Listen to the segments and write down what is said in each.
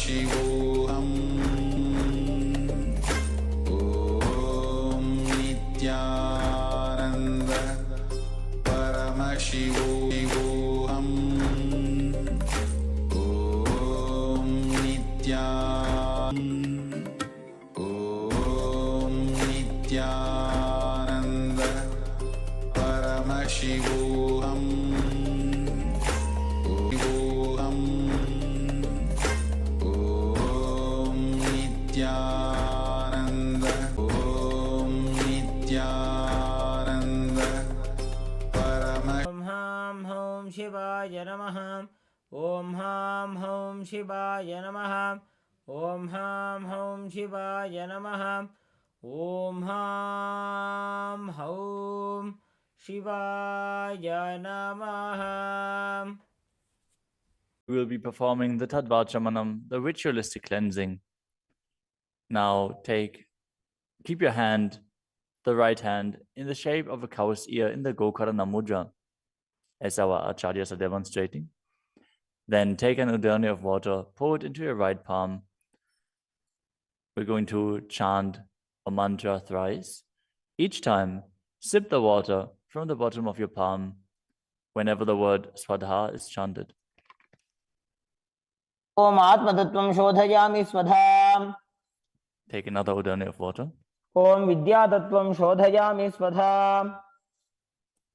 Paramashivoham Om Nityananda Paramashivoham Om Nityananda Om Nityananda Paramashivoham शिवाय नमः ॐ हां हौं शिवाय नमः ॐ हां हौं शिवाय नमः ॐ हां हौं शिवाय नमः. We will be performing the Tadvachamanam, the ritualistic cleansing. Now keep your hand, the right hand, in the shape of a cow's ear in the Gokarana Mudra, as our acharyas are demonstrating. Then take an udani of water, pour it into your right palm. We're going to chant a mantra thrice. Each time, sip the water from the bottom of your palm whenever the word Swadha is chanted. Om Atmatattvam Shodhayami Swadham. Take another udani of water. Om Vidyatattvam Shodhayami Swadham.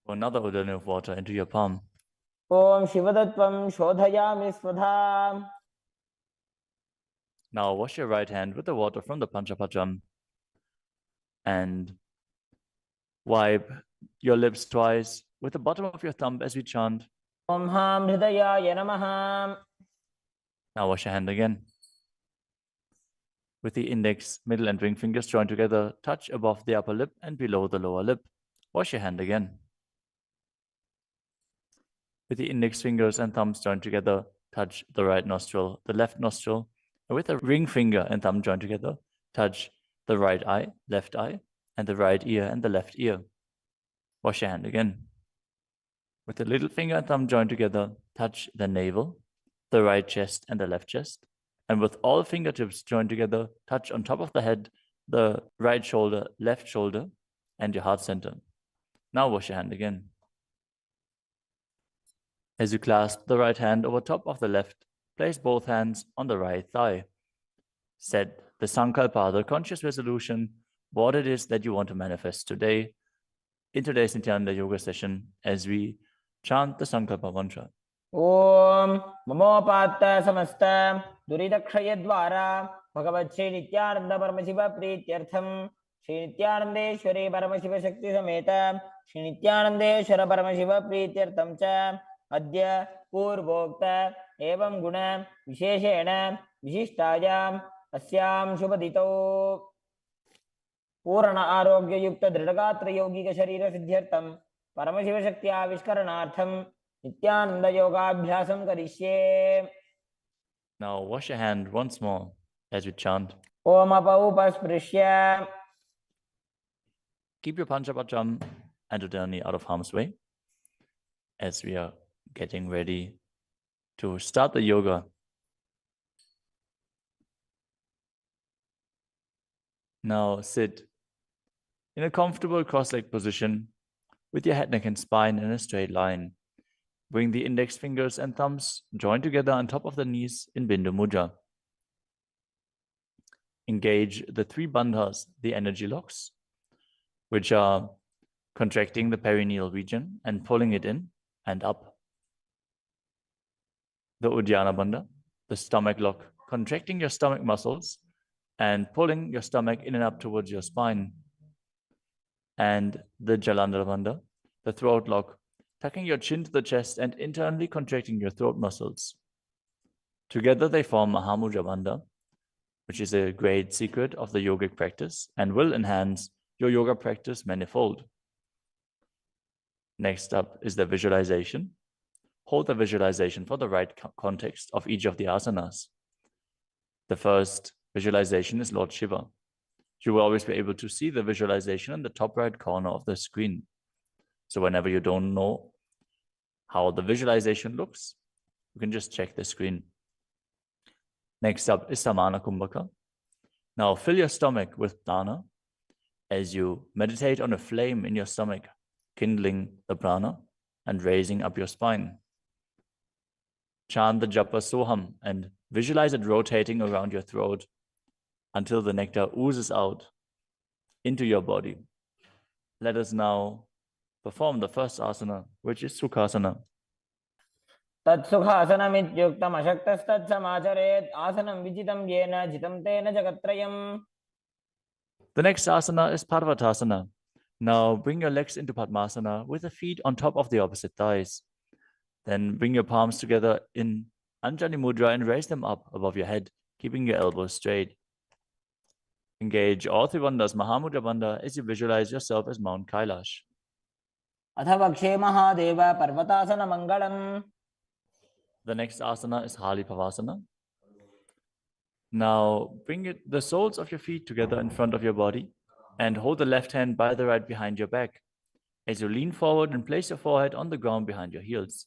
Pour another udani of water into your palm. Om Shivadattvam Shodhayami Swadham. Now wash your right hand with the water from the Panchapacham and wipe your lips twice with the bottom of your thumb as we chant. Om Ham Hridayaya Namaha. Now wash your hand again. With the index, middle and ring fingers joined together, touch above the upper lip and below the lower lip. Wash your hand again. With the index fingers and thumbs joined together, touch the right nostril, the left nostril. And with the ring finger and thumb joined together, touch the right eye, left eye, and the right ear and the left ear. Wash your hand again. With the little finger and thumb joined together, touch the navel, the right chest and the left chest. And with all fingertips joined together, touch on top of the head, the right shoulder, left shoulder, and your heart center. Now wash your hand again. As you clasp the right hand over top of the left, place both hands on the right thigh. Set the Sankalpa, the conscious resolution, what it is that you want to manifest today in today's Nityananda Yoga session as we chant the Sankalpa mantra. Om Mamopatta Samasta Duridakshayadvara Bhagavat Shri Nityananda Paramashiva Prityartham Shri Nityanandeshwari Paramashiva Shakti Sameta Shri Nityanandeshwara Paramashiva Prityartham Cha Adya Purvokta Evam Guna Visheshena Vishishtajam Asyam Shubhadito Purana Arogya Yukta Dridagatra Yogika Sharira Siddhyartham Paramashiva Shakti Avishkaranartham Nityananda Yoga Abhyasam Karishye. Now wash your hand once more as we chant. Om Apaupasprisya. Keep your Panchapacham and udani out of harm's way as we are getting ready to start the yoga. Now sit in a comfortable cross-legged position with your head, neck, and spine in a straight line. Bring the index fingers and thumbs joined together on top of the knees in Bindu Mudra. Engage the three bandhas, the energy locks, which are contracting the perineal region and pulling it in and up. The Uddiyana Bandha, the stomach lock, contracting your stomach muscles and pulling your stomach in and up towards your spine. And the Jalandhara Bandha, the throat lock, tucking your chin to the chest and internally contracting your throat muscles. Together they form Mahamudra Bandha, which is a great secret of the yogic practice and will enhance your yoga practice manifold. Next up is the visualization. Hold the visualization for the right context of each of the asanas. The first visualization is Lord Shiva. You will always be able to see the visualization in the top right corner of the screen. So whenever you don't know how the visualization looks, you can just check the screen. Next up is Samana Kumbhaka. Now fill your stomach with prana as you meditate on a flame in your stomach, kindling the prana and raising up your spine. Chant the japa soham and visualize it rotating around your throat until the nectar oozes out into your body. Let us now perform the first asana, which is Sukhasana. तत्सुखासनमित्युक्तमशक्तस्तत्समाचरेत् आसनं विजितं येन जितं तेन जगत्त्रयम्. The next asana is Parvatasana. Now bring your legs into Padmasana with the feet on top of the opposite thighs. Then bring your palms together in Anjali Mudra and raise them up above your head, keeping your elbows straight. Engage all three bandhas Mahamudra Bandha as you visualize yourself as Mount Kailash. अथ वक्षे Mahadev पर्वतासनमङ्गलम्. The next asana is Halipavasana. Now bring the soles of your feet together in front of your body and hold the left hand by the right behind your back. As you lean forward and place your forehead on the ground behind your heels.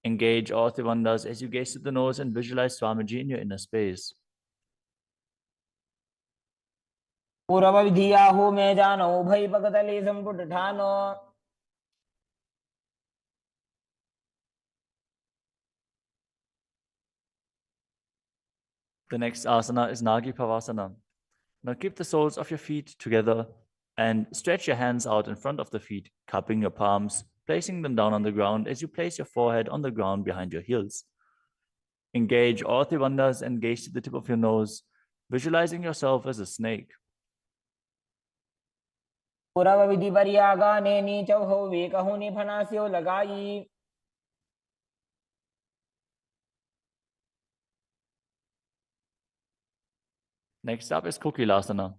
Engage all three bandhas as you gaze to the nose and visualize Swamiji in your inner space. पूर्वविधियाहु मे जानो उभयपकतली सम्पुटठानो. The next asana is Nagi Pavasana. Now keep the soles of your feet together and stretch your hands out in front of the feet, cupping your palms, placing them down on the ground as you place your forehead on the ground behind your heels. Engage all three bandhas and gaze to the tip of your nose, visualizing yourself as a snake. पूर्वविधिपर्यागाने नीचौहौ वेकहुनि फनास्यो लगाई. Next up is Kokilasana.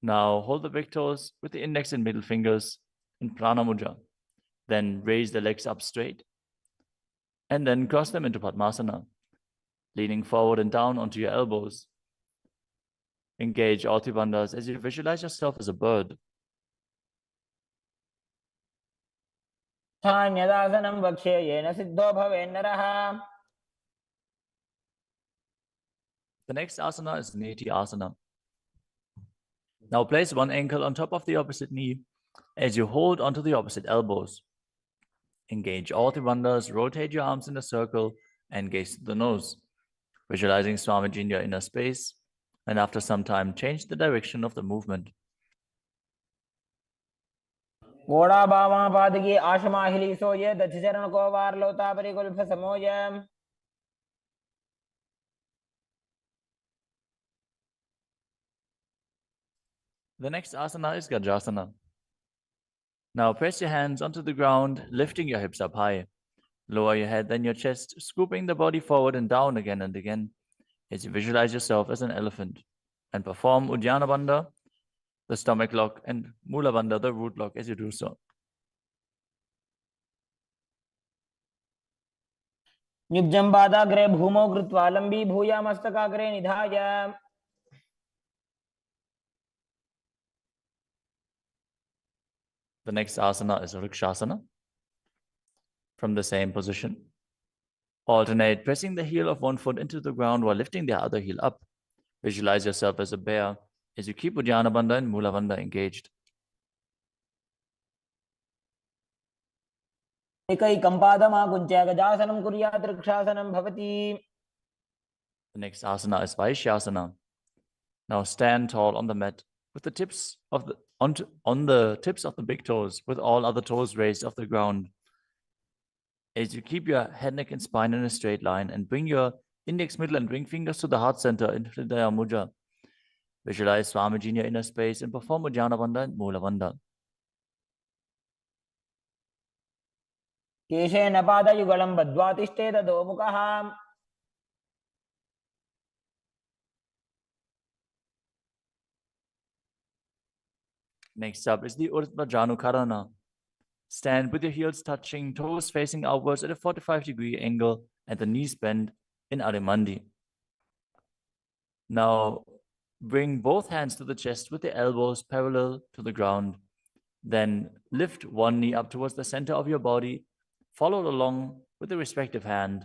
Now hold the big toes with the index and middle fingers in Prana Mudra. Then raise the legs up straight and then cross them into Padmasana, leaning forward and down onto your elbows. Engage all three bandhas as you visualize yourself as a bird. स्थान्यदासनं वक्ष्ये yen Sidho भवेन्नरः. The next asana is Neti Asana. Now place one ankle on top of the opposite knee as you hold onto the opposite elbows. Engage all three bandhas, rotate your arms in a circle and gaze to the nose, visualizing Swamiji in your inner space, and after some time change the direction of the movement. घोड़ा बामा पादकी आशमाहिली सोये दक्षचरण को वार लोता परिकुल्फ समोय. The next asana is Gajasana. Now press your hands onto the ground, lifting your hips up high. Lower your head, then your chest, scooping the body forward and down again and again as you visualize yourself as an elephant. And perform Uddiyana Bandha, the stomach lock, and Mula Bandha, the root lock, as you do so. युग्जं पादाग्रे भूमौ कृत्वा लम्बी भूया मस्तकाग्रे निधाय. The next asana is Vrikshasana. From the same position, alternate pressing the heel of one foot into the ground while lifting the other heel up. Visualize yourself as a bear as you keep Uddiyana Bandha and Mula Bandha engaged. एकैकं पादमाकुञ्च्य गजासनं कुर्यात् वृक्षासनं भवति. The next asana is Vaishyasana. Now stand tall on the mat with the tips of the tips of the big toes, with all other toes raised off the ground. As you keep your head, neck, and spine in a straight line, and bring your index, middle, and ring fingers to the heart center in Hridaya Mudra. Visualize Swamiji in your inner space and perform Uddiyana Bandha and Mula Bandha. केशेन पादयुगलं बद्ध्वा तिष्ठेत अधोमुखः. Next up is the Urdhva Janukarana. Stand with your heels touching, toes facing outwards at a 45-degree angle, and the knees bend in Adimandi. Now, bring both hands to the chest with the elbows parallel to the ground. Then lift one knee up towards the center of your body, followed along with the respective hand,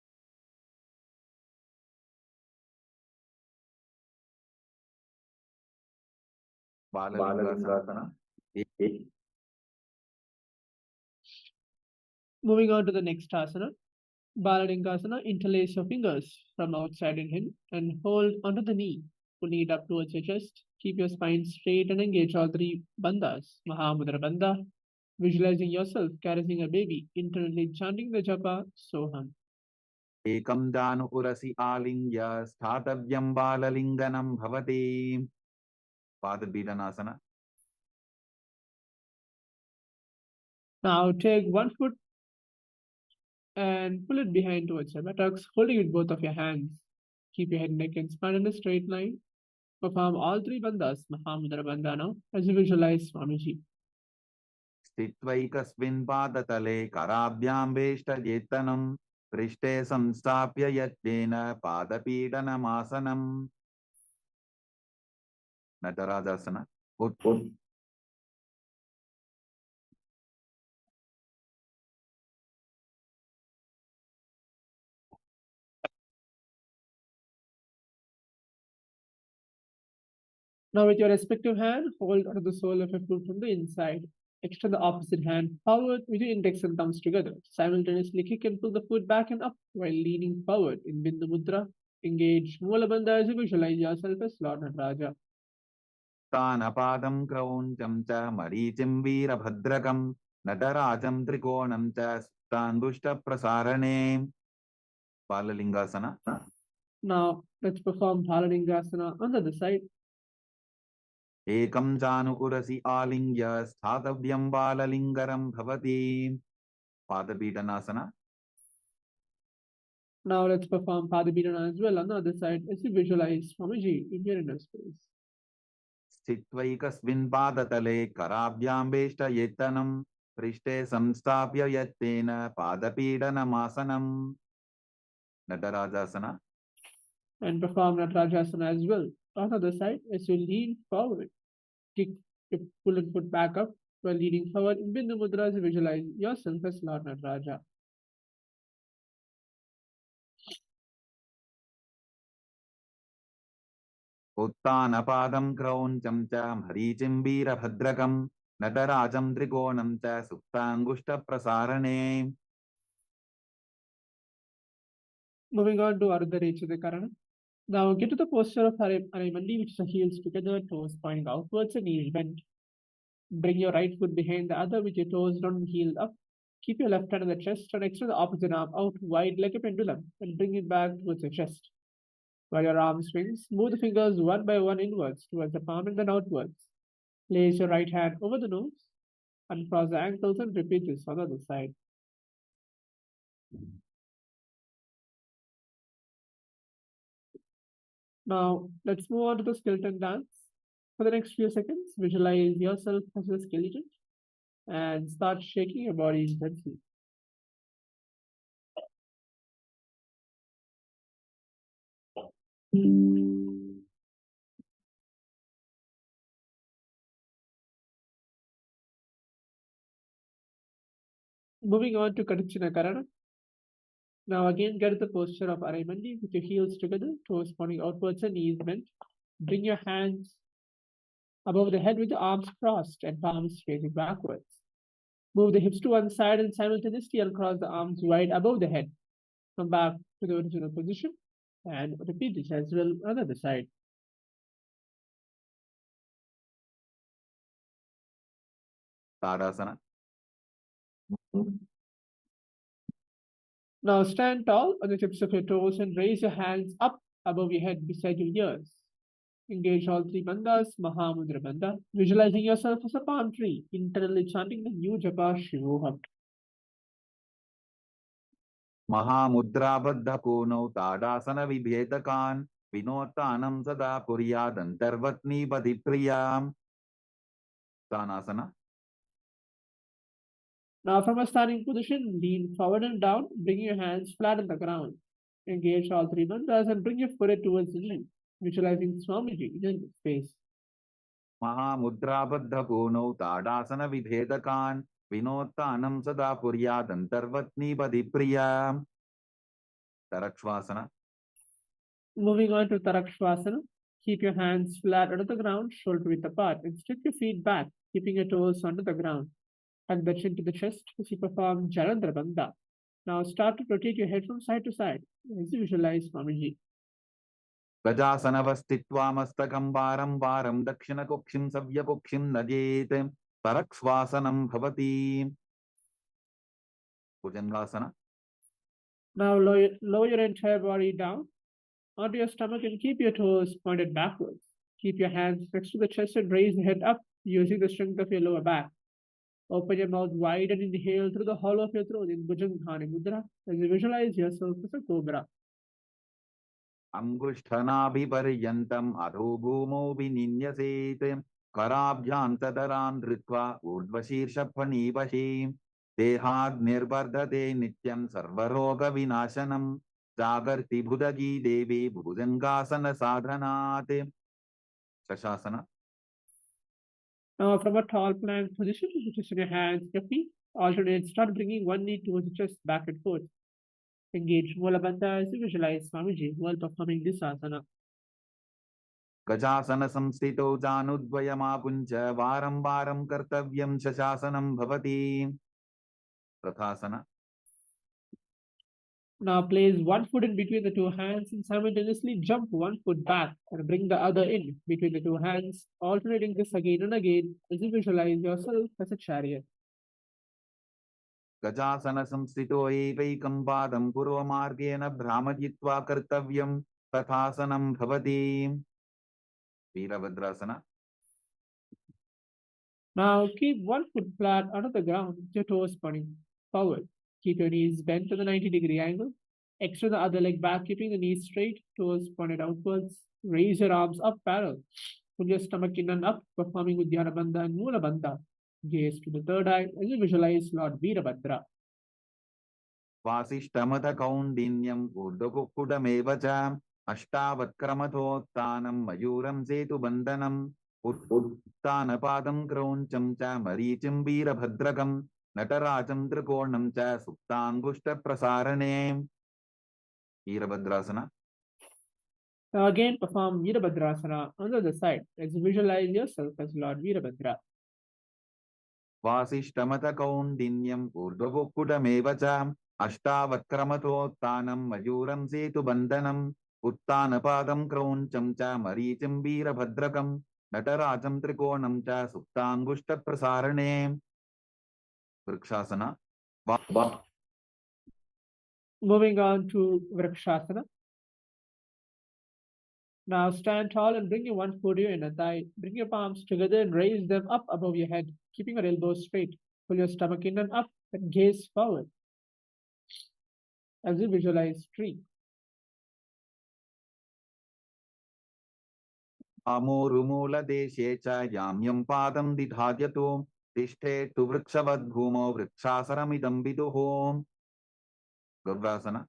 Balalingasana. Moving on to the next asana, Balalingasana. Interlace your fingers from outside in and hold onto the knee. Pull knee up towards your chest. Keep your spine straight and engage all three bandhas. Mahamudra Bandha. Visualizing yourself carrying a baby, internally chanting the japa Soham. Ekam danu urasi alingya sthatavyam balalinganam bhavati. Padabhidanasana. Now take one foot and pull it behind towards your buttocks, holding it both of your hands. Keep your head, neck, and spine in a straight line. Perform all three bandhas, Mahamudra Bandha now, as you visualize Swamiji. Sthitvaikasmin padatale karabhyam veshtajetanam prishte samstapya yatnena padapidanamasana. Natarajasana. Put. Now with your respective hand, hold onto the sole of your foot from the inside. Extend the opposite hand forward with your index and thumbs together. Simultaneously kick and pull the foot back and up while leaning forward in Bindu Mudra. Engage Moola Bandha as you visualize yourself as Lord Nataraja. Tanapadam krauncham cha marichim veerabhadrakam natarajam trikonam cha standushta prasarane. Balalingasana. Now let's perform Balalingasana on the other side. Ekam janu urasi alingya sthatavyam balalingaram bhavati. Padabhidanasana. Now let's perform Padabhidana as well on the other side as you visualize Swamiji in your inner space. Sthitvaikasmin padatale karabhyam veshtajetanam prishte samstapya yatnena padapidanamasana. Natarajasana. And perform Natarajasana as well on the other side as you lean forward. Kick your pull and foot back up while leaning forward in Bindu Mudra as you visualize yourself as Lord Nataraja. Uttanapadam krauncham cha marichim veerabhadrakam natarajam trikonam cha suptangushta prasarane. Moving on to Ardha Karana. Now get to the posture of Arimandi, which is the heels together, toes pointing outwards and knees bent. Bring your right foot behind the other with your toes down and heel up. Keep your left hand on the chest and extend the opposite arm out wide like a pendulum and bring it back towards your chest. While your arm swings, move the fingers one by one inwards towards the palm and then outwards. Place your right hand over the nose, uncross the ankles and repeat this on the other side. Now, let's move on to the skeleton dance. For the next few seconds, visualize yourself as a skeleton and start shaking your body intensely. Moving on to Kadachina Karana. Now again get the posture of Araimandi with your heels together, toes pointing outwards and knees bent. Bring your hands above the head with the arms crossed and palms facing backwards. Move the hips to one side and simultaneously uncross the arms wide above the head. Come back to the original position and repeat this as well on the other side. Tadasana. Now stand tall on the tips of your toes and raise your hands up above your head beside your ears. Engage all three bandhas, Mahamudra Bandha, visualizing yourself as a palm tree, internally chanting the new japa Shivoham. Mahamudra baddha punau tadasana vibhetakan vinotanam sada puryadantarvatni padipriyam. Tanasana. Now from a standing position, lean forward and down, bringing your hands flat on the ground. Engage all three bandhas and bring your forehead towards the knee, visualizing Swamiji in your space. Mahamudra baddha punau tadasana vibhetakan vinotanam sada puryadantarvatni padipriyam. Tarakshvasana. Moving on to Tarakshvasana. Keep your hands flat onto the ground, shoulder width apart, and step your feet back, keeping your toes onto the ground. Hug the chin to the chest as you perform Jalandhara Bandha. Now start to rotate your head from side to side as you visualize Swamiji. गजासनवस्थित्वा मस्तकं वारं वारं दक्षिणकुक्षिं सव्यकुक्षिं नजेत् परक्श्वासनं भवति भुजङ्गासन. Now lower your entire body down onto your stomach and keep your toes pointed backwards. Keep your hands next to the chest and raise the head up using the strength of your lower back. Open your mouth wide and inhale through the hollow of your throat in Bhujanghani Mudra as you visualize yourself as a cobra. अंगुष्ठनाभिपर्यन्तम् अधो भूमौ विनिन्यसेत् कराभ्यान्तरान् धृत्वा ऊर्ध्वशीर्षफणीवशी देहाद् निर्वर्धते नित्यं सर्वरोगविनाशनं जागर्ति भुदगी देवी भुजङ्गासन साधनात्. शशासन. Now from a tall plank position, position your hands, your feet, alternate, start bringing one knee towards the chest, back and forth. Engage Mula Bandha as you visualize Swamiji while performing this asana. गजासन संस्थितो जानुद्वयमापुञ्च वारं वारं कर्तव्यं शशासनं भवति. रथासन. Now place one foot in between the two hands and simultaneously jump one foot back and bring the other in between the two hands, alternating this again and again as you visualize yourself as a chariot. गजासन संस्थितो एकैकं पादं पूर्वमार्गेण भ्रामयित्वा कर्तव्यं तथासनं भवति. Virabhadrasana. Now keep one foot flat onto the ground with your toes pointing forward. Keep your knees bent at a 90-degree angle. Extend the other leg back, keeping the knees straight, toes pointed outwards. Raise your arms up parallel. Pull your stomach in and up, performing Uddiyana Bandha and Mula Bandha. Gaze to the third eye as you visualize Lord Veerabhadra. वासिष्ठमथ कौण्डिन्यम् ऊर्ध्वकुक्कुटमेव च अष्टावक्क्रमथोत्थानं मयूरं सेतुबन्धनम् उत्थानपादं क्रौञ्चं च मरीचिं वीरभद्रकं नटराजं त्रिकोणं च सुप्ताङ्गुष्ठप्रसारणे. Virabhadrasana. Now again perform Veerabhadrasana on the other side as you visualize yourself as Lord Veerabhadra. वासिष्ठमथ कौण्डिन्यम् ऊर्ध्वकुक्कुटमेव च अष्टावक्क्रमथोत्थानं मयूरं सेतुबन्धनम् उत्थानपादं क्रौञ्चं च मरीचिं वीरभद्रकं नटराजं त्रिकोणं च सुप्ताङ्गुष्ठप्रसारणे. Vrikshasana. Moving on to Vrikshasana. Now stand tall and bring your one foot to your inner thigh. Bring your palms together and raise them up above your head, keeping your elbows straight. Pull your stomach in and up and gaze forward as you visualize tree. आमूरुमूलदेशे च याम्यं पादं दिधार्यतो तिष्ठेत्तु वृक्षवद्भूमौ वृक्षासनमिदं विदुः. Garudasana.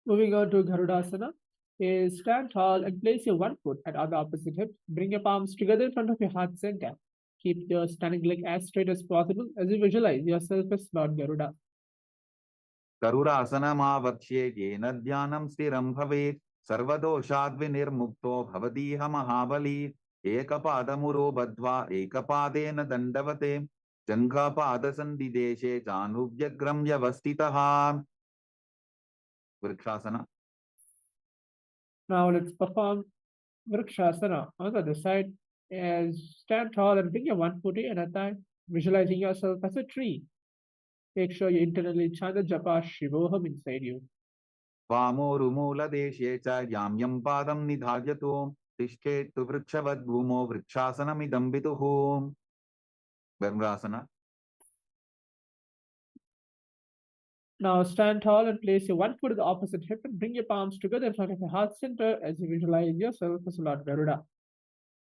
Moving on to Garudasana. Is stand tall and place your one foot at the opposite hip. Bring your palms together in front of your heart center. Keep your standing leg as straight as possible as you visualize yourself as Lord Garuda. गरुडासनमावक्ष्ये येन ध्यानं स्थिरं भवेत् सर्वदोषाद्विनिर्मुक्तो भवतीह महाबली. एकपादमुरो बद्ध्वा एकपादेन दण्डवते जङ्घापादसन्धिदेशे जानुभ्यग्रं व्यवस्थितः. Vrikshasana. Now let's perform Vrikshasana on the other side. As stand tall and bring your one foot in at a time, visualizing yourself as a tree. Make sure you internally chant the japa Shivoham inside you. वामोरुमूलदेशे च याम्यं पादं निधार्यतो तिष्ठेत्तु वृक्षवद्भूमौ वृक्षासनमिदं विदुः. गर्भासन. Now stand tall and place your one foot at the opposite hip and bring your palms together in front of your heart center as you visualize yourself as Lord Garuda.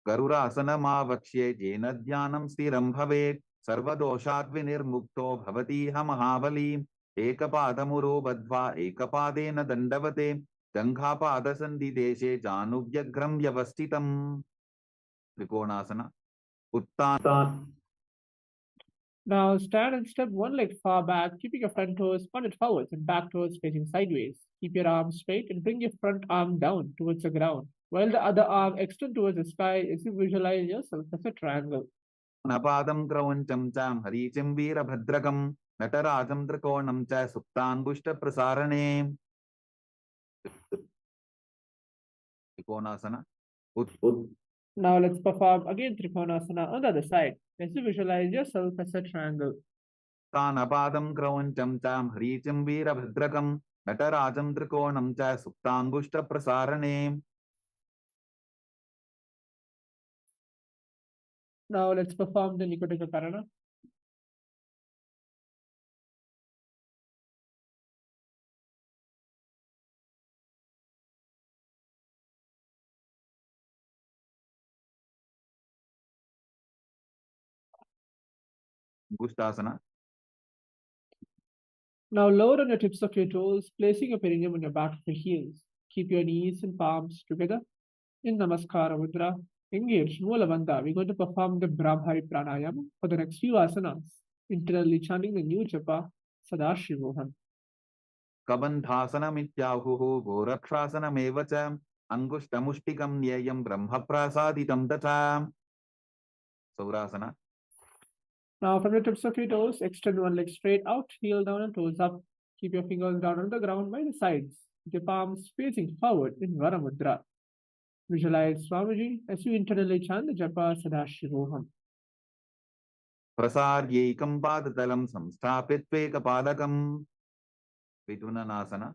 गरुडासनमावक्ष्ये येन ध्यानं स्थिरं भवेत् सर्वदोषाद्विनिर्मुक्तो भवतीह महाबली. एकपादमुरो बद्ध्वा एकपादेन दण्डवते जङ्घापादसन्धिदेशे जानुभ्यग्रं व्यवस्थितम्. त्रिकोणासन. उत्थान. Now stand and step one leg far back, keeping your front toes pointed forwards and back toes facing sideways. Keep your arms straight and bring your front arm down towards the ground, while the other arm extend towards the sky as you visualize yourself as a triangle. नपादं क्रौञ्चं च हरीचिं वीरभद्रकं नटराजं त्रिकोणं च सुप्ताङ्गुष्ठप्रसारणे trikonasana Now let's perform again Trikonasana on the other side as you visualize yourself as a triangle. तानपादं क्रौञ्चं च हरीचिं वीरभद्रकं नटराजं त्रिकोणं च सुप्ताङ्गुष्ठप्रसारणे Now let's perform the Nikotaka Karana. गुष्टासन Now lower on the tips of your toes, placing your perineum on your back of your heels. Keep your knees and palms together in Namaskara Mudra. Engage Mula Bandha. We're going to perform the Brahmari Pranayama for the next few asanas, internally chanting the new japa Sadashivoham. कबन्धासनमित्याहुः गोरक्षासनमेव च अङ्गुष्ठमुष्टिकं न्येयं ब्रह्मप्रासादितं तथा सौरासन Now from the tips of your toes, extend one leg straight out, heel down and toes up. Keep your fingers down on the ground by the sides, with your palms facing forward in Varamudra. Visualize Swamiji as you internally chant the japa Sadashivoham. प्रसार्यैकं पादतलं संस्थाप्यत्वेकपादकं विधुननासन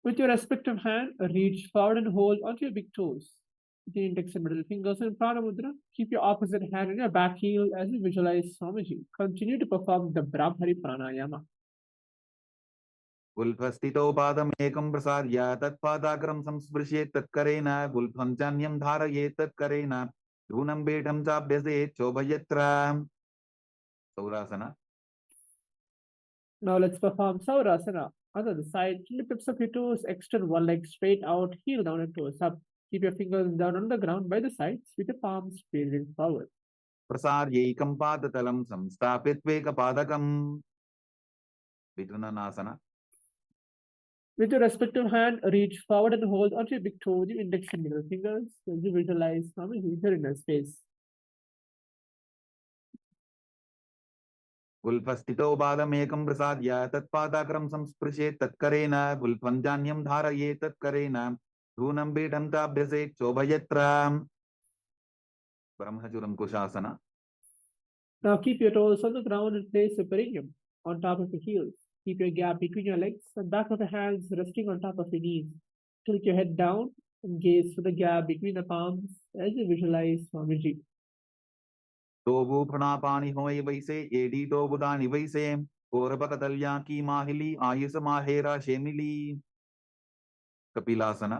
With your respective hand, reach forward and hold onto your big toes. With the index and middle fingers in Prana Mudra, keep your opposite hand on your back heel as you visualize Swamiji. Continue to perform the Brahmari Pranayama. गुल्फस्थितो पादमेकं प्रसार्य तत्पादाग्रं संस्पृशेत् तत्करेण गुल्फं चान्यं धारयेत् तत्करेण धूनं पीठं चाभ्यसेत् शोभयत्र सौरासन Now let's perform Saurasana. On the other side, from the tips of your toes, extend one leg straight out, heel down and toes up. Keep your fingers down on the ground by the sides with your palms facing forward. प्रसार्यैकं पादतलं संस्थाप्यत्वेकपादकं विधुननासन With your respective hand, reach forward and hold onto your big toe with your index and middle fingers as you visualize Swamiji in your space. गुल्फस्थितो पादमेकं प्रसाद्य तत्पादाग्रं संस्पृशेत् तत्करेण गुल्फं चान्यं धारयेत् तत्करेण धूनं पीठं चाभ्यसेत् शोभयत्र ब्रह्मचुरं कुशासन Now keep your toes on the ground and place your perineum on top of your heels. Keep your gap between your legs and back of the hands resting on top of your knees. Tilt your head down and gaze to the gap between the palms as you visualize Swamiji. तोबू फणापानी होय वैसे AD तो बुदानी वैसे कोरपकतल्या की माहिली Ayush माहेरा शेमिली कपिलासन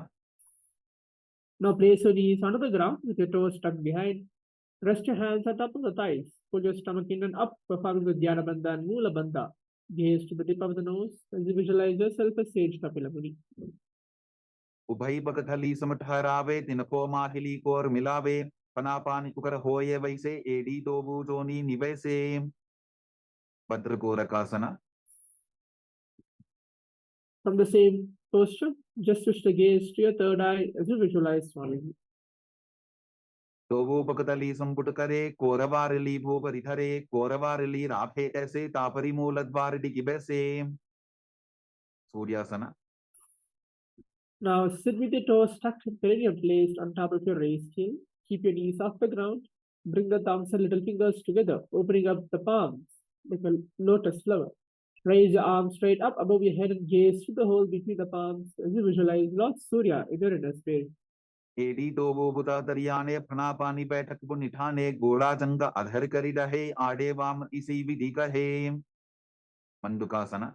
Now place your knees onto the ground with your toes tucked behind. Rest your hands on top of the thighs. Pull your stomach in and up, performing the Dhyana Bandha and Mula Bandha. Gaze to the tip of the nose as you visualize yourself as Sage Kapila Muni. उभय पकथली समठहरावे तिनको माहिली core मिलावे फनापानी cooker होय वैसे AD तो बूजोनी निवैसे भद्रकोरकासन From the same posture, just switch the gaze to your third eye as you visualize Swamiji. तोबू पकतली संपुट करे कोरवारली भूपरिधरे कोरवारली Rafe ऐसे तापरी मूलद्वारडी की बैसे सूर्यासन Now sit with your toes tucked and perineum placed on top of your raised heel. Keep your knees off the ground. Bring the thumbs and little fingers together, opening up the palms like a lotus flower. Raise your arms straight up above your head and gaze through the hole between the palms as you visualize Lord Surya in your inner space. एडी तो वो बुता दरियाने फना पानी बैठक को निठाने गोड़ा जंग अधर करी रहे आड़े वाम इसी विधि कहे मंडुकासन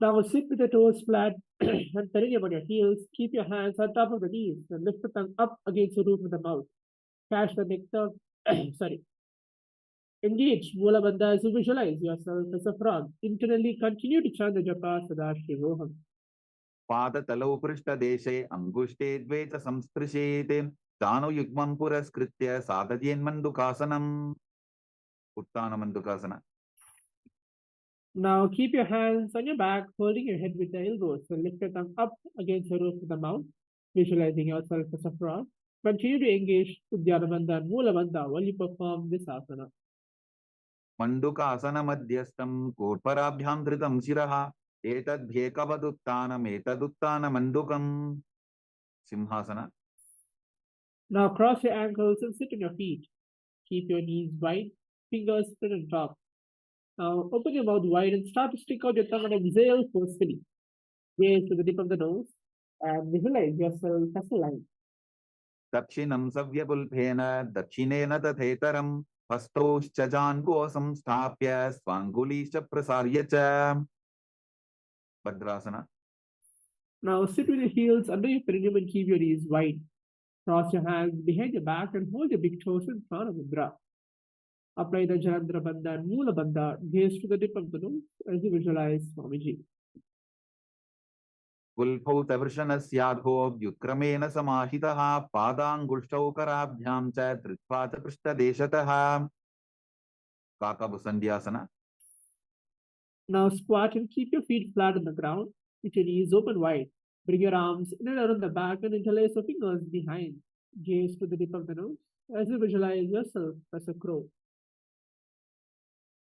Now sit with your toes flat and perineum on your heels. Keep your hands on top of the knees and lift the tongue up against the roof of the mouth. Catch the nectar. Sorry. Engage Mula Bandha as you visualize yourself as a frog. Internally continue to chant the japa Sadashivoham. पाद तलौ पृष्ठ देशे अंगुष्टे द्वे च संस्पृशेते दानु युग्मं पुरस्कृत्य साधयेन् मंडुकासनम् Uttana Mandukasana. Now keep your hands on your back, holding your head with the elbows. So lift your thumb up against the roof of the mouth, visualizing yourself as a frog. Continue to engage Uddiyana Bandha and Mula Bandha while you perform this asana. Mandukasana Madhyastam Kurparabhyam Dhritam Shiraha Etadbhyekavaduttanam Etaduttana Mandukam. Simhasana. Now cross your ankles and sit on your feet. Keep your knees wide, fingers spread on top. Now open your mouth wide and start to stick out your tongue and exhale forcefully. Gaze to the tip of the nose and visualize yourself as a line. Dakshinam Savyapulphena Dakshinena Tathetaram Hastaushchajan Samstapya Swangulisha Prasaryacha. Bhadrasana. Now sit with your heels under your perineum and keep your knees wide. Cross your hands behind your back and hold your big toes in front of Mudra. Apply the Jalandhara Bandha and Mula Bandha. Gaze to the tip of the nose as you visualize Swamiji. Gulphau Tavrshanasyadho Vyutramena Samahitaha Padangulshtau Karabhyam Cha Trithvata Prishta Deshataha. Kakabusandhyasana. Now squat and keep your feet flat on the ground with your knees open wide. Bring your arms in and around the back and interlace your fingers behind. Gaze to the tip of the nose as you visualize yourself as a crow.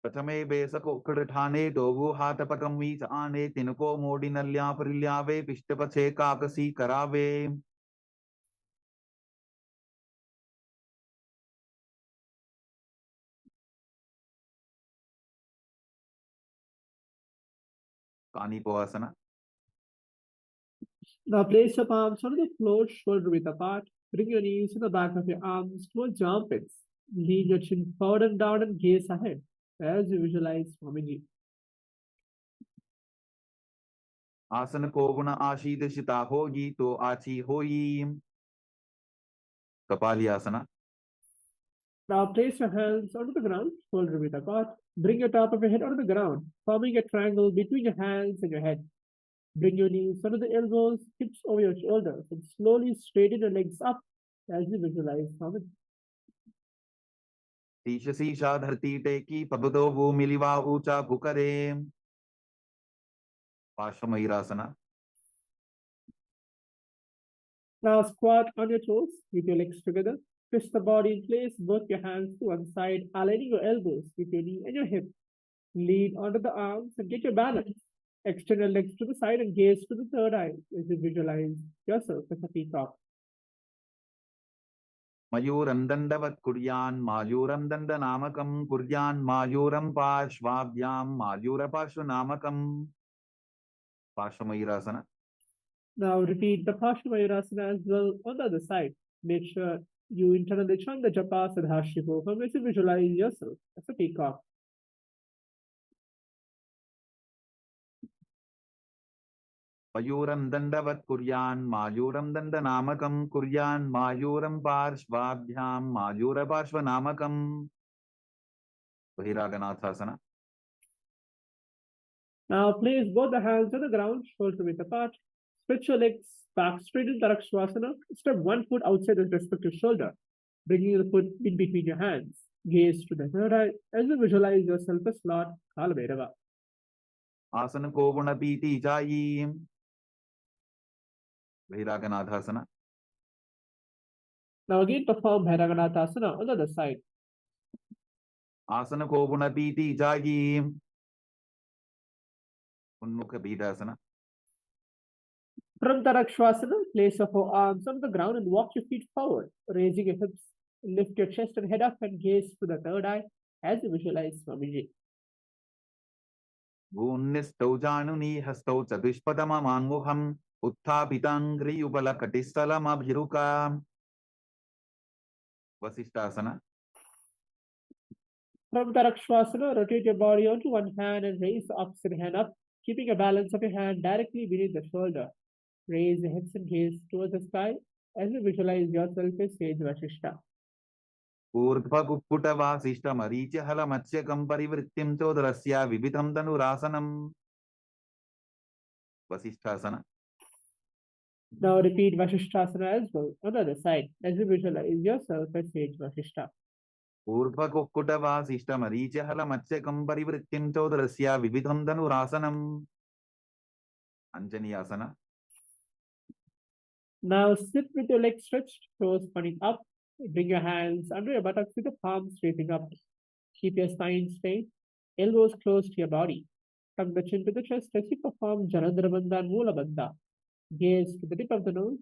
Pratame Besako Kudithane Dogu Hatapakam Visane Tinuko Modinalya Parilyave Pishtapache Kakasi Karave. Kanipoasana. Now place your palms on the floor, shoulder width apart. Bring your knees to the back of your arms towards your armpits. Lean your chin forward and down and gaze ahead as you visualize Swamiji. Asana Koguna Ashidashita Hoyi to Achi Hoyi. Kapalyasana. Now place your hands onto the ground, shoulder width apart. Bring your top of your head onto the ground, forming a triangle between your hands and your head. Bring your knees under the elbows, hips over your shoulders, and slowly straighten your legs up as you visualize Swamiji. Tishasisha Dharti Teki Pabudo Miliva Ucha Bukare. Pashamairasana. Now squat on your toes with your legs together. Twist the body in place, both your hands to one side, aligning your elbows with your knee and your hip. Lean onto the arms and get your balance. Extend your legs to the side and gaze to the third eye as you visualize yourself as a peacock. Mayuram Dandavat Kuryan Mayuram Dandanamakam Kuryan Mayuram Pashvavyam Mayura Pashvanamakam. Pashamairasana. Now repeat the Paramashivoham as well on the other side. Make sure you internally chant the japa Paramashivoham as you visualize yourself as a peacock. Mayuram Dandavat Kuryan Mayuram Dandanamakam Kuryan Mayuram Parshvabhyam Mayura Parshvanamakam. Bahiraganathasana. Now place both the hands on the ground, shoulder width apart. Stretch your legs back straight in Tarakshvasana. Step one foot outside the respective shoulder, bringing the foot in between your hands. Gaze to the third eye as you visualize yourself as Lord Kalabhairava. Asana Koguna Piti Jayi. Bahiraganathasana. Now again perform Bhairaganathasana on the other side. Asana Koguna Piti Jayi. Unmukha Bidasana. From Tarakshvasana, place your forearms on the ground and walk your feet forward, raising your hips. Lift your chest and head up and gaze to the third eye as you visualize Swamiji. Gunnistau Januni Hastau Chatushpadama Manguham Utthabitangri Ubala Katistalam Abhiruka. Vasishtasana. From Tarakshvasana, rotate your body onto one hand and raise the opposite hand up, keeping a balance of your hand directly beneath the shoulder. Raise the hips and gaze towards the sky as you visualize yourself as Sage Vashishta. Urdhva Kupputa Vasishta Maricha Hala Matsyakam Parivrittim Chodrasya Vibitam Tanurasanam. Vasishtasana. Now repeat Vashishtasana as well on the other side as you visualize yourself as Sage Vashishta. ऊर्ध्वकुक्कुटवासिष्ठमरीचिहलमत्स्यकं परिवृत्तिं चोदरस्य विविधं धनुरासनम्. Anjaniyasana. Now sit with your legs stretched, toes pointing up. Bring your hands under your buttocks with the palms facing up. Keep your spine straight, elbows close to your body. Tuck the chin to the chest as you perform Jalandhara Bandha and Mula Bandha. Gaze to the tip of the nose.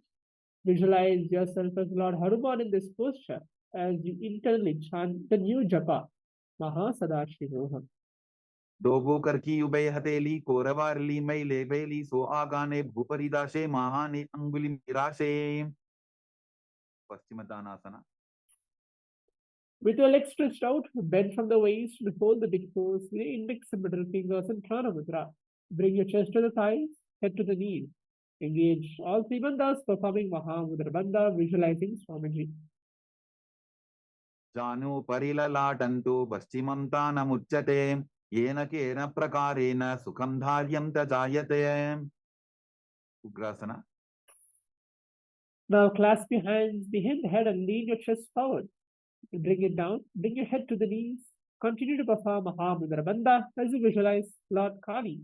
Visualize yourself as Lord Hanuman in this posture as you internally chant the new japa, Mahasadashivoham. दोगो करकी उबय हथेली कोरवारली मैले बेली सो आगाने भूपरिदाशे महाने अंगुली निराशे. Paschimottanasana. With your legs stretched out, bend from the waist and hold the big toes with the index and middle fingers in Prana Mudra. Bring your chest to the thighs, head to the knees. Engage all three bandhas, performing Mahamudra Bandha, visualizing Swamiji. जानु परिललाटन्तु पश्चिमं तानमुच्यते येन केन प्रकारेण सुखं धार्यं च जायते. Ugrasana. Now clasp your hands behind the head and lean your chest forward. Bring it down, bring your head to the knees. Continue to perform Mahamudra Bandha as you visualize Lord Kali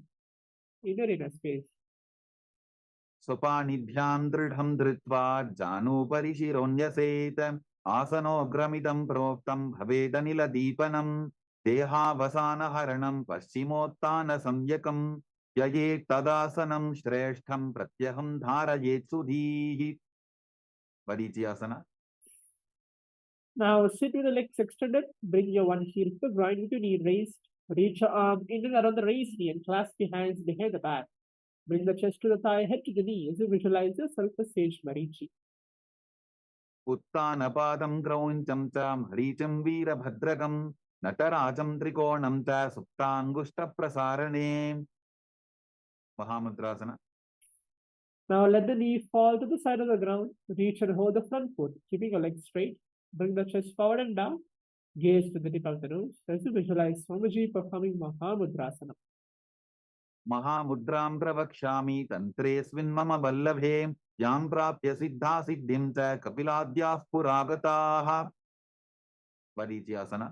in your inner space. स्वपाणिभ्यां दृढं धृत्वा जानुभरि शिरोन्यसेत आसनोग्रमिदं प्रोक्तं भवेदनिलदीपनं देहावसानहरणं पश्चिमोत्तानसंज्ञकं ययेत् तदासनं श्रेष्ठं प्रत्यहं धारयेत् सुधीः. Varichiyasana. Now sit with the legs extended. Bring your one heel to the ground with your knee raised. Reach your arm in and around the raised knee and clasp your hands behind the back. Bring the chest to the thigh, head to the knee as you visualize yourself as Sage Marichi. उत्तानपादं क्रौञ्चं च मरीचिं वीरभद्रकं नटराजं त्रिकोणं च सुप्ताङ्गुष्ठप्रसारणे. Mahamudrasana. Now let the knee fall to the side of the ground. Reach and hold the front foot, keeping your legs straight. Bring the chest forward and down. Gaze to the tip of the nose as you visualize Swamiji performing Mahamudrasana. महामुद्रां प्रवक्ष्यामि तन्त्रेऽस्मिन् मम वल्लभे यां प्राप्य सिद्धा सिद्धिं च कपिलाद्याः पुरागताः. Varichiyasana.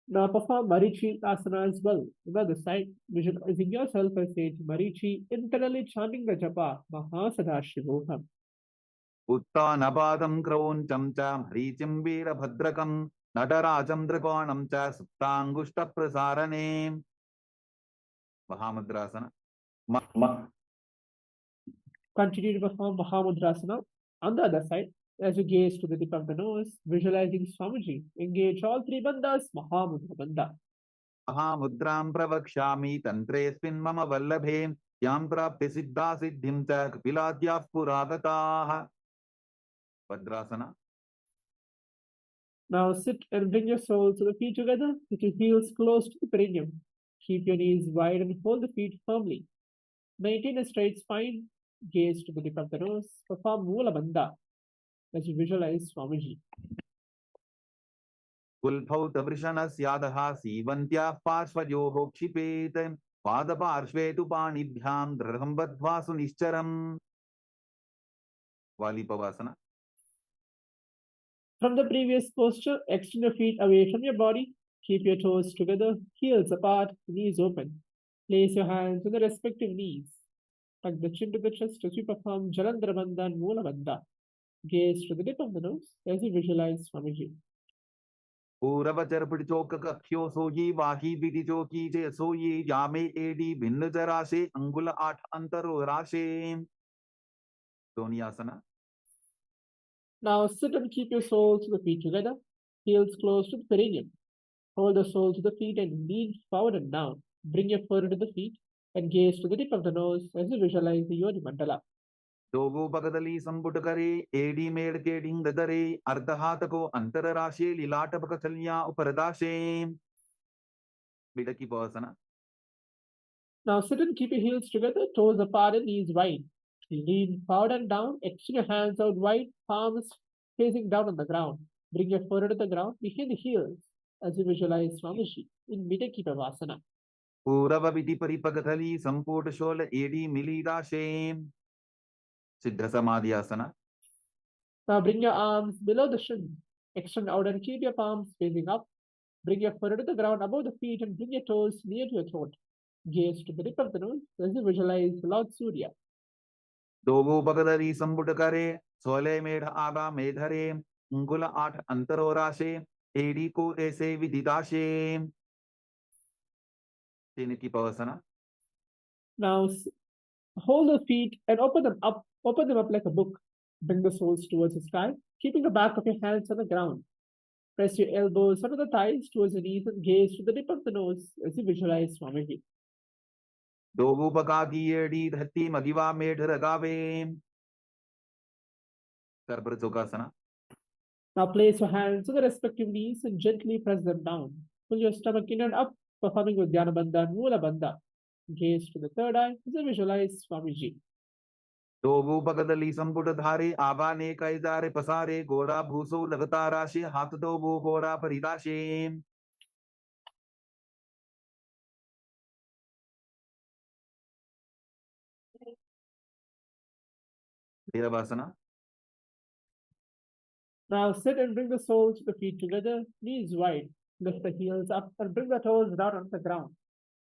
Now perform Marichi Asana as well. On the other side, visualizing yourself as Sage Marichi, internally chanting the japa Mahasadashivoham. उत्तानपादं क्रौञ्चं च मरीचिं वीरभद्रकं नटराजं त्रिकोणं च सुप्ताङ्गुष्ठप्रसारणे. Mahamudrasana. Continue to perform Mahamudrasana. On the other side, as you gaze to the tip of the nose, visualizing Swamiji, engage all three bandhas, Mahamudra Bandha. महामुद्रां प्रवक्ष्यामि तन्त्रेऽस्मिन् मम वल्लभे यां प्राप्य सिद्धा सिद्धिं च कपिलाद्याः पुरागताः. Vadrasana. Now sit and bring your soles to the feet together with your heels close to the perineum. Keep your knees wide and hold the feet firmly. Maintain a straight spine. Gaze to the tip of the nose. Perform Mula Bandha as you visualize Swamiji. कुल्फौतवृषणस्यादः सीवन्त्याः पार्श्वयोः क्षिपेत् पादपार्श्वे तु पाणिभ्यां दृढं बद्ध्वा सुनिश्चरम्. Valipavasana. From the previous posture, extend your feet away from your body. Keep your toes together, heels apart, knees open. Place your hands on the respective knees. Tuck the chin to the chest as you perform Jalandhara Bandha and Mula Bandha. Gaze to the tip of the nose as you visualize Swamiji. पूरवचर पिടിचोक कख्यो सोयी वाही बिटिचो कीजे सोयी यामे AD भिन्न जराशे अंगुल 8 अंतरो राशे. Donyasana. Now sit and keep your soles to the feet together, heels close to the perineum. Hold the soles to the feet and lean forward and down. Bring your forehead to the feet and gaze to the tip of the nose as you visualize the Yoni Mandala. दोगो पगदली संपुट करे AD मेड़ के ढिंग दरे अर्धहातको अंतर राशे लीलाट पकचलिया उपरदाशे. Bidaki Pavasana. Now sit and keep your heels together, toes apart and knees wide. Lean forward and down, extend your hands out wide, palms facing down on the ground. Bring your forehead to the ground behind the heels as you visualize Swamiji in Bidaki Pavasana. पूरव विधि परिपगदली संपुट शोल एडी मिली राशे. Siddha Samadhyasana. Now bring your arms below the shin. Extend out and keep your palms facing up. Bring your forehead to the ground above the feet and bring your toes near to your throat. Gaze to the tip of the nose as you visualize Lord Surya. दोगो बगदरी संबुट करे सोले मेढ़ आबा मेधरे अंगुल 8 अंतरोराशे AD को ऐसे विदिताशे. Trinity Pavasana. Now hold the feet and open them up like a book. Bring the soles towards the sky, keeping the back of your hands on the ground. Press your elbows under the thighs towards the knees and gaze to the tip of the nose as you visualize Swamiji. दोगो बका की AD धरती मगिवा मेढ़ रगावे. Karpura Chokasana. Now place your hands on the respective knees and gently press them down. Pull your stomach in and up, performing Uddiyana Bandha and Mula Bandha. Gaze to the third eye as you visualize Swamiji. दोगो बगदली संबुट धारे आबा ने कैजारे पसारे गोरा भूसो लगता राशे हाथ दोगो गोरा परिदाशे. Virabhasana. Now sit and bring the soles of the feet together, knees wide. Lift the heels up and bring the toes down on the ground.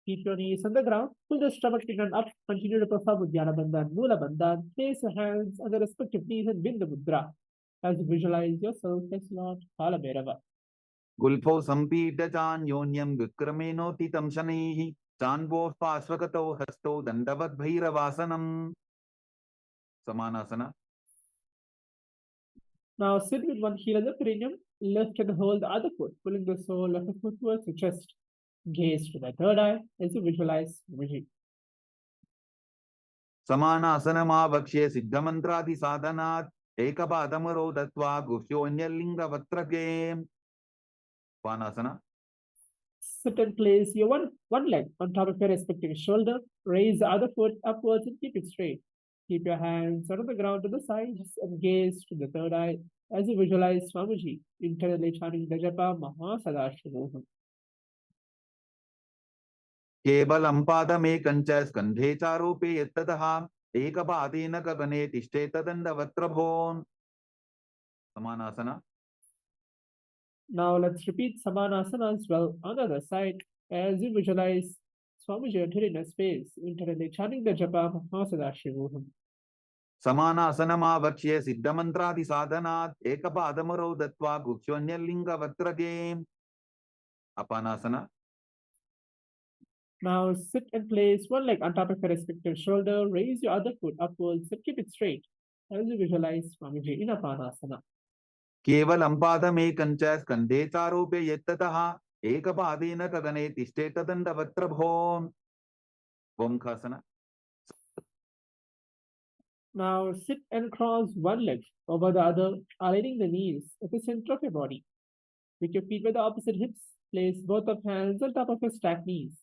Keep your knees on the ground, pull the stomach in and up, continue to perform Uddiyana Bandha and Mula Bandha. Place your hands on the respective knees and Bindu Mudra as you visualize yourself as Lord Kalabhairava. गुल्फो संपीड्य चान्योन्यं विक्रमेणोतितं शनैः चान्वोः पार्श्वगतौ हस्तौ दण्डवद् भैरवासनम्. Samanasana. Now sit with one heel on the perineum, lift and hold the other foot, pulling the sole of the foot towards the chest. Gaze to the third eye as you visualize Swamiji. समानासनमावक्ष्ये सिद्धमन्त्रादिसाधनात् एकपादमरो दत्वा गुह्योऽन्यलिङ्गवक्त्रके. Svanasana. Sit and place your one leg on top of your respective shoulder. Raise the other foot upwards and keep it straight. Keep your hands on the ground to the sides and gaze to the third eye as you visualize Swamiji, internally chanting the japa Mahasadashivoham. केवलं पादमेकञ्च स्कन्धे चारोपे यत्ततः एकपादेन गगने तिष्ठे तदण्डवक्त्रभोन्. Samanasana. Now let's repeat Samanasana as well on the other side as you visualize Swamiji entering a space, internally chanting the japa Mahasadashivoham. समानासनमावक्ष्ये सिद्धमन्त्रादिसाधनात् एकपादमरो दत्वा गुह्योऽन्यलिङ्गवक्त्रके. Apanasana. Now sit and place one leg on top of your respective shoulder. Raise your other foot upwards and keep it straight as you visualize Swamiji in Apanasana. केवलं पादमेकञ्च स्कन्धे चारोपे यत्ततः एकपादेन गगने तिष्ठे तदण्डवक्त्रभोन्. Omkhasana. Now sit and cross one leg over the other, aligning the knees at the center of your body. With your feet by the opposite hips, place both of hands on top of your stacked knees.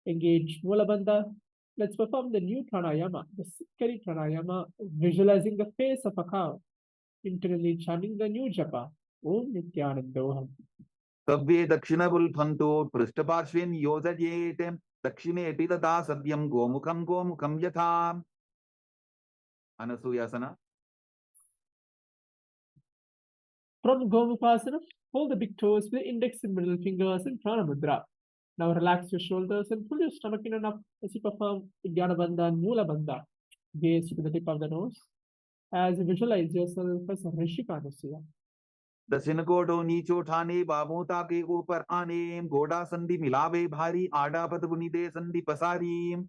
Engage Mula Bandha. Let's perform the new pranayama, the Sikkari pranayama, visualizing the face of a cow, internally chanting the new japa, Om Nityanandoham. तव्ये दक्षिणबुल्फन्तो पृष्ठपार्श्वे नियोजयेत् दक्षिणेऽपि तथा सद्यं गोमुखं गोमुखं यथा. Anasuyasana. From Gomukhasana, hold the big toes with the index and middle fingers in Prana Mudra. Now relax your shoulders and pull your stomach in and up as you perform Uddiyana Bandha and Mula Bandha. Gaze to the tip of the nose as you visualize yourself as Rishikanusya. दक्षिण गोडो नीचो ठाने बाबोता के ऊपर आने गोडा संधि मिलावे भारी आडा पद बुनिदे संधि पसारी.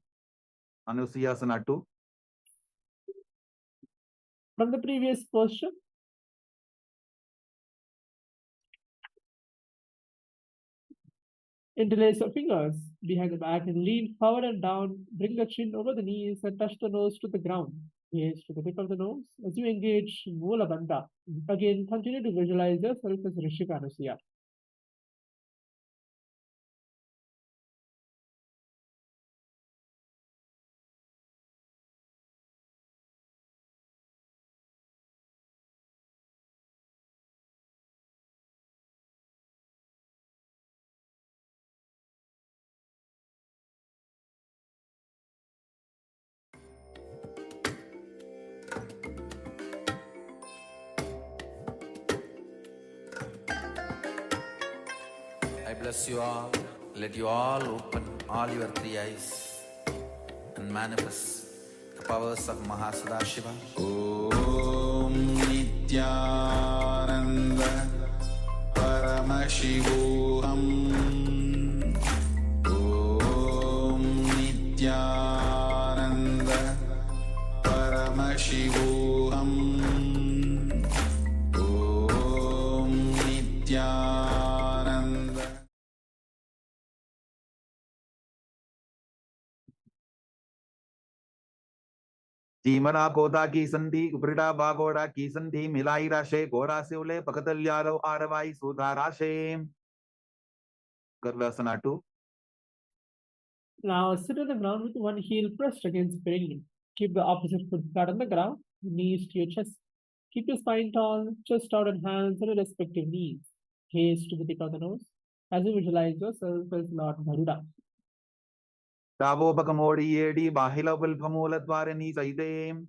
Anusuyasana 2. From the previous posture, interlace your fingers behind the back and lean forward and down. Bring the chin over the knees and touch the nose to the ground. Gaze to the tip of the nose as you engage Mula Bandha. Again, continue to visualize yourself as Rishikanusya. bless you all. Let you all open all your three eyes and manifest the powers of Mahasudashiva. Om Nityananda Paramashivoham. Om Nityananda Paramashivoham. Om Nityananda. जीमना कोदा की संधि उपरिडा बागोड़ा की संधि मिलाई राशे गोड़ा से उले पकतल्यालो आरवाई सुधा राशे Garvasana 2. Now sit on the ground with one heel pressed against the perineum. Keep the opposite foot flat on the ground, knees to your chest. Keep your spine tall, chest out and hands on your respective knees. Gaze to the tip of the nose as you visualize yourself as Lord Garuda. Davobhakamodi Yedi Bahila Vilpamooladvarani Saide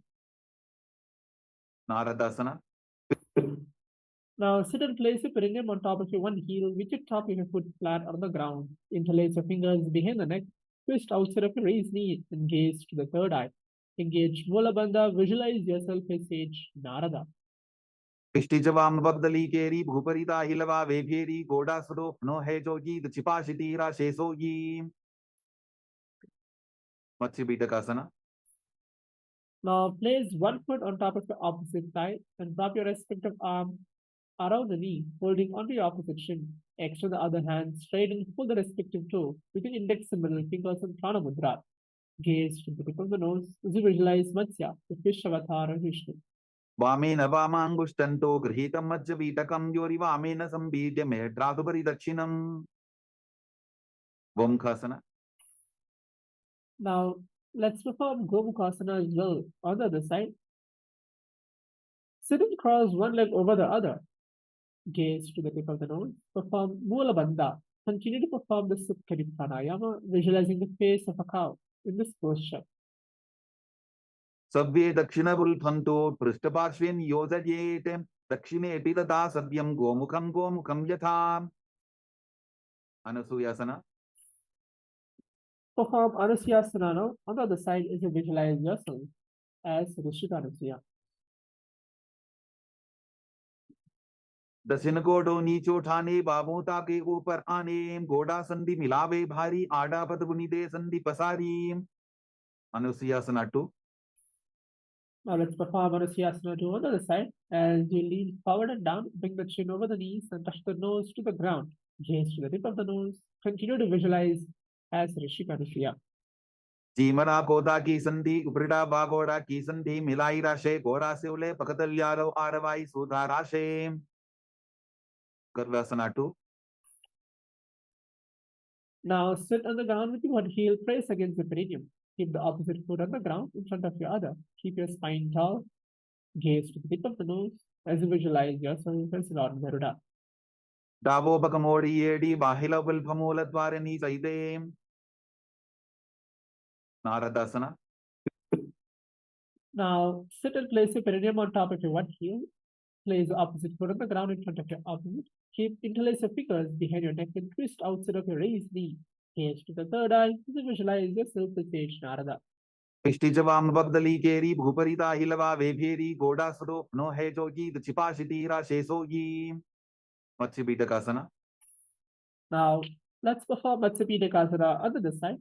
Naradasana. Now sit and place your perineum on top of your one heel with your top of your foot flat on the ground. Interlace your fingers behind the neck, twist outside of your raised knee and gaze to the third eye. Engage Mula Bandha, visualize yourself as sage Narada. Pishtijavam Bagdali Keri Bhuparita Hilava Vegeri Goda Suro No Hejogi the Chipashitira Shesogi Matsibidakasana. Now place one foot on top of your opposite thigh and wrap your respective arm around the knee, holding onto your opposite shin. Extend the other hand straight and pull the respective toe with your index and middle fingers in Prana Mudra. Gaze to the tip of the nose as you visualize Matsya, the fish avatar of Vishnu. Vamena Vamangustanto Grihitam Majjavitakam Yori Vamena Sambidya Medratubari Dakshinam Vomkhasana. Now let's perform Gomukhasana as well on the other side. Sit and cross one leg over the other. Gaze to the tip of the nose. Perform Mula Bandha. Continue to perform the Supkari Pranayama, visualizing the face of a cow in this posture. Sabve Dakshinabul Panto Pristapashvin Yozadyetem Dakshine Pilata Sabyam Gomukham Gomukham Yatham Anasuyasana. Perform Anusyasana now. On the other side is to visualize yourself as Rishika Anusya. दक्षिण कोडो नीचो ठाने बाबोता के ऊपर आने गोडा संधि मिलावे भारी आडा पद बुनिदे संधि पसारी अनुसयासना 2. Now let's perform Anusyasana 2 on the other side. As you lean forward and down, bring the chin over the knees and touch the nose to the ground. Gaze to the tip of the nose. Continue to visualize as Rishika Anusya. जीमना कोदा की संधि उपरिडा बागोड़ा की संधि मिलाई राशे गोड़ा से उले पकतल्यालो आरवाई सुधा राशे Garvasana 2. Now sit on the ground with your one heel pressed against the perineum. Keep the opposite foot on the ground in front of your other. Keep your spine tall. Gaze to the tip of the nose as you visualize yourself as Lord Garuda. Davobhakamodi Yedi Bahila Vilpamooladvarani Saide Naradasana. Now sit and place your perineum on top of your one heel. Place the opposite foot on the ground in front of your opposite. Keep interlace your fingers behind your neck and twist outside of your raised knee. Gaze to the third eye as you visualize yourself as sage Narada. Pishtijavam Bagdali Keri Bhuparita Hilava Vegeri Goda Suro No Hejogi the Chipashitira Shesogi Matsibidakasana. Now let's perform Matsya on the side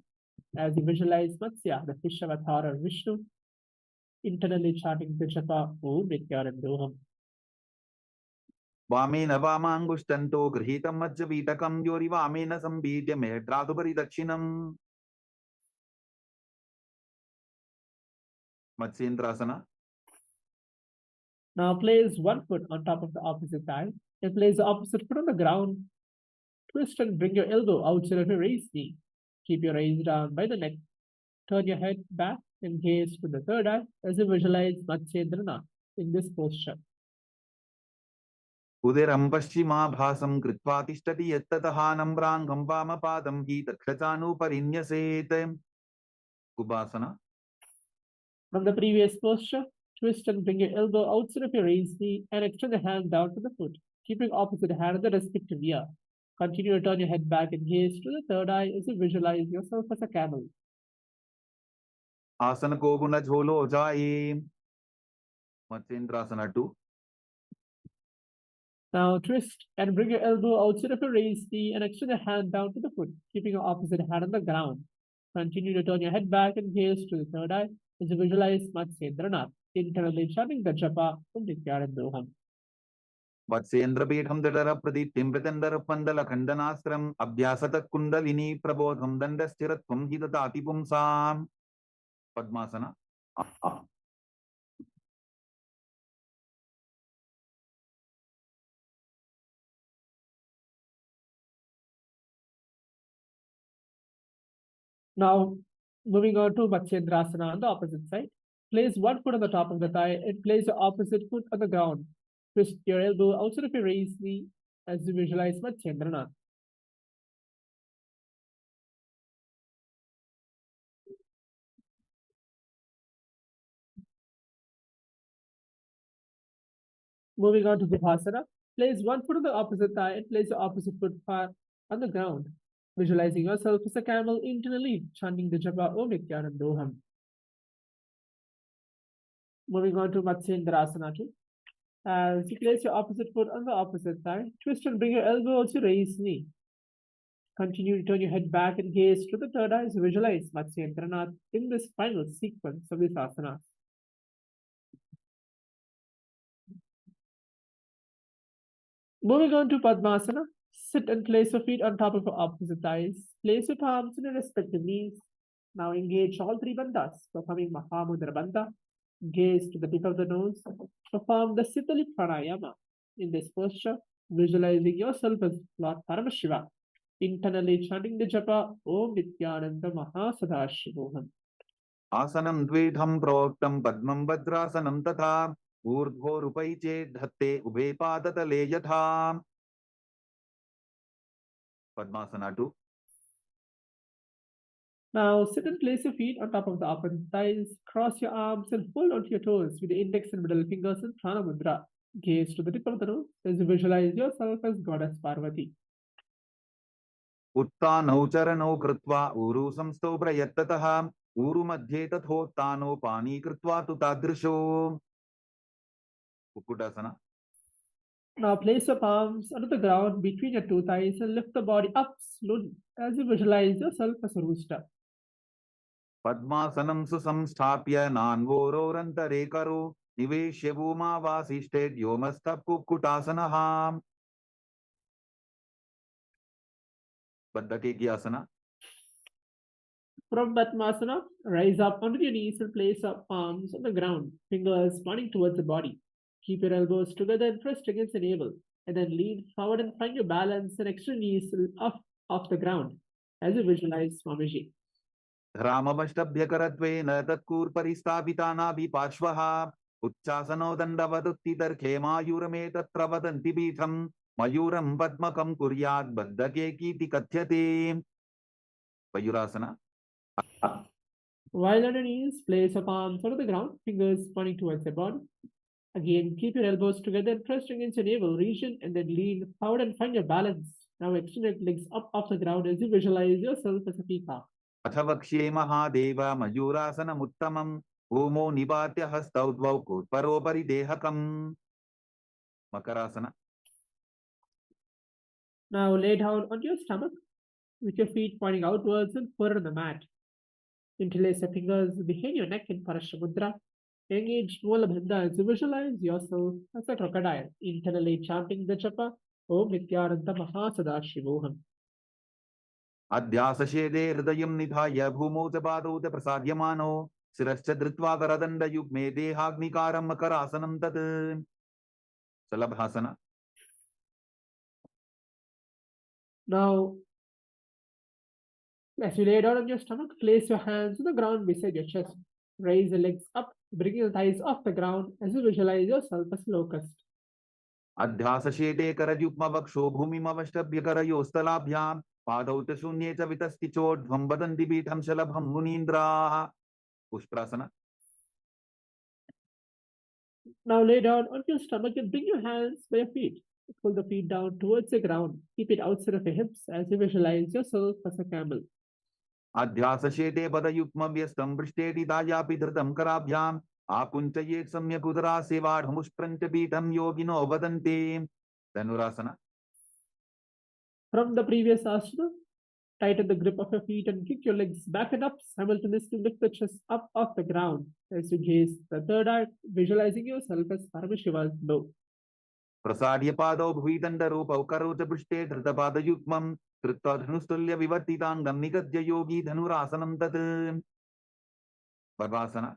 as you visualize Matsya, the fish avatar of Vishnu, internally chanting the japa Om Nityanandoham. Vamena Vamangustanto Grihitam Majjavitakam Yori Vamena Sambidya Medratubari Dakshinam Matsendrasana. Now place one foot on top of the opposite thigh and place the opposite foot on the ground. Twist and bring your elbow outside of your raised knee. Keep your eyes down by the neck. Turn your head back and gaze to the third eye as you visualize Matsyendrana in this posture. Uderam Paschima Bhasam Kritva Tishtati Yattataha Nambrangam Vamapadam Hi Takshachanu Parinyaset Kubasana. From the previous posture, twist and bring your elbow outside of your raised knee and extend the hand down to the foot, keeping opposite hand on the respective ear. Continue to turn your head back and gaze to the third eye as you visualize yourself as a camel. आसन को गुण झोलो जाए. Matsyendrasana 2. Now twist and bring your elbow outside of your raised knee and extend your hand down to the foot, keeping your opposite hand on the ground. Continue to turn your head back and gaze to the third eye as you visualize Matsyendranath, internally chanting the japa from Nityanandoham. वत्सेन्द्रपीठं दडर प्रदीप्तिं प्रचण्डरपण्डलखण्डनास्त्रम् अभ्यासतः kundalini प्रबोधं दण्डस्थिरत्वं हि ददाति पुंसाम्. Padmasana. Now, moving on to Matsyendrasana on the opposite side. Place one foot on the top of the thigh and place the opposite foot on the ground. Twist your elbow outside of your raised knee as you visualize Matsyendranath. Moving on to Vipassana. Place one foot on the opposite thigh and place the opposite foot far on the ground. Visualizing yourself as a camel internally, chanting the japa Om Nityanandoham. Moving on to Matsyendrasana 2. As you place your opposite foot on the opposite thigh, twist and bring your elbow to raise knee. Continue to turn your head back and gaze to the third eye as you visualize Matsyendranath in this final sequence of this asana. Moving on to Padmasana. Sit and place your feet on top of your opposite thighs. Place your palms on your respective knees. Now engage all three bandhas, performing Mahamudra Bandha. Gaze to the tip of the nose. Perform the Sitali Pranayama. In this posture, visualizing yourself as Lord Paramashiva, internally chanting the japa Om Nityananda Mahasadashivoham. आसनं द्विधं प्रोक्तं पद्मं वज्रासनं तथा ऊर्ध्वोरुपै चेत् धत्ते उभे पादतले यथा. Padmasana 2. Now sit and place your feet on top of the opposite thighs, cross your arms and hold onto your toes with the index and middle fingers in Prana Mudra. Gaze to the tip of the nose as you visualize yourself as Goddess Parvati. उत्तानौ चरणौ कृत्वा ऊरु संस्थौ प्रयत्ततः ऊरु मध्ये तथोत्तानो पानी कृत्वा तु तादृशो. Kukutasana. Now place your palms onto the ground between your two thighs and lift the body up slowly as you visualize yourself as a rooster. पद्मासनं सुसंस्थाप्य नान्वोरोरन्तरे करो निवेश्य भूमावासिष्ठे व्योमस्थः कुक्कुटासनः. बद्धकेकियासना. From Padmasana, rise up onto your knees and place your palms on the ground, fingers pointing towards the body. Keep your elbows together and pressed against the navel, and then lean forward and find your balance and extend knees off the ground as you visualize Swamiji. रामवष्टभ्यकरत्वेन तत्कूर्परिस्थापितानाभिपार्श्वः उच्चासनो दण्डवदुत्तितर्खेमायूरमे तत्र वदन्ति पीठं मयूरं पद्मकं कुर्यात् बद्धकेकीति कथ्यते. Payurasana. While on your knees, place your palms onto the ground, fingers pointing towards your body. Again, keep your elbows together and pressed against your navel region, and then lean forward and find your balance. Now extend your legs up off the ground as you visualize yourself as a peacock. अथ वक्ष्ये महादेव मयूरासनमुत्तमं भूमौ निपात्य हस्तौ द्वौ कोत्परोपरि देहकम्. Makarasana. Now lay down onto your stomach with your feet pointing outwards and foot on the mat. Interlace your fingers behind your neck in Parashamudra. Engage Mulabandha as you visualize yourself as a crocodile, internally chanting the japa Om Nityananda Mahasadashivoham. अध्यासशेदे हृदयं निधाय भूमौ च पादौ च प्रसाद्यमानो शिरश्च धृत्वा करदण्डयुग्मे देहाग्निकारं मकरासनं तत्. Salabhasana. Now, as you lay down on your stomach, place your hands on the ground beside your chest. Raise the legs up, bring your thighs off the ground as you visualize yourself as locust. अध्यासशेदे करयुग्मवक्षो भूमिमवष्टभ्यकरयोस्तलाभ्यां पादौ च शून्ये च वितस्ति चोर्ध्वं वदन्ति पीठं शलभं मुनीन्द्राः. पुष्प्रासना. Now lay down on your stomach and bring your hands by your feet. Pull the feet down towards the ground. Keep it outside of your hips as you visualize yourself as a camel. अध्यासशेते पदयुग्मव्यस्तं पृष्ठेटिदायापि धृतं कराभ्याम् आकुञ्चयेत् सम्यक् उदरासेवाढमुष्प्रञ्च पीठं योगिनो वदन्ति Dhanurasana. From the previous asana, tighten the grip of your feet and kick your legs back and up. Simultaneously lift the chest up off the ground as you gaze the third eye, visualizing yourself as Paramashiva's bow. प्रसाद्य पादौ भुविदण्डरूपौ करोच पृष्ठे धृतपादयुग्मं कृत्वा धनुस्तुल्य विवर्तिताङ्गं निगद्य योगी धनुरासनं तत् padmasana.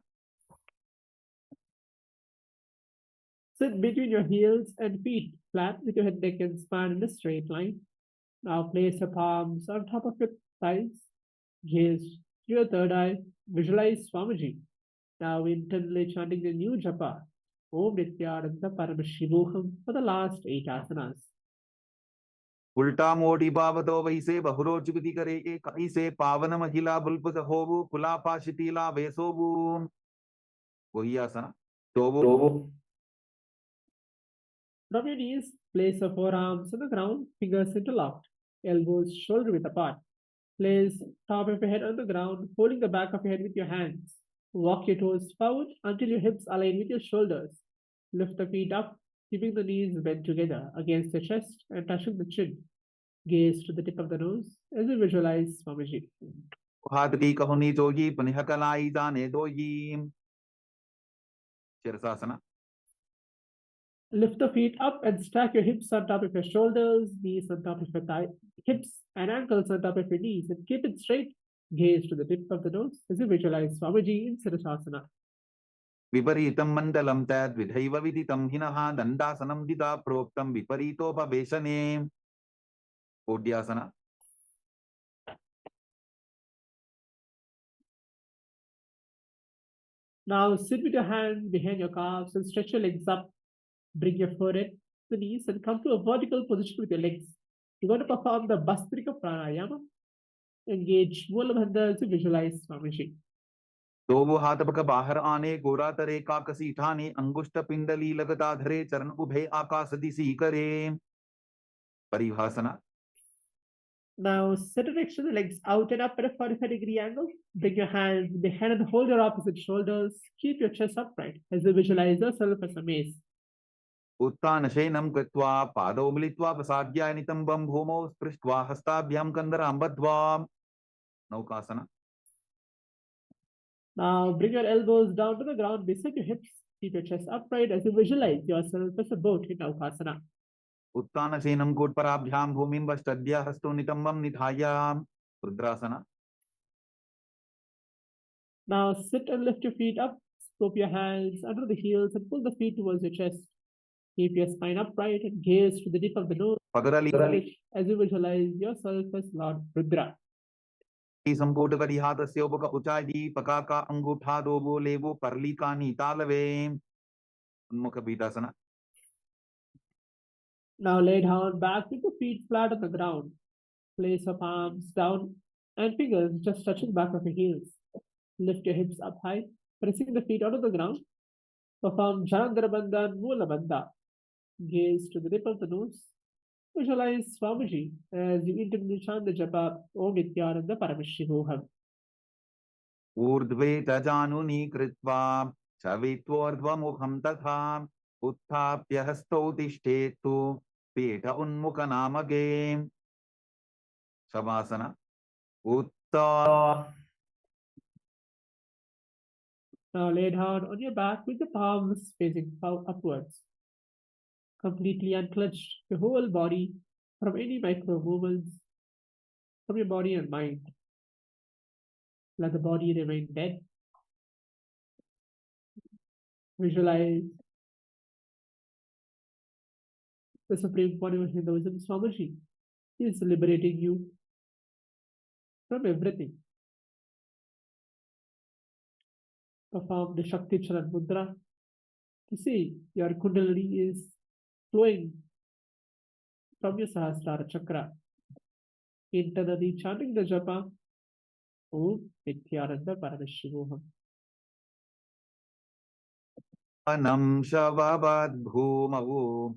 Sit between your heels and feet, flat with your head, neck, and spine in a straight line. Now place your palms on top of your thighs. Gaze to your third eye. Visualize Swamiji. Now internally chanting the new japa, Om Nityananda Paramashivoham, for the last 8 asanas. उल्टा मोड़ी बावतो वैसे बहुरोचुपति करे एक ऐसे पावन महिला बुल्पस होवु कुलापाशितीला वेसोवु वही आसना. तो From your knees, place your forearms on the ground, fingers interlocked, elbows shoulder width apart. Place top of your head on the ground, holding the back of your head with your hands. Walk your toes forward until your hips align with your shoulders. Lift the feet up, keeping the knees bent together against the chest and touching the chin. Gaze to the tip of the nose as you visualize Swamiji. हाथ की कहुनी जोगी पुनः कलाई जाने दोगी shirshasana. Lift the feet up and stack your hips on top of your shoulders, knees on top of your thighs, hips and ankles on top of your knees, and keep it straight. Gaze to the tip of the nose as you visualize Swamiji in Siddhasana. विपरीतं मण्डलं तद्विधैव विदितं हिनः दण्डासनं दिता प्रोक्तं विपरीतोपवेशने ओड्यासना. Now sit with your hands behind your calves and stretch your legs up. Bring your forehead to the knees and come to a vertical position with your legs. You're going to perform the Bhastrika Pranayama. Engage Mulabandha as you visualize Swamiji. दो वो हाथ पक बाहर आने गोरा तरे काकसी ठाने अंगुष्ठ पिंडली लगता धरे चरण उभे आकाश दिशी करे परिभाषना. Now sit erect the legs out and up at a 45-degree angle. Bring your hands behind and hold your opposite shoulders. Keep your chest upright as you visualize yourself as a mace. उत्थान शयनं कृत्वा पादौ मिलित्वा प्रसाद्य नितम्बं भूमौ स्पृष्ट्वा हस्ताभ्यां कन्दरां बद्ध्वा नौकासना. Now bring your elbows down to the ground beside your hips. Keep your chest upright as you visualize yourself as a boat in Naukasana. उत्थान शयनं कोटपराभ्यां भूमिं वष्टद्य हस्तौ नितम्बं निधाय रुद्रासना. Now sit and lift your feet up. Scoop your hands under the heels and pull the feet towards your chest. Keep your spine upright and gaze to the tip of the nose as you visualize yourself as Lord Rudra. संपूट करी हाथ से उपक उचाई पका का अंगूठा दो बोले वो परली का नीतालवे उन्मुख बीतासना. Now lay down back with the feet flat on the ground. Place your palms down and fingers just touching back of your heels. Lift your hips up high, pressing the feet onto the ground. Perform Janandara Bandha and Mula Bandha. Gaze to the tip of the nose. Visualize Swamiji as you internally chant the japa Om Nityananda Paramashivoham. ऊर्ध्वे तजानुनी कृत्वा चवित्वोर्ध्वमुखं तथा उत्थाप्य हस्तौ तिष्ठेत्तु पीठ उन्मुखनामके शवासना. Now lay down on your back with the palms facing upwards. Completely unclench your whole body from any micro movements from your body and mind. Let the body remain dead. Visualize the Supreme Pontiff of Hinduism, Swamiji. He is liberating you from everything. Perform the Shakti Charan Mudra to see your Kundalini is flowing from your Sahasrara Chakra. Internally chanting the japa Om Nityananda Paramashivoham. अनं शववद् भूमौ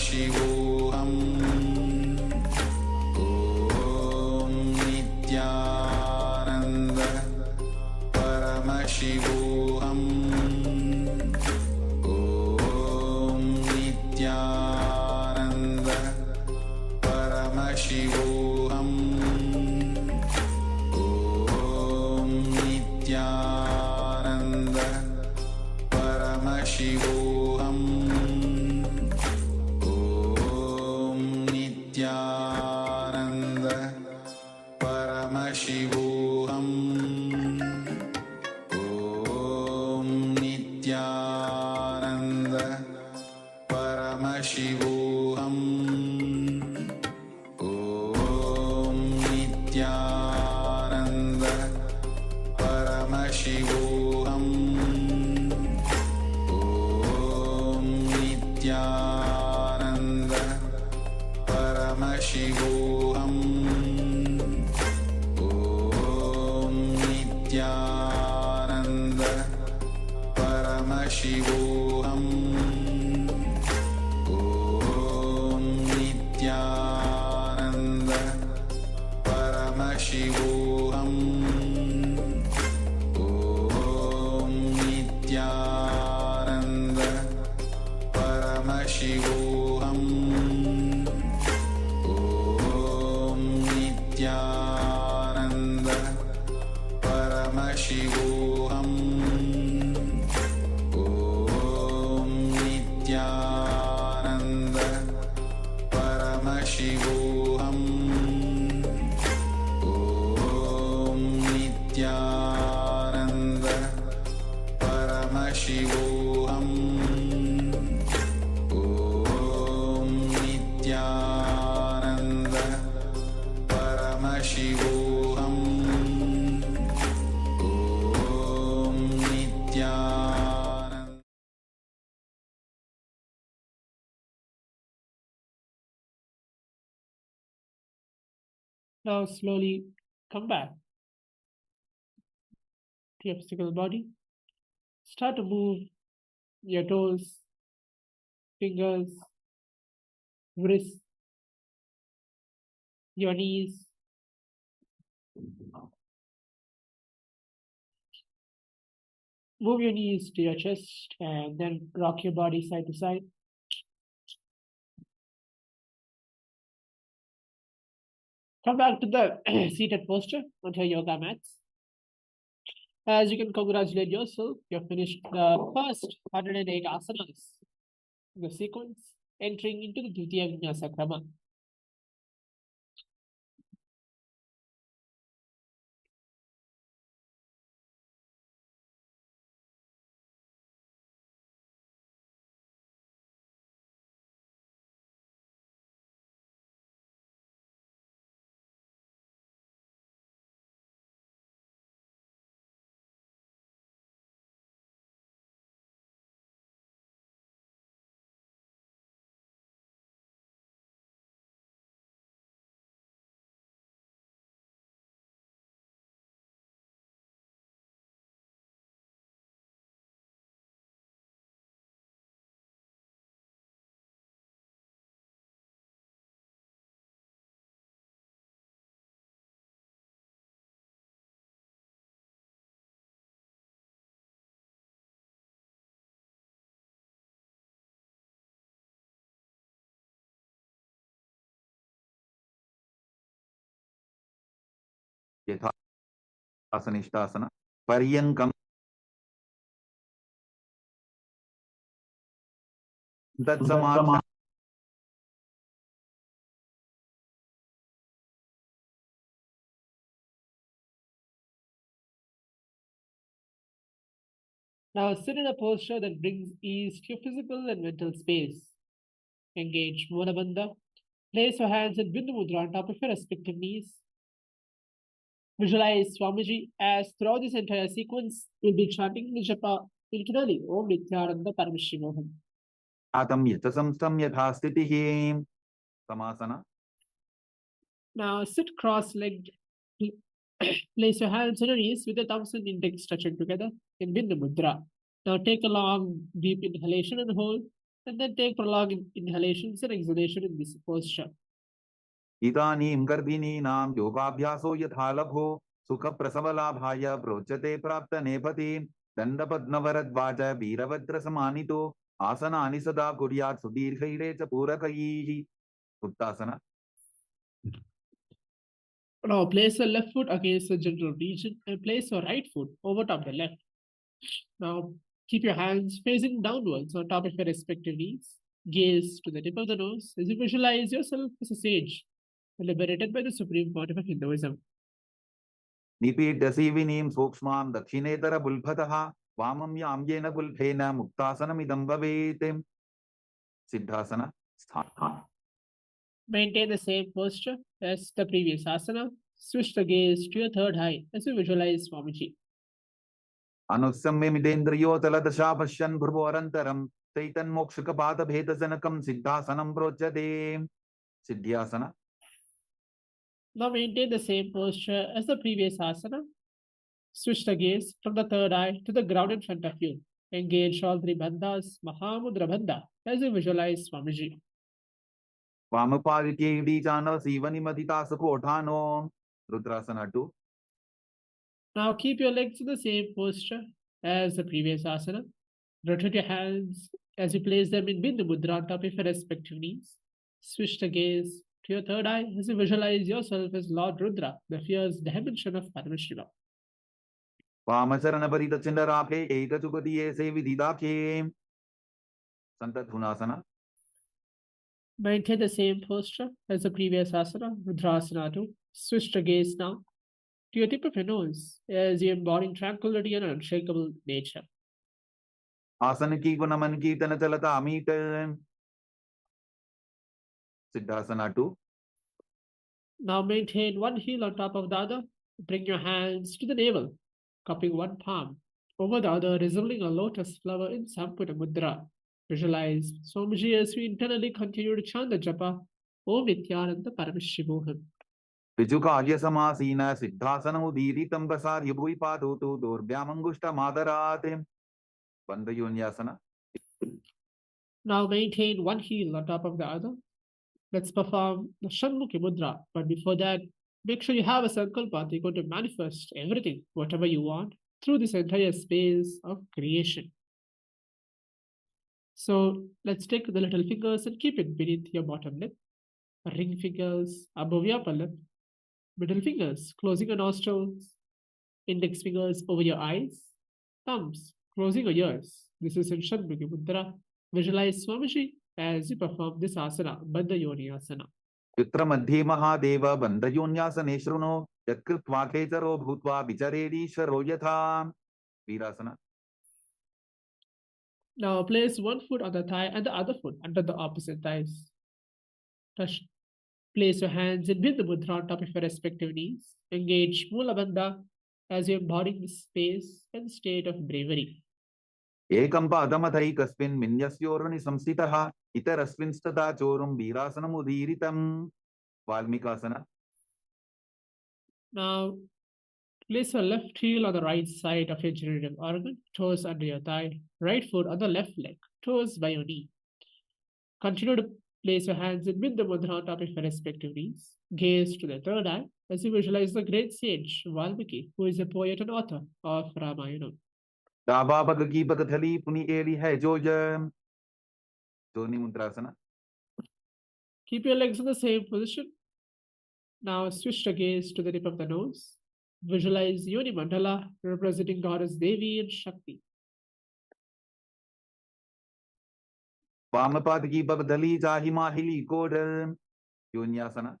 Paramashivoham Om Nityananda Paramashivoham Om Nityananda Paramashivoham Om Nityananda Paramashivoham Om Nityananda Paramashivoham Om Nityananda Paramashivoham Om Nityananda Paramashivoham Om Nityananda Paramashivoham Om Nityananda Paramashivoham Om Nityananda Paramashivoham Om Nityananda Paramashivoham Om Nityananda Paramashivoham Om Nityananda Paramashivoham Om Nityananda Paramashivoham Om Nityananda Paramashivoham Om Nityananda Now slowly come back to your physical body. Start to move your toes, fingers, wrists, your knees. Move your knees to your chest and then rock your body side to side. Come back to the seated posture on your yoga mats. As you can congratulate yourself, you've finished the first 108 asanas in the sequence, entering into the Dvitiya Vinyasa Krama. Yathasanishtasana Paryankam Tatsamat. Now sit in a posture that brings ease to your physical and mental space. Engage Mula Bandha. Place your hands in Bindu Mudra on top of your respective knees. Visualize Swamiji as throughout this entire sequence, you'll be chanting Nijapa internally. Om Nityananda Paramashivoham. Atam Yatasam Yathastitihi Samasana. Now sit cross-legged. Place your hands on your knees with the thumbs and index touching together in Bindu Mudra. Now take a long, deep inhalation and hold. and then take prolonged inhalations and exhalations in this posture. इदानीं गर्भिणीनां योगाभ्यासो यथा लभो सुखप्रसवलाभाय प्रोच्यते प्राप्तनेपथि दण्डपद्मवरद्वाच वीरभद्रसमानितो आसनानि सदा कुर्यात् सुदीर्घैरे च पूरकैः उत्तासना. Now place the left foot against the genital region and place your right foot over top the left. Now keep your hands facing downwards on top of your respective knees. Gaze to the tip of the nose as you visualize yourself as a sage liberated by the Supreme Pontiff of Hinduism. निपीड्य सीविनीं सूक्ष्मां दक्षिणेतर बुल्भतः वामं याम्येन बुल्भेन मुक्तासनमिदं भवेत्. सिद्धासना. Maintain the same posture as the previous asana. Switch the gaze to your third eye as you visualize Swamiji. अनुसम्य मिदेन्द्रियोतलदशा पश्यन् भ्रुवोरन्तरं चैतन्मोक्षकपादभेदजनकं सिद्धासनं प्रोच्यते. सिद्ध्यासना. Now maintain the same posture as the previous asana. Switch the gaze from the third eye to the ground in front of you. Engage all three bandhas, Mahamudra Bandha, as you visualize Swamiji. वामपादिके इडीचान सीवनिमधितासुकोठानो. रुद्रासना 2. Now keep your legs in the same posture as the previous asana. Rotate your hands as you place them in Bindu Mudra on top of your respective knees. Switch the gaze to your third eye as you visualize yourself as Lord Rudra, the fierce dimension of Paramashiva. वामचरणपरितचिन्दराभे एकचुपतिये सेविदिदाख्ये. सन्तधुनासना. Maintain the same posture as the previous asana, Rudrasana 2. Switch the gaze now to your tip of your nose as you embody tranquility and unshakable nature. आसन की गुणमन कीर्तन चलता अमीट. सिद्धासना 2. Now maintain one heel on top of the other. Bring your hands to the navel, cupping one palm over the other, resembling a lotus flower in Sampurna Mudra. Visualize Swamiji as we internally continue to chant the japa Om Nityananda Paramashivoham. ऋजुकार्य समासीन सिद्धासनमुदीरितं प्रसार्य भूयिपादोतो दोर्भ्यामङ्गुष्ठमादरात्. बन्धयोन्यासना. Now maintain one heel on top of the other. Let's perform the Shanmukhi Mudra. But before that, make sure you have a sankalpa. You're going to manifest everything, whatever you want, through this entire space of creation. So let's take the little fingers and keep it beneath your bottom lip. Ring fingers above your upper lip. Middle fingers closing your nostrils. Index fingers over your eyes. Thumbs closing your ears. This is in Shanmukhi Mudra. Visualize Swamiji as you perform this asana, Bandha Yoni Asana. युत्र मध्ये महादेव बन्धयोन्यासने शृणु यत्कृत्वा खेचरो भूत्वा विचरेदीश्वरो यथा. वीरासना. Now place one foot on the thigh and the other foot under the opposite thighs. Place your hands in Bindu Mudra on top of your respective knees. Engage Mula Bandha as you embody this space and state of bravery. एकं पादमथैकस्मिन् मिन्यस्योर्नि संस्थितः इतरस्मिंस्तथा चोरुं वीरासनमुदीरितं. वाल्मीकासना. Now place your left heel on the right side of your genital organ, toes under your thigh, right foot on the left leg, toes by your knee. Continue to place your hands in Bindu Mudra on top of your respective knees. Gaze to the third eye as you visualize the great sage Valmiki, who is a poet and author of Ramayana. दाबापग की पगथली पुनि Eli है जोजम. जोनि मुद्रासना. Keep your legs in the same position. Now switch the gaze to the tip of the nose. Visualize Yoni Mandala representing Goddess Devi and Shakti. वामपाद की पगथली जाहि माहिली code. योन्यासना.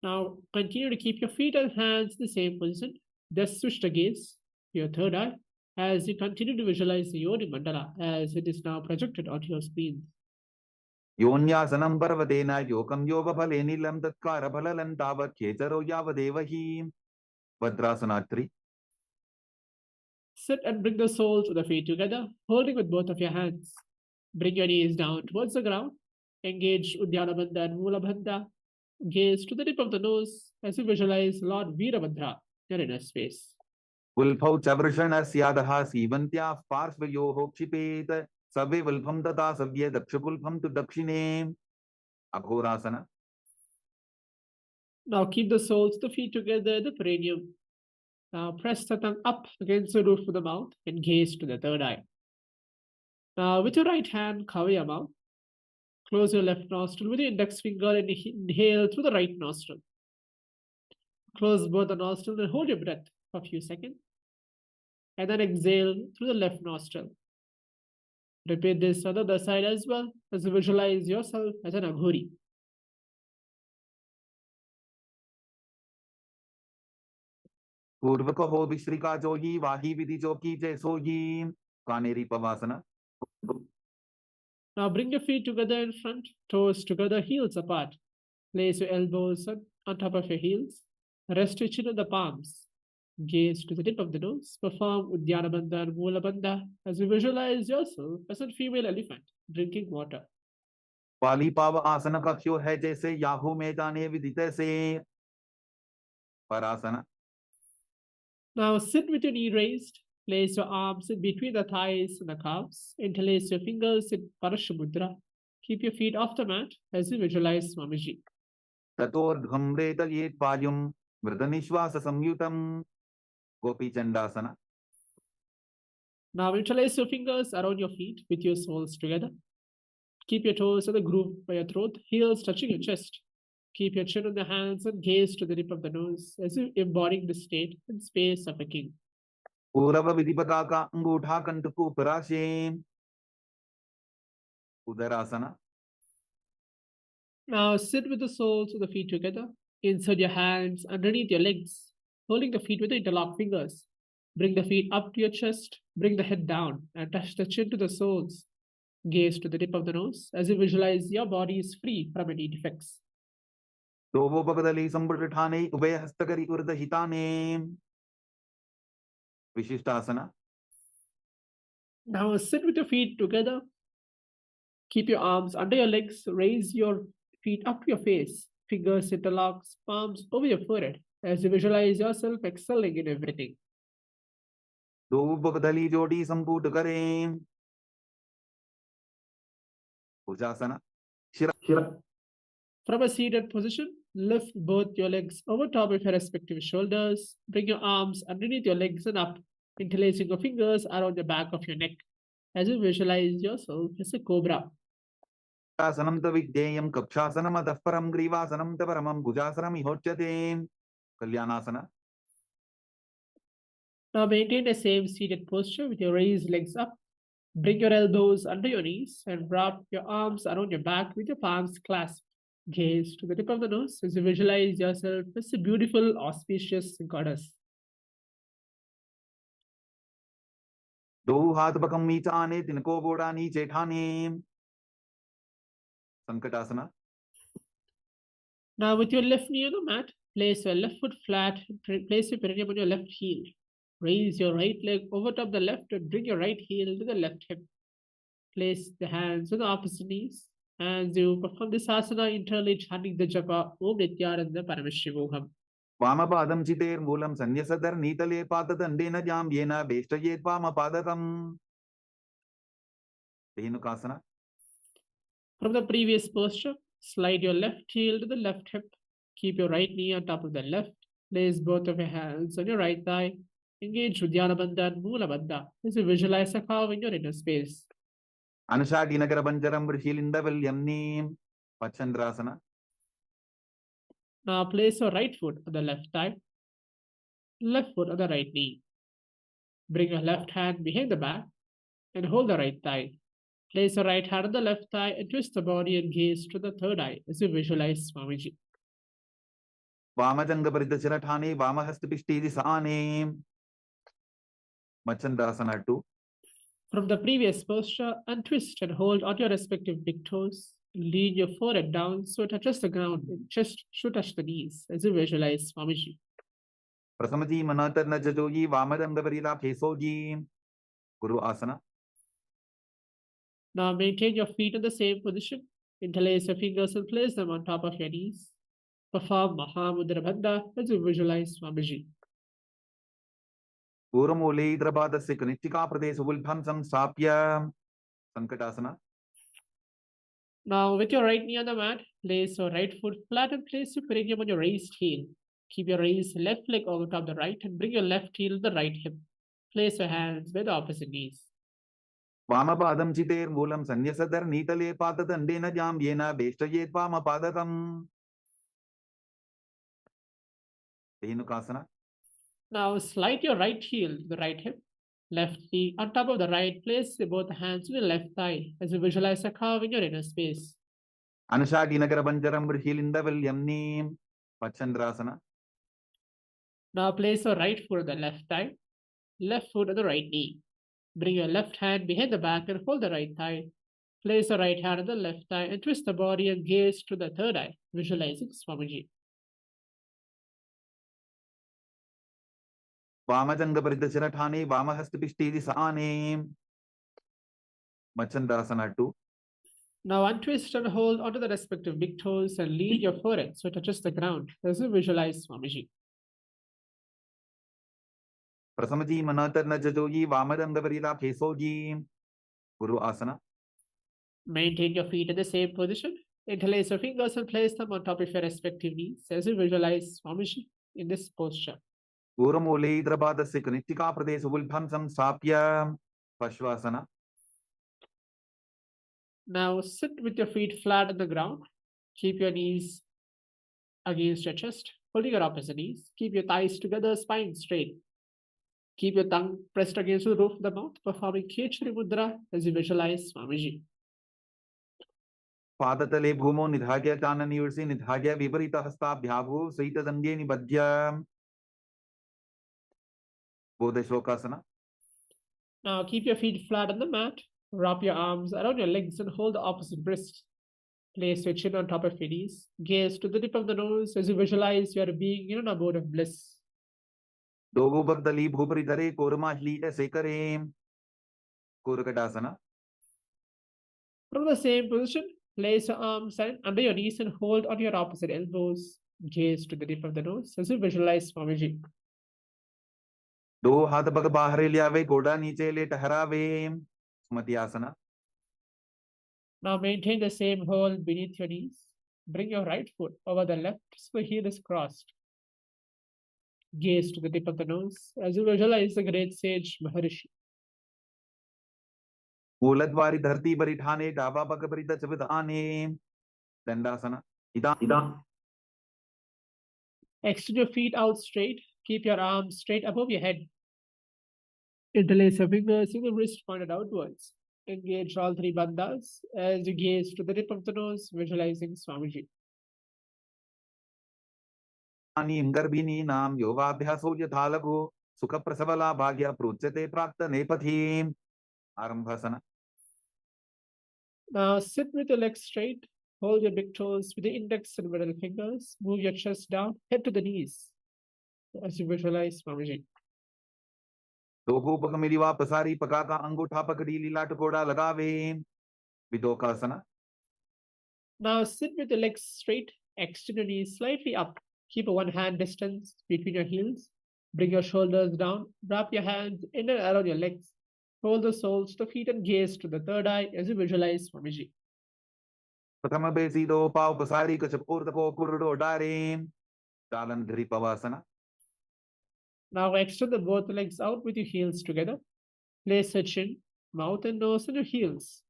Now continue to keep your feet and hands in the same position. Just switch the gaze to your third eye as you continue to visualize the Yoni Mandala as it is now projected onto your screen. योन्यासनं पर्वतेन योगं योगफले नीलं तत्कारफलं तावत् खेचरो यावदेव हि. भद्रासना 3. Sit and bring the soles of the feet together, holding with both of your hands. Bring your knees down towards the ground. Engage Udyana Bandha and Mula Bandha. Gaze to the tip of the nose as you visualize Lord Veerabhadra, your inner space. उल्फौ च वृषणस्यादः सीवन्त्याः पार्श्वयोः क्षिपेत Sabe Vulpam Tata Sabye Dakshapulpam to Dakshine. Aghorasana. Now keep the soles of the feet together in the perineum. Now press the tongue up against the roof of the mouth and gaze to the third eye. Now with your right hand, cover your mouth. Close your left nostril with your index finger and inhale through the right nostril. Close both the nostrils and hold your breath for a few seconds. And then exhale through the left nostril. Repeat this on the other side as well, as you visualize yourself as an aghori. Purvaka ho Vishrika Jogi, Vahi Vidhi Joki Je Sogi, Kaneri Pavasana. Now bring your feet together in front, toes together, heels apart. Place your elbows on top of your heels. Rest your chin on the palms. Gaze to the tip of the nose. Perform Uddiyana Bandha and Mula Bandha as you visualize yourself as a female elephant drinking water. Pali Pava Asana Kakyo hai jaise Yahu Medane Vidite se. Parasana. Now sit with your knee raised. Place your arms in between the thighs and the calves. Interlace your fingers in Parashamudra. Keep your feet off the mat as you visualize Swamiji. Tator Ghamreta Yet Payum, Vrindanishwasa Samyutam, Gopi Chandasana. Now interlace your fingers around your feet with your soles together. Keep your toes at the groove by your throat, heels touching your chest. Keep your chin on the hands and gaze to the tip of the nose as if embodying the state and space of a king. Purava Vidipataka Angutha Kantuku Parashe. Udarasana. Now sit with the soles of the feet together. Insert your hands underneath your legs, holding the feet with the interlocked fingers. Bring the feet up to your chest, bring the head down and touch the chin to the soles. Gaze to the tip of the nose as you visualize your body is free from any defects. Dovo Babadali Sambutane, Ube Hastakari Urda Hitane. Vishishtasana. Now sit with your feet together. Keep your arms under your legs. Raise your feet up to your face. Fingers interlocks, palms over your forehead as you visualize yourself excelling in everything. Dovo Babadali Jodi Samputakare. Ujasana. Shira. From a seated position, lift both your legs over top of your respective shoulders. Bring your arms underneath your legs and up, interlacing your fingers around the back of your neck as you visualize yourself as a cobra. Sanam Tavideyam Kapshasanam Adaparam Grivasanam Taparamam Gujasanam Ihochate. Kalyanasana. Now maintain the same seated posture with your raised legs up. Bring your elbows under your knees and wrap your arms around your back with your palms clasped. Gaze to the tip of the nose as you visualize yourself as a beautiful, auspicious goddess. Do Hatapakam Mitane, Tinako Bodani, Chetane. Sankatasana. Now with your left knee on the mat, place your left foot flat, place your perineum on your left heel. Raise your right leg over top the left and bring your right heel to the left hip. Place the hands on the opposite knees. As you perform this asana, internally chanting the japa, Om Nityananda Paramashivoham. Vamapadam Chiter Mulam Sanyasadar Nitale Patatandena Jam Yena Bestayet Vamapadatam. Dhenukasana. From the previous posture, slide your left heel to the left hip. Keep your right knee on top of the left. Place both of your hands on your right thigh. Engage Uddiyana Bandha and Mula Bandha as you visualize a cow in your inner space. Anusha Dinagara Banjaram Rishilinda Vilyamni. Pachandrasana. Now place your right foot on the left thigh, left foot on the right knee. Bring your left hand behind the back and hold the right thigh. Place your right hand on the left thigh and twist the body and gaze to the third eye as you visualize Swamiji. Vamajanga Paridachirathane, Vamahastapishti Sane. Machandrasana 2. From the previous posture, untwist and hold on your respective big toes. Lean your forehead down so it touches the ground and chest should touch the knees as you visualize Swamiji. Prasamaji Manatar Najajoji, Vamadanga Parila Pesoji. Guru Asana. Now maintain your feet in the same position. Interlace your fingers and place them on top of your knees. Perform Mahamudra Bandha as you visualize Swamiji. Puramole Drabada Sekanitika Pradesh Vulpam Samstapya. Sankatasana. Now, with your right knee on the mat, place your right foot flat and place your perineum on your raised heel. Keep your raised left leg over top the right and bring your left heel to the right hip. Place your hands by the opposite knees. वामपादं चितेर्मूलं संन्यसदर नीतले पाददण्डेन जाम्येन वेष्टयेत् वामपादकम्. Dhenukasana. Now, slide your right heel to the right hip, left knee on top of the right. Place both hands on your left thigh as you visualize a curve in your inner space. Anushaginagarabanjaram vrihilindavalyamnim. Pachandrasana. Now, place your right foot on the left thigh, left foot on the right knee. Bring your left hand behind the back and hold the right thigh. Place the right hand on the left thigh and twist the body and gaze to the third eye, visualizing Swamiji. Vamajangaparitasirathane Vamahastapishti Sane. Machandasana 2. Now untwist and hold onto the respective big toes and lean your forehead so it touches the ground as you visualize Swamiji. Prasamaji Manatarna Jajoji Vamajangaparita Pesoji. Guru Asana. Maintain your feet in the same position. Interlace your fingers and place them on top of your respective knees as you visualize Swamiji in this posture. Uramole Idrapadasya Kanitika Pradesh Ulbham Samsapya. Pashvasana. Now sit with your feet flat on the ground. Keep your knees against your chest, holding your opposite knees. Keep your thighs together, spine straight. Keep your tongue pressed against the roof of the mouth, performing Kechari Mudra as you visualize Swamiji. Padatale Bhumo Nidhagya Chanani Ursi Nidhagya Viparita Hasta Bhyavu Saita Zange Nibadya. Bodheshokasana. Now keep your feet flat on the mat. Wrap your arms around your legs and hold the opposite wrist. Place your chin on top of your knees. Gaze to the tip of the nose as you visualize you are being in an abode of bliss. Dogo Bhagdali Bhuparitare Kormahli Sekare. Kurakatasana. From the same position, place your arms under your knees and hold on your opposite elbows. Gaze to the tip of the nose as you visualize Swamiji. Do Hath Bhag Bahare Liave Goda Niche Le Taharave. Smatyasana. Now maintain the same hold beneath your knees. Bring your right foot over the left so the heel is crossed. Gaze to the tip of the nose as you visualize the great sage Maharishi. Uladvari Dharti Baritane Dava Bhagaparita Chavidane. Dandasana. Ida. Extend your feet out straight. Keep your arms straight above your head. Interlace your fingers in the wrist pointed outwards. Engage all three bandhas as you gaze to the tip of the nose, visualizing Swamiji. Ani Garbini Nam Yovabhyaso Yathalago Sukha Prasavala Bhagya Pruchate Prakta Nepathim. Arambhasana. Now sit with your legs straight. Hold your big toes with the index and middle fingers. Move your chest down, head to the knees as you visualize Swamiji. Dogo Pakamiliva Pasari Pakaka Angutha Pakadi Lila Tokoda Lagave. Vidokasana. Now sit with the legs straight, extend your knees slightly up. Keep a one hand distance between your heels. Bring your shoulders down. Wrap your hands in and around your legs. Hold the soles to feet and gaze to the third eye as you visualize Swamiji. Pratama Besido Pau Pasari Kachapurtako Kurdo Darim. Talan Dripavasana. Now extend both legs out with your heels together. Place your chin, mouth and nose on your heels.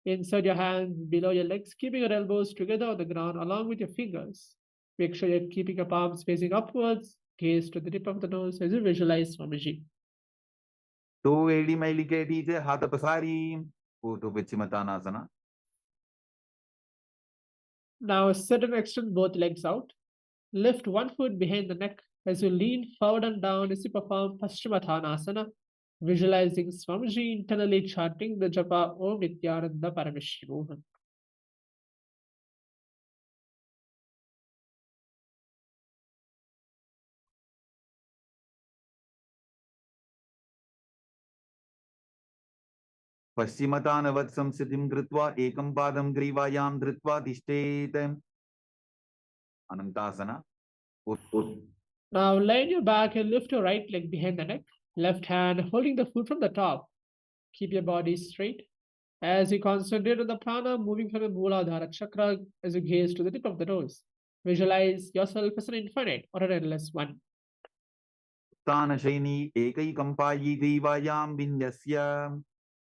Insert your hands below your legs, keeping your elbows together on the ground along with your fingers. Make sure you're keeping your palms facing upwards. Gaze to the tip of the nose as you visualize Swamiji. To Edi Mailiketi Hatha Pasari. Utu Pichimatanasana. Now sit and extend both legs out. Lift one foot behind the neck as you lean forward and down as you perform Paschimottanasana, visualizing Swamiji, internally chanting the japa Om Nityananda Paramashivoham. Paschimataanavat samsitim kritva ekam padam grivayam dhritva tishtet. Anantasana. Now lay on your back and lift your right leg behind the neck. Left hand holding the foot from the top. Keep your body straight As you concentrate on the prana moving from the Mooladhara chakra as you gaze to the tip of the nose, visualize yourself as an infinite or an endless one. उत्थानशयनी एकैकम्पायी ग्रीवायां विन्यस्य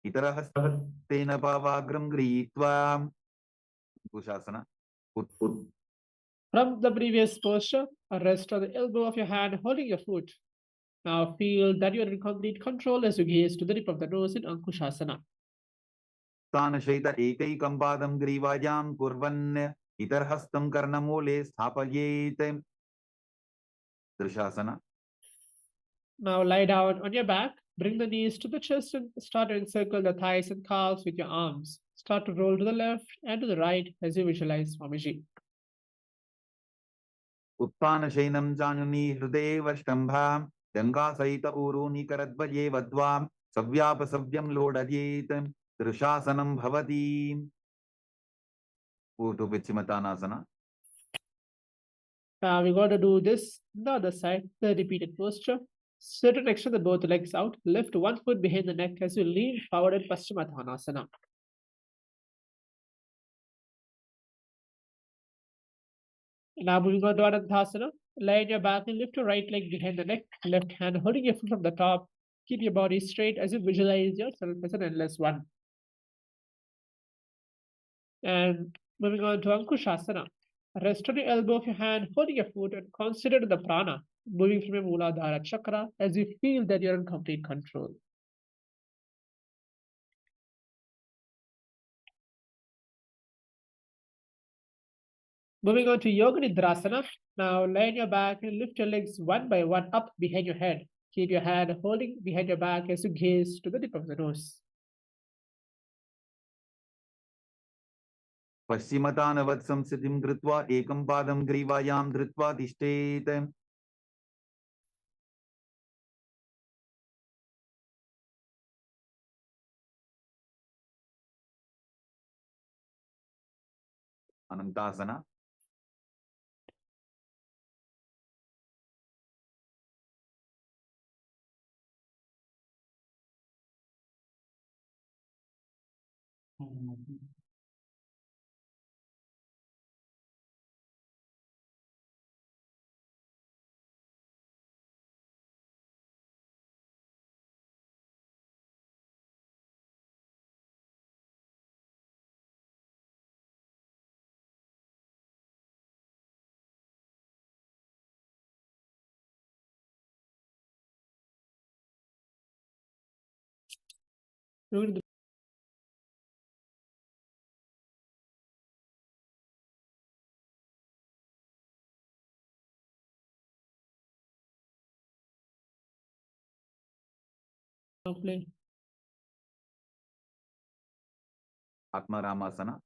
इतरहस्तेन पावाग्रं गृहीत्वा कुशासना. From the previous posture, rest on the elbow of your hand holding your foot. Now feel that you are in complete control as you gaze to the tip of the nose in Ankushasana. उत्थानशयित एकैकं पादं ग्रीवायां कुर्वन् इतरहस्तं कर्णमूले स्थापयेत्. दृशासना. Now lie down on your back, bring the knees to the chest and start to encircle the thighs and calves with your arms. Start to roll to the left and to the right as you visualize Swamiji. उत्थानशयनं जानुनी हृदये वष्टम्भां गङ्गासहित ऊरूनिकरद्वये वद्वां सव्यापसव्यं लोडयेत्. दृशासनं भवति. ऊर्ध्वपिच्छिमतानासना. Now we're going to do this on the other side, the repeated posture. Sit and extend both legs out. Lift one foot behind the neck as you lean forward in Paschimottanasana. Now moving on to Anantasana. Lie on your back and lift your right leg behind the neck. Left hand holding your foot from the top. Keep your body straight as you visualize yourself as an endless one. And moving on to Ankushasana. Rest on the elbow of your hand, holding your foot, and consider the prana moving from your Mooladhara chakra as you feel that you're in complete control. Moving on to Yoga Nidrasana. Now lie on your back and lift your legs one by one up behind your head. Keep your hand holding behind your back as you gaze to the tip of the nose. पश्चिमतानवत् संस्थितिं कृत्वा एकं पादं ग्रीवायां धृत्वा तिष्ठेत्. अनन्तासना. Atmaramasana.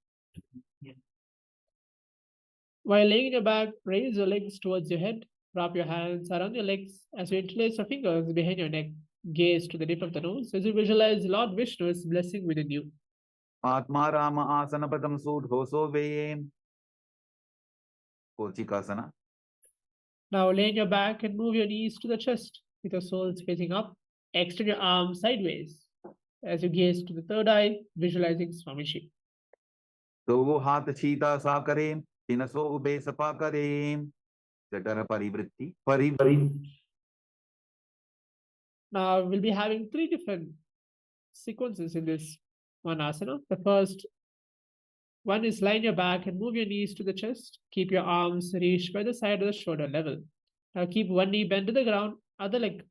While laying on your back, raise your legs towards your head. Wrap your hands around your legs as you interlace your fingers behind your neck. Gaze to the tip of the nose as you visualize Lord Vishnu's blessing within you. Atmarama asana padam sudhoso ve. Kochikasana. Now lay on your back and move your knees to the chest with your soles facing up. Extend your arms sideways as you gaze to the third eye, visualizing Swamiji. दो हाथ छीता सा करें, तिनसो ube Sapa करें. जठर परिवृत्ति. Now we'll be having three different sequences in this one asana. The first one is lie on your back and move your knees to the chest. Keep your arms reached by the side of the shoulder level. Now keep one knee bent to the ground, other leg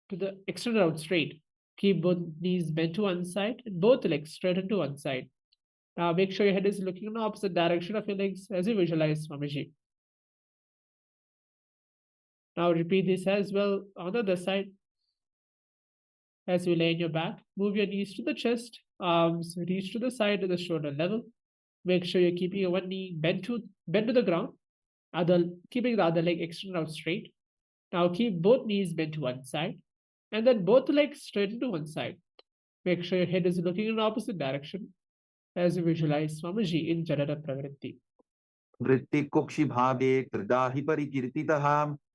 to the extended out straight. Keep both knees bent to one side and both legs straighten to one side. Now make sure your head is looking in the opposite direction of your legs as you visualize Swamiji. Now repeat this as well on the other side. As you lay on your back, move your knees to the chest, arms reach to the side of the shoulder level. Make sure you're keeping your one knee bent to the ground, keeping the other leg extended out straight. Now keep both knees bent to one side, and then both legs straighten to one side. Make sure your head is looking in the opposite direction as you visualize Swamiji in Jadara Pravritti. वृत्ति कुक्षि भागे त्रिदाहि परिकीर्तितः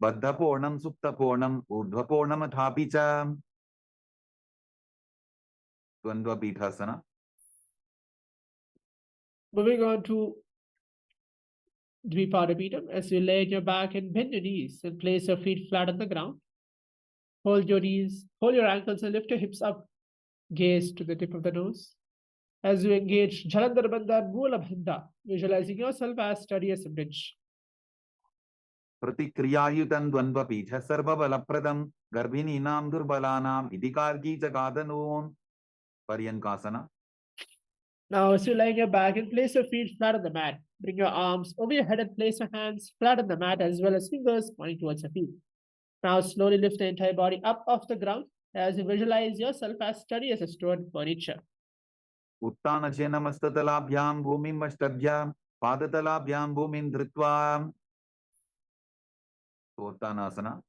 बद्धपूर्णं सुप्तपूर्णं ऊर्ध्वपूर्णमथापि च. द्वंद्व पीठासना. Moving on to Dvipadapitham, as you lay on your back and bend your knees and place your feet flat on the ground. Hold your knees, hold your ankles and lift your hips up. Gaze to the tip of the nose. As you engage Jalandhar Bandha and Moola Bandha, visualizing yourself as steady as a bridge. प्रतिक्रियायुतं द्वन्द्वपीठ सर्वबलप्रदं गर्भिणीनां दुर्बलानां इदिकार्गीजगादनों पर्यङ्कासना. Now, as you lie on your back and place your feet flat on the mat, bring your arms over your head and place your hands flat on the mat as well as fingers pointing towards your feet. Now, slowly lift the entire body up off the ground as you visualize yourself as steady as a stone furniture. उत्तानचेन मस्ततलाभ्यां भूमिं मष्टभ्यां पादतलाभ्यां भूमिं धृत्वा. उत्तानासना.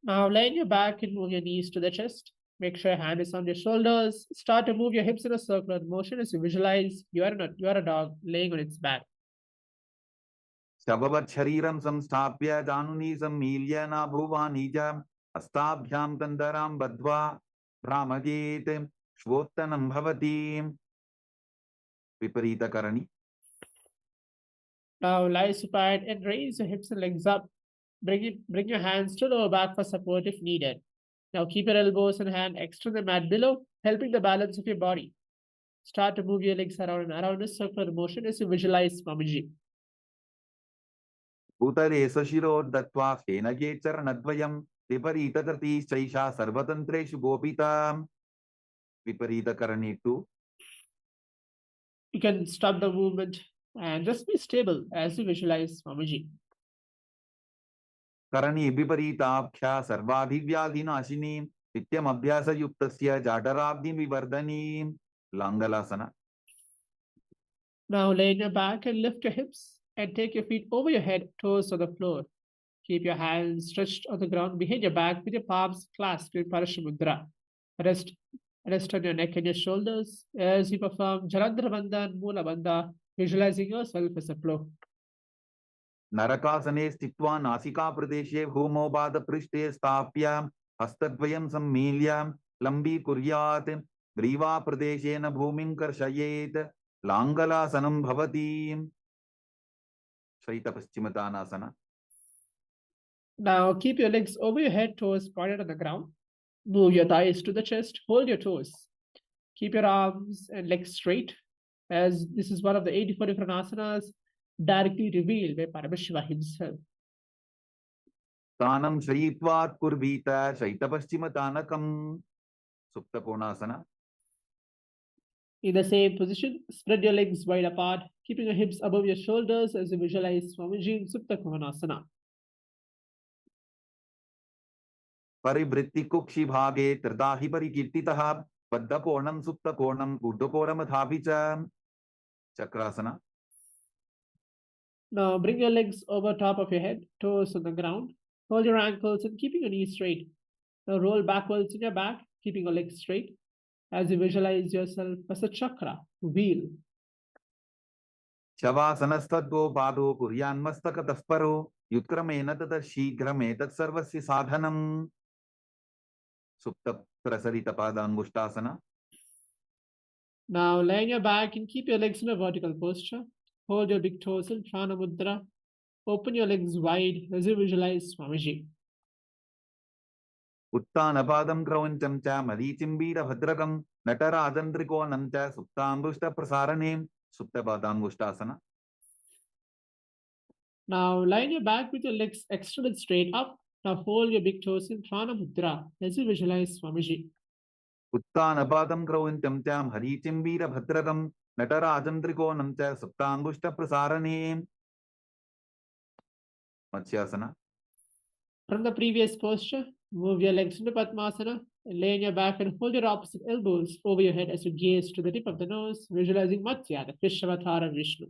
Now, lay on your back and move your knees to the chest. Make sure your hand is on your shoulders. Start to move your hips in a circular motion as you visualize you are a dog laying on its back. शववत् शरीरं संस्थाप्य जानुनी सम्मील्य नाभुवानिज हस्ताभ्यां कन्दरां बद्ध्वा भ्रामयेत् श्वोत्तनं भवति. विपरीतकरणी. Now, lie supine and raise your hips and legs up. Bring your hands to lower back for support if needed. Now keep your elbows and hand extend the mat below, helping the balance of your body. Start to move your legs around and around in circular motion as you visualize Swamiji. उतरे सशिरोर्दत्वा फेनगे चरणद्वयं विपरीतकृतिश्चैषा सर्वतन्त्रेषु गोपिता. विपरीतकरणी to. You can stop the movement and just be stable as you visualize Swamiji. करणी विपरीताख्या सर्वाभिव्याधिनाशिनी नित्यमभ्यासयुक्तस्य जाडराब्धिविवर्धनी. लांगलासना. Now lay on your back and lift your hips and take your feet over your head, toes on the floor. Keep your hands stretched on the ground behind your back with your palms clasped in Parashamudra. Rest on your neck and your shoulders as you perform Jalandhar Bandha and Moola Bandha, visualizing yourself as a flow. नरकासने स्थित्वा नासिका प्रदेशे भूमौ पादपृष्ठे स्थाप्य हस्तद्वयं सम्मील्य लम्बीकुर्यात् ग्रीवा प्रदेशेन भूमिं कर्षयेत्. लांगलासनं भवति. शैतपश्चिमतानासना. Now keep your legs over your head, toes pointed on the ground. Move your thighs to the chest, hold your toes. Keep your arms and legs straight, as this is one of the 84 different asanas directly revealed by Paramashiva himself. तानं शयित्वात् कुर्वीत शैतपश्चिमतानकं. सुप्तकोणासना. In the same position, spread your legs wide apart, keeping your hips above your shoulders as you visualize Swamiji in Supta Konasana. परिवृत्ति कुक्षि भागे त्रिदाहि परिकीर्तितः बद्धकोणं सुप्तकोणं ऊर्ध्वकोणमथापि च. Chakrasana. Now bring your legs over top of your head, toes on the ground. Hold your ankles and keeping your knees straight. Now roll backwards in your back, keeping your legs straight as you visualize yourself as a chakra, wheel. शवासनस्तद्वो पादो कुर्यान्मस्तकतः परो युत्क्रमेण ततः शीघ्रमेतत् सर्वस्य साधनम्. सुप्तप्रसरितपादाङ्गुष्ठासना. Now lay on your back and keep your legs in a vertical posture. Hold your big toes in Prana Mudra. Open your legs wide as you visualize Swamiji. उत्तानपादं क्रौञ्चं च मरीचिम्बीरभद्रकं नटराजन्द्रिकोणं च सुप्ताङ्गुष्ठप्रसारणे. सुप्तपादाङ्गुष्ठासना. Now lie on your back with your legs extended straight up. Now hold your big toes in Prana Mudra as you visualize Swamiji. उत्तानपादं क्रौञ्चं च मरीचिम्बीरभद्रकं नटराजन्द्रिकोणं च सुप्ताङ्गुष्ठप्रसारणे. मत्स्यासना. From the previous posture, move your legs into Padmasana and lay on your back and hold your opposite elbows over your head as you gaze to the tip of the nose, visualizing Matsya, the fish avatar of Vishnu.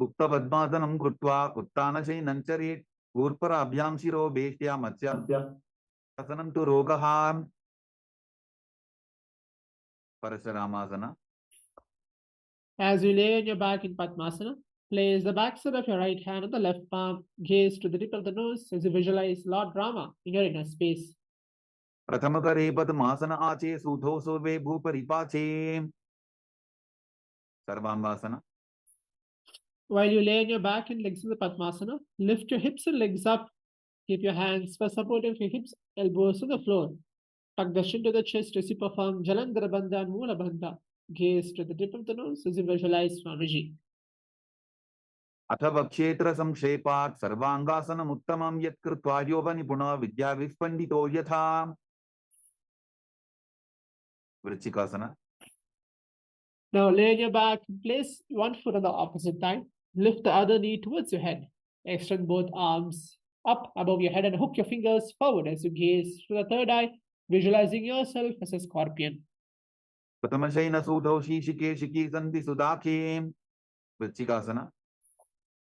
भुक्तपद्मासनं कृत्वा उत्तानशयनं चरेत् ऊर्ध्वराभ्यां शिरो वेष्ट्या मत्स्यासनं तु रोगः. परशुरामासना. As you lay on your back in Padmasana, place the backside of your right hand on the left palm, gaze to the tip of the nose as you visualize Lord Rama in your inner space. प्रथमकरे पद्मासन आचे सुधो सोवे भूपरिपाचे. Sarvangasana. While you lay on your back and legs in the Padmasana, lift your hips and legs up. Keep your hands for support of your hips, elbows on the floor. Tuck the chin to the chest as you perform Jalandhara Bandha and Moola Bandha. Gaze to the tip of the nose as you visualize Swamiji. अथवा क्षेत्र संक्षेपात् सर्वांगासनम उत्तमं यत् कृत्वा योगनिपुण विद्या विस्पंडितो यथा. वृश्चिकासना. Now lay on your back and place one foot on the opposite thigh. Lift the other knee towards your head. Extend both arms up above your head and hook your fingers forward as you gaze to the third eye, visualizing yourself as a scorpion. प्रथमशयन सूतौ शीशिकेशिकी सन्ति सुदाखे. वृश्चिकासना.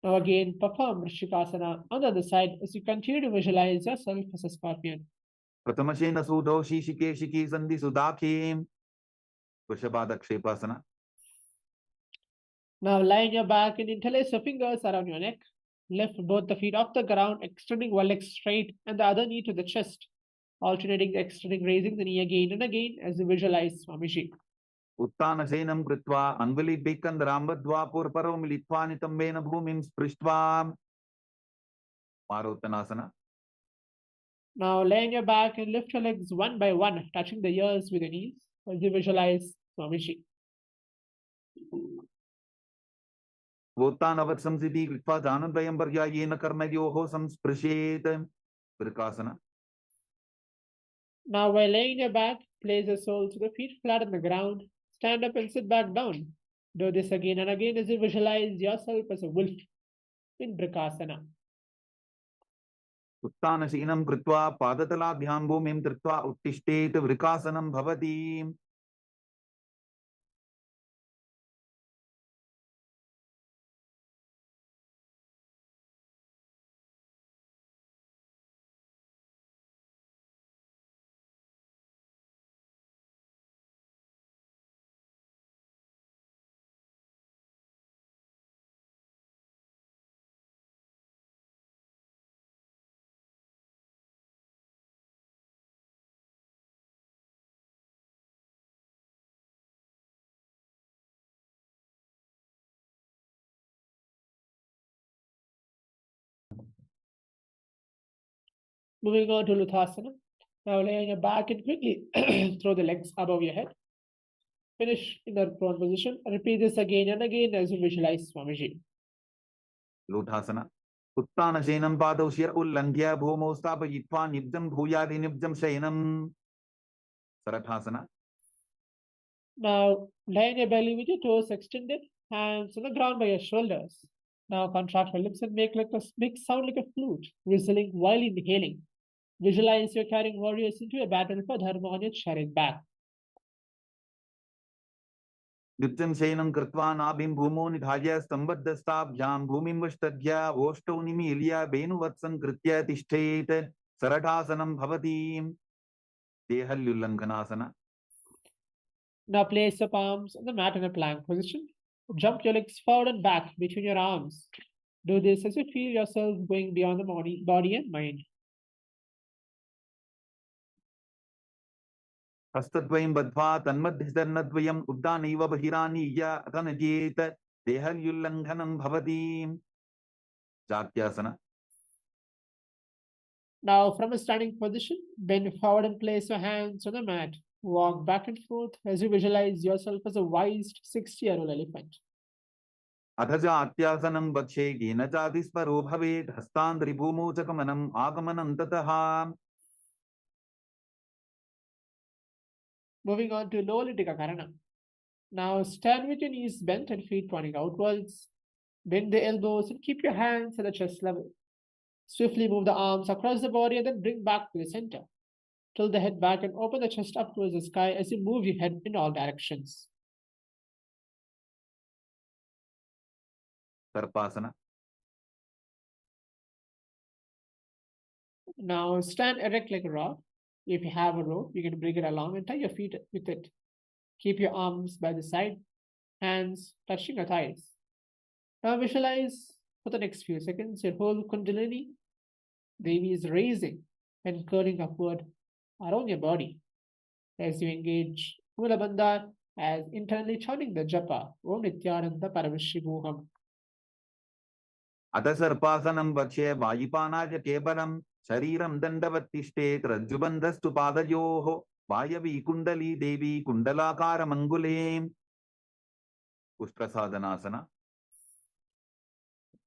Now again, perform Vrishikasana on the other side as you continue to visualize yourself as a scorpion. प्रथमशयन सूतौ शीशिकेशिकी सन्ति सुदाखे. वृषभादक्षेपासना. Now lie on your back and interlace your fingers around your neck. Lift both the feet off the ground, extending one leg straight and the other knee to the chest. Alternating the extending, raising the knee again and again as you visualize Swamiji. उत्तानशयनं कृत्वा अन्वलिभिकन्दराम्बद्वा पूर्वपरो मिलित्वा नितम्बेन भूमिं स्पृष्ट्वा. मारोत्तनासना. Now lay on your back and lift your legs one by one, touching the ears with your knees as you visualize Swamiji. वोत्तानवत्संसिति कृत्वा दानद्वयं पर्यायेन कर्णयोः संस्पृशेत्. वृकासना. Now while laying on your back, place your soles of the feet flat on the ground. Stand up and sit back down. Do this again and again as you visualize yourself as a wolf in Brikasana. उत्तानशीनं कृत्वा पादतलाभ्यां भूमिं धृत्वा उत्तिष्ठेत्. वृकासनं भवति. Moving on to Luthasana. Now lay on your back and quickly throw the legs above your head. Finish in the prone position. Repeat this again and again as you visualize Swamiji. लूढासना. उत्तानशयनं पादौ शिर उल्लङ्घ्य भूमौ स्थापयित्वा निब्जं भूयादि निब्जं शयनं. सरठासना. Now lie on your belly with your toes extended, hands on the ground by your shoulders. Now contract your lips and make sound like a flute, whistling while inhaling. Visualize you're carrying warriors into a battle for dharma on your chariot back. निब्जं शयनं कृत्वा नाभिं भूमौ निधाय स्तम्भद्धस्ताभ्यां भूमिं वष्टभ्य ओष्ठौ निमील्य वेणुवत्सं कृत्य तिष्ठेत्. सरठासनं भवति. देहल्युल्लङ्घनासना. Now place your palms on the mat in a plank position. Jump your legs forward and back between your arms. Do this as you feel yourself going beyond the body and mind. हस्तद्वयं बद्ध्वा तन्मध्यस्तनद्वयम् उद्दानैव बहिरानीय अतनजेत. देहल्युल्लङ्घनं भवति. जात्यासना. Now from a standing position, bend forward and place your hands on the mat. Walk back and forth as you visualize yourself as a wise 60-year-old elephant. अथ जात्यासनं वक्षे येन जातिस्परो भवेत्. हस्तान्ध्रिभूमौ च गमनम् आगमनं ततः. Moving on to Lolitika Karana. Now stand with your knees bent and feet pointing outwards. Bend the elbows and keep your hands at the chest level. Swiftly move the arms across the body and then bring back to the center. Tilt the head back and open the chest up towards the sky as you move your head in all directions. सर्पासना. Now stand erect like a rock. If you have a rope, you can bring it along and tie your feet with it. Keep your arms by the side, hands touching your thighs. Now visualize for the next few seconds your whole Kundalini Devi is raising and curling upward around your body as you engage Mula Bandha as internally chanting the japa, Om Nityananda Paramashivoham. अथ सर्पासनं वक्ष्ये वायुपानाय केवलं शरीरं दण्डवत्तिष्ठेत् रज्जुबन्धस्तु पादयोः वायवी कुण्डली देवी कुण्डलाकारमङ्गुले उष्ट्रसाधनासना.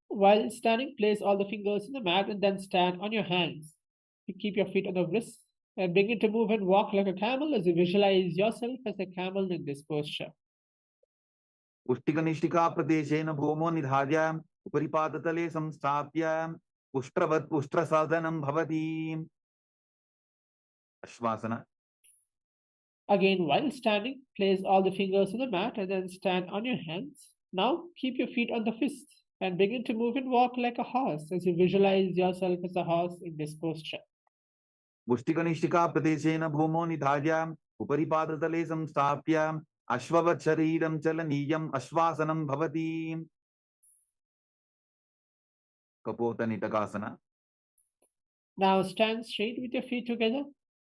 While standing, place all the fingers in the mat and then stand on your hands. You keep your feet on the wrists and begin to move and walk like a camel as you visualize yourself as a camel in this posture. पुष्टिकनिष्ठिका प्रदेशेन भूमो निधाय उपरिपादतले संस्थाप्य पुष्ट्रवत् पुष्ट्रसाधनं भवति. अश्वासना. Again, while standing, place all the fingers on the mat and then stand on your hands. Now, keep your feet on the fists and begin to move and walk like a horse as you visualize yourself as a horse in this posture. पुष्टिकनिष्ठिका प्रदेशेन भूमो निधाय उपरिपादतले संस्थाप्य अश्ववत् शरीरं चलनीयम् अश्वासनं भवति. कपोतनिटकासना. Now stand straight with your feet together.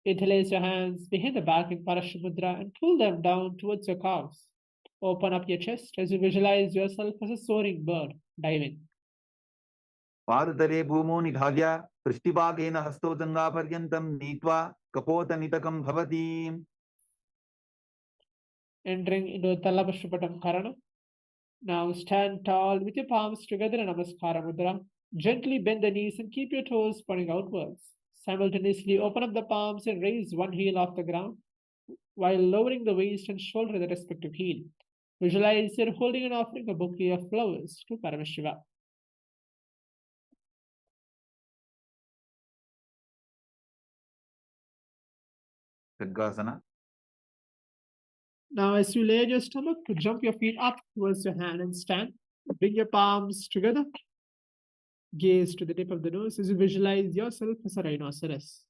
Interlace your hands behind the back in Parashamudra and pull them down towards your calves. Open up your chest as you visualize yourself as a soaring bird diving. पादतले भूमो निधाय पृष्ठभागेन हस्तोजङ्गापर्यन्तं नीत्वा कपोतनिटकं भवति. Entering into Talapashpatam Karana. Now stand tall with your palms together in Namaskara Mudra. Gently bend the knees and keep your toes pointing outwards. Simultaneously open up the palms and raise one heel off the ground while lowering the waist and shoulder of the respective heel. Visualize you're holding and offering a bouquet of flowers to Paramashiva. खड्गासना. Now, as you lay on your stomach, to jump your feet up towards your hand and stand. Bring your palms together. Gaze to the tip of the nose as you visualize yourself as a rhinoceros.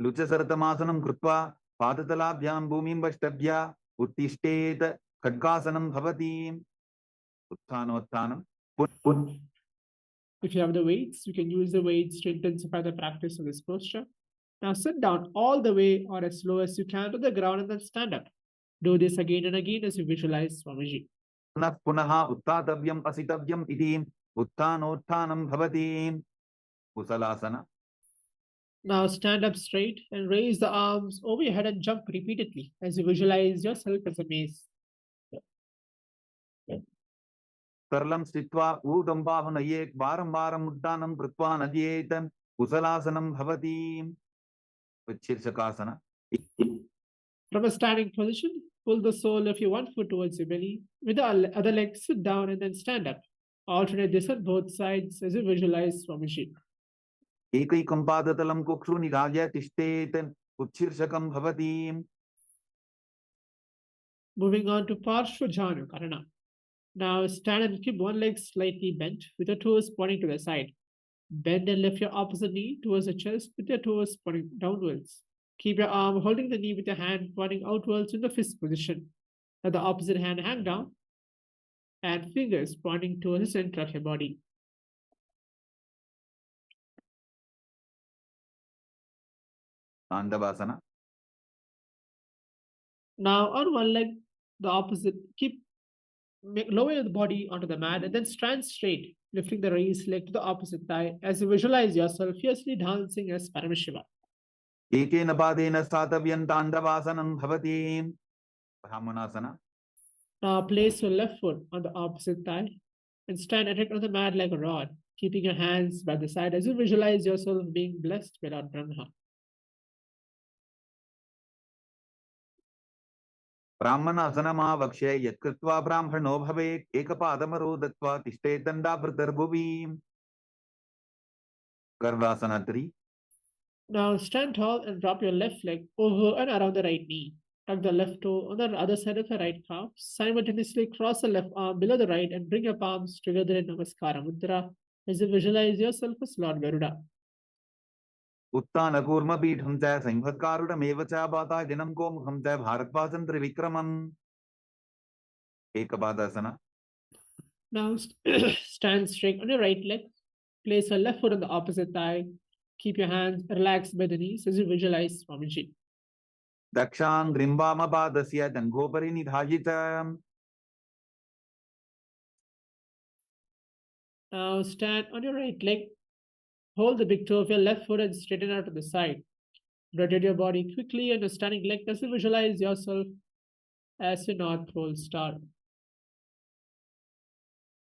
लुचसरतमासनं कृत्वा पादतलाभ्यां भूमिं वष्टभ्य उत्तिष्ठेत् खड्गासनं भवति. उत्थानोत्थानं. If you have the weights, you can use the weights to intensify the practice of this posture. Now sit down all the way or as low as you can to the ground and then stand up. Do this again and again as you visualize Swamiji. पुनः पुनः उत्थातव्यम् असितव्यम् इति उत्थानोत्थानं भवति. कुशलासना. Now stand up straight and raise the arms over your head and jump repeatedly as you visualize yourself as a mace. सरलं स्थित्वा ऊर्ध्वं वारं वारम् उड्डानं कृत्वा नद्येत् कुशलासनं भवति. शीर्षकासना. From a standing position, pull the sole of your one foot towards your belly. With the other leg, sit down and then stand up. Alternate this on both sides as you visualize Swamiji. एकैकं पादतलं कुक्षु निधाय तिष्ठेत् उत्शीर्षकं भवति. Moving on to Parshvajanu Karana. Now stand and keep one leg slightly bent with your toes pointing to the side. Bend and lift your opposite knee towards the chest with your toes pointing downwards. Keep your arm holding the knee with your hand pointing outwards in the fist position. Let the opposite hand hang down and fingers pointing towards the center of your body. तांडवासना. Now on one leg, the opposite, lower the body onto the mat and then stand straight, lifting the raised leg to the opposite thigh as you visualize yourself fiercely dancing as Paramashiva. एकेन पादेन स्थातव्यं ताण्डवासनं भवति. ब्राह्मणासना. Now place your left foot on the opposite thigh and stand erect on the mat like a rod, keeping your hands by the side as you visualize yourself being blessed by Lord Brahma. ब्राह्मणासनमावक्ष्ये यत्कृत्वा ब्राह्मणो भवेत् एकपादमरो दत्वा तिष्ठेत् दण्डाभृतर्भुवि. गर्वासना 3. Now stand tall and drop your left leg over and around the right knee. Tuck the left toe on the other side of the right calf. Simultaneously cross the left arm below the right and bring your palms together in Namaskara Mudra as you visualize yourself as Lord Garuda. उत्तानकूर्मपीठं च संहत्कारुणमेव च वातायनं गोमुखं च भारद्वाजं त्रिविक्रमम्. एकपादासना. Now stand straight on your right leg. Place your left foot on the opposite thigh. Keep your hands relaxed by the knees as you visualize Swamiji. दक्षाङ्घ्रिं वामपादस्य जङ्घोपरि निधायित. Now stand on your right leg. Hold the big toe of your left foot and straighten out to the side. Rotate your body quickly on your standing leg as you visualize yourself as a North Pole star.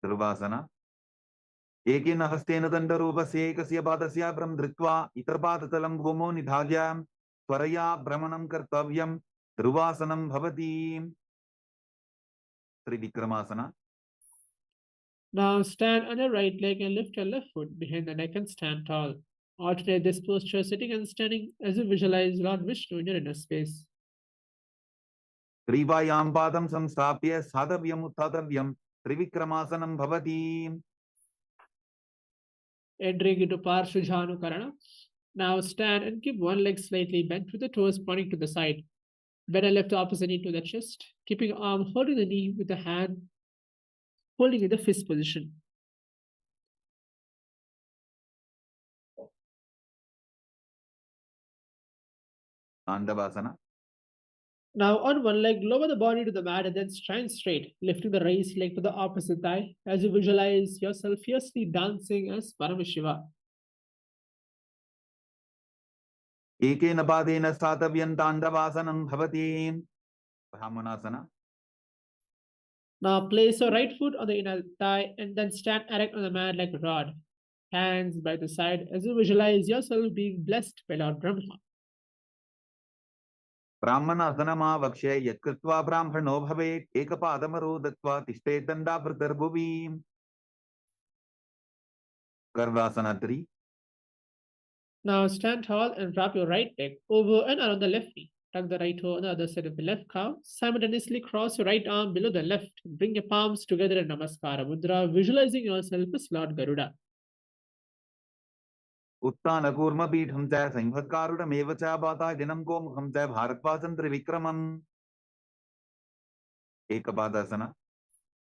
Dhruvasana. एकेन हस्तेन दण्डरूपस्य एकस्य पादस्य भ्रं धृत्वा इतरपादतलं भूमौ निधाय त्वरया भ्रमणं कर्तव्यं. ध्रुवासनं भवति. त्रिविक्रमासना. Now stand on your right leg and lift your left foot behind the neck and stand tall. Alternate this posture sitting and standing as you visualize Lord Vishnu in your inner space. ग्रीवायां पादं संस्थाप्य साधव्यम् उत्थातव्यं. त्रिविक्रमासनं भवति. Entering into Parshvajhanukarana. Now stand and keep one leg slightly bent with the toes pointing to the side. Bend and lift the opposite knee to the chest, keeping your arm holding the knee with the hand holding in the fist position. Andavasana. Now on one leg, lower the body to the mat and then stand straight, lifting the raised leg to the opposite thigh as you visualize yourself fiercely dancing as Paramashiva. एकेन पादेन स्थातव्यं ताण्डवासनं भवति. ब्राह्मणासना. Now place your right foot on the inner thigh and then stand erect on the mat like a rod, hands by the side as you visualize yourself being blessed by Lord Brahma. ब्राह्मणासनमावक्ष्य यत्कृत्वा ब्राह्मणो भवेत्. एकपादमरो दत्त्वा तिष्ठेत् दण्डाभृतर्भुवि. गर्वासना 3. Now stand tall and wrap your right leg over and around the left knee. Tuck the right toe on the other side of the left calf. Simultaneously cross your right arm below the left. Bring your palms together in Namaskara Mudra, visualizing yourself as Lord Garuda. उत्तानकूर्मपीठं च संभत्कारुडमेव च वातायनं गोमुखं च भारद्वाजं त्रिविक्रमम्. एकपादासना.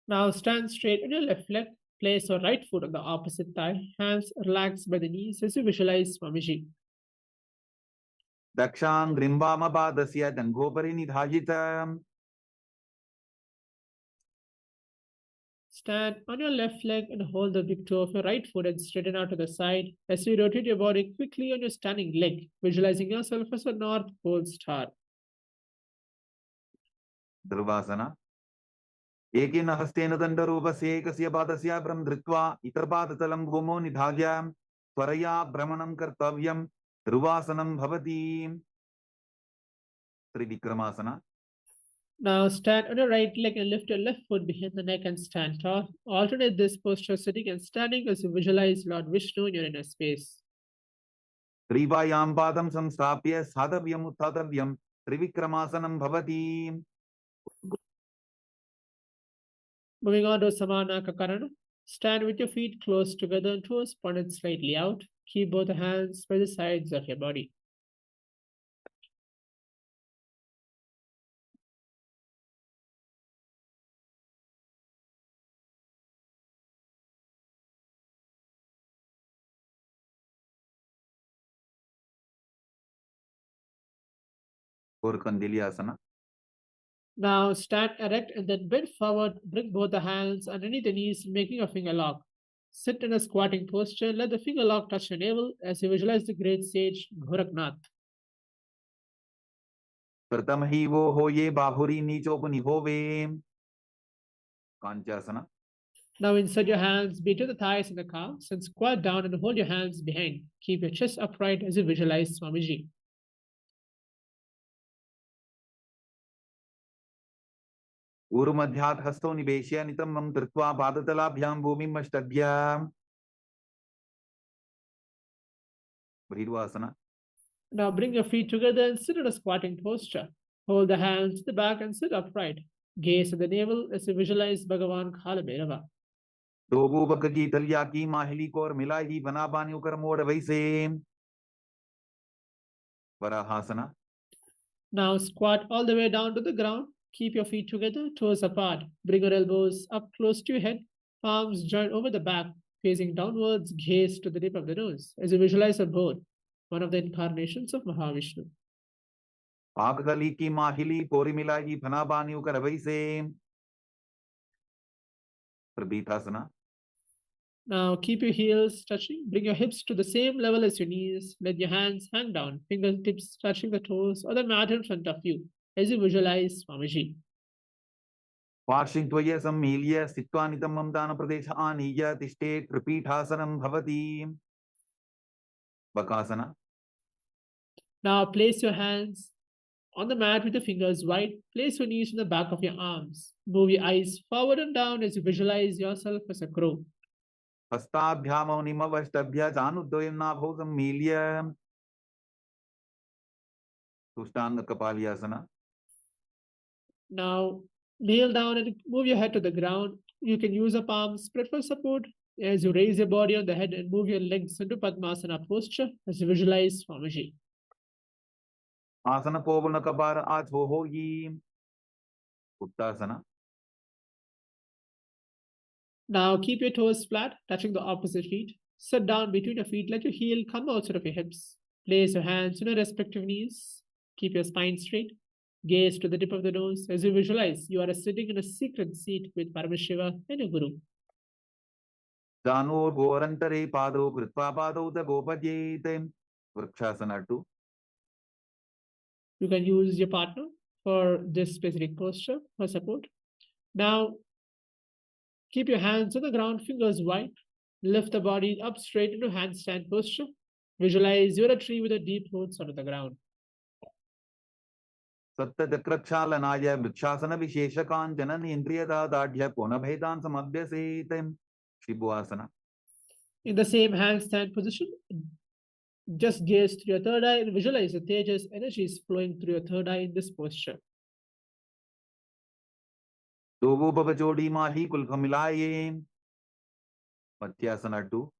Now stand straight on your left leg. Place your right foot on the opposite thigh. Hands relaxed by the knees as you visualize Swamiji. दक्षाङ्घ्रिं वामपादस्य जङ्घोपरि निधायित. Stand on your left leg and hold the big toe of your right foot and straighten out to the side as you rotate your body quickly on your standing leg, visualizing yourself as a North Pole star. ध्रुवासना. एकेन हस्तेन दण्डरूपस्य एकस्य पादस्य भ्रं धृत्वा इतरपादतलं भूमौ निधाय त्वरया भ्रमणं कर्तव्यं. ध्रुवासनं भवति. त्रिविक्रमासना. Now stand on your right leg and lift your left foot behind the neck and stand tall. Alternate this posture sitting and standing as you visualize Lord Vishnu in your inner space. ग्रीवायां पादं संस्थाप्य साधव्यम् उत्थातव्यं. त्रिविक्रमासनं भवति. Moving on to Samanakakarana. Stand with your feet close together and toes pointed slightly out. Keep both hands by the sides of your body. और कंदिलियासना. Now stand erect and then bend forward. Bring both the hands underneath the knees, making a finger lock. Sit in a squatting posture. Let the finger lock touch your navel as you visualize the great sage Goraknath. प्रथम ही वो हो ये बाहुरी नीचोपनि होवे. कांचासना. Now insert your hands between the thighs and the calves and squat down and hold your hands behind. Keep your chest upright as you visualize Swamiji. ऊरुमध्यात् हस्तौ निवेश्य नितम्बं कृत्वा पादतलाभ्यां भूमिं अष्टभ्य. भृगुआसना. Now bring your feet together and sit in a squatting posture. Hold the hands to the back and sit upright. Gaze at the navel as you visualize Bhagavan Khalabhairava. दो बक की तलिया की माहिली को और मिला ही बना बानियों कर मोड़ वैसे. वराहासना. Now squat all the way down to the ground. Keep your feet together, toes apart. Bring your elbows up close to your head. Palms joined over the back, facing downwards, gaze to the tip of the nose as you visualize a bird, one of the incarnations of Mahavishnu. पाकगली की माहिली पोरी मिलाई फना बानियों कर वही से प्रबीतासना. Now keep your heels touching. Bring your hips to the same level as your knees. Let your hands hang down, fingertips touching the toes or the mat in front of you as you visualize Swamiji. वार्षिक त्वय सम्मील्य स्थित्वा नितमं दान प्रदेश आनीय तिष्ठे त्रिपीठासनं भवति. Bakasana. Now place your hands on the mat with your fingers wide. Place your knees on the back of your arms. Move your eyes forward and down as you visualize yourself as a crow. हस्ताभ्यामौनिमवष्टभ्य जानुद्वयं नाभौ सम्मील्य तुष्टांग कपालियासना. Now kneel down and move your head to the ground. You can use your palms spread for support as you raise your body on the head and move your legs into Padmasana posture as you visualize Swamiji. आसन कोवल कपार आछो होगी. उत्तासना. Now keep your toes flat, touching the opposite feet. Sit down between your feet. Let your heel come outside of your hips. Place your hands on your respective knees. Keep your spine straight. Gaze to the tip of the nose as you visualize you are sitting in a secret seat with Paramashiva and your Guru. जानो गोरंतरे पादो कृत्वा पादौ च गोपजेते. Vrikshasana 2. You can use your partner for this specific posture for support. Now, keep your hands on the ground, fingers wide. Lift the body up straight into handstand posture. Visualize you're a tree with a deep roots onto the ground. सत्य चक्रक्षालनाय वृक्षासन विशेषकांचन इंद्रियदा दाढ़ पुनभेदान समभ्यसेते. शिबुआसना. In the same handstand position, just gaze through your third eye and visualize the Tejas energies flowing through your third eye in this posture. दोगो बबजोड़ी माही कुल्फ मिलाये. मत्यासना 2.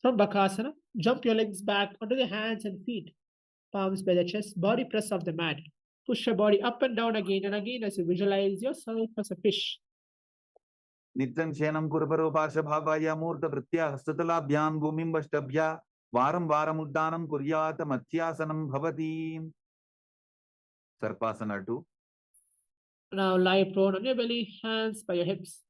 From Bakasana, jump your legs back onto the hands and feet, palms by the chest, body press off the mat. Push your body up and down again and again as you visualize yourself as a fish. नित्यं शयनं कुर्वरो पार्श्वभावाय मूर्तभृत्या हस्ततलाभ्यां भूमिं वष्टभ्या वारं वारम् उद्दानं कुर्यात् मत्स्यासनं भवति. सर्पासना 2. Now lie prone on your belly, hands by your hips.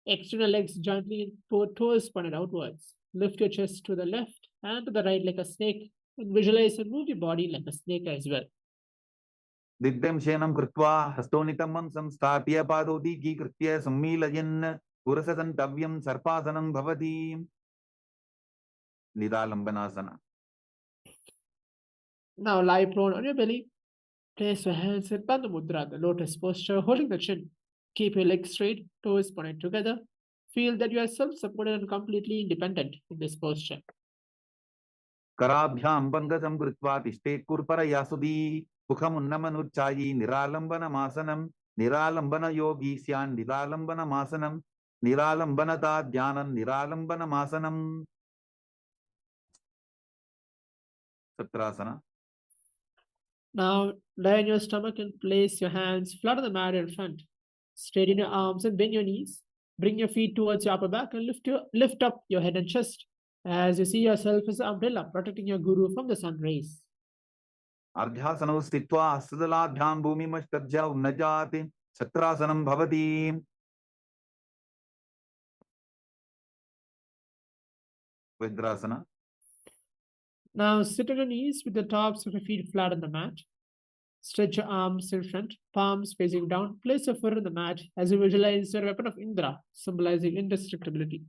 Extend your legs gently, toes pointed outwards. Lift your chest to the left and to the right like a snake and visualize and move your body like a snake as well. दिव्यं शयनं कृत्वा हस्तोनितमं संस्थाप्य पादोदीकीकृत्य सम्मीलयन् पुरससन्तव्यं सर्पासनं भवति. निदालम्बनासना. Now lie prone on your belly. Place your hands in Bandha Mudra, the lotus posture, holding the chin. Keep your legs straight, toes pointed together. Feel that you are self-supported and completely independent in this posture. कराभ्यां पंकजं कृत्वा तिष्ठेत् कुर्परयासुदी. मुखमुन्नमनुच्चायी निरालम्बनमासनं. निरालम्बनयोगी स्यान् निरालम्बनमासनं. निरालम्बनता ध्यानं निरालम्बनमासनं. सत्रासना. Now lie on your stomach and place your hands flat on the mat in front. Straighten your arms and bend your knees. Bring your feet towards your upper back and lift up your head and chest as you see yourself as an umbrella protecting your Guru from the sun rays. अर्ध्यासनौ स्थित्वा हस्तदलाभ्यां भूमिमष्टभ्य उन्नजाति. छत्रासनं भवति. वज्रासना. Now sit on your knees with the tops of your feet flat on the mat. Stretch your arms in front, palms facing down. Place your foot on the mat as you visualize your weapon of Indra, symbolizing indestructibility.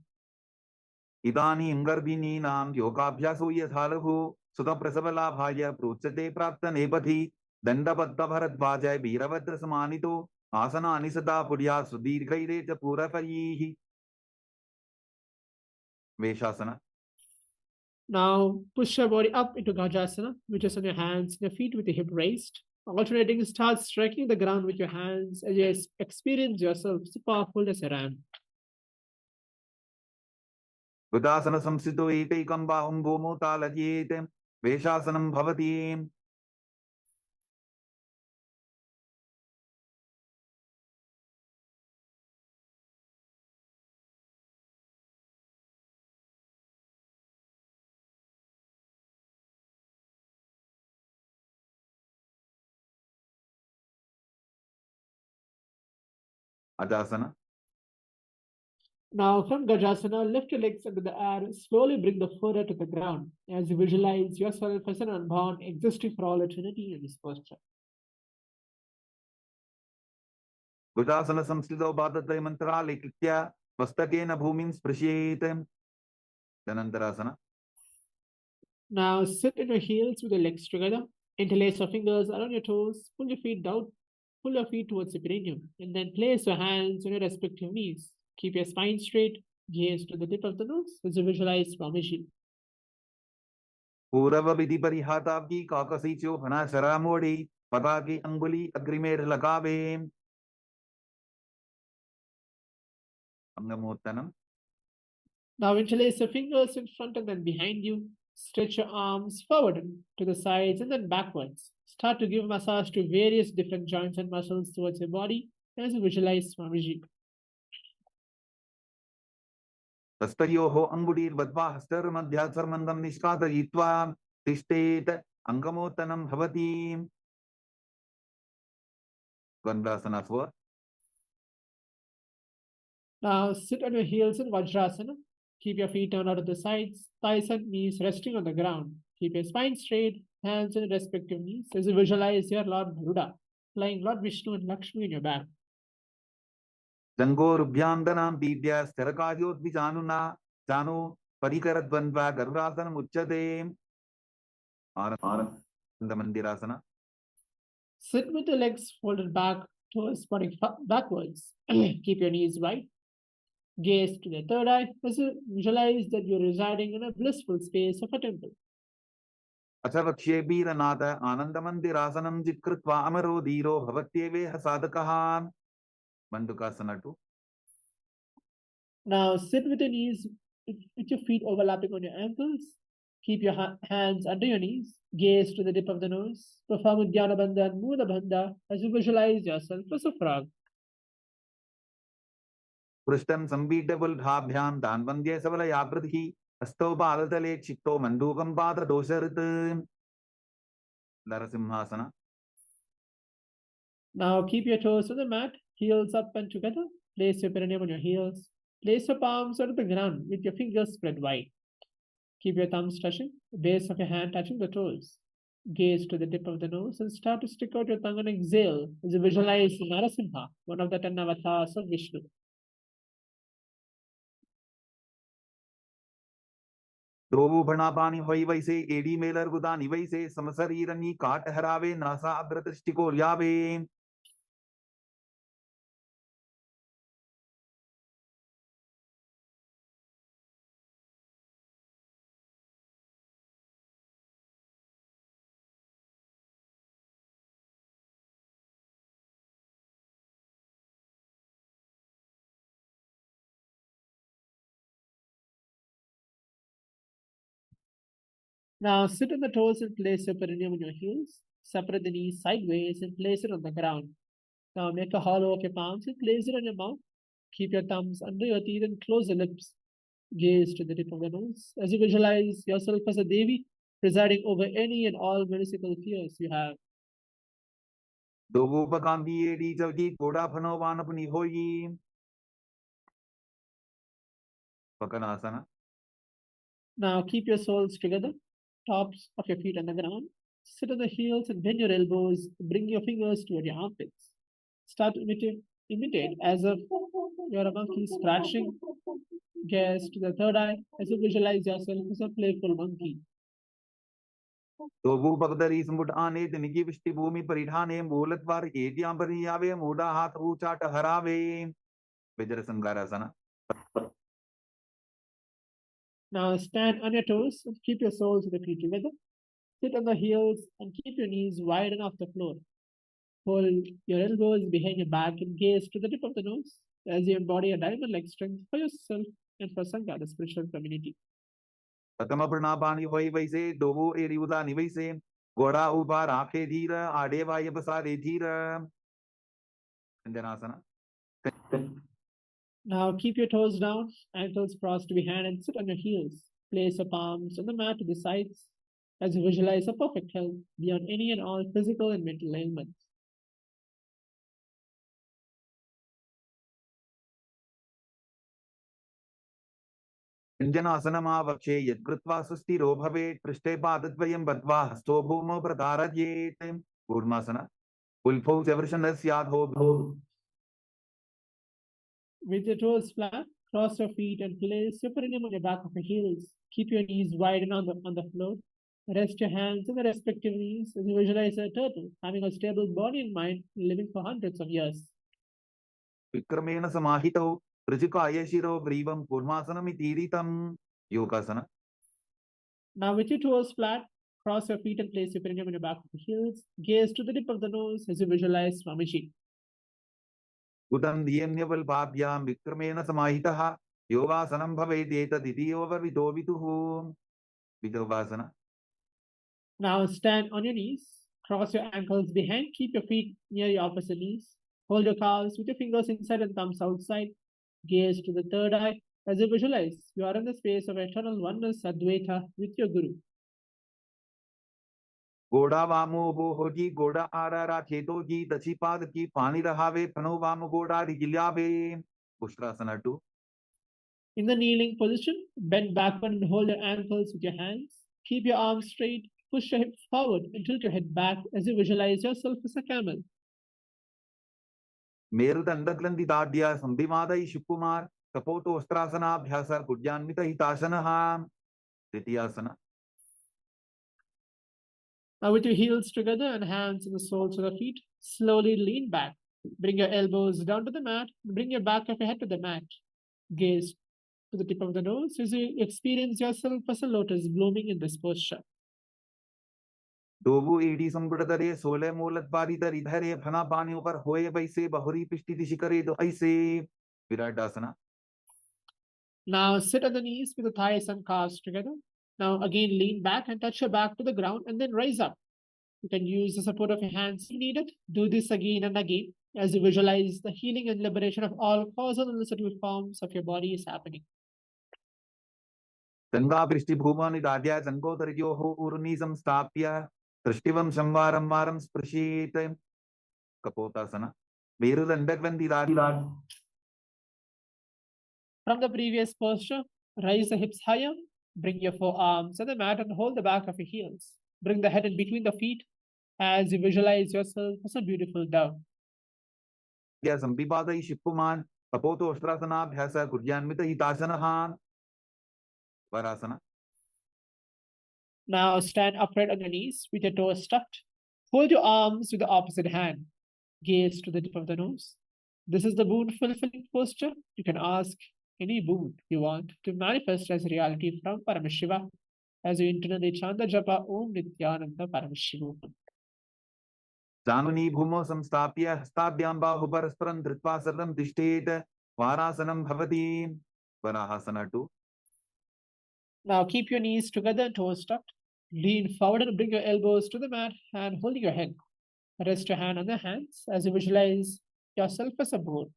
इदानीं गर्भिणीनां योगाभ्यासो यथालघु सुतप्रसवलाभाय प्रोच्यते प्राप्तनेपथि. दण्डबद्धभरद्वाजय वीरभद्रसमानितो आसनानि सदा पुर्या सुदीर्घैरे च पूरपयैः. वेशासना. Now push your body up into Gajasana, which is on your hands and your feet with your hip raised. Alternating, start striking the ground with your hands as you experience yourself so powerful as a ram. Budhasan संस्थितो एकैकं बाहुं भूमौ तालयेत्. वेशासनं भवति. Ajasana. Now from Gajasana, lift your legs into the air, slowly bring the forehead to the ground as you visualize yourself as an unborn existing for all eternity in this posture. Gujasana samstito bhatate mantrale kritya vastakena bhumin sprashyet. Dhanantarasana. Now sit on your heels with your legs together, interlace your fingers around your toes, pull your feet down, pull your feet towards the perineum, and then place your hands on your respective knees. Keep your spine straight, gaze to the tip of the nose as you visualize Paramashivoham. पूर्व विधि परिहातावकी काकसीचो फना शरामोड़ी पता की अंगुली अग्रिमेर लगावे अंगमोत्तनम. Now interlace your fingers in front and then behind you. Stretch your arms forward and to the sides and then backwards. Start to give massage to various different joints and muscles towards your body as you visualize Swamiji. हस्तयोः अंगुलीर्बद्ध्वा हस्तर्मध्यात्सर्मन्दं निष्कासयित्वा तिष्ठेत अंगमोत्तनं भवति. Dvandasana for. Now sit on your heels in Vajrasana. Keep your feet turned out to the sides, thighs and knees resting on the ground. Keep your spine straight, hands on your respective knees as you visualize your Lord Garuda, flying Lord Vishnu and Lakshmi in your back. जंगोरुभ्यां दीद्या स्थिरकार्योद्विजानुना जानु परिकरद्वन्द्वा गरुडासनम् उच्यते. आनंदमंदिरासना. Sit with the legs folded back, toes pointing backwards. Keep your knees wide. Gaze to the third eye as you visualize that you're residing in a blissful space of a temple. अचवक्ष्ये वीरनाथ आनंदमंदिरासनं जित्कृत्वा अमरो धीरो भवत्येवेह साधकः. Mandukasana 2. Now sit with your knees, with your feet overlapping on your ankles. Keep your hands under your knees. Gaze to the tip of the nose. Perform Uddiyana Bandha and Mula Bandha as you visualize yourself as a frog. पृष्ठं संपीड्यबुल्भाभ्यां दान्वन्द्ये सबलयापृतिः हस्तौ पादतले चित्तो मण्डूकं पाददोषऋत्. नरसिंहासना. Now keep your toes on the mat, heels up and together. Place your perineum on your heels. Place your palms onto the ground with your fingers spread wide. Keep your thumbs touching, the base of your hand touching the toes. Gaze to the tip of the nose and start to stick out your tongue and exhale as you visualize Narasimha, one of the 10 avatars of Vishnu. द्रोवु भणापानि होई वैसे AD Mailer गुदानि वैसे समशरीरनी काट हरावे NASA अग्रदृष्टिको ल्यावे. Now sit on the toes and place your perineum on your heels. Separate the knees sideways and place it on the ground. Now make a hollow of your palms and place it on your mouth. Keep your thumbs under your teeth and close your lips. Gaze to the tip of the nose as you visualize yourself as a Devi presiding over any and all metaphysical fears you have. दोगोपकांदी एडी चवकी कोड़ा फनो वानपनी होई. Pakanasana. Now keep your soles together, tops of your feet on the ground. Sit on the heels and bend your elbows. Bring your fingers toward your armpits. Start to imitate as if you're a monkey scratching. Gaze to the third eye as you visualize yourself as a playful monkey. दोगोपकदरी समुट आने तिनिकी विष्टि भूमि परिधाने मूलत्वार एडियां परियावे मूडा हाथ ऊंचाट हरावे. Vajra Sangarasana. Now stand on your toes and keep your soles of the feet together. Sit on the heels and keep your knees wide and off the floor. Hold your elbows behind your back and gaze to the tip of the nose as you embody a diamond-like strength for yourself and for Sangha, the spiritual community. प्रथम प्रणापानि होई वैसे दोवो एरी उदानि वैसे घोड़ा ऊपर आंखें धीर आड़े वाय बसारे धीर. Anjanasana. Now keep your toes down, ankles crossed behind and sit on your heels. Place your palms on the mat to the sides as you visualize a perfect health beyond any and all physical and mental ailments. व्यञ्जनासनमावक्षे यत्कृत्वा सुस्थिरो भवेत् पृष्ठे पादद्वयं बद्ध्वा हस्तो भूमौ प्रधारयेत् Kurmasana full pose everything स्याद्धो With your toes flat, cross your feet and place your perineum on the back of your heels. Keep your knees wide and on the floor. Rest your hands on the respective knees as you visualize a turtle having a stable body and mind, living for hundreds of years. विक्रमेण समाहितौ ऋजुकाय शिरो ग्रीवं कूर्मासनमितीरितं योगासन. Now, with your toes flat, cross your feet and place your perineum on the back of the heels. Gaze to the tip of the nose as you visualize Swamiji. उदं नियम्यवल्पाभ्यां विक्रमेण समाहितः योगासनं भवेदेतदितियोपवितो विदुः विदोपासना. Now stand on your knees, cross your ankles behind, keep your feet near your opposite knees. Hold your calves with your fingers inside and thumbs outside. Gaze to the third eye as you visualize you are in the space of eternal oneness, Advaita, with your Guru. गोड़ा वामो होगी गोड़ा आरा खेतो की दची पाद की पानी रहावे पनो वाम गोड़ा रिगिल्यावे पुष्टासना 2. In the kneeling position, bend backward and hold your ankles with your hands. Keep your arms straight, push your hips forward and tilt your head back as you visualize yourself as a camel. मेरुदण्डग्रन्थिदाढ्य संधिमादयि शिवकुमार कपोतोस्त्रासनाभ्यास कुर्यान्वित हितासनः तृतीयासना. Now with your heels together and hands in the soles of the feet, slowly lean back. Bring your elbows down to the mat. Bring your back of your head to the mat. Gaze to the tip of the nose as you experience yourself as a lotus blooming in this posture. दोबु एडी संबुड़दरे सोले मूलत बारीदर इधरे फना पानी ऊपर होए वैसे बहुरी पिष्टि शिखरे दो ऐसे विराटासना. Now sit on the knees with the thighs and calves together. Now again lean back and touch your back to the ground and then rise up. You can use the support of your hands if needed. Do this again and again as you visualize the healing and liberation of all causal and subtle forms of your body is happening. Ganga पृष्टि भूमानि दाढ्य संकोदरयोः ऊर्नि संस्थाप्य दृष्टिवं संवारं वारं स्पृशेत कपोतासना. मेरुदण्डग्रन्थिदाढ्य. From the previous posture, raise the hips higher. Bring your forearms on the mat and hold the back of your heels. Bring the head in between the feet as you visualize yourself as a beautiful dove. संविपादयि Shivkumar कपोतोस्त्रासनाभ्यास कुर्यान्वित हितासनः वरासना. Now stand upright on your knees with your toes tucked. Hold your arms with the opposite hand. Gaze to the tip of the nose. This is the boon fulfilling posture. You can ask any boon you want to manifest as reality from Paramashiva as you internally chant the japa Om Nityananda Paramashivoham. जानूनी भूमौ संस्थाप्य हस्ताभ्यां बाहुपरस्परं धृत्वा सरलं तिष्ठेत् वारासनं भवति वराहासना 2. Now keep your knees together and toes tucked. Lean forward and bring your elbows to the mat and hold your head. Rest your hand on the hands as you visualize yourself as a board.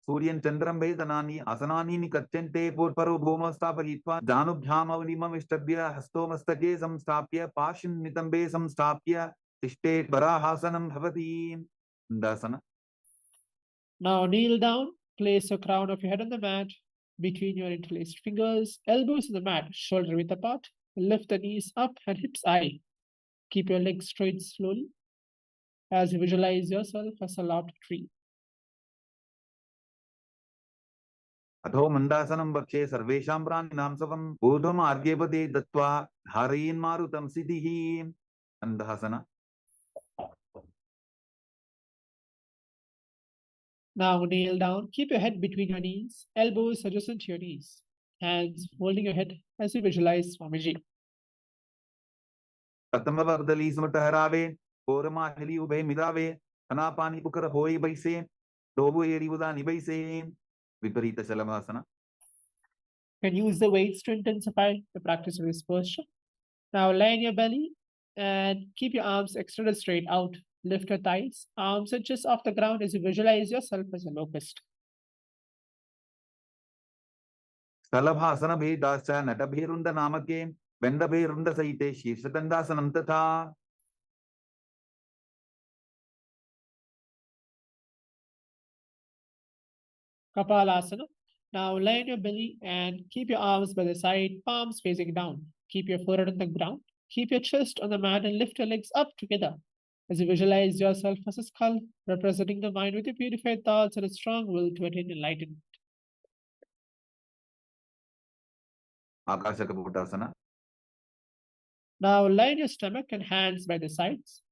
सूर्यं चन्द्रं वेदनानि आसनानि निकथ्यन्ते पूर्वरो भूमौ स्थापयित्वा जानुभ्याम् अवनिमम् इष्टभ्य हस्तो मस्तके संस्थाप्य पाशिं नितम्बे संस्थाप्य तिष्ठेत् वराहासनं भवति Dasna. Now kneel down, place the crown of your head on the mat between your interlaced fingers, elbows on the mat, shoulder width apart, lift the knees up and hips high. Keep your legs straight slowly as you visualize yourself as a lopped tree. अथो मंदासनं वक्षे सर्वेषां प्राणिनां सवं ऊर्ध्वमार्गेपदे दत्त्वा धारयन्मारुतं सिद्धिः अन्धासना. Now kneel down, keep your head between your knees, elbows adjacent to your knees, hands holding your head as you visualize Swamiji. कतमवर्दली समटहरावे कोरमाहिली उभे मिलावे अनापानी pucker होई बैसे दोबु एरी उदानी बैसे विपरीत शलभासना. You can use the weights to intensify the practice of this posture. Now lie on your belly and keep your arms extended straight out. Lift your thighs, arms and chest off the ground as you visualize yourself as a locust. शलभासन भेदाश्च नटभेरुण्ड नामके बेण्डभेरुण्ड सहिते शीर्षदण्डासनं तथा. Kapalasana. Now lay on your belly and keep your arms by the side, palms facing down. Keep your forehead on the ground. Keep your chest on the mat and lift your legs up together. As you visualize yourself as a skull, representing the mind with your purified thoughts and a strong will to attain enlightenment. Akashakaputasana. Now lie on your stomach and hands by the sides.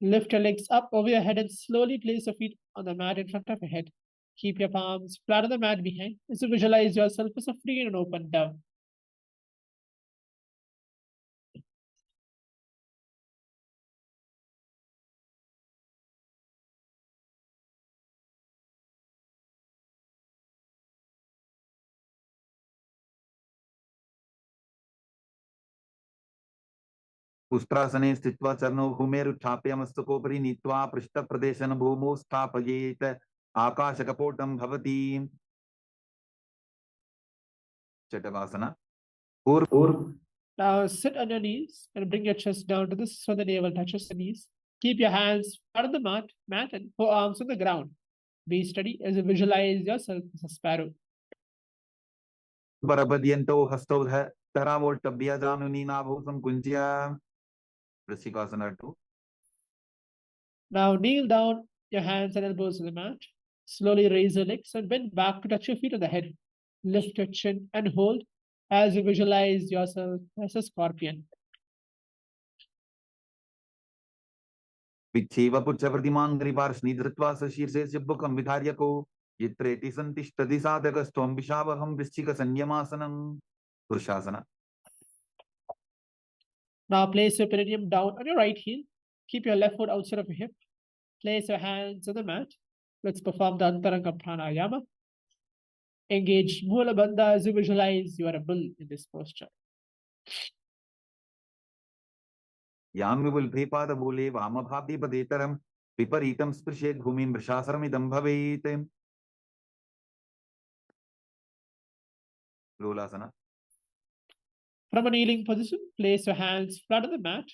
Lift your legs up over your head and slowly place your feet on the mat in front of your head. Keep your palms flat on the mat behind as you visualize yourself as a free and open dove. पुस्त्रासने स्थित्वा चरणौ भूमेरुत्थाप्य मस्तकोपरि नीत्वा पृष्ठप्रदेशन भूमौ स्थापयेत् आकाशकपोटं भवति चटवासना Now sit on your knees and bring your chest down to this so the navel touches the knees. Keep your hands flat on the mat and forearms on the ground. Be steady as you visualize yourself as a sparrow. परपद्यन्तौ हस्तौ तरावोल्टभ्य जानुनी नाभौ संकुञ्च्य वृश्चिकासना 2. Now kneel down, your hands and elbows on the mat. Slowly raise your legs and bend back to touch your feet on the head. Lift your chin and hold as you visualize yourself as a scorpion. विच्छेव पुच्छप्रतिमाङ्घ्रिपार्ष्णि धृत्वा सशीर्षे चिब्बुकं विधार्यको यत्रेति सन्तिष्ठति साधकस्त्वं विशावहं वृश्चिकसंयमासनं पुरुषासना. Now place your perineum down on your right heel. Keep your left foot outside of your hip. Place your hands on the mat. Let's perform the Antaranga Pranayama. Engage Mula Bandha as you visualize you are a bull in this posture. यामिवुल्भेपादमूले वामभागीपदेतरं विपरीतं स्पृशेत् भूमिं वृषासनमिदं भवेत्. लोलासना. From a kneeling position, place your hands flat on the mat.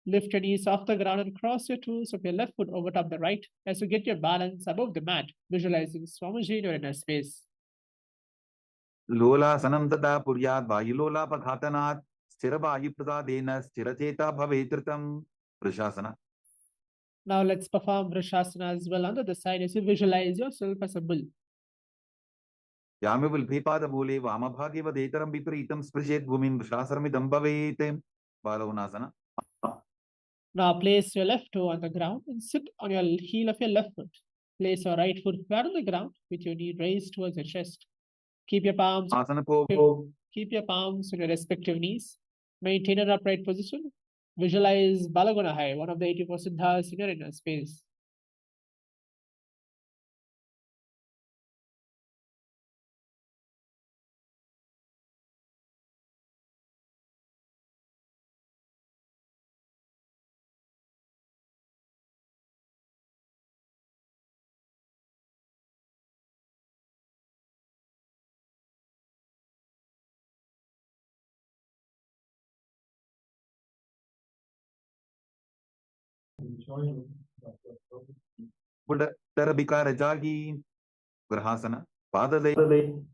Lift your knees off the ground and cross your toes of your left foot over top the right as you get your balance above the mat, visualizing Swamiji in your inner space. लोलासनं तदा पुर्यात् वायुलोलापघातनात् स्थिरवायुप्रसादेन स्थिरचेता भवेत् वृषासना. Now let's perform Vrishasana as well under the side as you visualize yourself as a bull. यामिवुल्भेपादमूले वामभागीवदेतरं विपरीतं स्पृशेत् भूमिं वृषासनमिदं भवेत्. बालवनासना. Now place your left toe on the ground and sit on your heel of your left foot. Place your right foot flat on the ground with your knee raised towards your chest. Keep your palms on your respective knees. Maintain an upright position. Visualize Balagunahai, one of the 84 siddhas in your inner space. Terabhikarajagi Grahasana. Padale.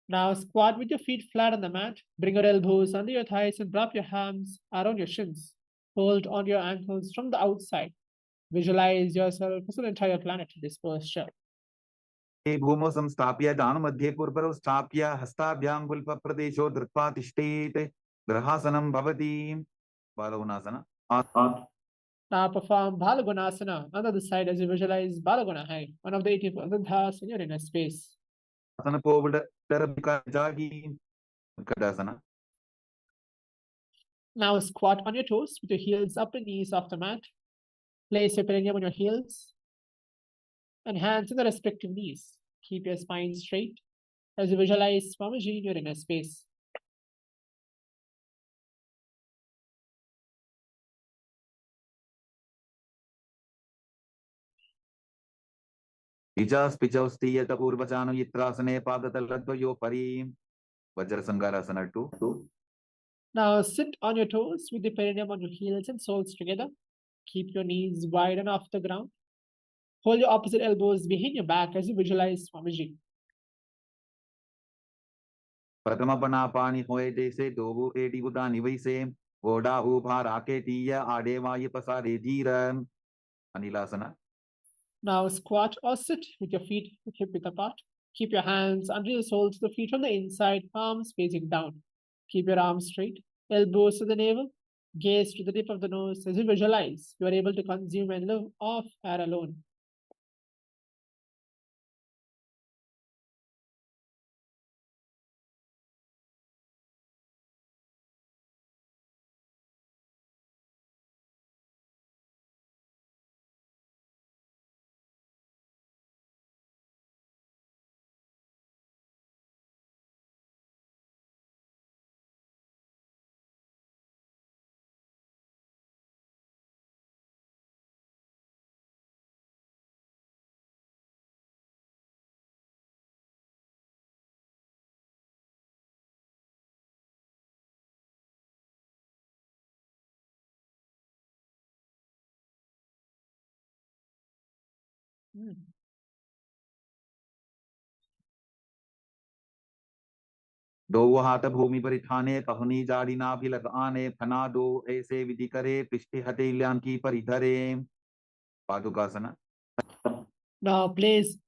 Now squat with your feet flat on the mat. Bring your elbows under your thighs and wrap your hands around your shins. Hold on your ankles from the outside. Visualize yourself as an entire planet in this posture. भूमौ संस्थाप्य दानमध्ये पूर्वरौ स्थाप्य हस्ताभ्यां पुल्पप्रदेशो धृत्वा तिष्ठेत् ग्रहासनं भवति. बालगुणासना. Now perform Balagunasana under the side as you visualize Balagunahai, one of the 84 siddhas in your inner space. Asana povada terabhikarajagi kadasana. Now squat on your toes with your heels up and knees off the mat. Place your perineum on your heels and hands on the respective knees. Keep your spine straight as you visualize Swamiji in your inner space. Ijas pijaustiyata purvachano yitrasane padatalladvayo pari. Vajrasangarasana 2. Now sit on your toes with the perineum on your heels and soles together. Keep your knees wide and off the ground. Hold your opposite elbows behind your back as you visualize Swamiji. प्रथमपना पानी होए जैसे दोबू AD बुदा निवैसे गोडा ऊभा राके तीया आडे वाय पसारे Jhiram Anilasana. Now squat or sit with your feet hip width apart. Keep your hands under the soles of the feet from the inside, palms facing down. Keep your arms straight, elbows to the navel, gaze to the tip of the nose as you visualize you are able to consume and live off air alone. दो हाथ भूमि परिठाने पहुनी जाड़ी नाभिलग आने फना दो ऐसे विधि करे पृष्ठे हथेलियां की परिधरे पादुकासना. Now place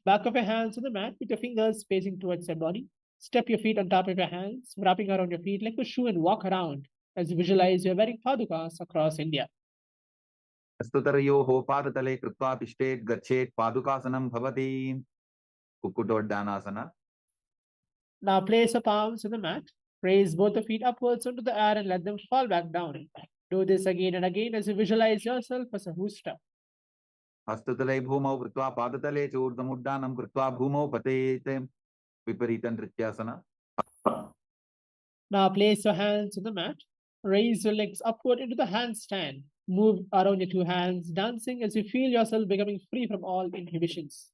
back of your hands on the mat with your fingers facing towards your body. Step your feet on top of your hands, wrapping around your feet like a shoe and walk around as you visualize you're wearing padukas across India. स्तुतरयोः पादतले कृत्वा तिष्ठेत् गच्छेत् पादुकासनं भवति कुक्कुटोड्डानासना. Now place your palms on the mat. Raise both the feet upwards onto the air and let them fall back down. Do this again and again as you visualize yourself as a hooster. हस्ततले भूमौ कृत्वा पादतले च ऊर्ध्वमुड्डानं कृत्वा भूमौ पतेत् विपरीतं नृत्यासना. Now place your hands on the mat. Raise your legs upward into the handstand. Move around your two hands, dancing as you feel yourself becoming free from all inhibitions.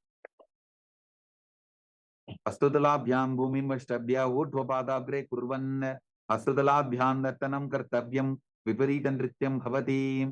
हस्ततलाभ्यां भूमिं वष्टभ्य ऊर्ध्वपादाग्रे कुर्वन् हस्ततलाभ्यां नर्तनं कर्तव्यं विपरीतं नृत्यं भवति.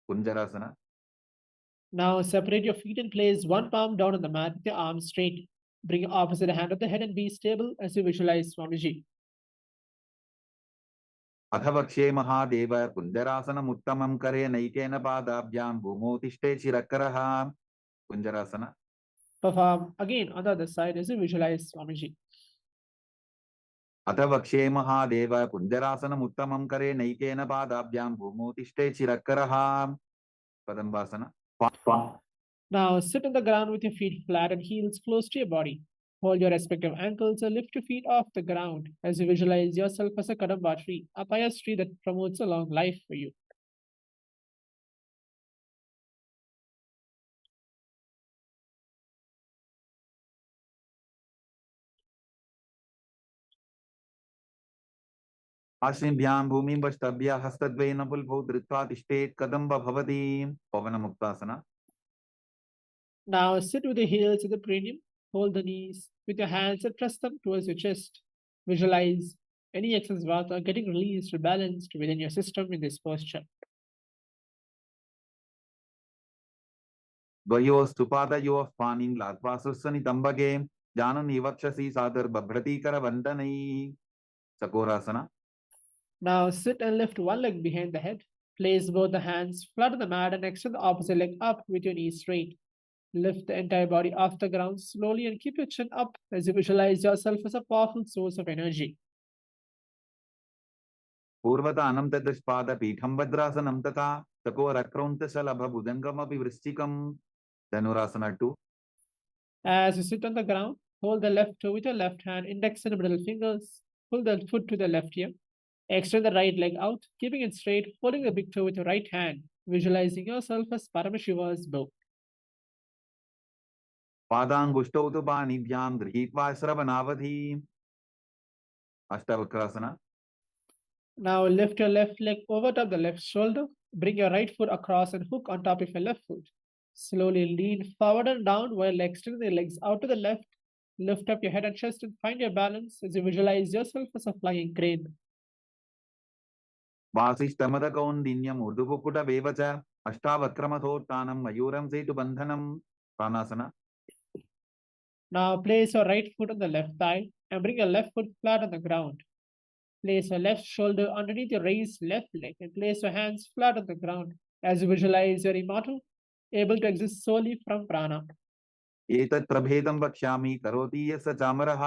Kunjarasana. Now separate your feet and place one palm down on the mat with your arms straight. Bring your opposite hand on the head and be stable as you visualize Swamiji. अथ वक्ष्ये महादेव कुञ्जरासनम् उत्तमं करे नैकेन पादाभ्यां भूमौ तिष्ठे शिरकरः. कुञ्जरासना. Perform again on the other side as you visualize Swamiji. अथ वक्ष्ये महादेव कुञ्जरासनम् उत्तमं करे नैकेन पादाभ्यां भूमौ तिष्ठे शिरकरः. पदम्बासना. Now sit on the ground with your feet flat and heels close to your body. Hold your respective ankles and lift your feet off the ground as you visualize yourself as a kadamba tree, a pious tree that promotes a long life for you. आश्निभ्यां भूमिं वष्टभ्य हस्तद्वयेन पुल्भौ धृत्वा तिष्ठेत् कदम्ब भवति. पवनमुक्तासना. Now sit with the heels at the perineum. Hold the knees with your hands and press them towards your chest. Visualize any excess vata getting released or balanced within your system in this posture. द्वयोस्तु पादयोः पाणिं लात्वा सुस्वनितम्बके जानन् वक्षसि सादुर्बभ्रतीकरवन्दनैः. चकोरासना. Now sit and lift one leg behind the head. Place both the hands flat on the mat and extend the opposite leg up with your knees straight. Lift the entire body off the ground slowly and keep your chin up as you visualize yourself as a powerful source of energy. पूर्वतानं तदृष्पादपीठं भद्रासनं तथा चकोरक्रौन्तशलभभुजङ्गमपि वृश्चिकं Dhanurasana 2. As you sit on the ground, hold the left toe with your left hand, index and middle fingers. Pull the foot to the left ear. Extend the right leg out, keeping it straight, holding the big toe with your right hand, visualizing yourself as Paramashiva's bow. पादाङ्गुष्ठौ तु पाणिभ्यां गृहीत्वा श्रवणावधि अष्टावक्रासना. Now lift your left leg over top the left shoulder. Bring your right foot across and hook on top of your left foot. Slowly lean forward and down while extending the legs out to the left. Lift up your head and chest and find your balance as you visualize yourself as a flying crane. वासिष्ठमदकौन्दिन्यम् ऊर्ध्वकुकुटमेव च अष्टावक्रमथोत्थानं मयूरं सेतुबन्धनं प्राणासना. Now place your right foot on the left thigh and bring your left foot flat on the ground. Place your left shoulder underneath your raised left leg and place your hands flat on the ground as you visualize you're immortal, able to exist solely from prana. एतत् प्रभेदं वक्ष्यामि करोति यस्य चामरः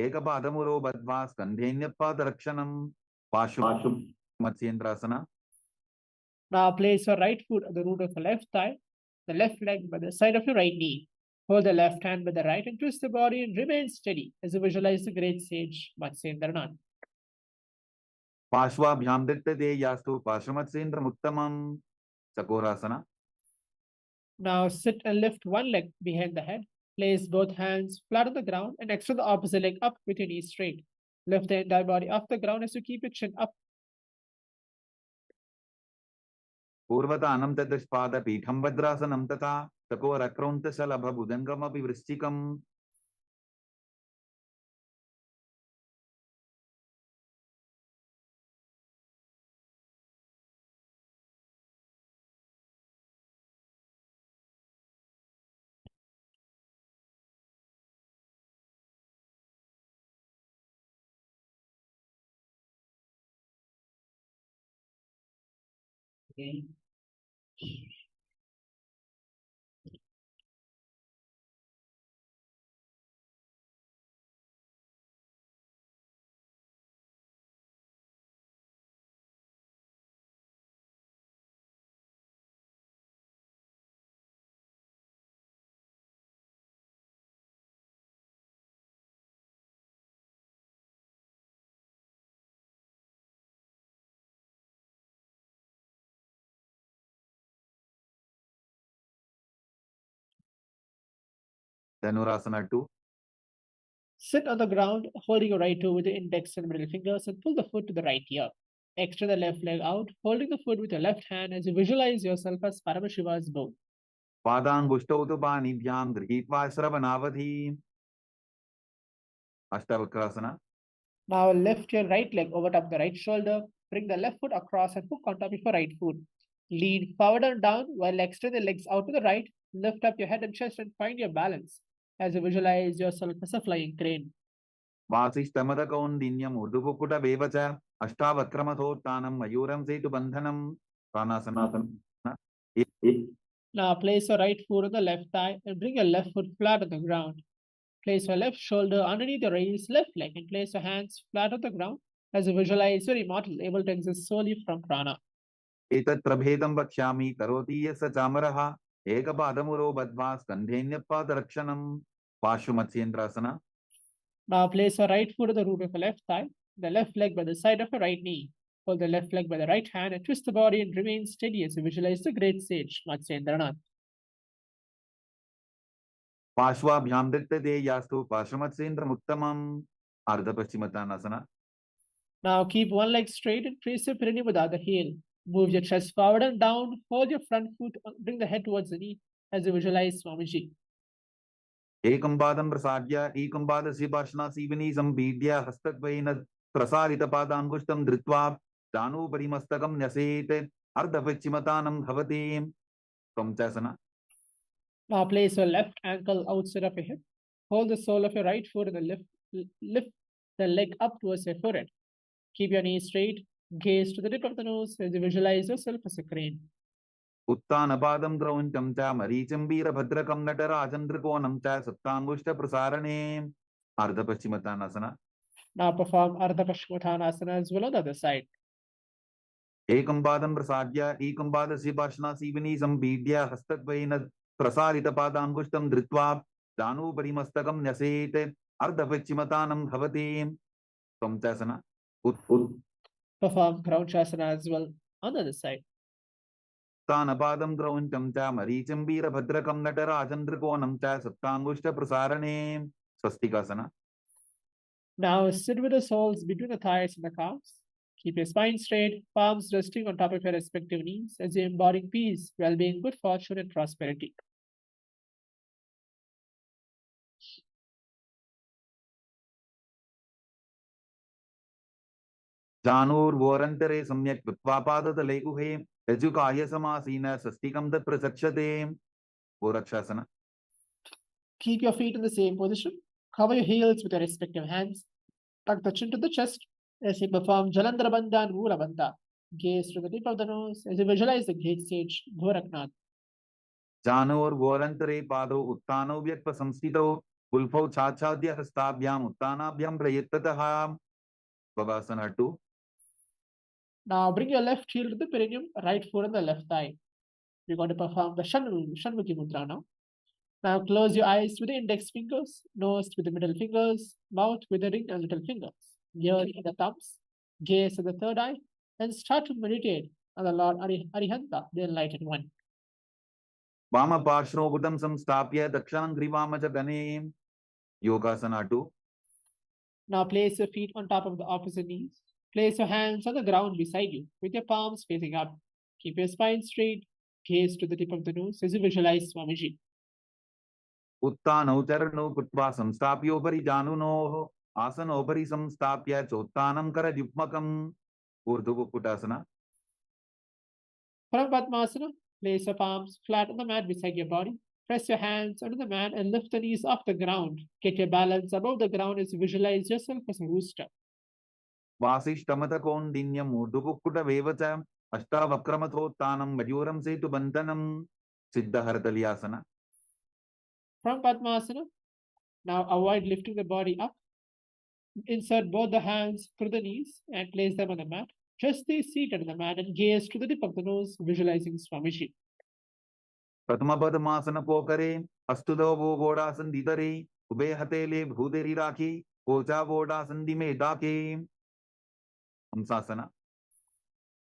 एकपादमुरो बद्ध्वा स्कन्धेऽन्यपादरक्षणं पाशु मत्स्येन्द्रासना. Now place your right foot at the root of the left thigh, the left leg by the side of your right knee. Hold the left hand by the right and twist the body and remain steady as you visualize the great sage Matsyendranath. पार्श्वाभ्यां दृष्टते यास्तु पार्श्वमत्स्येन्द्रमुत्तमं चकोरासना. Now sit and lift one leg behind the head. Place both hands flat on the ground and extend the opposite leg up with your knees straight. Lift the entire body off the ground as you keep your chin up. पूर्वतानं तदृष्पादपीठं भद्रासनं तथा चकोरक्रौन्तशलभभुजङ्गमपि वृश्चिकं. Okay. Dhanurasana 2. Sit on the ground, holding your right toe with the index and middle fingers and pull the foot to the right ear. Extend the left leg out, holding the foot with your left hand as you visualize yourself as Paramashiva's bow. पादाङ्गुष्ठौ तु पाणिभ्यां गृहीत्वा श्रवणावधि अष्टावक्रासना. Now lift your right leg over top the right shoulder. Bring the left foot across and hook on top of your right foot. Lean forward and down while extend the legs out to the right. Lift up your head and chest and find your balance as you visualize yourself as a flying crane. वासिष्ठमदकौन्दिन्यम् ऊर्ध्वकुकुटमेव च अष्टावक्रमथोत्थानं मयूरं सेतुबन्धनं प्राणासना. Now place your right foot on the left thigh and bring your left foot flat on the ground. Place your left shoulder underneath your raised left leg and place your hands flat on the ground as you visualize you're immortal, able to exist solely from prana. एतत् प्रभेदं वक्ष्यामि करोति यस्य चामरः एकपादमुरो बद्ध्वा स्कन्धेऽन्यपादरक्षणं पाशु मत्स्येन्द्रासना. Now place your right foot at the root of your left thigh, the left leg by the side of your right knee. Hold the left leg by the right hand and twist the body and remain steady as you visualize the great sage Matsyendranath. पार्श्वाभ्यां दृष्टते यास्तु पार्श्वमत्स्येन्द्रमुत्तमं अर्धपश्चिमतानासना. Now keep one leg straight and place your perineum with the other heel. Move your chest forward and down. Hold your front foot. Bring the head towards the knee as you visualize Swamiji. एकं पादं प्रसाद्य एकं पादस्य पार्श्वनासीवनी सम्पीड्य हस्तद्वयेन प्रसारितपादाङ्गुष्ठं धृत्वा दानोपरि मस्तकं न्यसेत् अर्धपश्चिमतानं भवति त्वं. Now place your left ankle outside of your hip. Hold the sole of your right foot and lift the leg up towards your forehead. Keep your knees straight. Gaze to the tip of the nose as you visualize yourself as a crane. उत्तानपादं द्रौञ्चं च मरीचं वीरभद्रकं नटराजं त्रिकोणं च सप्ताङ्गुष्ठप्रसारणे अर्धपश्चिमोत्तानासना. Now perform Ardha Paschimottanasana as well on the other side. एकं पादं प्रसाद्य एकं पादस्य पार्श्वनासीवनी सम्पीड्य हस्तद्वयेन प्रसारितपादाङ्गुष्ठं धृत्वा दानोपरि मस्तकं न्यसेत् अर्धपश्चिमतानं भवति त्वं Perform Crouchasana as well on the other side. उत्तानपादं द्रौञ्चं च मरीचं वीरभद्रकं नटराजं त्रिकोणं च सप्ताङ्गुष्ठप्रसारणे स्वस्तिकासना. Now sit with the soles between the thighs and the calves. Keep your spine straight, palms resting on top of your respective knees as you embody peace, well-being, good fortune, and prosperity. जानूर्वोरन्तरे सम्यक् कृत्वा पादतले गुहे यजुकाय समासीन स्वस्तिकं तत् प्रचक्षते गोरक्षासना. Keep your feet in the same position. Cover your heels with your respective hands. Tuck the chin to the chest as you perform Jalandhara Bandha and Mula Bandha. Gaze to the tip of the nose as you visualize the great sage Goraknath. जानूर्वोरन्तरे पादौ उत्तानौ व्यक्तसंस्थितौ कुल्फौ छाछाद्य हस्ताभ्याम् उत्तानाभ्यां प्रयत्ततः Babasana 2. Now bring your left heel to the perineum, right foot on the left thigh. We're going to perform the Shanmukhi Mudra now. Now close your eyes with the index fingers, nose with the middle fingers, mouth with the ring and little fingers, ear in the thumbs, gaze at the third eye, and start to meditate on the Lord Arihanta, the Enlightened One. Vamaparshro Buddham Samstapya Dakshanam Grivama Jagane Yogasana 2. Now place your feet on top of the opposite knees. Place your hands on the ground beside you with your palms facing up. Keep your spine straight. Gaze to the tip of the nose as you visualize Swamiji. Uttanau Charano Kutva Samstapyopari Januno Asanopari Samstapya Chottanam Karajupmakam Urdhu Kutasana. From Padmasana, place your palms flat on the mat beside your body. Press your hands under the mat and lift the knees off the ground. Get your balance above the ground as you visualize yourself as a rooster. Vasishtamata Kondinyam Urdukukuta Vevacha Ashtavakramathotanam Majuram Setu Bantanam Siddhaharatalyasana. From Padmasana, now avoid lifting the body up. Insert both the hands through the knees and place them on the mat. Just stay seated on the mat and gaze to the tip of the nose, visualizing Swamiji. Pratamapadmasana Pokare, Astudovo Godasan Didare, Ube Hatele Bhuderi Raki, Koja Godasan Dime Dake. Hamsasana.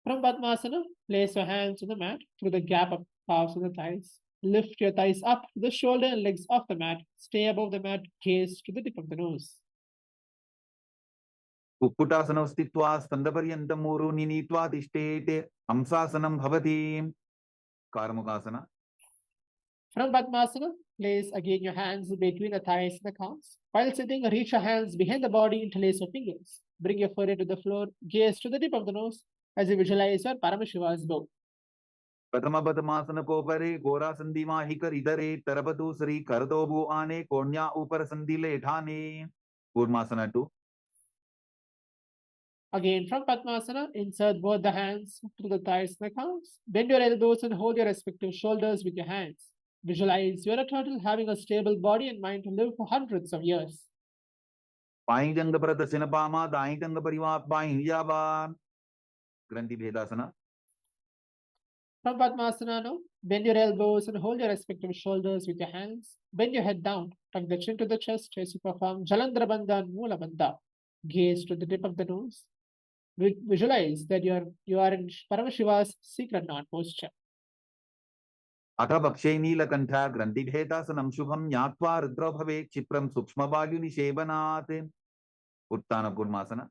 From Padmasana, place your hands on the mat through the gap of calves and the thighs. Lift your thighs up to the shoulder and legs off the mat. Stay above the mat, gaze to the tip of the nose. Kukkutasana stitva standaparyantam muru ninitva tishtete Hamsasanam bhavati. Karmukasana. From Padmasana, place again your hands between the thighs and the calves. While sitting, reach your hands behind the body, interlace your fingers. Bring your forehead to the floor, gaze to the tip of the nose as you visualize your Paramashiva's bow. Pratamapadmasana Kopare, Gora Sandima Hikar Idare, Tarapatu Sri Kardobu Ane, Konya Upar Sandile Thane. Kurmasana 2. Again, from Padmasana, insert both the hands through the thighs and the calves. Bend your elbows and hold your respective shoulders with your hands. Visualize you're a turtle having a stable body and mind to live for hundreds of years. Painjanga Pratasina Daintanga Pariva Painjava Granti Bhedasana. From Padmasana now, bend your elbows and hold your respective shoulders with your hands. Bend your head down, tuck the chin to the chest as you perform Jalandhara Bandha and Mula Bandha. Gaze to the tip of the nose. Visualize that you are in Paramashiva's secret knot posture. Atha Bakshe Neelakantha Granti Bhedasanam Shubham Nyatva Rudra Bhave Chipram Sukshma Vagyuni Shevanate Uttana Kurmasana.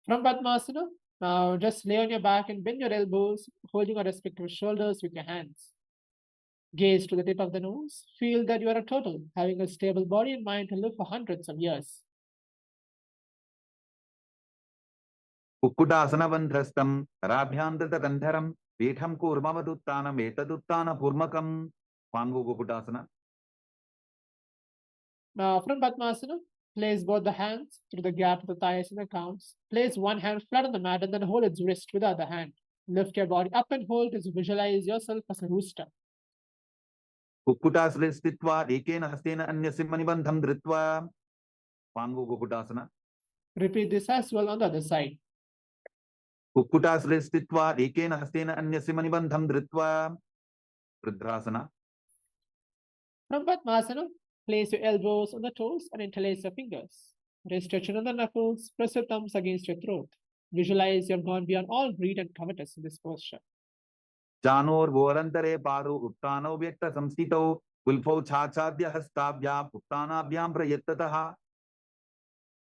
From Padmasana, now just lay on your back and bend your elbows, holding your respective shoulders with your hands. Gaze to the tip of the nose. Feel that you are a turtle having a stable body and mind to live for hundreds of years. Kukkutasana Vandrastam Rabhyandrita Gandharam Petham Kurmavaduttanam Etaduttana Purmakam Pangu Kukkutasana. Now from Padmasana, place both the hands through the gap of the thighs and the calves. Place one hand flat on the mat and then hold its wrist with the other hand. Lift your body up and hold as you visualize yourself as a rooster. कुक्कुटासने स्थित्वा एकेन हस्तेन अन्यस्य मणिबन्धं धृत्वा पांगु कुक्कुटासना. Repeat this as well on the other side. कुक्कुटासने स्थित्वा एकेन हस्तेन अन्यस्य मणिबन्धं धृत्वा वृद्धासना. From Padmasana, place your elbows on the toes and interlace your fingers. Rest your chin on the knuckles, press your thumbs against your throat. Visualize you have gone beyond all greed and covetous in this posture. Janor वोरंतरे पारो उत्तानो व्यक्त संस्थितौ कुल्फौ छाछाद्य हस्ताभ्याम उत्तानाभ्याम प्रयत्ततः.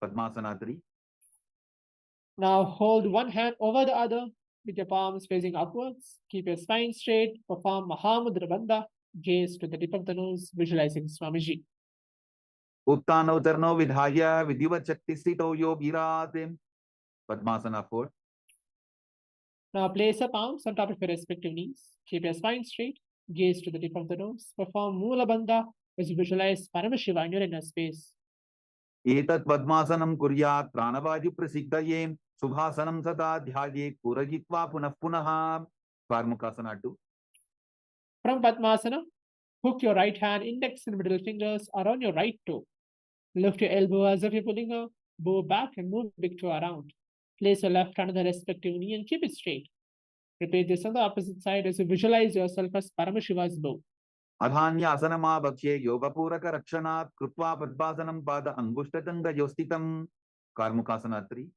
Padmasana 3. Now hold one hand over the other with your palms facing upwards. Keep your spine straight. Perform Mahamudra Bandha. Gaze to the tip of the nose, visualizing Swamiji. उत्तानो चरणौ विधाय विधिवत् शक्ति स्थितौ यो विराते. Padmasana 4. Now place your palms on top of your respective knees. Keep your spine straight. Gaze to the tip of the nose. Perform Mula Bandha as you visualize Paramashiva in your inner space. एतत् पद्मासनं कुर्यात् प्राणवायु प्रसिद्धये सुभासनं सदा ध्याये पूरयित्वा पुनः पुनः. Karmukasana 2. From Padmasana, hook your right hand, index and middle fingers around your right toe. Lift your elbow as if you're pulling a bow back and move big toe around. Place your left hand on the respective knee and keep it straight. Repeat this on the opposite side as you visualize yourself as Paramashiva's bow. अधान्यासनमाभक्ष्ये योगपूरकरक्षणात् कृत्वा पद्मासनं पाद अङ्गुष्ठतङ्गयोस्थितं. Karmukasana 3.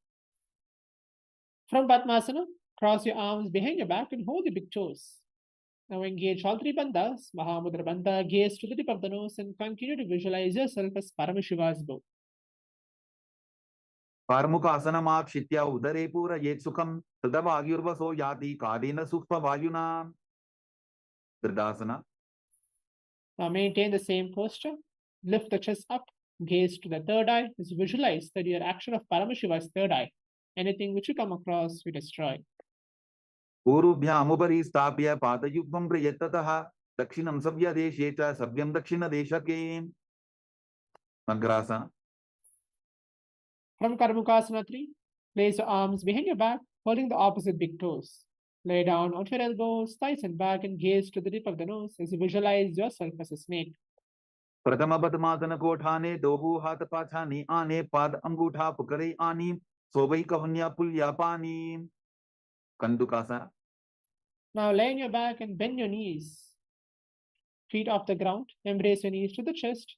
From Padmasana, cross your arms behind your back and hold the big toes. Now engage all three bandhas, Mahamudra Bandha, gaze to the tip of the nose and continue to visualize yourself as Paramashiva's bow. कार्मुकासनमाक्षित्य उदरे पूरयेत् सुखं तदवायुर्वसो याति कालेन सूक्ष्मवायुना. Dridasana. Now maintain the same posture. Lift the chest up, gaze to the third eye as you visualize that your action of Paramashiva's third eye. Anything which you come across, we destroy. पूर्वभ्यामुपरि स्थाप्य पादयुग्मं प्रयत्ततः दक्षिणं सव्यदेशे च सव्यं दक्षिणदेशके. Magrasana. From Karmukasana 3, place your arms behind your back, holding the opposite big toes. Lay down on your elbows, thighs and back and gaze to the tip of the nose as you visualize yourself as a snake. प्रथम पद्मासन कोठाने दोहु हाथ पाछाने आने पाद अंगूठा पुकरे आनी सोबई कहन्या पुल्या पानी. Kandukasana. Now lay on your back and bend your knees. Feet off the ground, embrace your knees to the chest.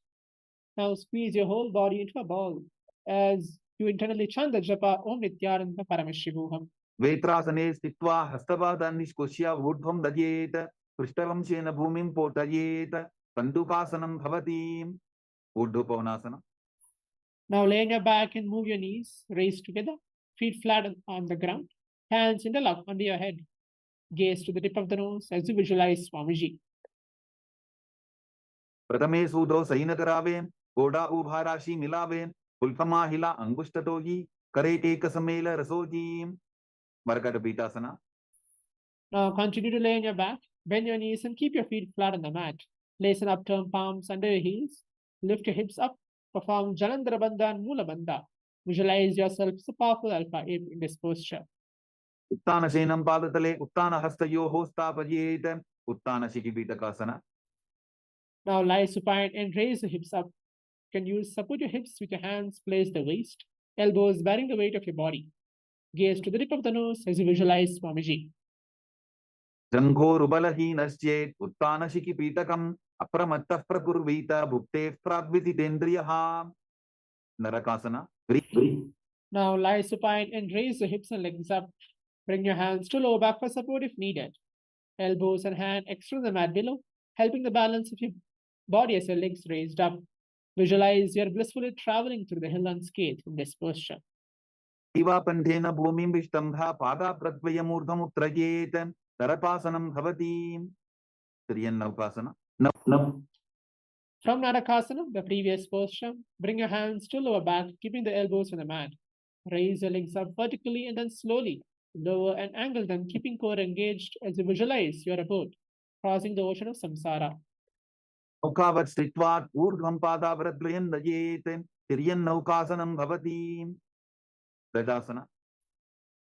Now squeeze your whole body into a ball as you internally chant the japa Om Nityananda Paramashivoham. वेत्रासने स्थित्वा हस्तपादान् निष्कुष्य ऊर्ध्वं दध्येत् पृष्ठवंशेन भूमिं पोटयेत्. कन्दुकासनं भवति. ऊर्ध्वपवनासना. Now lay on your back and move your knees, raise together, feet flat on the ground, hands interlocked under your head. Gaze to the tip of the nose as you visualize Swamiji. प्रथमे सूदो San करावे कोडा उभा राशि मिलावे कुल्फमा हिला अंगुष्ठतोही करे take समेल रसोजी. Markata Pītāsana. Now continue to lay on your back, bend your knees and keep your feet flat on the mat. Place an upturned palms under your heels. Lift your hips up. Perform Jalandhara Bandha and Mula Bandha. Visualize yourself as a powerful alpha ape in this posture. Uttana Shenam Padatale, Uttana Hastayoho Stapayet, Uttana Shikipītakasana. Now lie supine and raise the hips up. You can support your hips with your hands, place the waist, elbows bearing the weight of your body. Gaze to the tip of the nose as you visualize Swamiji. Janghorubalahinaschet, Uttana Shikipītakam, Apramattah Prakurvita, Bhukte Pragvititendriyaha. Narakasana. Now lie supine and raise your hips and legs up. Bring your hands to lower back for support if needed. Elbows and hand extend the mat below, helping the balance of your body as your legs raised up. Visualize you're blissfully traveling through the hill unscathed in this posture. Pandhena Bhumim Vishtambha Pada Pratvayamurdhamuttrayet, Tarapasanam Bhavati. Triyanavasana. No. From Narakasana, the previous posture, bring your hands to lower back, keeping the elbows on the mat. Raise your legs up vertically and then slowly lower and angle them, keeping core engaged as you visualize your abode, crossing the ocean of samsara. Naukavat Stitvat Urdhvam Pada Vradvayandayet, Tiryan Naukasanam Bhavati. Vedasana.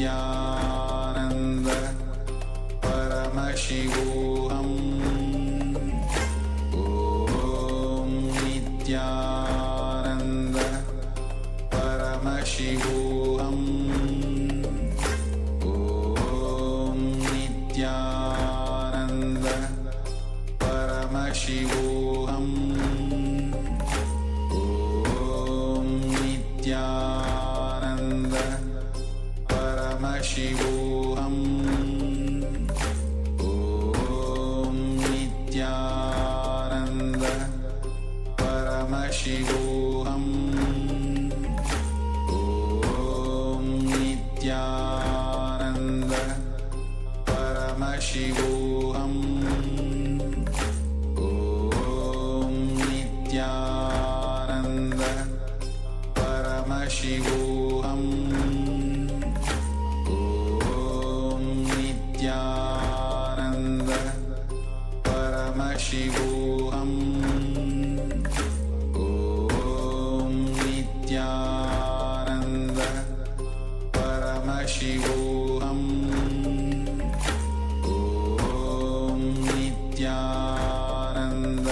Nithyananda परमशिवोऽहम् ॐ नित्यानन्द परमशिवोऽहम् ॐ नित्यानन्द परमशिवोऽहम् ॐ नित्यानन्द परमशिवोऽहम् ॐ नित्यानन्द परमशिवोऽहम् ॐ नित्यानन्द परमशिवोऽहम् ॐ नित्यानन्द परमशिवोऽहम् ॐ नित्यानन्द परमशिवोऽहम् ॐ नित्यानन्द परमशिवोऽहम् ॐ नित्यानन्द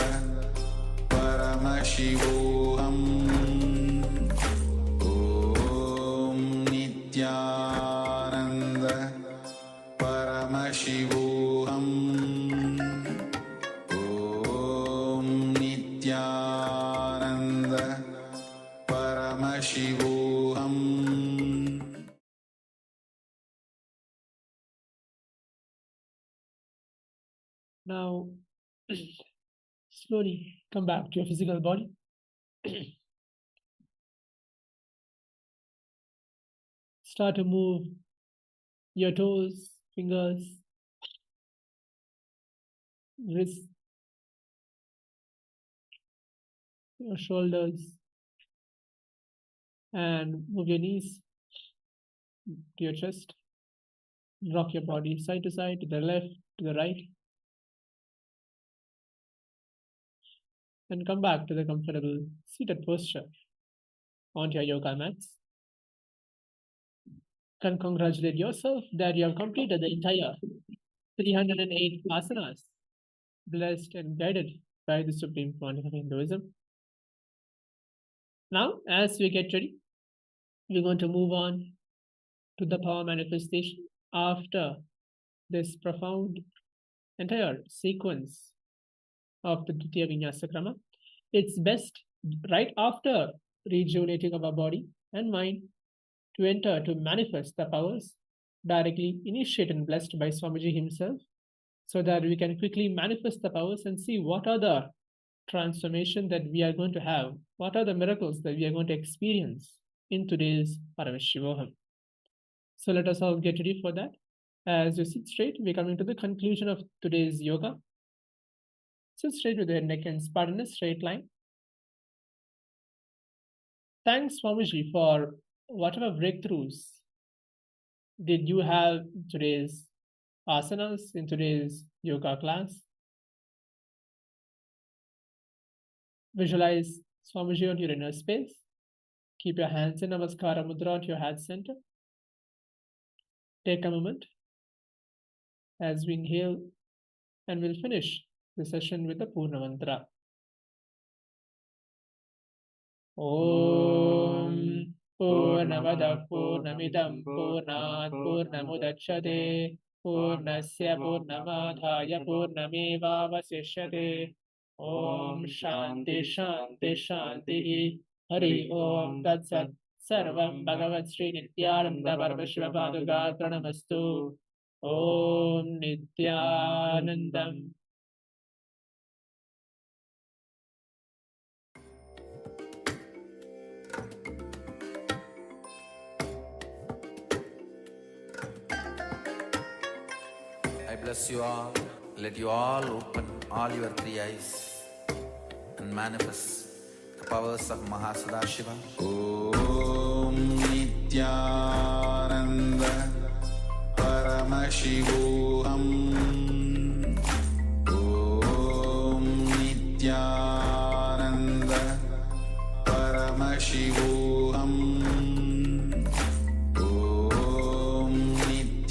परमशिवोऽहम् ॐ नित्यानन्द परमशिवोऽहम् ॐ नित्यानन्द परमशिवोऽहम् Now, slowly come back to your physical body. Start to move your toes, fingers, wrists, your shoulders, and move your knees to your chest. Rock your body side to side, to the left, to the right. And come back to the comfortable seated posture onto your yoga mats. Can congratulate yourself that you have completed the entire 308 asanas, blessed and guided by the Supreme Pontiff of Hinduism. Now, as we get ready, we're going to move on to the power manifestation after this profound entire sequence of the Dvitiya Vinyasa Krama. It's best right after rejuvenating our body and mind to enter to manifest the powers directly initiated and blessed by Swamiji himself, so that we can quickly manifest the powers and see what are the transformation that we are going to have, what are the miracles that we are going to experience in today's Paramashivoham. So let us all get ready for that. As you sit straight, we're coming to the conclusion of today's yoga. Sit straight with your neck and spine in a straight line. Thanks, Swamiji, for whatever breakthroughs did you have in today's asanas, in today's yoga class. Visualize Swamiji on your inner space. Keep your hands in Namaskara Mudra at your heart center. Take a moment as we inhale, and we'll finish the session with the Purna Mantra. Om Purnamada Purnamidam Purnat Purnamudachyate Purnasya Purnamadhaya Purnameva Vasishyate. Om Shanti Shanti Shanti. Hari Om Tat Sat. Sarvam Bhagavat Sri Nityananda Paramashiva Paduka Pranamastu. Om Nityanandam. I bless you all. Let you all open all your three eyes and manifest the powers of Mahasudashiva. ॐ नित्यानन्द परमशिवोऽहम् ॐ नित्यानन्द परमशिवोऽहम् ॐ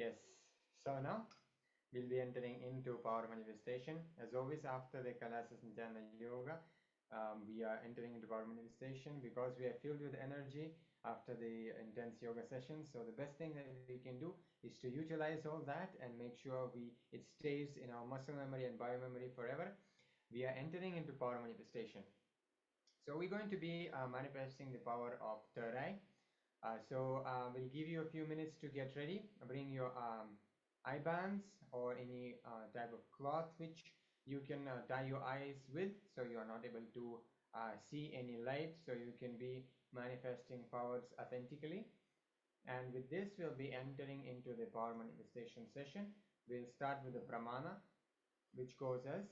Yes. So now we'll be entering into power manifestation. As always, after the Kalasas and Jnana Yoga, we are entering into power manifestation because we are filled with energy after the intense yoga sessions. So the best thing that we can do is to utilize all that and make sure it stays in our muscle memory and biomemory forever. We are entering into power manifestation. So we're going to be manifesting the power of third eye. We'll give you a few minutes to get ready. Bring your eye bands or any type of cloth which you can tie your eyes with, so you are not able to see any light, so you can be manifesting powers authentically. And with this, we'll be entering into the power manifestation session. We'll start with the pramana, which goes as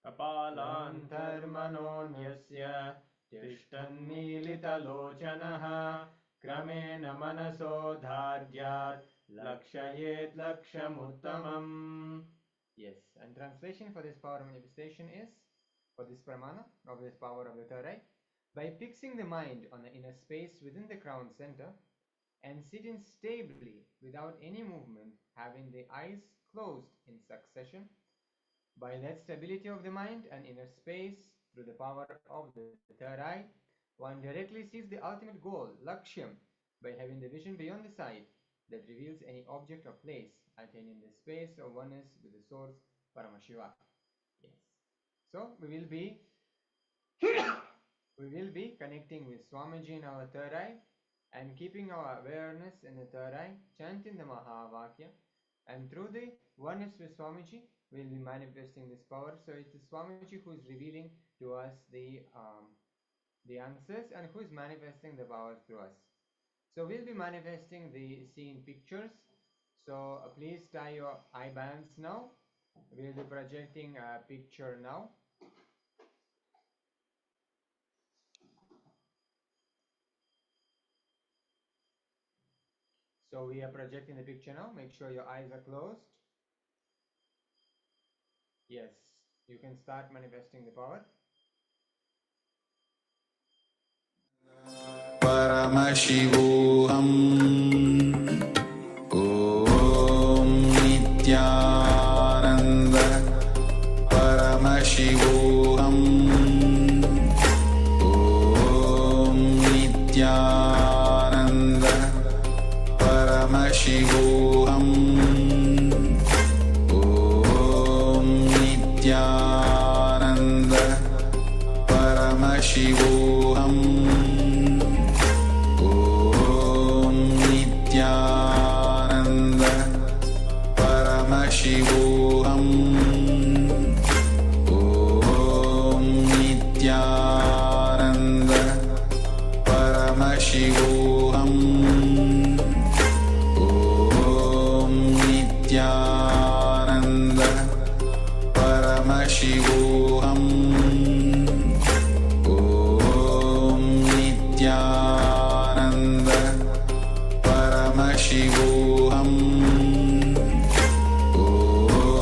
Kapalantarmanonyasya tishtannilitalochanaha kramena manaso dhardyat lakshayet lakshamuttamam. Yes, and translation for this power manifestation is, for this pramana of this power of the third eye, by fixing the mind on the inner space within the crown center and sitting stably without any movement, having the eyes closed in succession. By that stability of the mind and inner space, through the power of the third eye, one directly sees the ultimate goal, Lakshyam, by having the vision beyond the sight that reveals any object or place, attaining the space of oneness with the source, Paramashiva. Yes. So we will be connecting with Swamiji in our third eye and keeping our awareness in the third eye, chanting the Mahavakya, and through the oneness with Swamiji, we'll be manifesting this power. So it is Swamiji who is revealing to us the answers and who is manifesting the power through us. So we'll be manifesting the scene pictures. So please tie your eye bands now. We'll be projecting a picture now. So we are projecting the picture now. Make sure your eyes are closed. Yes, you can start manifesting the power. Paramashivoham Om Nityananda Paramashivoham Om Nityananda Paramashivoham Om Nityananda Paramashivoham Paramashivoham Om Nityananda Paramashivoham Om Nityananda Paramashivoham Om Nityananda Paramashivoham Nityananda Paramashivoham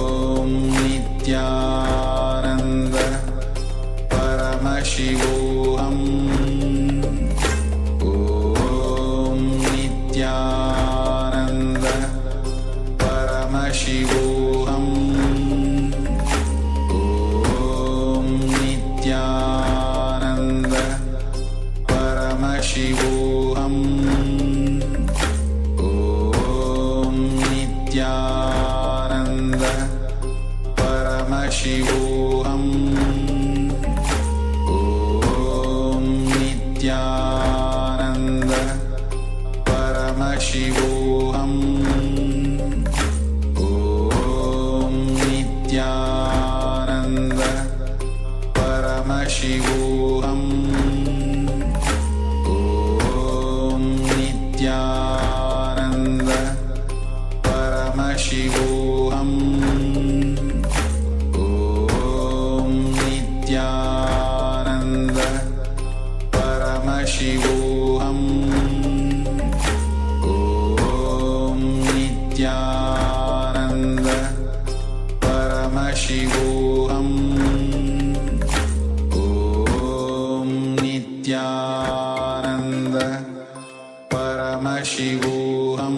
Om Nityananda Paramashivoham Om Nityananda Paramashivoham Om Nityananda Paramashivoham Om Nityananda Paramashivoham Om Nityananda Paramashivoham Om Nityananda Paramashivoham Om Nityananda Paramashivoham Om Nityananda Paramashivoham Om Nityananda Paramashivoham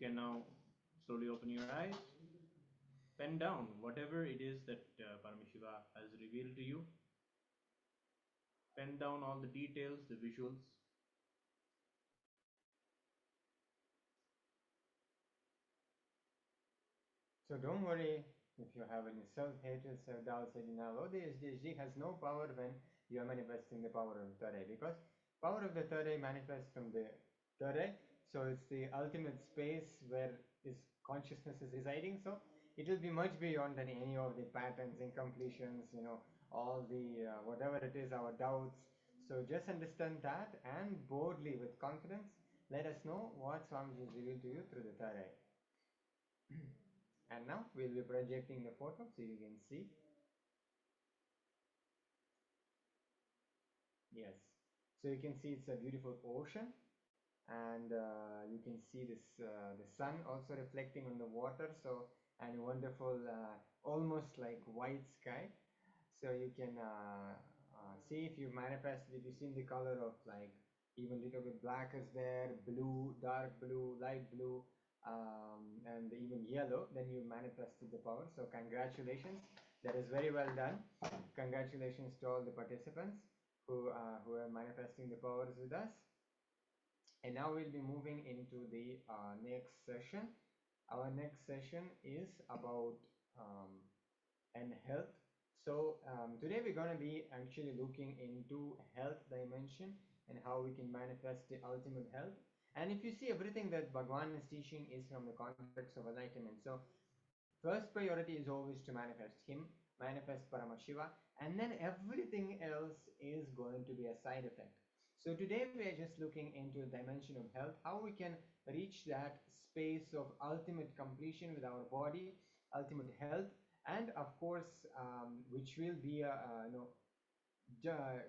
can now slowly open your eyes. Pen down whatever it is that Paramashiva has revealed to you. Pen down all the details, the visuals. So don't worry if you have any self-hatred, self-doubt, self-denial. The SDHD has no power when you are manifesting the power of third eye, because power of the third eye manifests from the third eye. So it's the ultimate space where this consciousness is residing. So it will be much beyond than any of the patterns, incompletions, all the whatever it is, our doubts. So just understand that and boldly, with confidence, let us know what Swamiji has revealed to you through the third eye. And now we'll be projecting the photo so you can see. Yes, so you can see it's a beautiful ocean, and you can see this the sun also reflecting on the water, so, and wonderful almost like white sky. So you can see if you manifested, if you've seen the color of like even little bit black is there, blue, dark blue, light blue, and even yellow, then you manifested the power. So congratulations, that is very well done. Congratulations to all the participants who are manifesting the powers with us. And now we'll be moving into the next session. Our next session is about and health. So today we're going to be actually looking into health dimension and how we can manifest the ultimate health. And if you see, everything that Bhagwan is teaching is from the context of enlightenment. So first priority is always to manifest him, manifest Paramashiva, and then everything else is going to be a side effect. So today we are just looking into the dimension of health, how we can reach that space of ultimate completion with our body, ultimate health, and of course, which will be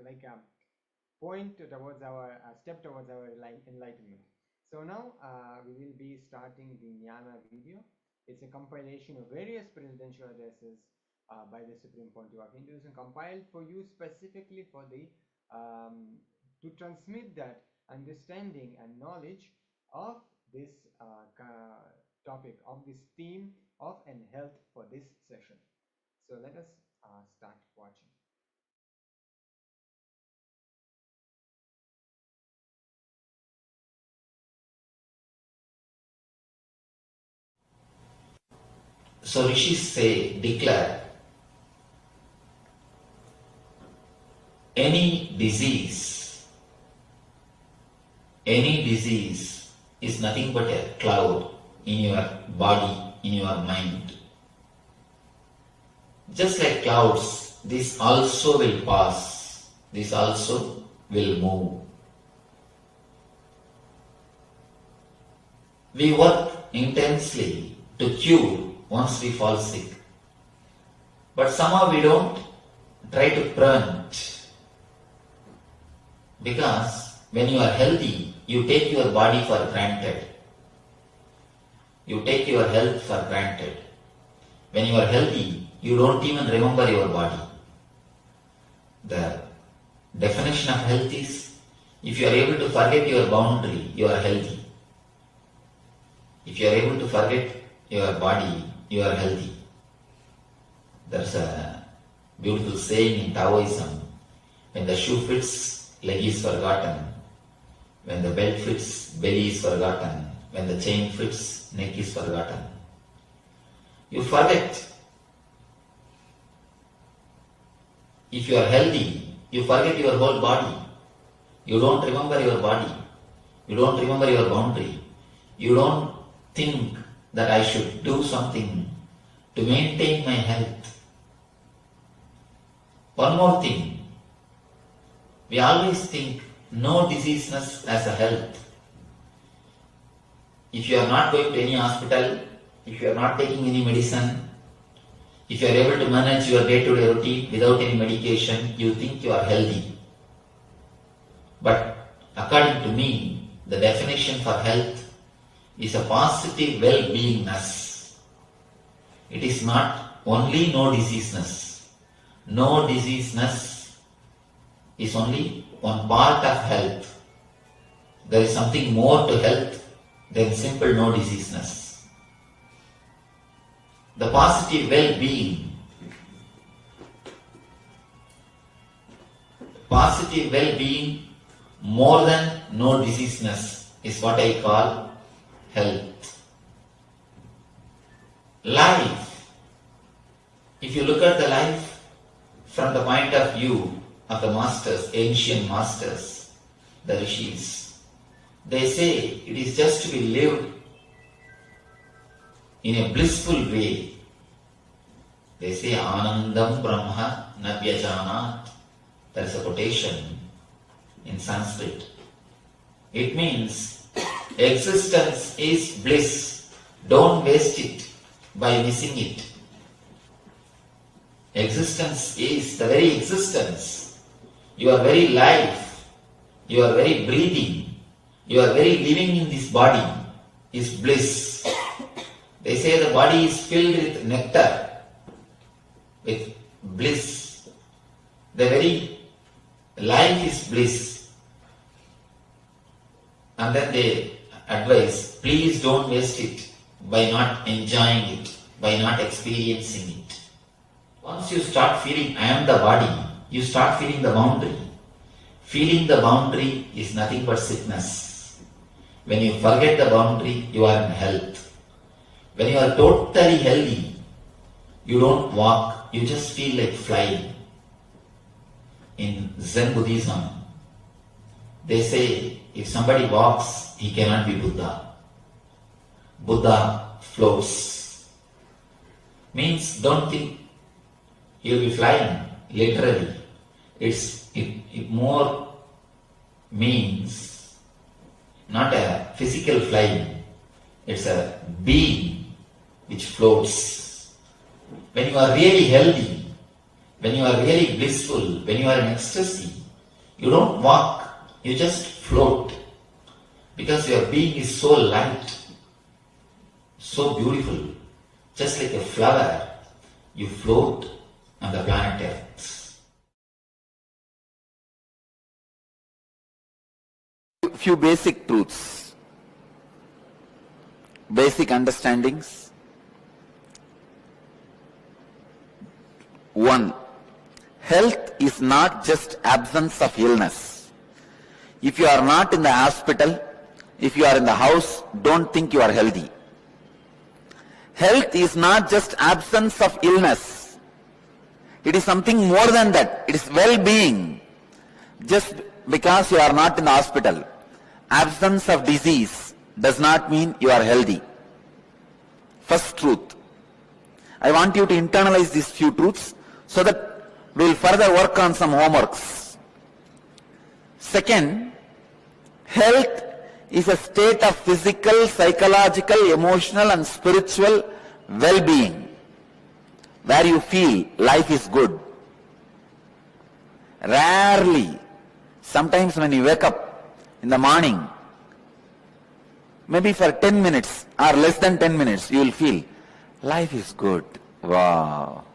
like a point towards our step towards our enlightenment. So now we will be starting the Jnana video. It's a compilation of various presidential addresses by the Supreme Pontiff of Hinduism, compiled for you specifically for the to transmit that understanding and knowledge of this topic, of this theme of and health for this session. So let us start watching. So rishis say, declare, any disease is nothing but a cloud in your body, in your mind. Just like clouds, this also will pass, this also will move. We work intensely to cure once we fall sick. But somehow we don't try to prevent. Because when you are healthy, you take your body for granted. You take your health for granted. When you are healthy, you don't even remember your body. The definition of health is, if you are able to forget your boundary, you are healthy. If you are able to forget your body, you are healthy. There's a beautiful saying in Taoism, when the shoe fits, leg is forgotten. When the belt fits, belly is forgotten. When the chain fits, neck is forgotten. You forget. If you are healthy, you forget your whole body. You don't remember your body. You don't remember your boundary. You don't think that I should do something to maintain my health. One more thing. We always think no diseaseness as a health. If you are not going to any hospital, if you are not taking any medicine, if you are able to manage your day-to-day routine without any medication, you think you are healthy. But according to me, the definition for health is a positive well-beingness. It is not only no diseaseness. No diseaseness is only one part of health. There is something more to health then simple no diseaseness. The positive well-being, more than no diseaseness is what I call health. Life, if you look at the life from the point of view of the masters, ancient masters, the rishis, they say it is just to be lived in a blissful way. They say Anandam Brahma Navyajanat. There is a quotation in Sanskrit. It means existence is bliss. Don't waste it by missing it. Existence is the very existence. Your very life, your very breathing, your very living in this body is bliss. They say the body is filled with nectar, with bliss. The very life is bliss. And then they advise, please don't waste it by not enjoying it, by not experiencing it. Once you start feeling I am the body, you start feeling the boundary. Feeling the boundary is nothing but sickness. When you forget the boundary, you are in health. When you are totally healthy, you don't walk, you just feel like flying. In Zen Buddhism, they say if somebody walks, he cannot be Buddha. Buddha floats. Means don't think you'll be flying, literally. It more means not a physical flying, it's a being which floats. When you are really healthy, when you are really blissful, when you are in ecstasy, you don't walk, you just float. Because your being is so light, so beautiful, just like a flower, you float on the planet Earth. Few basic truths, basic understandings. One, health is not just absence of illness. If you are not in the hospital, if you are in the house, don't think you are healthy. Health is not just absence of illness. It is something more than that. It is well-being. Just because you are not in the hospital, absence of disease does not mean you are healthy. First truth. I want you to internalize these few truths so that we will further work on some homeworks. Second, health is a state of physical, psychological, emotional and spiritual well-being where you feel life is good. Rarely, sometimes when you wake up in the morning, maybe for 10 minutes or less than 10 minutes, you will feel life is good. Wow.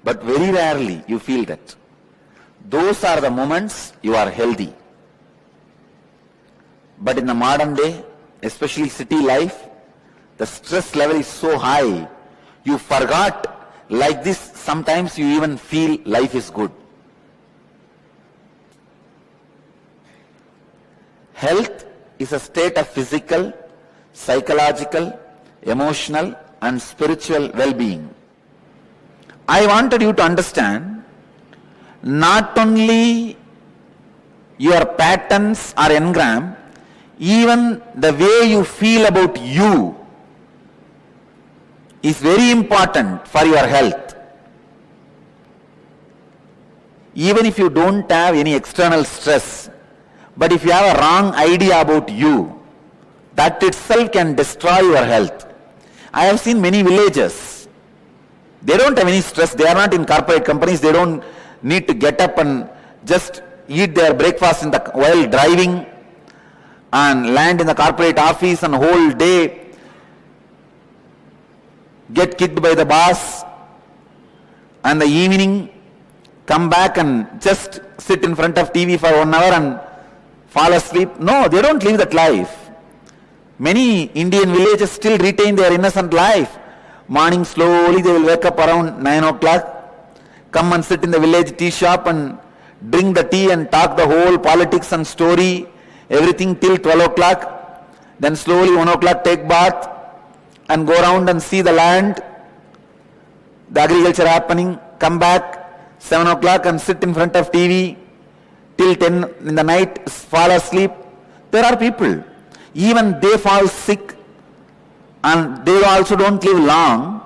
But very rarely you feel that. Those are the moments you are healthy. But in the modern day, especially city life, the stress level is so high, you forgot like this, sometimes you even feel life is good. Health is a state of physical, psychological, emotional and spiritual well-being. I wanted you to understand not only your patterns or engram, even the way you feel about you is very important for your health. Even if you don't have any external stress, but if you have a wrong idea about you, that itself can destroy your health. I have seen many villagers, they don't have any stress, they are not in corporate companies, they don't need to get up and just eat their breakfast while driving and land in the corporate office and whole day get kicked by the boss, and the evening come back and just sit in front of TV for 1 hour and fall asleep. No, they don't live that life. Many Indian villages still retain their innocent life. Morning slowly they will wake up around 9 o'clock, come and sit in the village tea shop and drink the tea and talk the whole politics and story, everything till 12 o'clock. Then slowly 1 o'clock take bath and go around and see the land, the agriculture happening, come back 7 o'clock and sit in front of TV till 10 in the night, fall asleep. There are people, even they fall sick and they also don't live long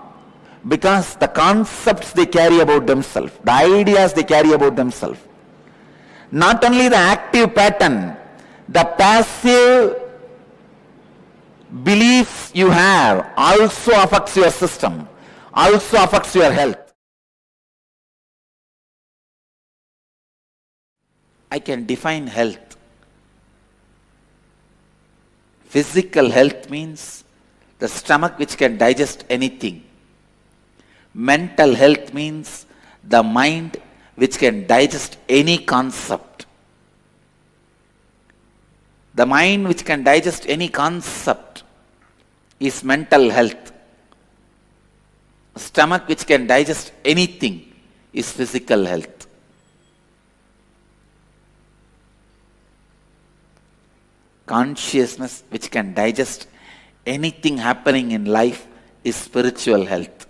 because the concepts they carry about themselves, the ideas they carry about themselves. Not only the active pattern, the passive beliefs you have also affects your system, also affects your health. I can define health. Physical health means the stomach which can digest anything. Mental health means the mind which can digest any concept. The mind which can digest any concept is mental health. Stomach which can digest anything is physical health. Consciousness which can digest anything happening in life is spiritual health.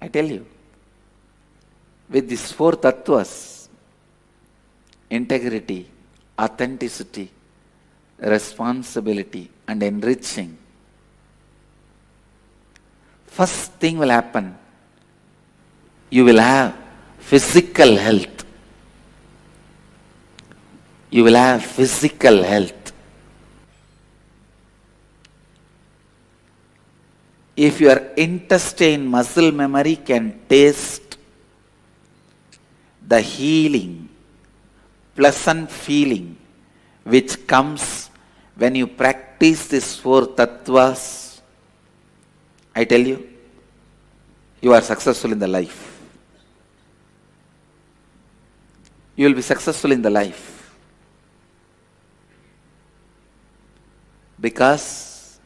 I tell you, with these four tattvas, integrity, authenticity, responsibility and enriching, first thing will happen, you will have physical health. You will have physical health. If your intestine muscle memory can taste the healing, pleasant feeling which comes when you practice these four tattvas, I tell you, you are successful in the life. You will be successful in the life. Because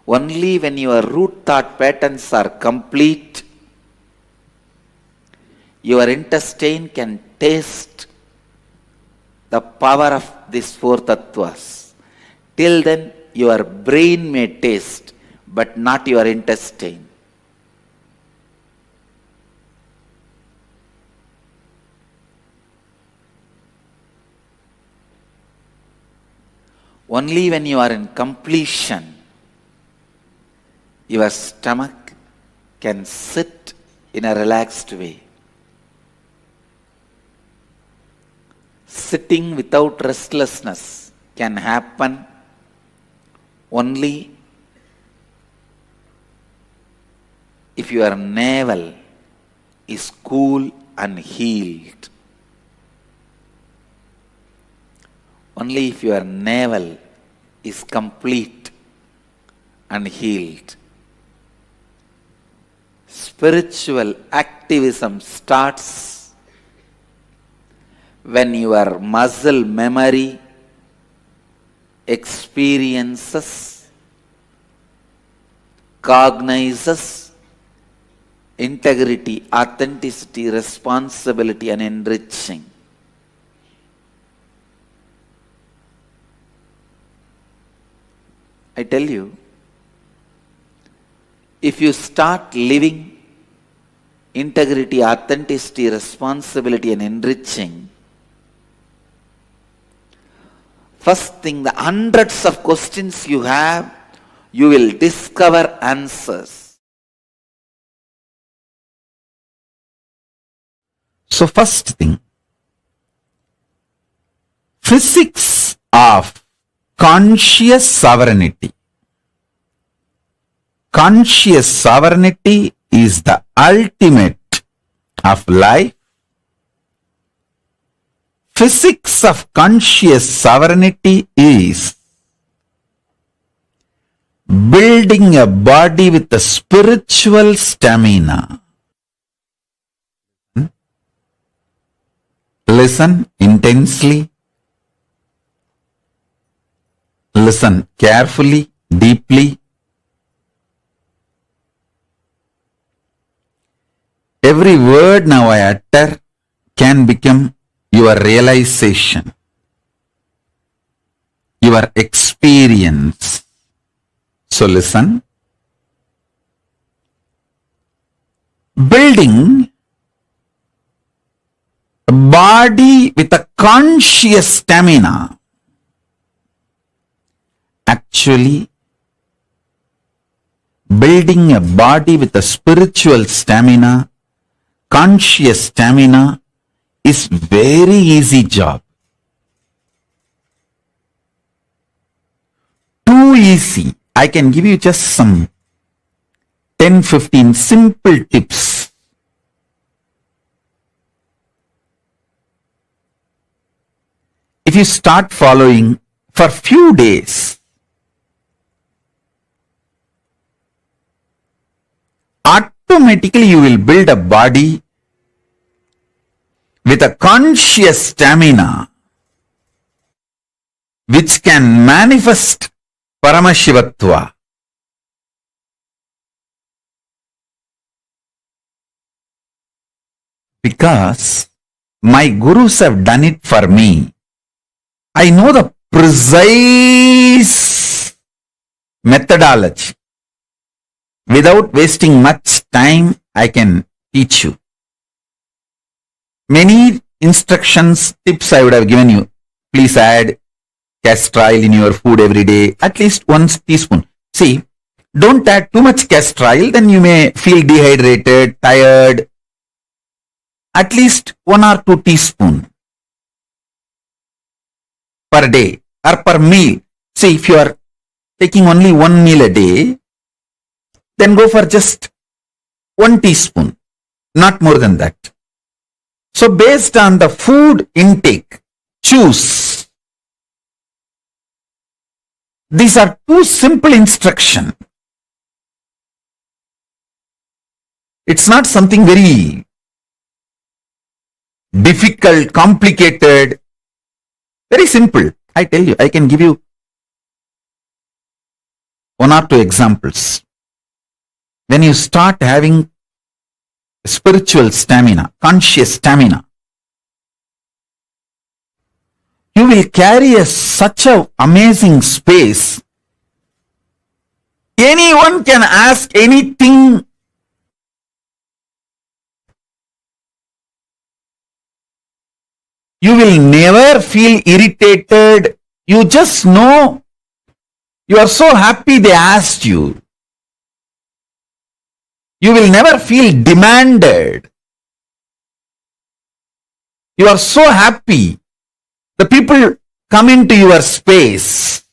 only when your root thought patterns are complete, your intestine can taste the power of these four tattvas. Till then, your brain may taste, but not your intestine. Only when you are in completion, your stomach can sit in a relaxed way. Sitting without restlessness can happen only if your navel is cool and healed. Only if your navel is complete and healed. Spiritual activism starts when your muscle memory experiences, cognizes integrity, authenticity, responsibility and enriching. I tell you, if you start living integrity, authenticity, responsibility and enriching, first thing, the hundreds of questions you have, you will discover answers. So first thing, physics of conscious sovereignty. Conscious sovereignty is the ultimate of life. Physics of conscious sovereignty is building a body with a spiritual stamina. Listen intensely. Listen carefully, deeply. Every word now I utter can become your realization, your experience. So listen. Building a body with a conscious stamina. Actually, building a body with a spiritual stamina, conscious stamina, is very easy job. Too easy. I can give you just some 10-15 simple tips. If you start following for few days, automatically you will build a body with a conscious stamina which can manifest Paramashivatva. Because my gurus have done it for me. I know the precise methodology. Without wasting much time, I can teach you. Many instructions, tips I would have given you. Please add castor oil in your food every day, at least 1 teaspoon. See, don't add too much castor oil, then you may feel dehydrated, tired. At least 1 or 2 teaspoons per day or per meal. See, if you are taking only 1 meal a day, then go for just 1 teaspoon, not more than that. So based on the food intake, choose. These are 2 simple instructions. It's not something very difficult, complicated. Very simple. I tell you, I can give you 1 or 2 examples. When you start having spiritual stamina, conscious stamina, you will carry such an amazing space. Anyone can ask anything. You will never feel irritated. You just know you are so happy they asked you. You will never feel demanded. You are so happy. The people come into your space.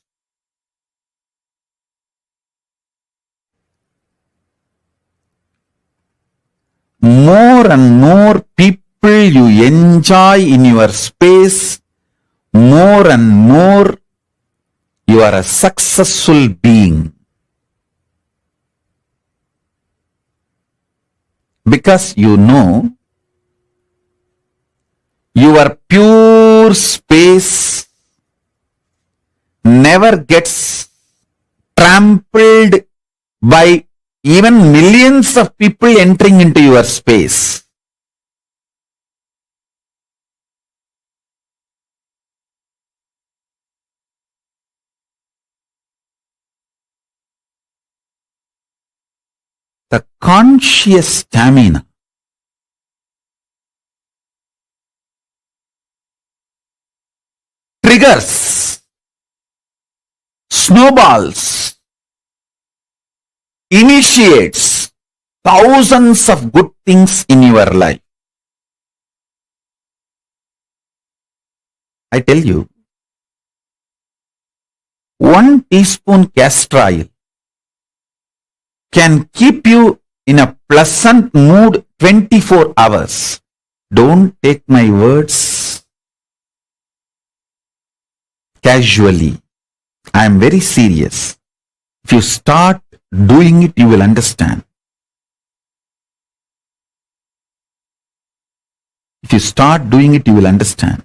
More and more people you enjoy in your space, more and more you are a successful being. Because you know your pure space never gets trampled by even millions of people entering into your space. The conscious stamina triggers, snowballs, initiates thousands of good things in your life. I tell you, 1 teaspoon castor oil can keep you in a pleasant mood 24 hours. Don't take my words casually. I am very serious. If you start doing it, you will understand. If you start doing it, you will understand.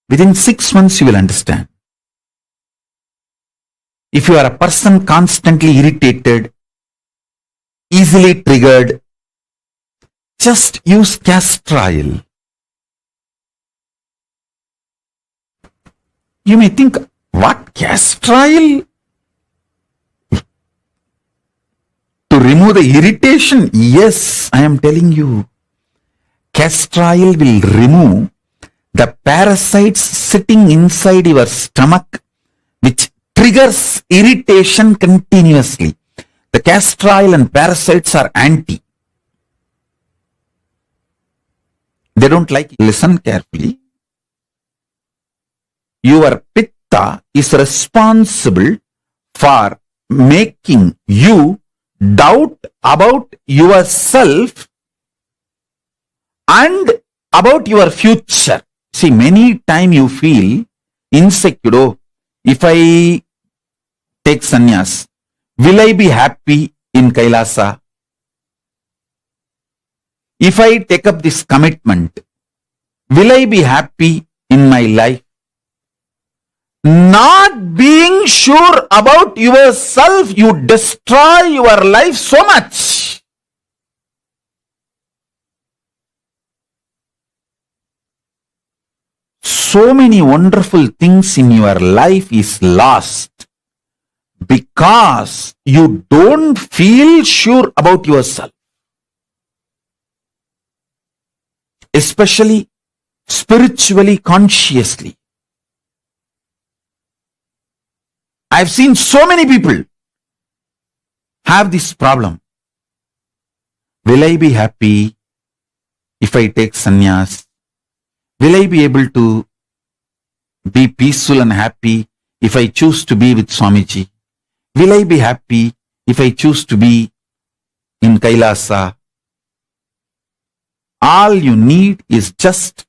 Within 6 months, you will understand. If you are a person constantly irritated, easily triggered, just use castor oil. You may think, what, castor oil? To remove the irritation? Yes, I am telling you. Castor oil will remove the parasites sitting inside your stomach, which triggers irritation continuously. The castor oil and parasites are anti. They don't like it. Listen carefully. Your pitta is responsible for making you doubt about yourself and about your future. See, many times you feel insecure. Oh, if I take sannyas, will I be happy in Kailasa? If I take up this commitment, will I be happy in my life? Not being sure about yourself, you destroy your life so much. So many wonderful things in your life is lost because you don't feel sure about yourself. Especially spiritually, consciously. I've seen so many people have this problem. Will I be happy if I take sannyas? Will I be able to be peaceful and happy if I choose to be with Swamiji? Will I be happy if I choose to be in Kailasa? All you need is just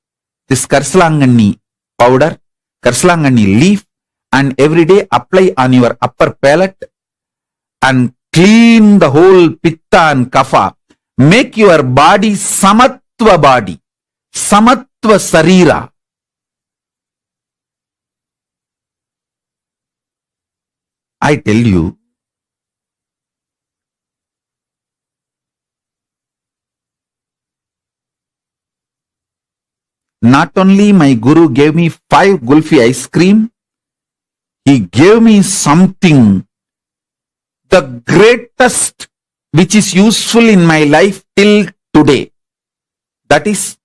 this Karsalangani powder, Karsalangani leaf, and every day apply on your upper palate and clean the whole pitta and kapha. Make your body samatva body, samatva sarira. I tell you, not only my guru gave me 5 gulfi ice cream, he gave me something, the greatest, which is useful in my life till today. That is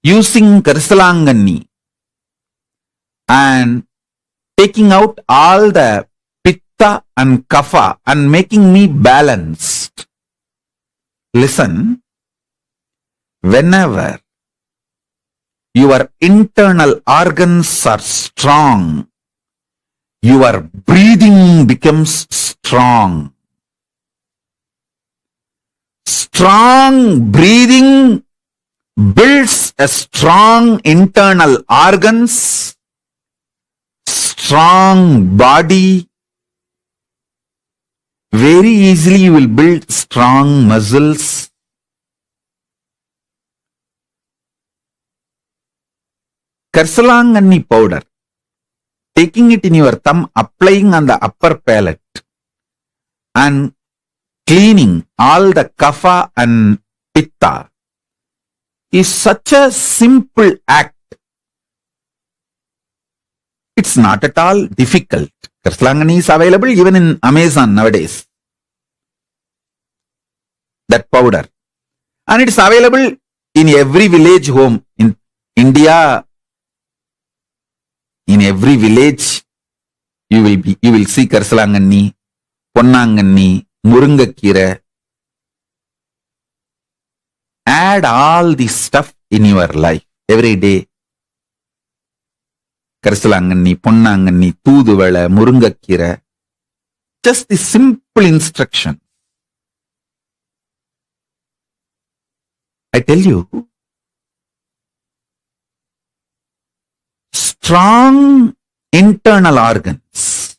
using Karsalangani and taking out all the pitta and kapha and making me balanced. Listen, whenever your internal organs are strong, your breathing becomes strong. Strong breathing builds a strong internal organs, strong body. Very easily you will build strong muscles. Karsalangani powder, taking it in your thumb, applying on the upper palate and cleaning all the kapha and pitta is such a simple act. It's not at all difficult. Karsalangani is available even in Amazon nowadays. That powder. And it's available in every village home in India. In every village, you will see Karsalangani, Ponnangani, Murungakira. Add all this stuff in your life every day. Karsalangani, Ponnangani, Thuduvala, Murungakira. Just the simple instruction. I tell you, strong internal organs.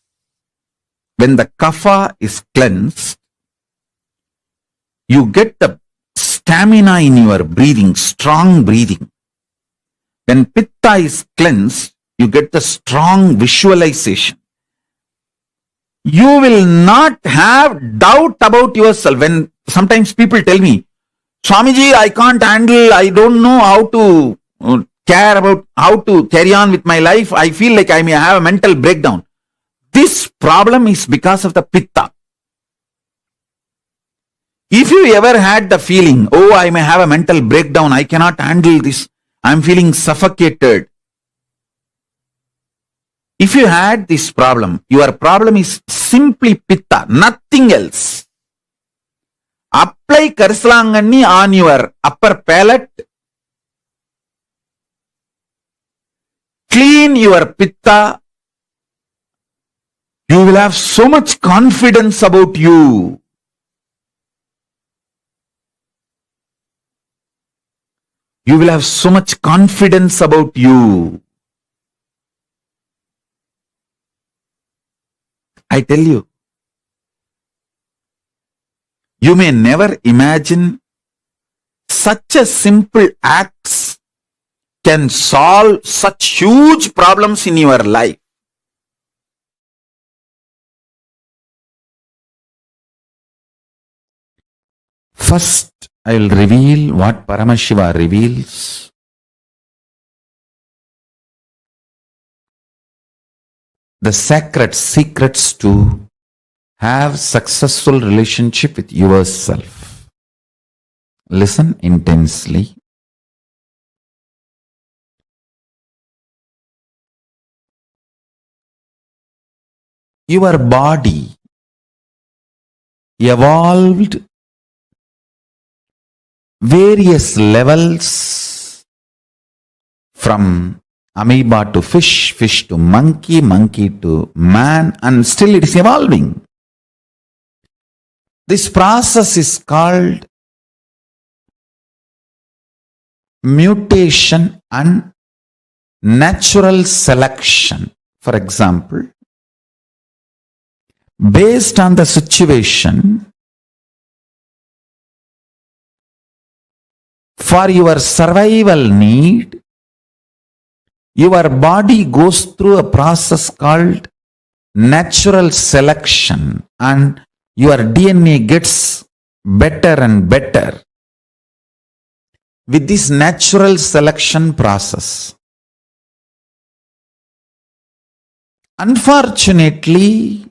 When the kapha is cleansed, you get the stamina in your breathing, strong breathing. When pitta is cleansed, you get the strong visualization. You will not have doubt about yourself. When sometimes people tell me, Swamiji, I can't handle, I don't know how to care about how to carry on with my life. I feel like I may have a mental breakdown. This problem is because of the pitta. If you ever had the feeling, oh, I may have a mental breakdown, I cannot handle this, I'm feeling suffocated. If you had this problem, your problem is simply pitta, nothing else. Apply Karsalangani on your upper palate. Clean your pitta. You will have so much confidence about you. You will have so much confidence about you. I tell you, you may never imagine such a simple acts can solve such huge problems in your life. First, I will reveal what Paramashiva reveals. The sacred secrets to have successful relationship with yourself. Listen intensely. Your body evolved various levels from amoeba to fish, fish to monkey, monkey to man, and still it is evolving. This process is called mutation and natural selection. For example, based on the situation, for your survival need, your body goes through a process called natural selection and your DNA gets better and better with this natural selection process. Unfortunately,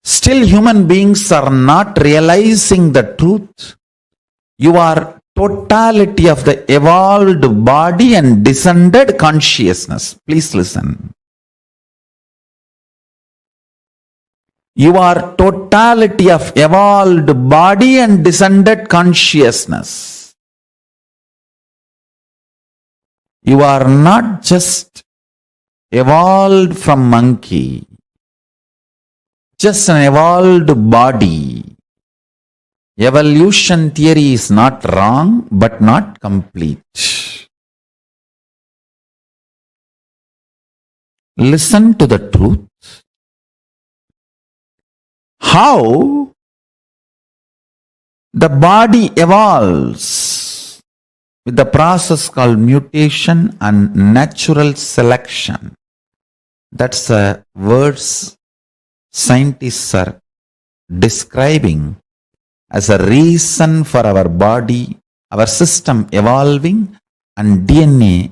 still human beings are not realizing the truth. You are totality of the evolved body and descended consciousness. Please listen. You are totality of evolved body and descended consciousness. You are not just evolved from monkey, just an evolved body. Evolution theory is not wrong, but not complete. Listen to the truth. How the body evolves with the process called mutation and natural selection. That's the words scientists are describing as a reason for our body, our system evolving and DNA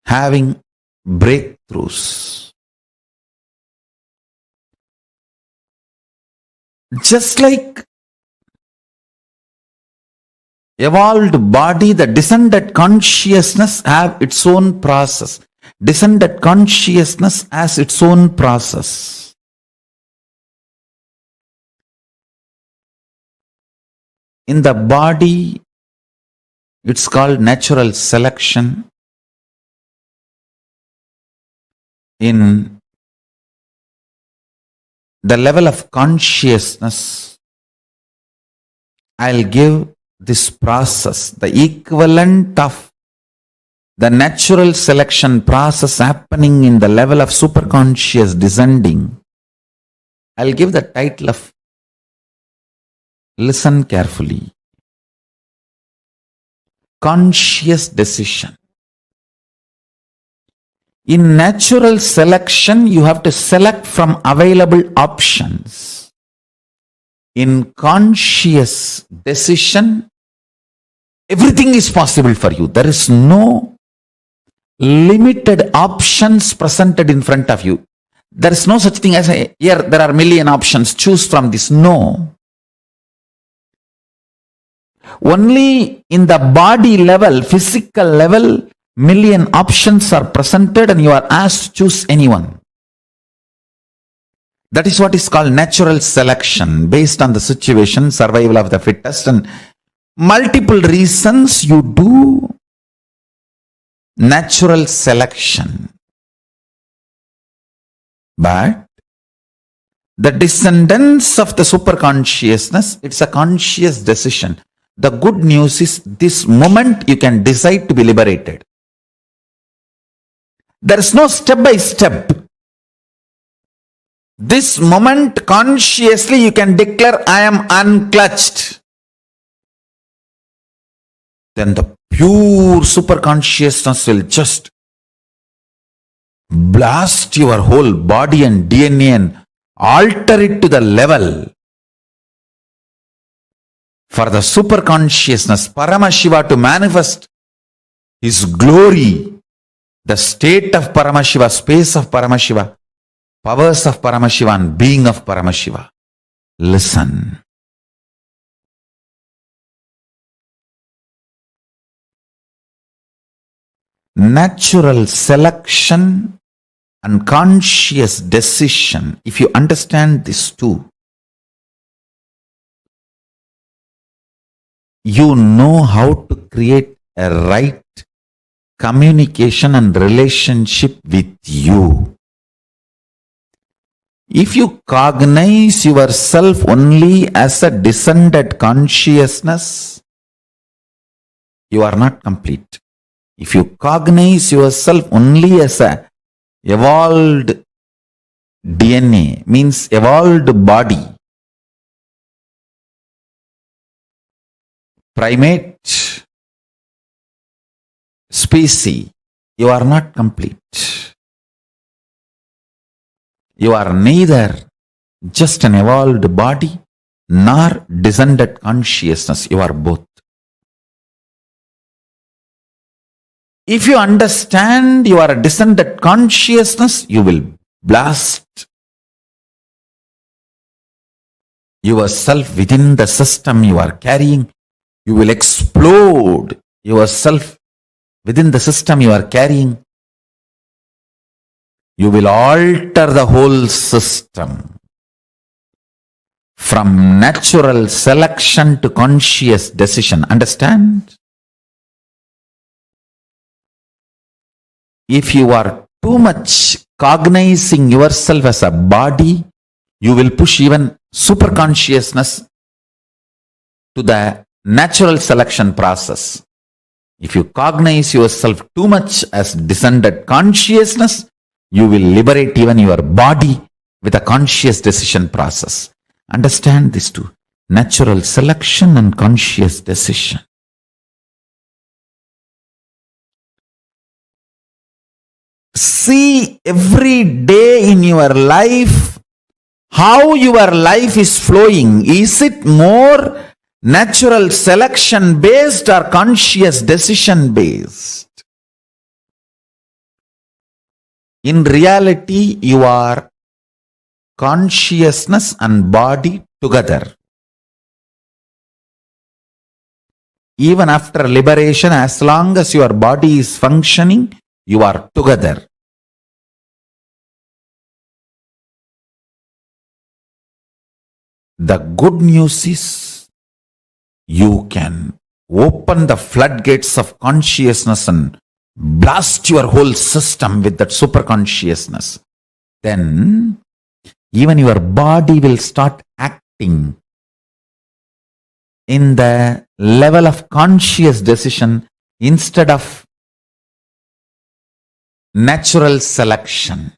having breakthroughs. Just like evolved body, the descended consciousness have its own process. Descended consciousness has its own process. In the body, it's called natural selection. In the level of consciousness, I'll give this process, the equivalent of the natural selection process happening in the level of superconscious descending. I'll give the title of Listen carefully. Conscious decision. In natural selection, you have to select from available options. In conscious decision, everything is possible for you. There is no limited options presented in front of you. There is no such thing as here there are million options, choose from this. No. Only in the body level, physical level, million options are presented and you are asked to choose anyone. That is what is called natural selection, based on the situation, survival of the fittest, and multiple reasons you do natural selection. But the descendants of the superconsciousness, it's a conscious decision. The good news is this moment you can decide to be liberated. There is no step by step. This moment consciously you can declare, I am unclutched. Then the pure superconsciousness will just blast your whole body and DNA and alter it to the level. For the superconsciousness, Paramashiva, to manifest his glory, the state of Paramashiva, space of Paramashiva, powers of Paramashiva and being of Paramashiva. Listen. Natural selection and conscious decision, if you understand these two, you know how to create a right communication and relationship with you. If you cognize yourself only as a descended consciousness, you are not complete. If you cognize yourself only as a evolved DNA, means evolved body, primate species, you are not complete. You are neither just an evolved body nor descended consciousness. You are both. If you understand you are a descended consciousness, you will blast yourself within the system you are carrying. You will explode yourself within the system you are carrying. You will alter the whole system. From natural selection to conscious decision. Understand? If you are too much cognizing yourself as a body, you will push even superconsciousness to the natural selection process. If you cognize yourself too much as descended consciousness, you will liberate even your body with a conscious decision process. Understand these two. Natural selection and conscious decision. See every day in your life how your life is flowing. Is it more natural selection based or conscious decision based? In reality, you are consciousness and body together. Even after liberation, as long as your body is functioning, you are together. The good news is you can open the floodgates of consciousness and blast your whole system with that super consciousness. Then even your body will start acting in the level of conscious decision instead of natural selection.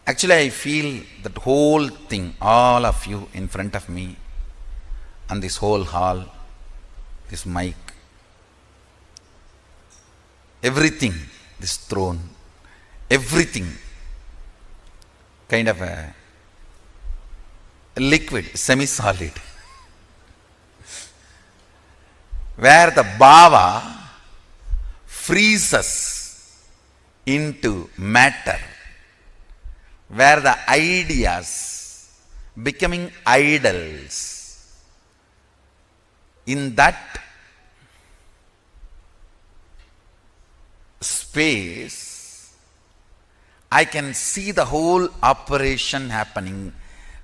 Actually, I feel that whole thing, all of you in front of me, and this whole hall, this mic, everything, this throne, everything, kind of a liquid, semi-solid, where the bhava freezes into matter, where the ideas becoming idols. In that space, I can see the whole operation happening.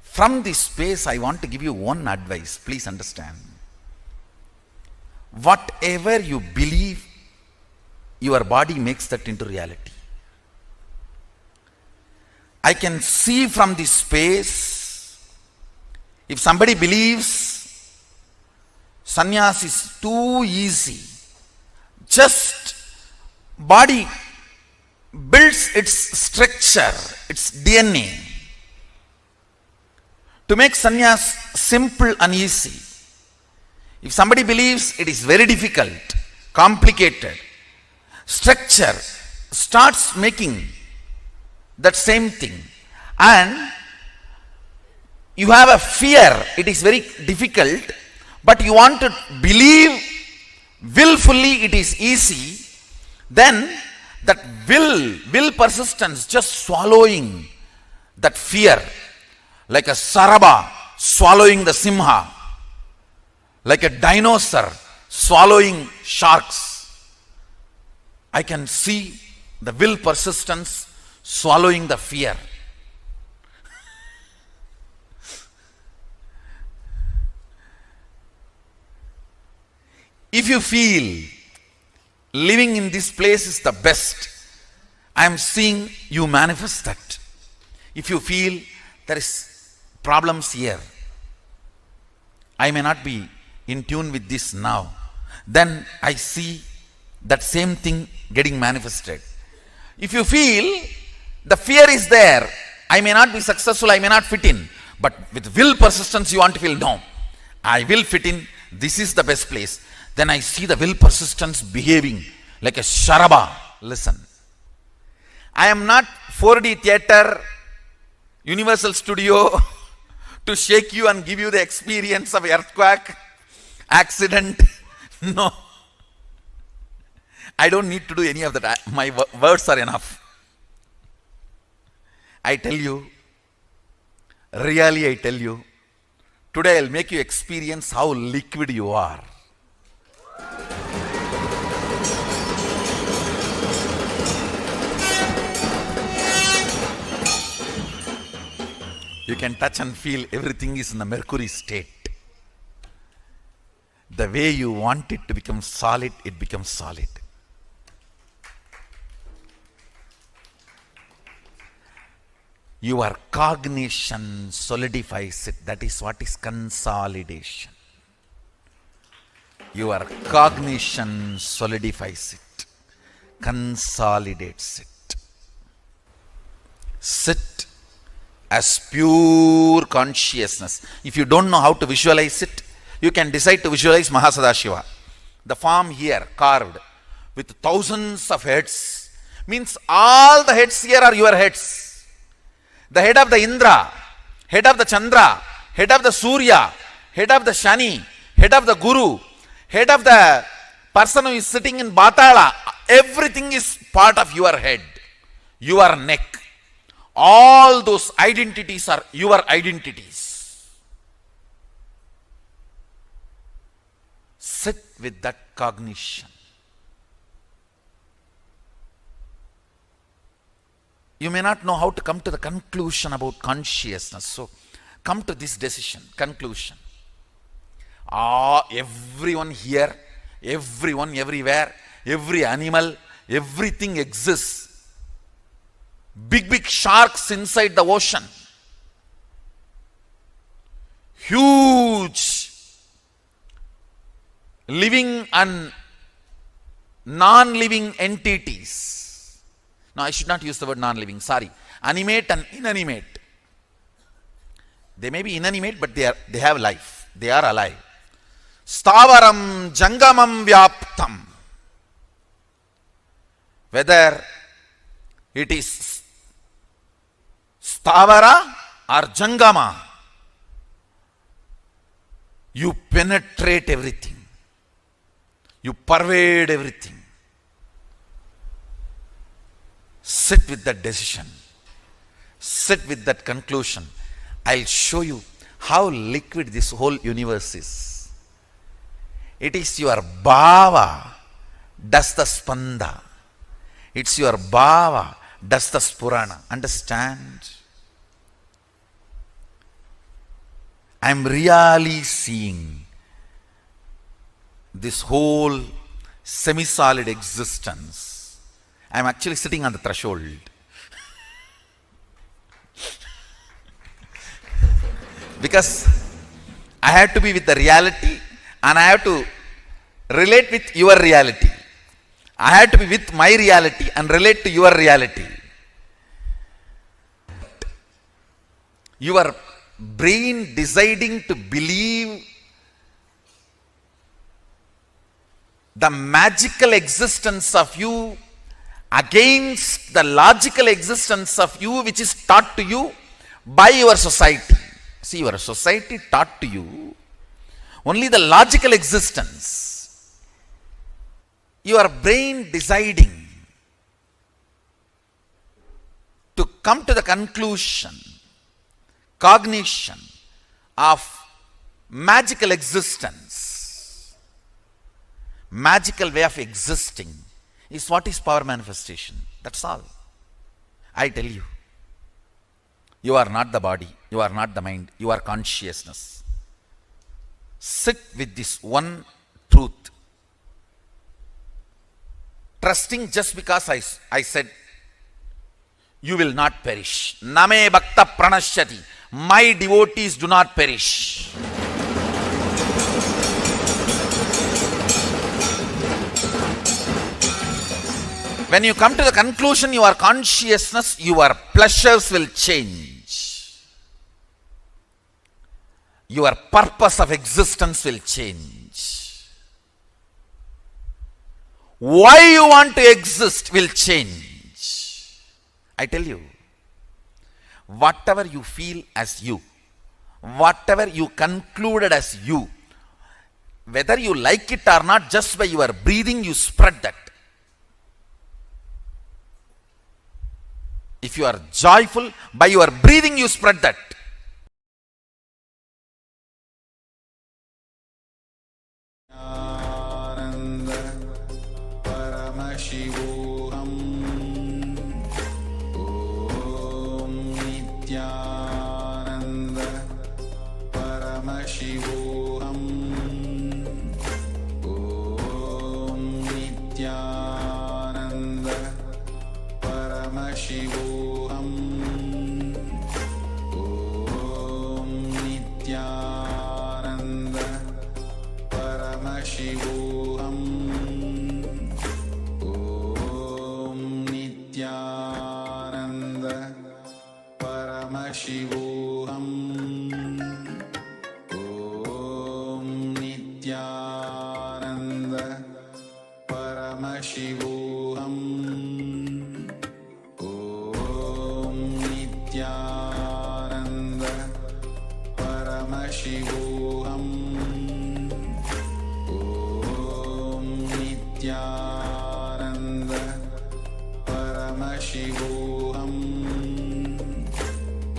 From this space, I want to give you one advice. Please understand. Whatever you believe, your body makes that into reality. I can see from this space, if somebody believes sannyas is too easy, just body builds its structure, its DNA, to make sannyas simple and easy. If somebody believes it is very difficult, complicated, structure starts making that same thing, and you have a fear, it is very difficult, but you want to believe willfully it is easy, then that will persistence just swallowing that fear, like a saraba swallowing the simha, like a dinosaur swallowing sharks. I can see the will persistence swallowing the fear. If you feel living in this place is the best, I am seeing you manifest that. If you feel there is problems here, I may not be in tune with this now, then I see that same thing getting manifested. If you feel the fear is there, I may not be successful, I may not fit in, but with will persistence you want to feel, no, I will fit in, this is the best place. Then I see the will persistence behaving like a sharaba. Listen, I am not 4D theater, Universal Studio to shake you and give you the experience of earthquake, accident. No, I don't need to do any of that. My words are enough. I tell you, really I tell you, today I'll make you experience how liquid you are. You can touch and feel everything is in a mercury state. The way you want it to become solid, it becomes solid. Your cognition solidifies it. That is what is consolidation. Your cognition solidifies it, consolidates it. Sit as pure consciousness. If you don't know how to visualize it, you can decide to visualize Mahasadashiva. The form here carved with thousands of heads means all the heads here are your heads. The head of the Indra, head of the Chandra, head of the Surya, head of the Shani, head of the Guru, head of the person who is sitting in Batala, everything is part of your head, your neck. All those identities are your identities. Sit with that cognition. You may not know how to come to the conclusion about consciousness. So, come to this decision, conclusion. Everyone here, everyone everywhere, every animal, everything exists. Big sharks inside the ocean. Huge living and non-living entities. No, I should not use the word non-living, sorry. Animate and inanimate. They may be inanimate, but they have life. They are alive. Stavaram jangamam vyaptam. Whether it is stavara or jangama, you penetrate everything. You pervade everything. Sit with that decision. Sit with that conclusion. I'll show you how liquid this whole universe is. It is your bhava does the spanda. It's your bhava does the spurana. Understand? I'm really seeing this whole semi-solid existence. I'm actually sitting on the threshold. Because I have to be with the reality and I have to relate with your reality. I have to be with my reality and relate to your reality. Your brain deciding to believe the magical existence of you against the logical existence of you, which is taught to you by your society. See, your society taught to you only the logical existence. Your brain deciding to come to the conclusion, cognition of magical existence, magical way of existing is what is power manifestation. That's all. I tell you. You are not the body, you are not the mind, you are consciousness. Sit with this one truth. Trusting just because I said, you will not perish. Name bhakta pranashyati. My devotees do not perish. When you come to the conclusion, your consciousness, your pleasures will change. Your purpose of existence will change. Why you want to exist will change. I tell you, whatever you feel as you, whatever you concluded as you, whether you like it or not, just by your breathing you spread that. If you are joyful, by your breathing you spread that. Paramashivoham Om Nityananda Paramashivoham Om Nityananda Paramashivoham Om Nityananda Paramashivoham Om Nityananda Paramashivoham Om Nityananda Paramashivoham Om Nityananda Paramashivoham Om Nityananda Paramashivoham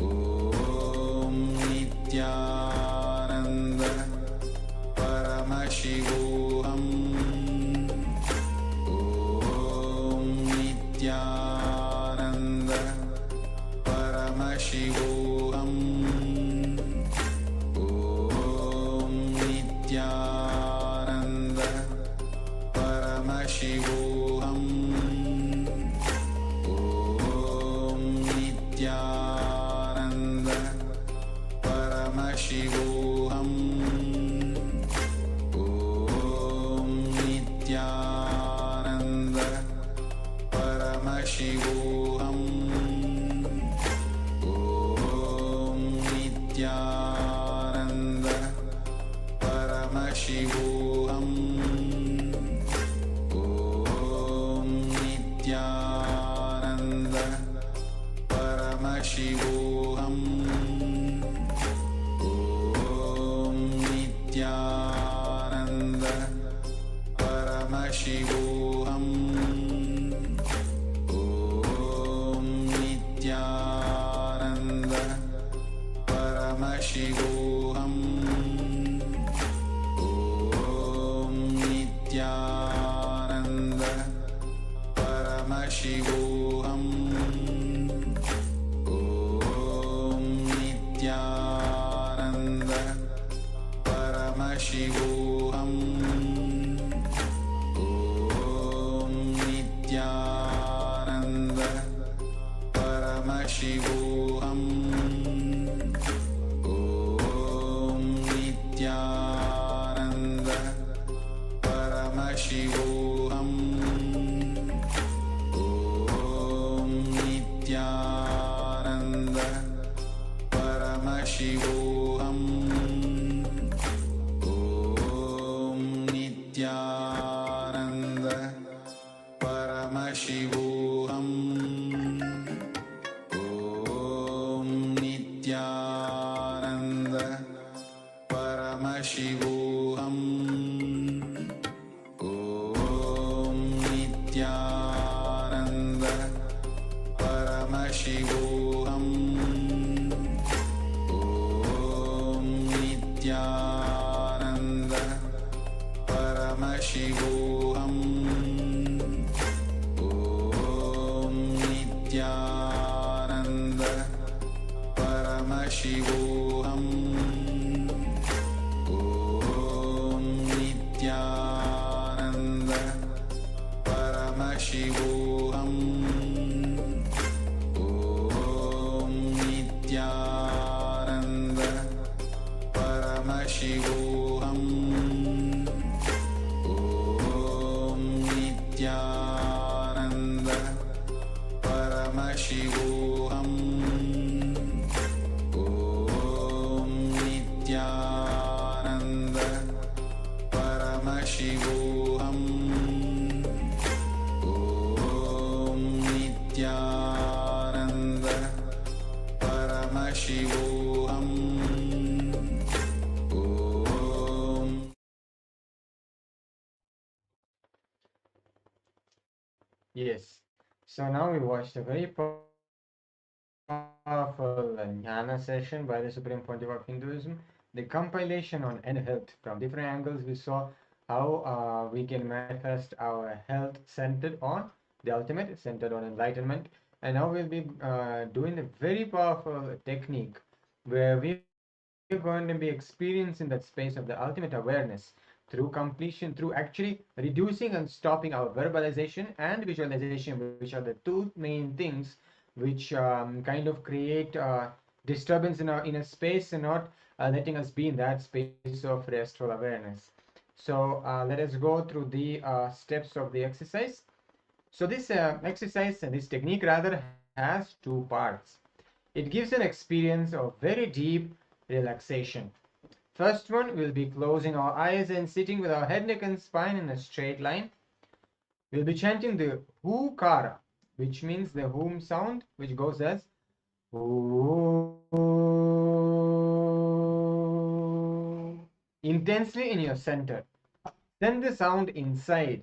Om Nityananda Paramashivoham Om Nityananda Paramashivoham Om Paramashivoham Om Nityananda Paramashivoham Om Nityananda Paramashivoham Om Nityananda Paramashivoham Om Nityananda Paramashivoham Om Nityananda Paramashivoham Om Nityananda Paramashivoham Om Nityananda Paramashivoham Om Nityananda Paramashivoham Om Nityananda Paramashivoham Om Nityananda Paramashivoham Om Nityananda Paramashivoham Om Nityananda Paramashivoham Om Nityananda Paramashivoham Om Nityananda Paramashivoham Om Nityananda Paramashivoham Om Nityananda Paramashivoham Om Nityananda Paramashivoham Om Nityananda Paramashivoham Om Yes. So now we watched a very powerful Jnana session by the Supreme Pontiff of Hinduism, the compilation on health. From different angles, we saw how we can manifest our health centered on the ultimate, centered on enlightenment. And now we'll be doing a very powerful technique where we're going to be experiencing that space of the ultimate awareness through completion, through actually reducing and stopping our verbalization and visualization, which are the two main things which kind of create disturbance in our inner space and not letting us be in that space of restful awareness. So let us go through the steps of the exercise. So this exercise and this technique rather has two parts. It gives an experience of very deep relaxation. First one, we'll be closing our eyes and sitting with our head, neck and spine in a straight line. We'll be chanting the Hukara, which means the Hum sound, which goes as intensely in your center. Send the sound inside.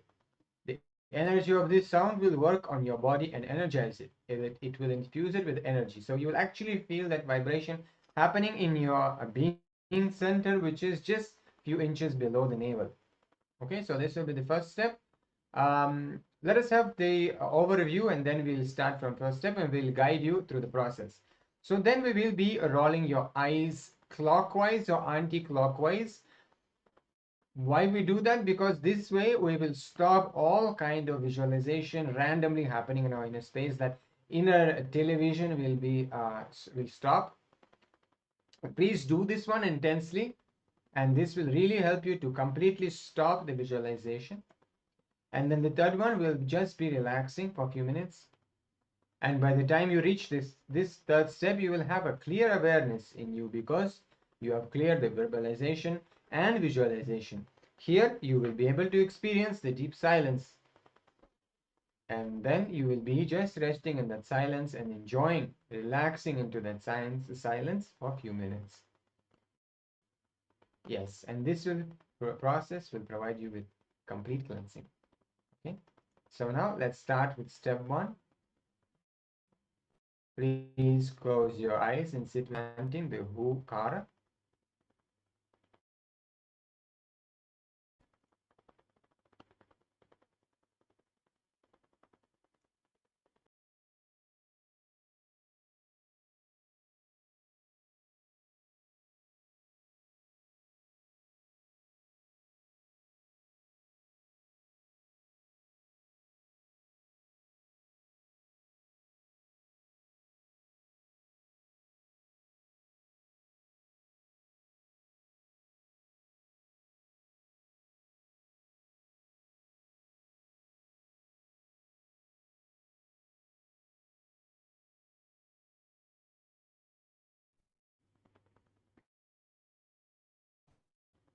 The energy of this sound will work on your body and energize it. It will infuse it with energy. So you will actually feel that vibration happening in your being center, which is just few inches below the navel. Okay, so this will be the first step. Let us have the overview, and then we'll start from first step and we'll guide you through the process. So then we will be rolling your eyes clockwise or anti-clockwise. Why we do that? Because this way we will stop all kind of visualization randomly happening in our inner space. That inner television will stop. Please do this one intensely, and this will really help you to completely stop the visualization. And then the third one will just be relaxing for a few minutes. And by the time you reach this third step, you will have a clear awareness in you, because you have cleared the verbalization and visualization. Here you will be able to experience the deep silence, and then you will be just resting in that silence and enjoying, relaxing into that silence for a few minutes. Yes, and this process will provide you with complete cleansing. Okay, so now let's start with step 1. Please close your eyes and sit chanting the Hu Kara.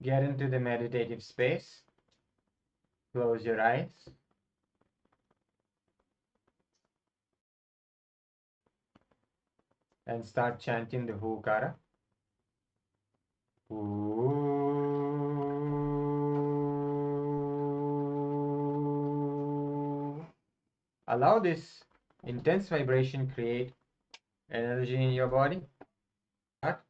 Get into the meditative space. Close your eyes. And start chanting the Hu Kara. Allow this intense vibration create energy in your body. Start.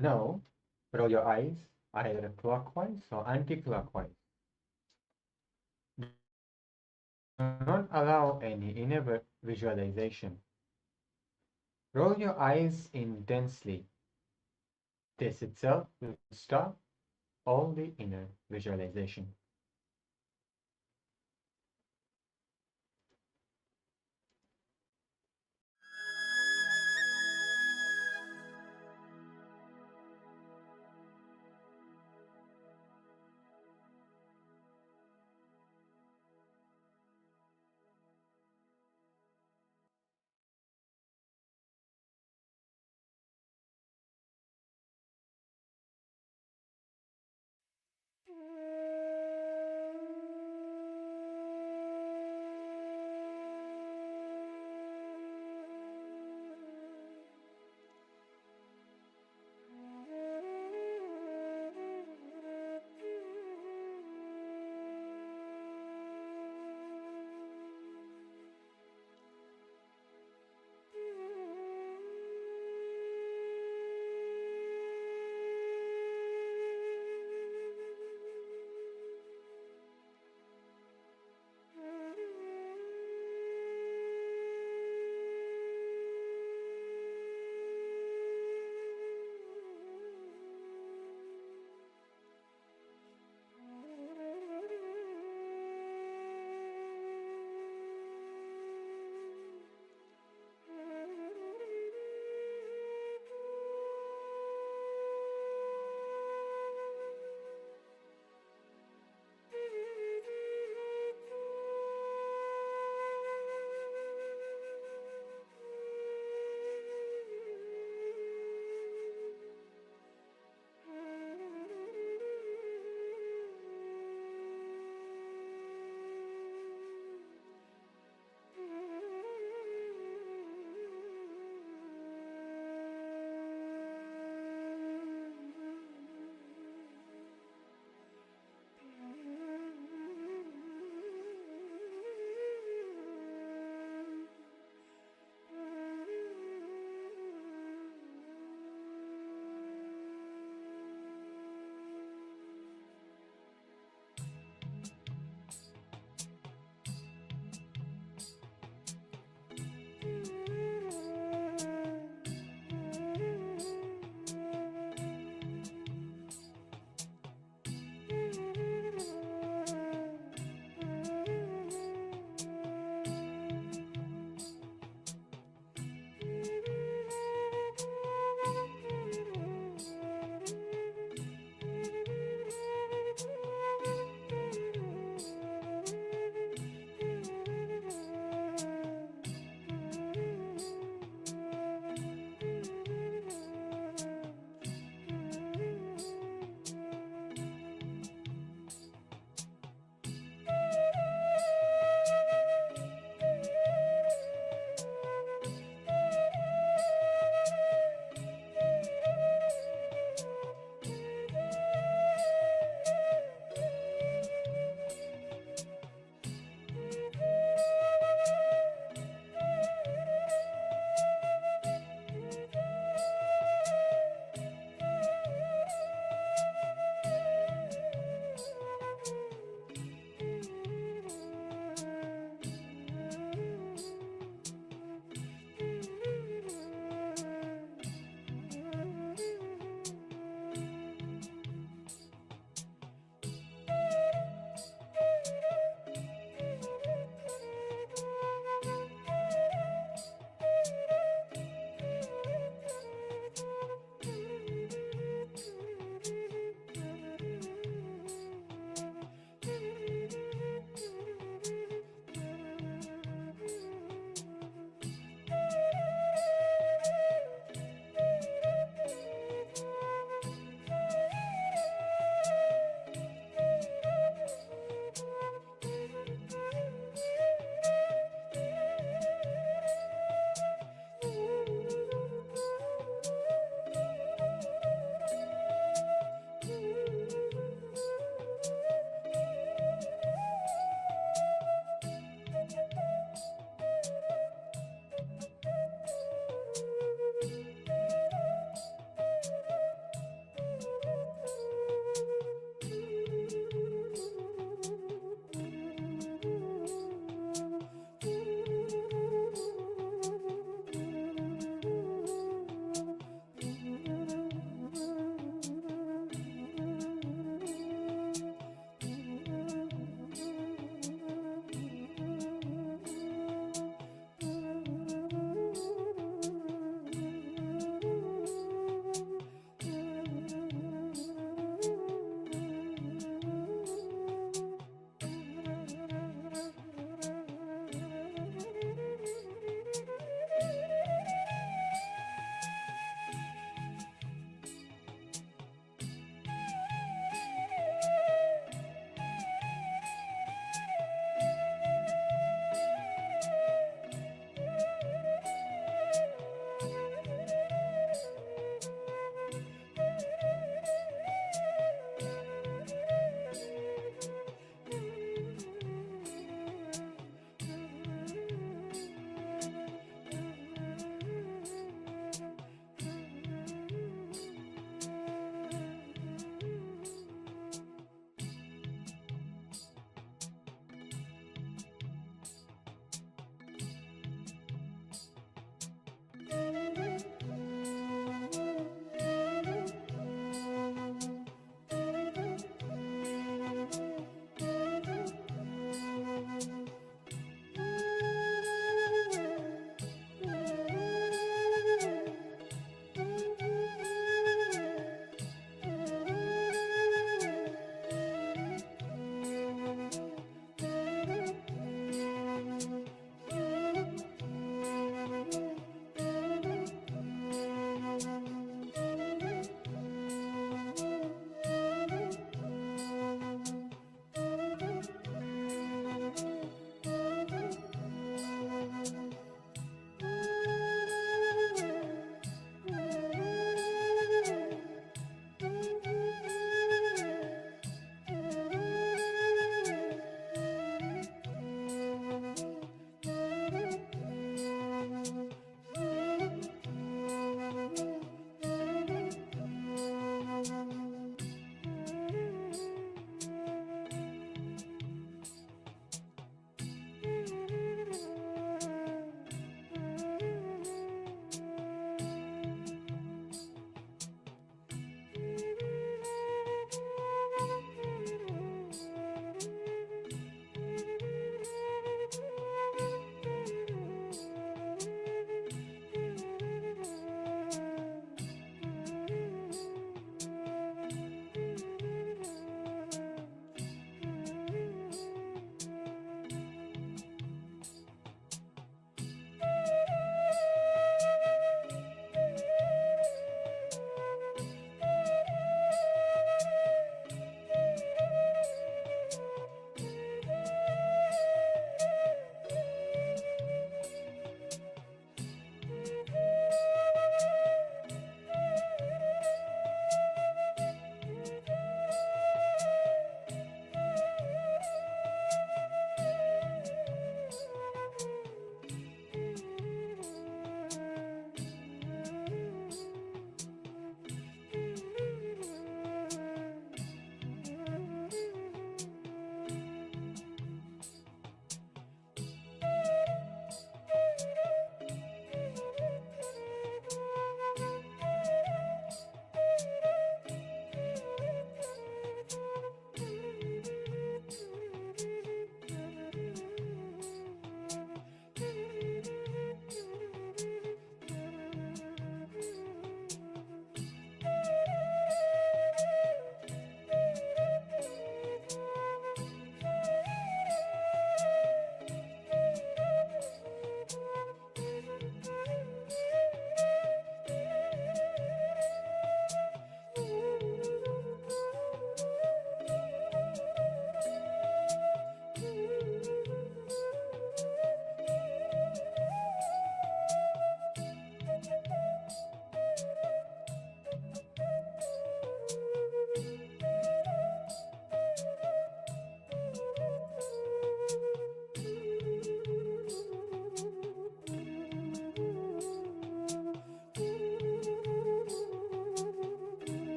Now, roll your eyes either clockwise or anti-clockwise. Do not allow any inner visualization. Roll your eyes intensely. This itself will stop all the inner visualization.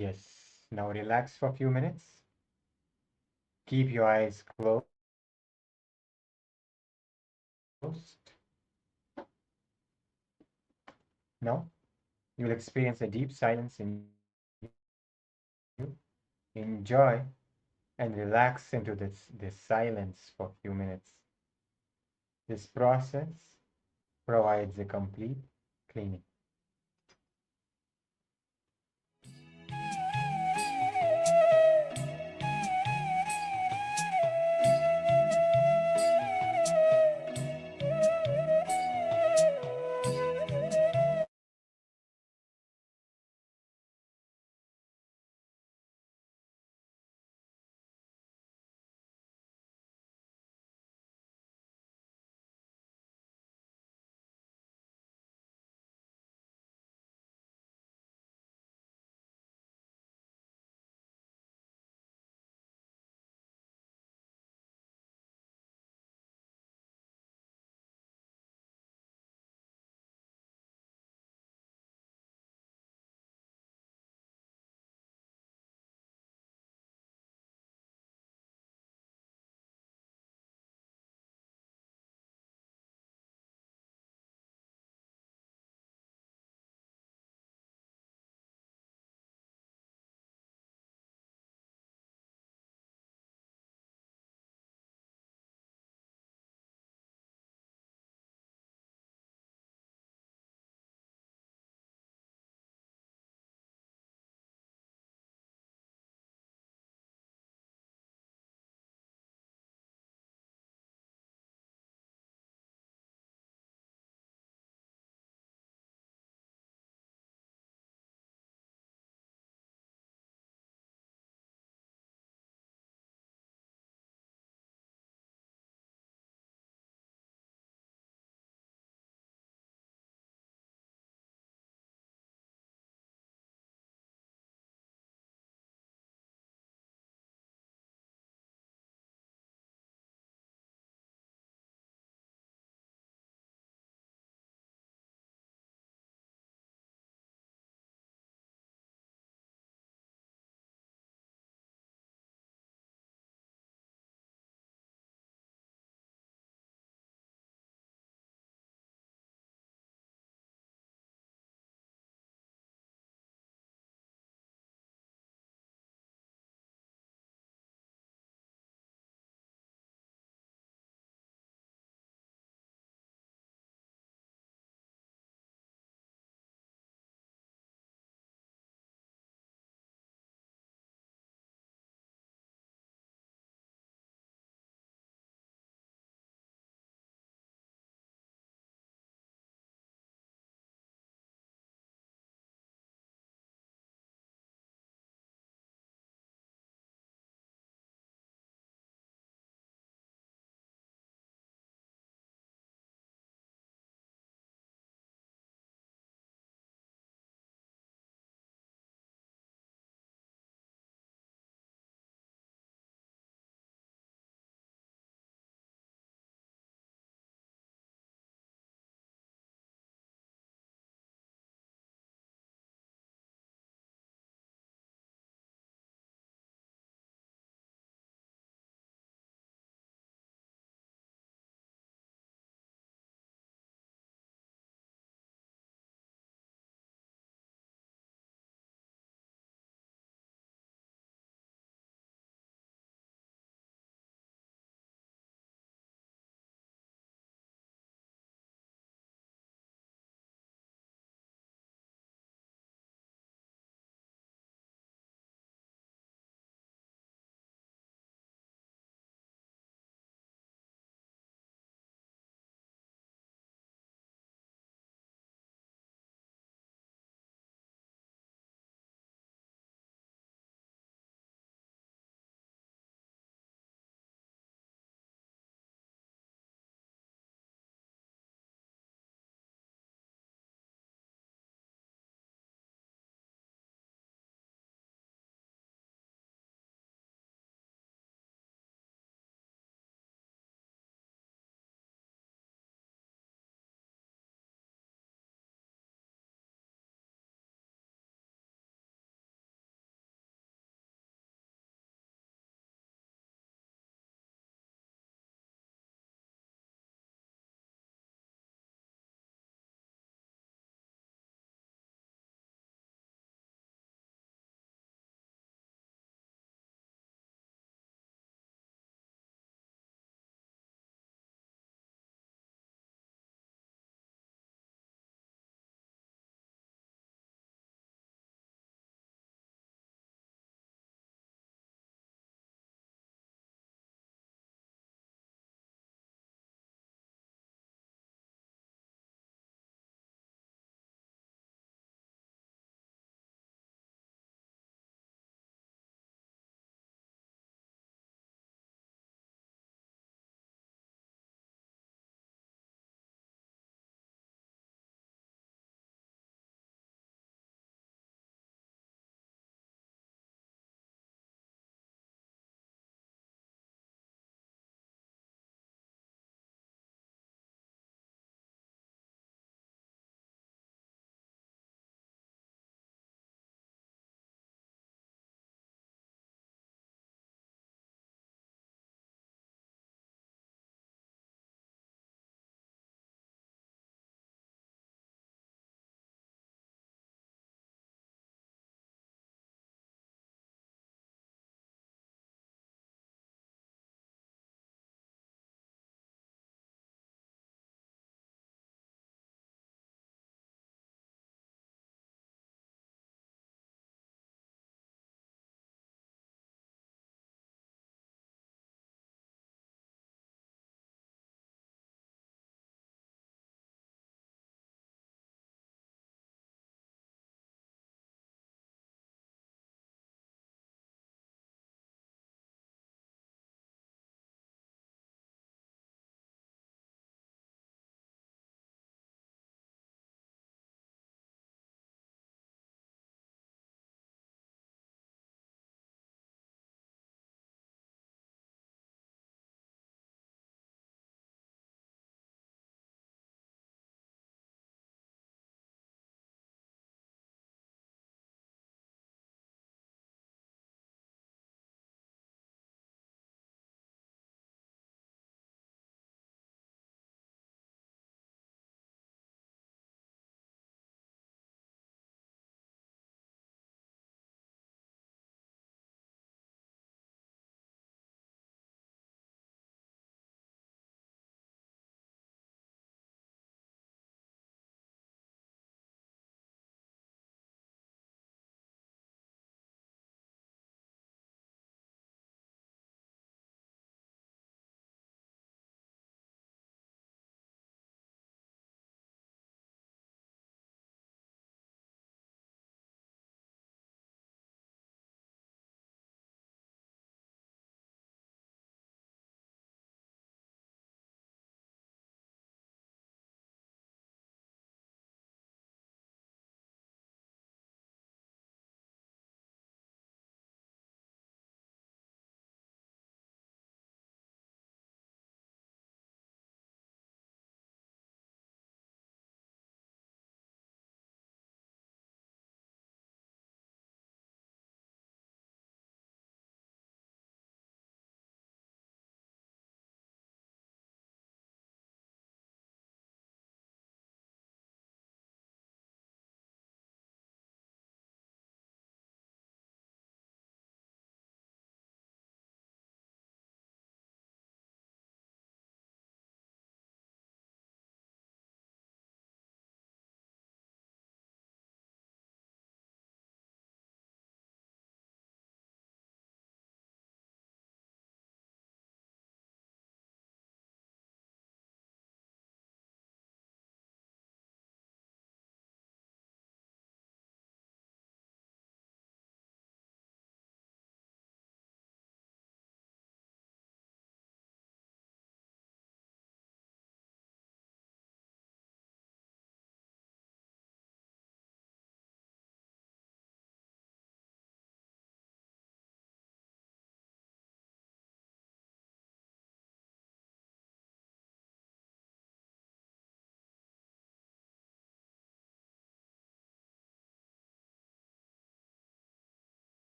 Yes. Now relax for a few minutes. Keep your eyes closed. Now you'll experience a deep silence in you. Enjoy and relax into this silence for a few minutes. This process provides a complete cleaning.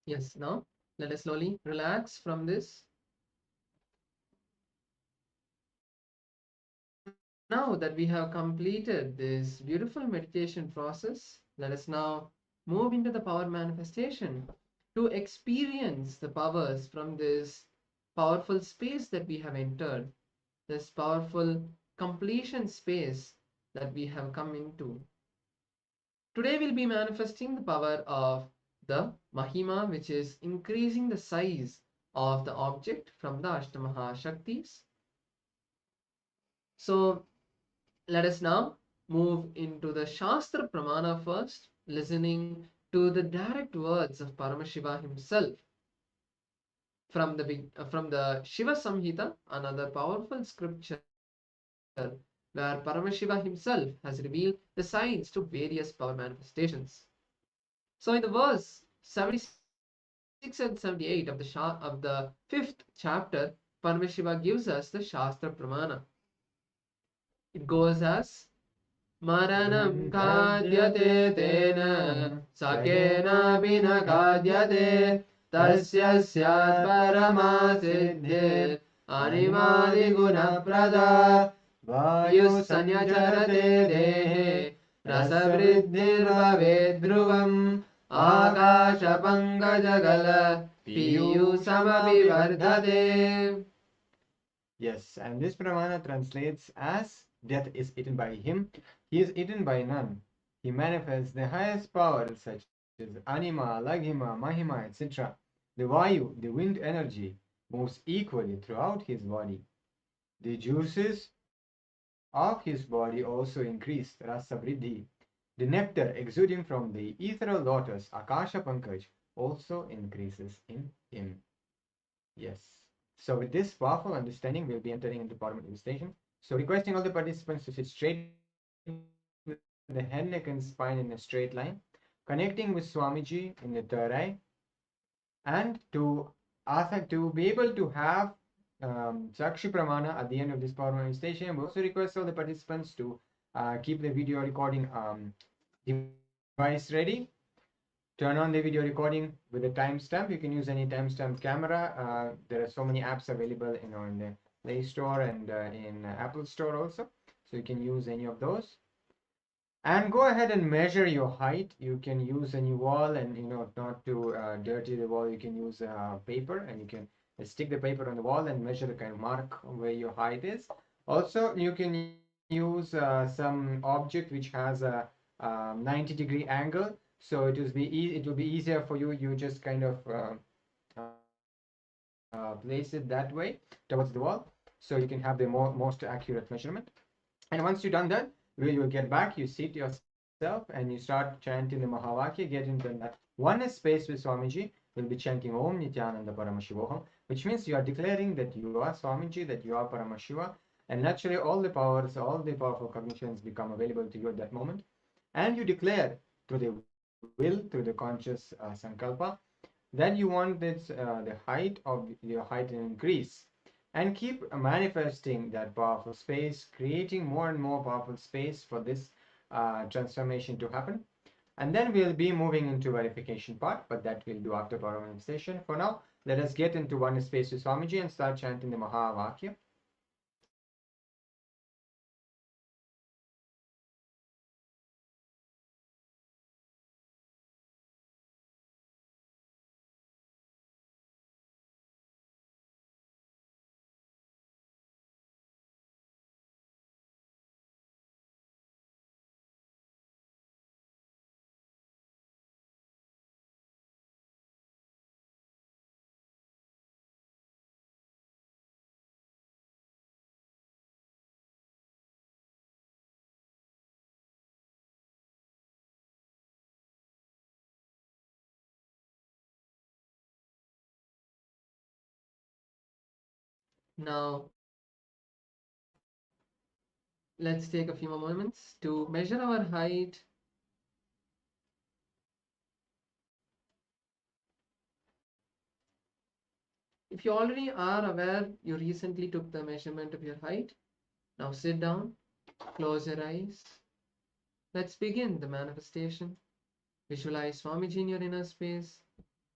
Yes, now let us slowly relax from this. Now that we have completed this beautiful meditation process, let us now move into the power manifestation to experience the powers from this powerful space that we have entered, this powerful completion space that we have come into. Today we'll be manifesting the power of the Mahima, which is increasing the size of the object from the Ashtamaha Shaktis. So let us now move into the Shastra Pramana first, listening to the direct words of Paramashiva himself from the Shiva Samhita, another powerful scripture where Paramashiva himself has revealed the signs to various power manifestations. So in the verse 76 and 78 of the 5th chapter, Paramashiva gives us the Shastra Pramana. It goes as Maranam kadyate tena sakena vina kadyate tasya syat parama siddhir animali guna prada vayu sanyacharate dehe rasavriddhir bhavet dhruvam akasha pangajagala piyusamapi vardhate. Yes, and this pramana translates as death is eaten by him, he is eaten by none. He manifests the highest powers such as anima, laghima, mahima, etc. The vayu, the wind energy, moves equally throughout his body. The juices of his body also increase, rasa vriddhi. The nectar exuding from the ethereal lotus, akasha pankaj, also increases in him. Yes. So with this powerful understanding, we'll be entering into power manifestation. So requesting all the participants to sit straight with the head, neck, and spine in a straight line, connecting with Swamiji in the third eye, and to be able to have Sakshi Pramana at the end of this power manifestation. We also request all the participants to keep the video recording device ready. Turn on the video recording with a timestamp. You can use any timestamp camera. There are so many apps available in the Play Store and in Apple Store also. So you can use any of those. And go ahead and measure your height. You can use any wall, and not to dirty the wall, you can use paper, and you can stick the paper on the wall and measure the kind of mark where your height is. Also, you can use some object which has a 90-degree angle. So it will be easier for you. You just kind of place it that way towards the wall, so you can have the most accurate measurement. And once you've done that, you will get back. You seat yourself and you start chanting the Mahavakya. Get into that oneness space with Swamiji. We'll be chanting Om Nityananda Paramashivoham, which means you are declaring that you are Swamiji, that you are Paramashiva, and naturally all the powers, all the powerful cognitions become available to you at that moment. And you declare through the will, through the conscious sankalpa, that you want this the height of your height to increase, and keep manifesting that powerful space, creating more and more powerful space for this transformation to happen. And then we'll be moving into verification part, but that we'll do after power manifestation. For now, let us get into one space with Swamiji and start chanting the Mahavakya. Now let's take a few more moments to measure our height. If you already are aware, you recently took the measurement of your height. Now sit down, close your eyes. Let's begin the manifestation. Visualize Swamiji in your inner space.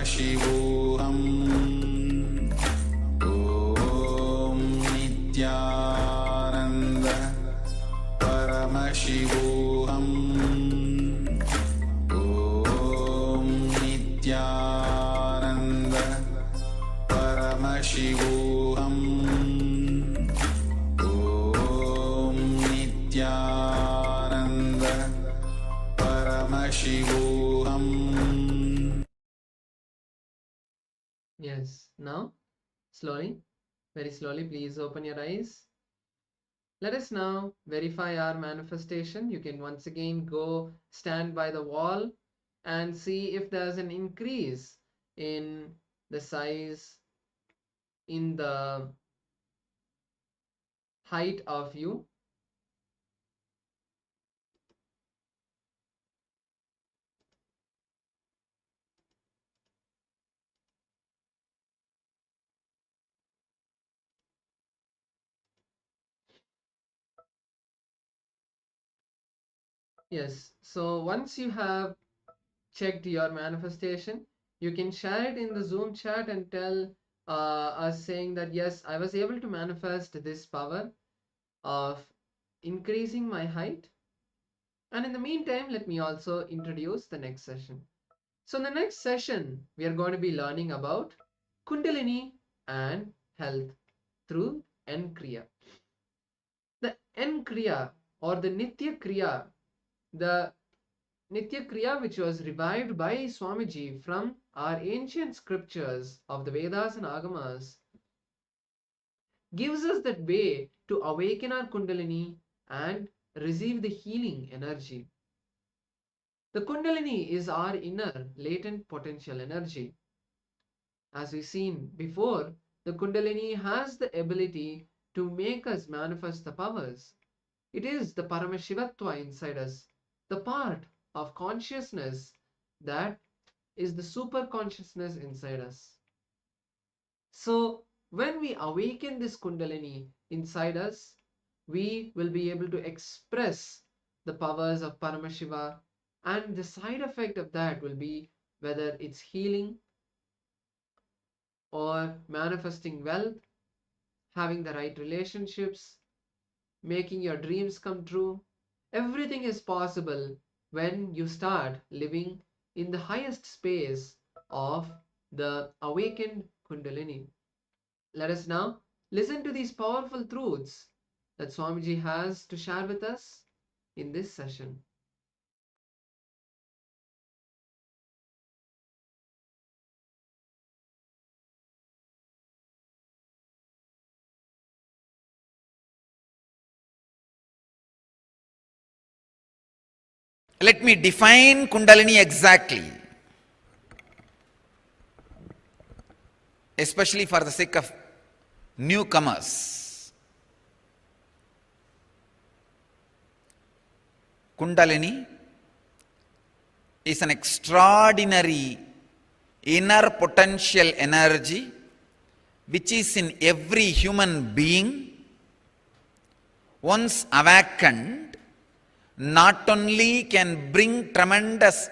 Paramashivoham Om Nityananda Paramashivoham Om Nityananda Paramashivoham Om Nityananda Paramashivoham. Yes. Now, slowly, very slowly, please open your eyes. Let us now verify our manifestation. You can once again go stand by the wall and see if there's an increase in the size, in the height of you. Yes, so once you have checked your manifestation, you can share it in the Zoom chat and tell us saying that yes, I was able to manifest this power of increasing my height. And in the meantime, let me also introduce the next session. So in the next session, we are going to be learning about Kundalini and health through N Kriya. The N Kriya or the Nitya Kriya, the Nitya Kriya which was revived by Swamiji from our ancient scriptures of the Vedas and Agamas, gives us that way to awaken our Kundalini and receive the healing energy. The Kundalini is our inner latent potential energy. As we've seen before, the Kundalini has the ability to make us manifest the powers. It is the Paramashivatva inside us, the part of consciousness that is the super consciousness inside us. So when we awaken this Kundalini inside us, we will be able to express the powers of Paramashiva, and the side effect of that will be whether it's healing or manifesting wealth, having the right relationships, making your dreams come true. Everything is possible when you start living in the highest space of the awakened Kundalini. Let us now listen to these powerful truths that Swamiji has to share with us in this session. Let me define Kundalini exactly, especially for the sake of newcomers. Kundalini is an extraordinary inner potential energy which is in every human being. Once awakened, not only can bring tremendous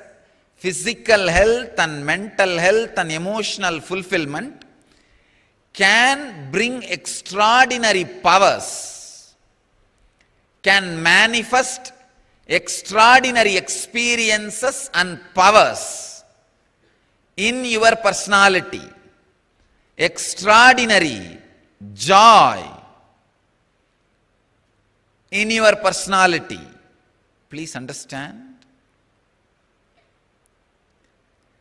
physical health and mental health and emotional fulfillment, can bring extraordinary powers, can manifest extraordinary experiences and powers in your personality, extraordinary joy in your personality. Please understand,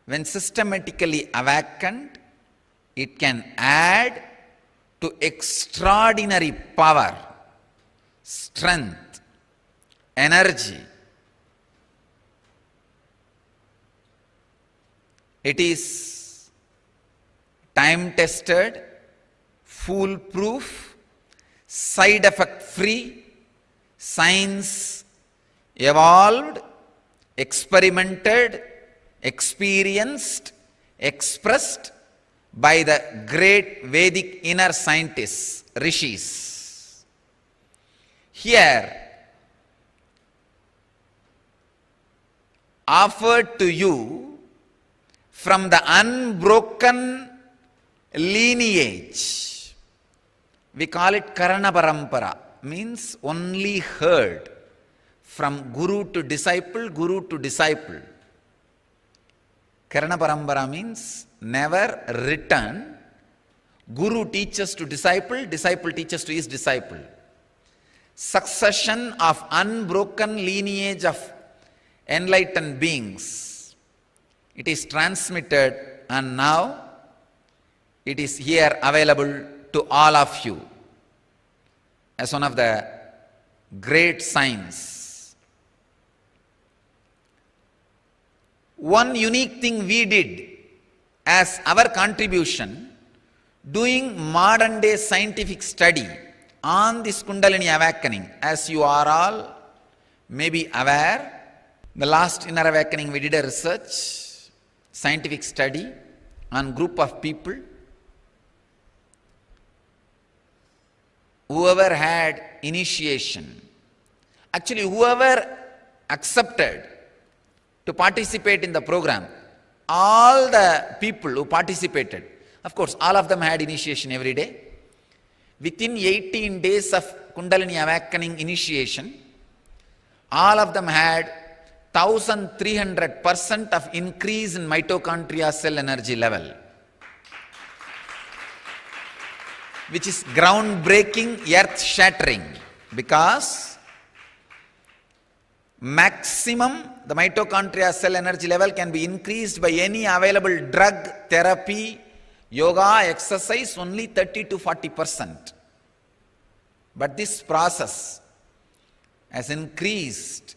when systematically awakened, it can add to extraordinary power, strength, energy. It is time-tested, foolproof, side-effect free, science evolved, experimented, experienced, expressed by the great Vedic inner scientists, rishis. Here, offered to you from the unbroken lineage. We call it Karana Parampara, means only heard from guru to disciple, guru to disciple. Karana Parampara means never written. Guru teaches to disciple, disciple teaches to his disciple. Succession of unbroken lineage of enlightened beings. It is transmitted and now it is here available to all of you as one of the great signs. One unique thing we did as our contribution, doing modern day scientific study on this Kundalini awakening. As you are all maybe aware, the last inner awakening we did a research, scientific study on group of people. Whoever had initiation, actually whoever accepted to participate in the program, all the people who participated, of course all of them had initiation every day. Within 18 days of Kundalini awakening initiation, all of them had 1300% of increase in mitochondria cell energy level, which is groundbreaking, earth-shattering, because maximum the mitochondria cell energy level can be increased by any available drug, therapy, yoga, exercise, only 30 to 40%. But this process has increased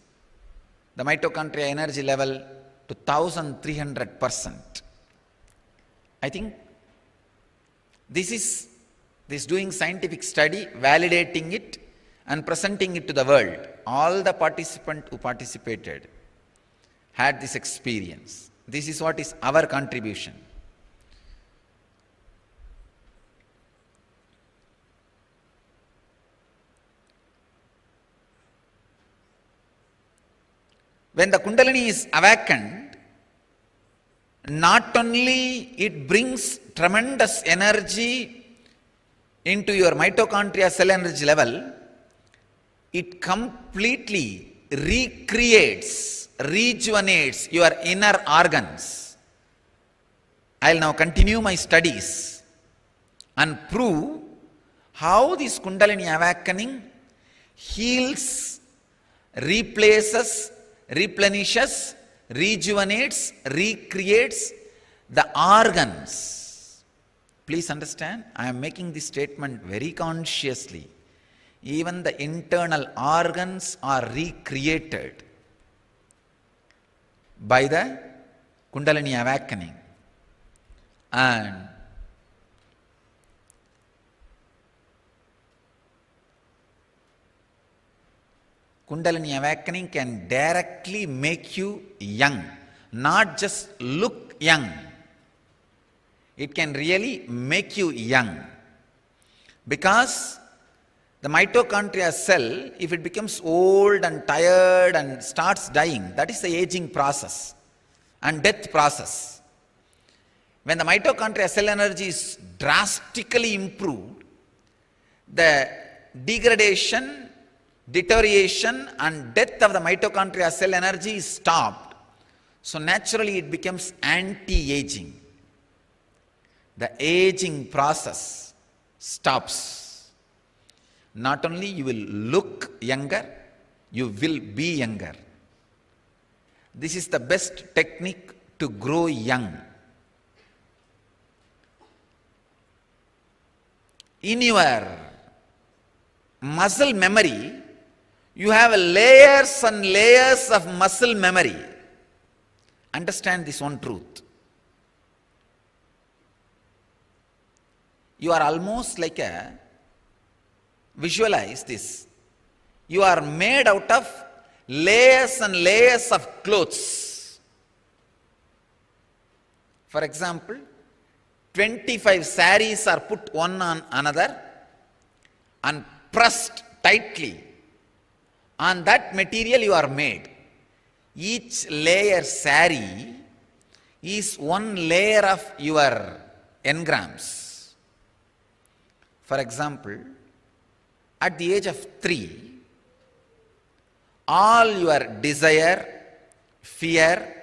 the mitochondria energy level to 1300%. I think this doing scientific study, validating it and presenting it to the world. All the participants who participated had this experience. This is what is our contribution. When the Kundalini is awakened, not only it brings tremendous energy into your mitochondria cell energy level, it completely recreates, rejuvenates your inner organs. I will now continue my studies and prove how this Kundalini awakening heals, replaces, replenishes, rejuvenates, recreates the organs. Please understand, I am making this statement very consciously. Even the internal organs are recreated by the Kundalini awakening. And Kundalini awakening can directly make you young, not just look young. It can really make you young, because the mitochondria cell, if it becomes old and tired and starts dying, that is the aging process and death process. When the mitochondria cell energy is drastically improved, the degradation, deterioration and death of the mitochondria cell energy is stopped. So naturally it becomes anti-aging. The aging process stops. Not only you will look younger, you will be younger. This is the best technique to grow young. In your muscle memory, you have layers and layers of muscle memory. Understand this one truth. You are almost like a, visualize this, you are made out of layers and layers of clothes. For example, 25 saris are put one on another and pressed tightly. On that material you are made. Each layer sari is one layer of your engrams. For example, at the age of 3, all your desire, fear,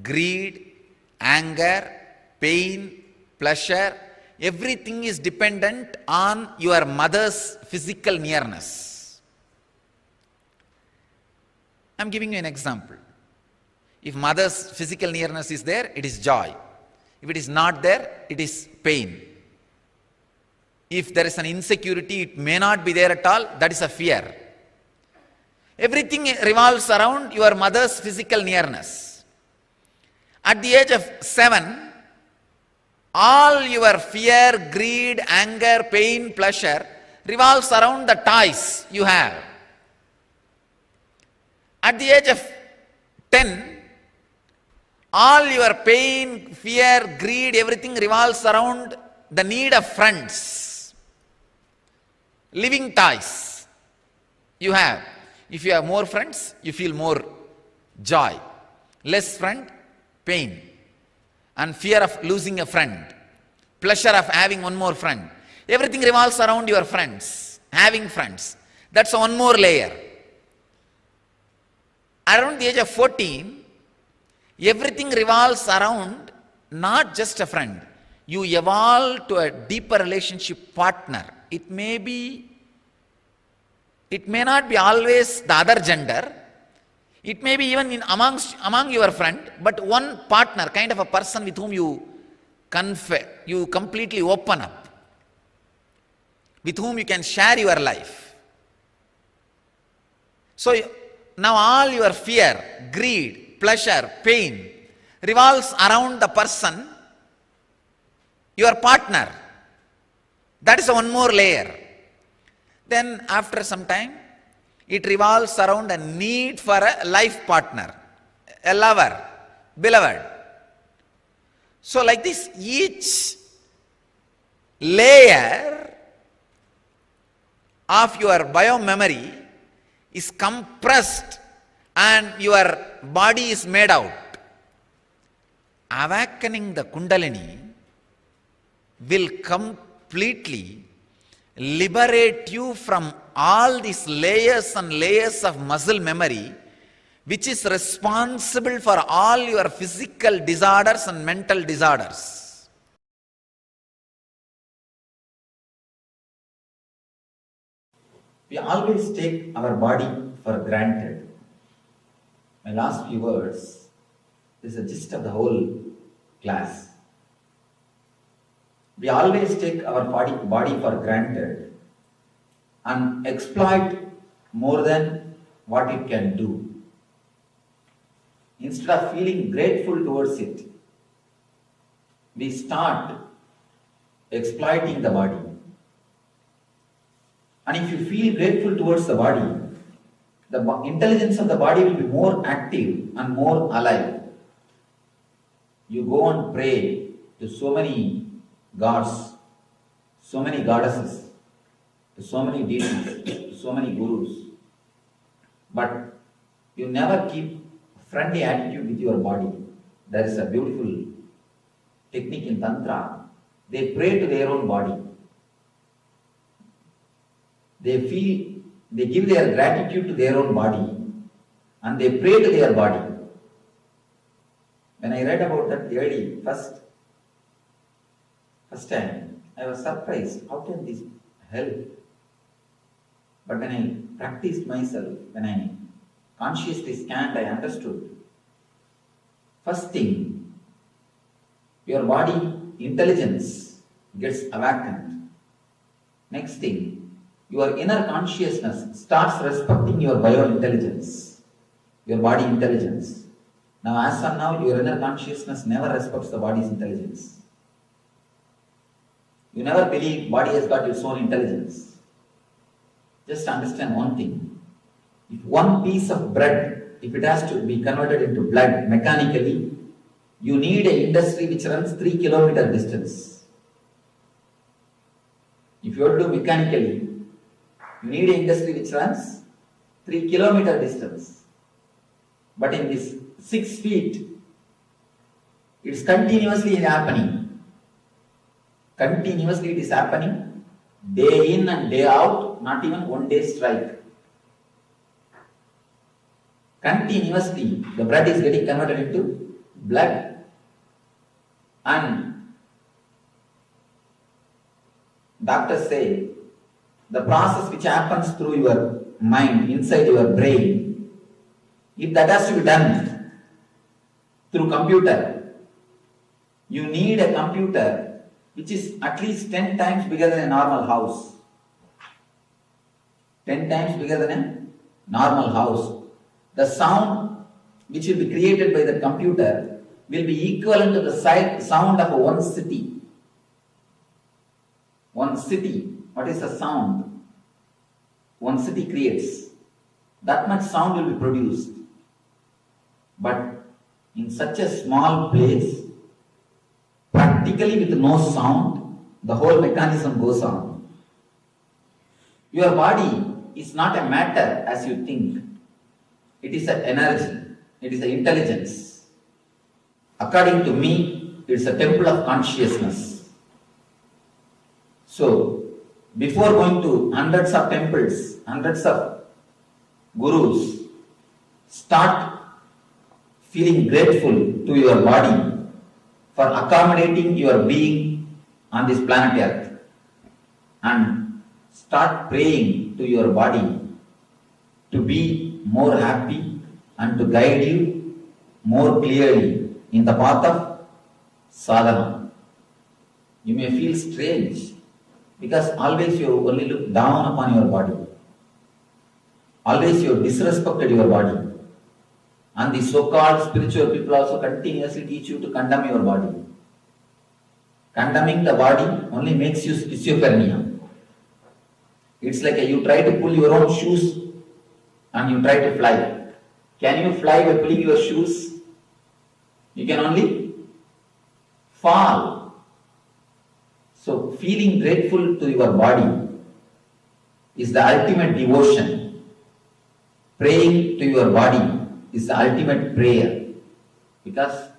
greed, anger, pain, pleasure, everything is dependent on your mother's physical nearness. I am giving you an example. If mother's physical nearness is there, it is joy. If it is not there, it is pain. If there is an insecurity, it may not be there at all, that is a fear. Everything revolves around your mother's physical nearness. At the age of 7, all your fear, greed, anger, pain, pleasure revolves around the toys you have. At the age of 10, all your pain, fear, greed, everything revolves around the need of friends, living toys you have. If you have more friends, you feel more joy. Less friend, pain. And fear of losing a friend. Pleasure of having one more friend. Everything revolves around your friends, having friends. That's one more layer. Around the age of 14, everything revolves around not just a friend. You evolve to a deeper relationship partner. It may not be always the other gender. It may be even among your friend, but one partner, kind of a person with whom you completely open up, with whom you can share your life. So now all your fear, greed, pleasure, pain revolves around the person, your partner. That is one more layer. Then after some time, it revolves around a need for a life partner, a lover, beloved. So like this, each layer of your bio-memory is compressed and your body is made out. Awakening the Kundalini will completely liberate you from all these layers and layers of muscle memory, which is responsible for all your physical disorders and mental disorders. We always take our body for granted. My last few words is the gist of the whole class. We always take our body for granted and exploit more than what it can do. Instead of feeling grateful towards it, we start exploiting the body. And if you feel grateful towards the body, the intelligence of the body will be more active and more alive. You go and pray to so many gods, so many goddesses, to so many deities, to so many gurus, but you never keep friendly attitude with your body. There is a beautiful technique in Tantra. They pray to their own body. They give their gratitude to their own body and they pray to their body. When I read about that early, first time, I was surprised. How can this help? But when I practiced myself, when I consciously scanned, I understood. First thing, your body intelligence gets awakened. Next thing, your inner consciousness starts respecting your bio-intelligence, your body intelligence. Now, as of now, your inner consciousness never respects the body's intelligence. You never believe body has got its own intelligence. Just understand one thing. If one piece of bread, if it has to be converted into blood mechanically, you need an industry which runs 3 kilometer distance. If you have to do mechanically, you need an industry which runs 3 kilometer distance. But in this 6 feet, It's continuously happening. Continuously it is happening, day in and day out, not even one day strike. Continuously, the blood is getting converted into blood, and doctors say the process which happens through your mind, inside your brain, if that has to be done through computer, you need a computer which is at least 10 times bigger than a normal house. 10 times bigger than a normal house. The sound which will be created by the computer will be equivalent to the sound of one city. One city, what is the sound one city creates? That much sound will be produced. But in such a small place, practically with no sound, the whole mechanism goes on. Your body is not a matter as you think. It is an energy. It is an intelligence. According to me, it is a temple of consciousness. So, before going to hundreds of temples, hundreds of gurus, start feeling grateful to your body for accommodating your being on this planet Earth, and start praying to your body to be more happy and to guide you more clearly in the path of sadhana. You may feel strange because always you only look down upon your body. Always you disrespected your body. And the so-called spiritual people also continuously teach you to condemn your body. Condemning the body only makes you schizophrenia. It's like you try to pull your own shoes and you try to fly. Can you fly by pulling your shoes? You can only fall. So feeling grateful to your body is the ultimate devotion. Praying to your body is the ultimate prayer, because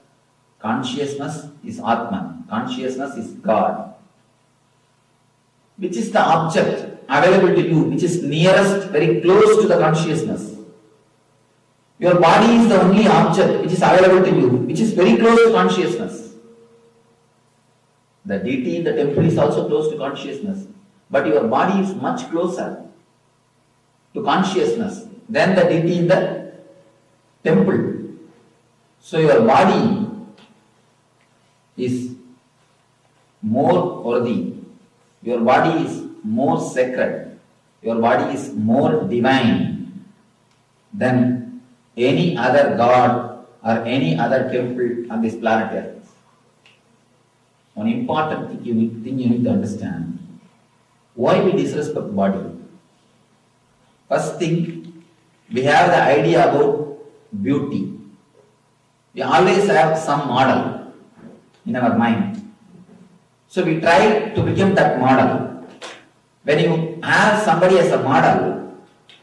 consciousness is Atman, consciousness is God. Which is the object available to you, which is nearest, very close to the consciousness? Your body is the only object which is available to you, which is very close to consciousness. The deity in the temple is also close to consciousness, but your body is much closer to consciousness than the deity in the temple. So your body is more worthy, your body is more sacred, your body is more divine than any other god or any other temple on this planet Earth. One important thing you need to understand: why we disrespect body. First thing, we have the idea about beauty. We always have some model in our mind. So we try to become that model. When you have somebody as a model,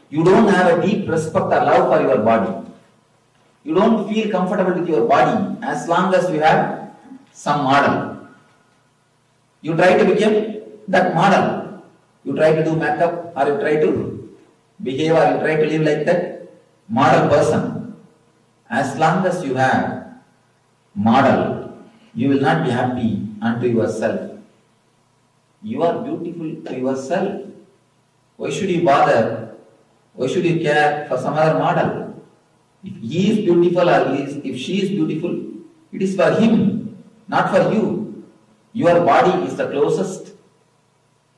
you don't have a deep respect or love for your body. You don't feel comfortable with your body as long as you have some model. You try to become that model. You try to do makeup, or you try to behave, or you try to live like that model person. As long as you have model, you will not be happy unto yourself. You are beautiful to yourself. Why should you bother? Why should you care for some other model? If he is beautiful or if she is beautiful, it is for him, not for you. Your body is the closest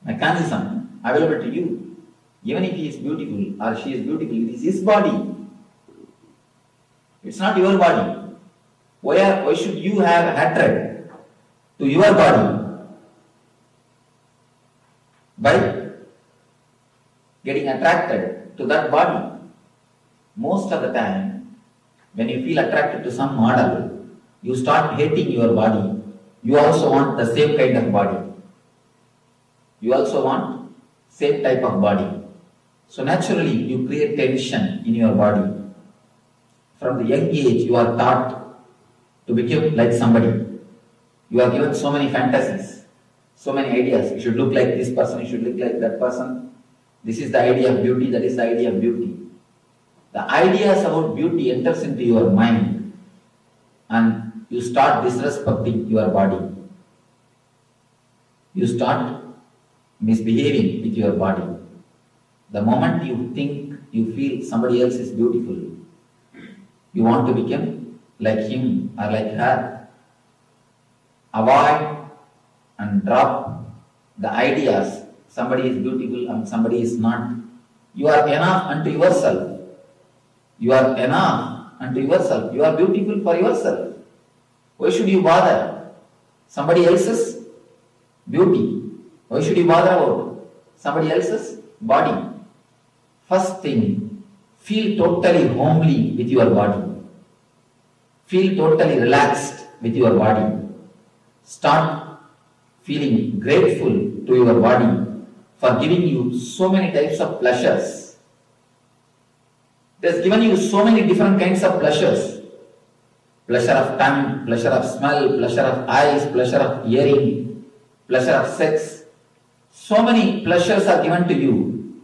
mechanism available to you. Even if he is beautiful or she is beautiful, it is his body. It's not your body. Why should you have hatred to your body by getting attracted to that body? Most of the time, when you feel attracted to some model, you start hating your body. You also want the same kind of body. You also want same type of body. So naturally, you create tension in your body. From the young age, you are taught to become like somebody. You are given so many fantasies, so many ideas. You should look like this person, you should look like that person. This is the idea of beauty, that is the idea of beauty. The ideas about beauty enters into your mind and you start disrespecting your body. You start misbehaving with your body. The moment you think, you feel somebody else is beautiful, you want to become like him or like her. Avoid and drop the ideas somebody is beautiful and somebody is not. You are enough unto yourself. You are enough unto yourself. You are beautiful for yourself. Why should you bother somebody else's beauty? Why should you bother about somebody else's body? First thing, feel totally homely with your body. Feel totally relaxed with your body. Start feeling grateful to your body for giving you so many types of pleasures. It has given you so many different kinds of pleasures. Pleasure of tongue, pleasure of smell, pleasure of eyes, pleasure of hearing, pleasure of sex. So many pleasures are given to you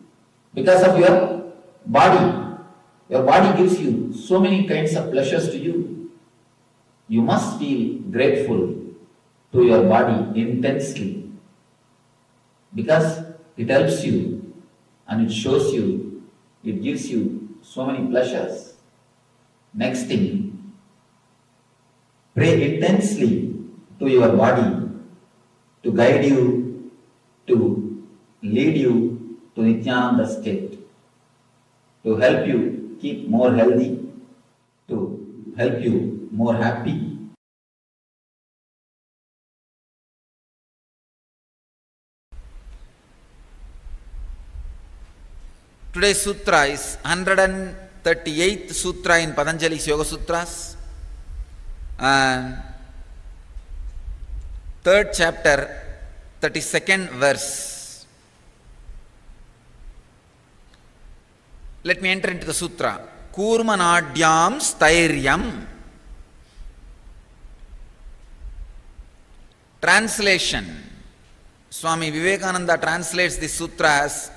because of your body. Your body gives you so many kinds of pleasures to you. You must feel grateful to your body intensely because it helps you and it shows you, it gives you so many pleasures. Next thing, pray intensely to your body to guide you, to lead you to Nityananda state, to help you keep more healthy, to help you more happy. Today's sutra is 138th sutra in Patanjali's Yoga Sutras and 3rd chapter, 32nd verse. Let me enter into the sutra. Kurmanadyam stairyam. Translation. Swami Vivekananda translates this sutra as,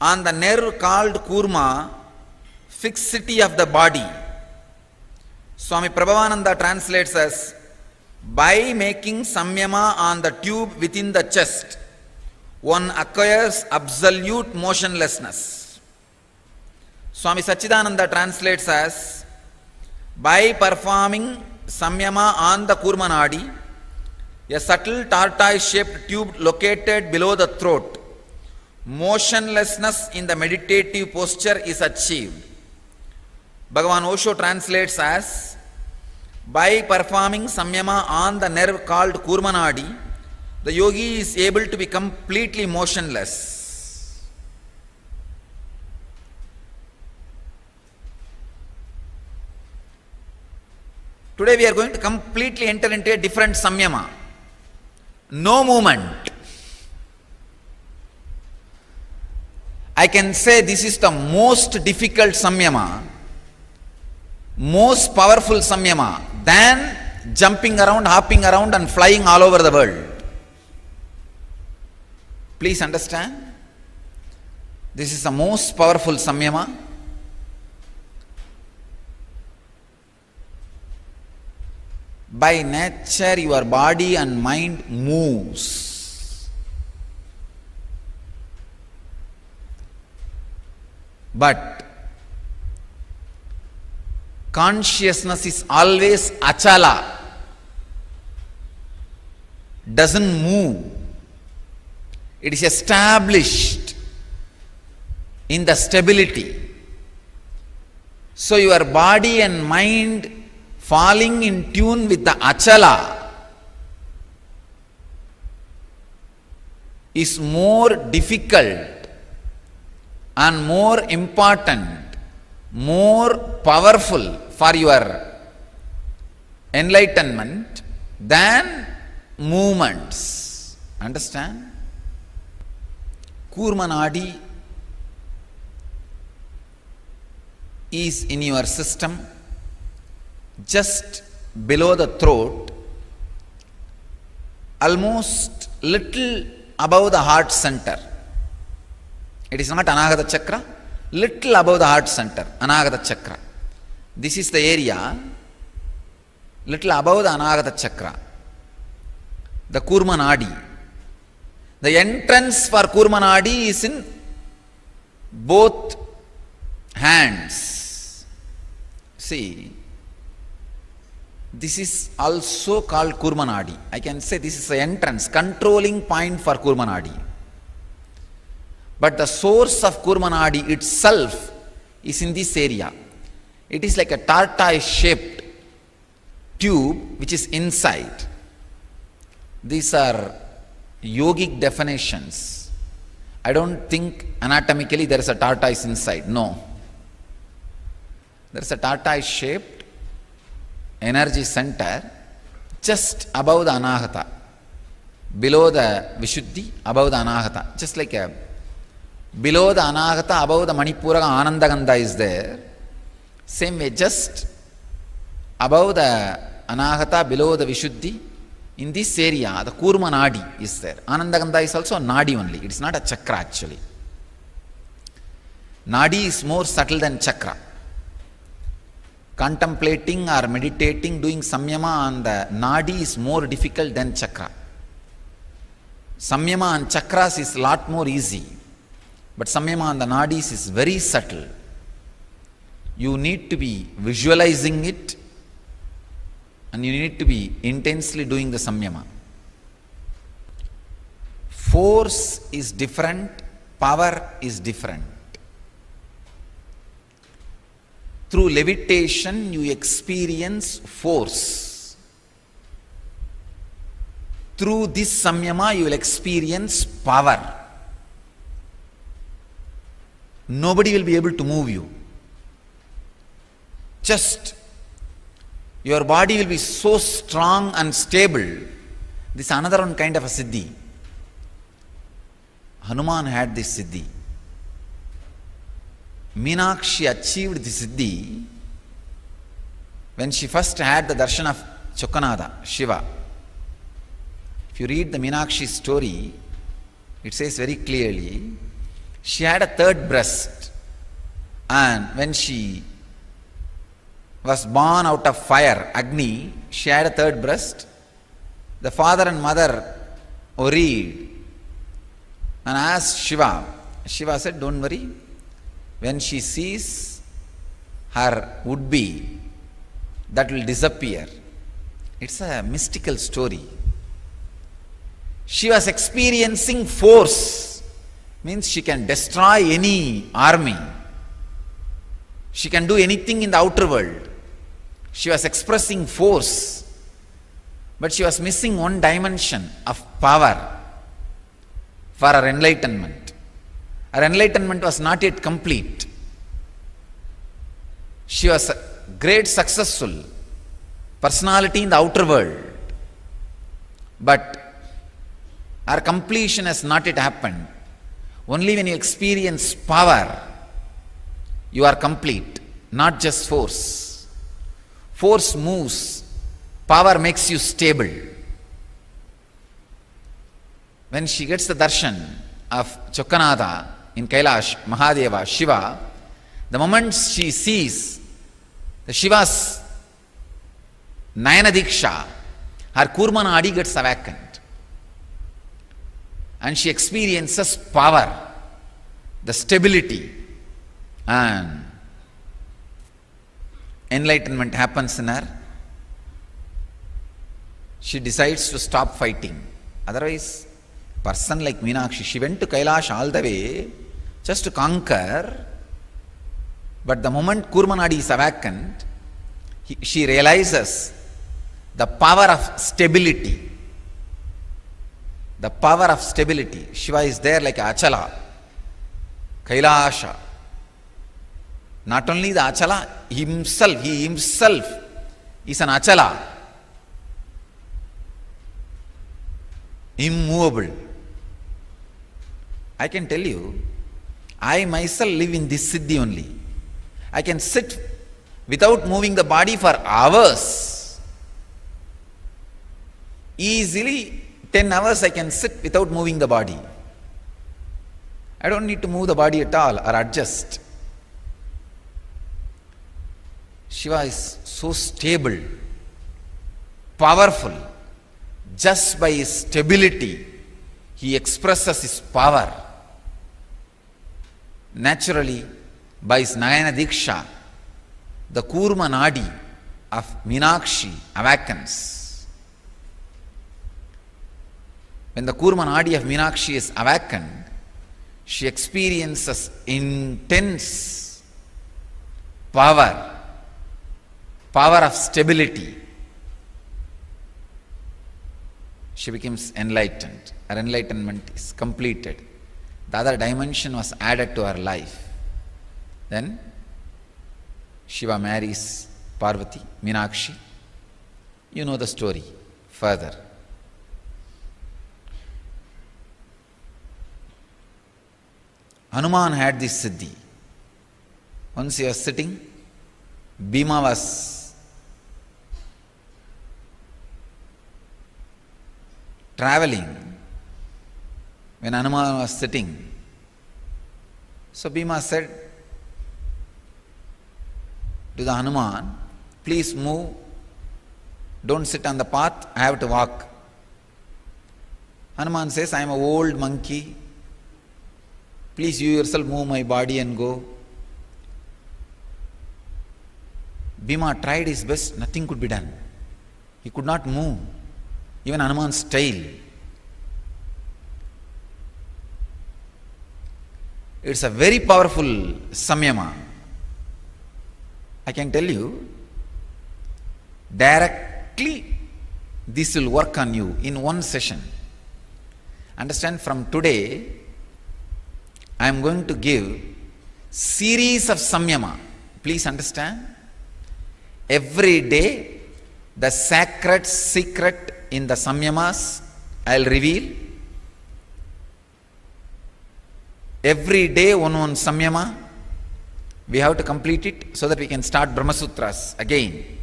on the nerve called kurma, fixity of the body. Swami Prabhavananda translates as, by making samyama on the tube within the chest, one acquires absolute motionlessness. Swami Sachidananda translates as, by performing samyama on the kurmanadi, a subtle tortoise-shaped tube located below the throat, motionlessness in the meditative posture is achieved. Bhagavan Osho translates as, by performing samyama on the nerve called kurmanadi, the yogi is able to be completely motionless. Today we are going to completely enter into a different samyama. No movement. I can say this is the most difficult samyama, most powerful samyama than jumping around, hopping around and flying all over the world. Please understand, this is the most powerful samyama. By nature, your body and mind moves. But consciousness is always achala, doesn't move. It is established in the stability. So your body and mind falling in tune with the achala is more difficult and more important, more powerful for your enlightenment than movements. Understand? Kurmanadi is in your system just below the throat, almost little above the heart center. It is not Anahata Chakra, little above the heart center, Anahata Chakra. This is the area, little above the Anahata Chakra, the Kurma Nadi. The entrance for Kurma Nadi is in both hands. See, this is also called Kurma Nadi. I can say this is the entrance, controlling point for Kurma Nadi. But the source of Kurma Nadi itself is in this area. It is like a tortoise-shaped tube which is inside. These are yogic definitions. I don't think anatomically there is a tortoise inside. No. There is a tortoise-shaped energy center just above the Anahata, below the Vishuddhi, above the Anahata. Just like a below the Anahata, above the Manipura, Anandagandha is there. Same way, just above the Anahata, below the Vishuddhi, in this area, the Kurma Nadi is there. Anandagandha is also a Nadi only. It is not a chakra actually. Nadi is more subtle than chakra. Contemplating or meditating, doing samyama on the Nadi is more difficult than chakra. Samyama on chakras is a lot more easy. But samyama on the nadis is very subtle. You need to be visualizing it and you need to be intensely doing the samyama. Force is different, power is different. Through levitation, you experience force. Through this samyama, you will experience power. Nobody will be able to move you. Just your body will be so strong and stable. This is another one kind of a siddhi. Hanuman had this siddhi. Meenakshi achieved this siddhi when she first had the darshan of Chokkanada, Shiva. If you read the Meenakshi story, it says very clearly, she had a third breast, and when she was born out of fire, Agni, she had a third breast. The father and mother worried and asked Shiva. Shiva said, don't worry, when she sees her would-be, that will disappear. It's a mystical story. She was experiencing force, means she can destroy any army. She can do anything in the outer world. She was expressing force, but she was missing one dimension of power for her enlightenment. Her enlightenment was not yet complete. She was a great successful personality in the outer world, but her completion has not yet happened. Only when you experience power, you are complete, not just force. Force moves, power makes you stable. When she gets the darshan of Chokkanada in Kailash, Mahadeva, Shiva, the moment she sees the Shiva's Nayana Diksha, her Kurma Nadi gets awakened. And she experiences power, the stability, and enlightenment happens in her. She decides to stop fighting. Otherwise, person like Meenakshi, she went to Kailash all the way just to conquer, but the moment Kurma Nadi is awakened, she realizes the power of stability. The power of stability. Shiva is there like Achala, Kailasha. Not only the Achala, he himself is an Achala. Immovable. I can tell you, I myself live in this siddhi only. I can sit without moving the body for hours Easily 10 hours I can sit without moving the body. I don't need to move the body at all or adjust. Shiva is so stable, powerful. Just by his stability, he expresses his power. Naturally, by his Nayana Diksha, the Kurma Nadi of Meenakshi awakens. When the Kurma Nadi of Meenakshi is awakened, she experiences intense power of stability. She becomes enlightened. Her enlightenment is completed. The other dimension was added to her life. Then Shiva marries Parvati, Meenakshi. You know the story further. Hanuman had this siddhi. Once he was sitting, Bhima was traveling when Hanuman was sitting. So Bhima said to the Hanuman, please move, don't sit on the path, I have to walk. Hanuman says, I am an old monkey, please you yourself move my body and go. Bhima tried his best, nothing could be done. He could not move, even Hanuman's tail. It's a very powerful samyama. I can tell you, directly this will work on you in one session. Understand, from today, I am going to give series of samyama. Please understand. Every day, the sacred secret in the samyamas I will reveal. Every day, one samyama. We have to complete it so that we can start Brahma Sutras again.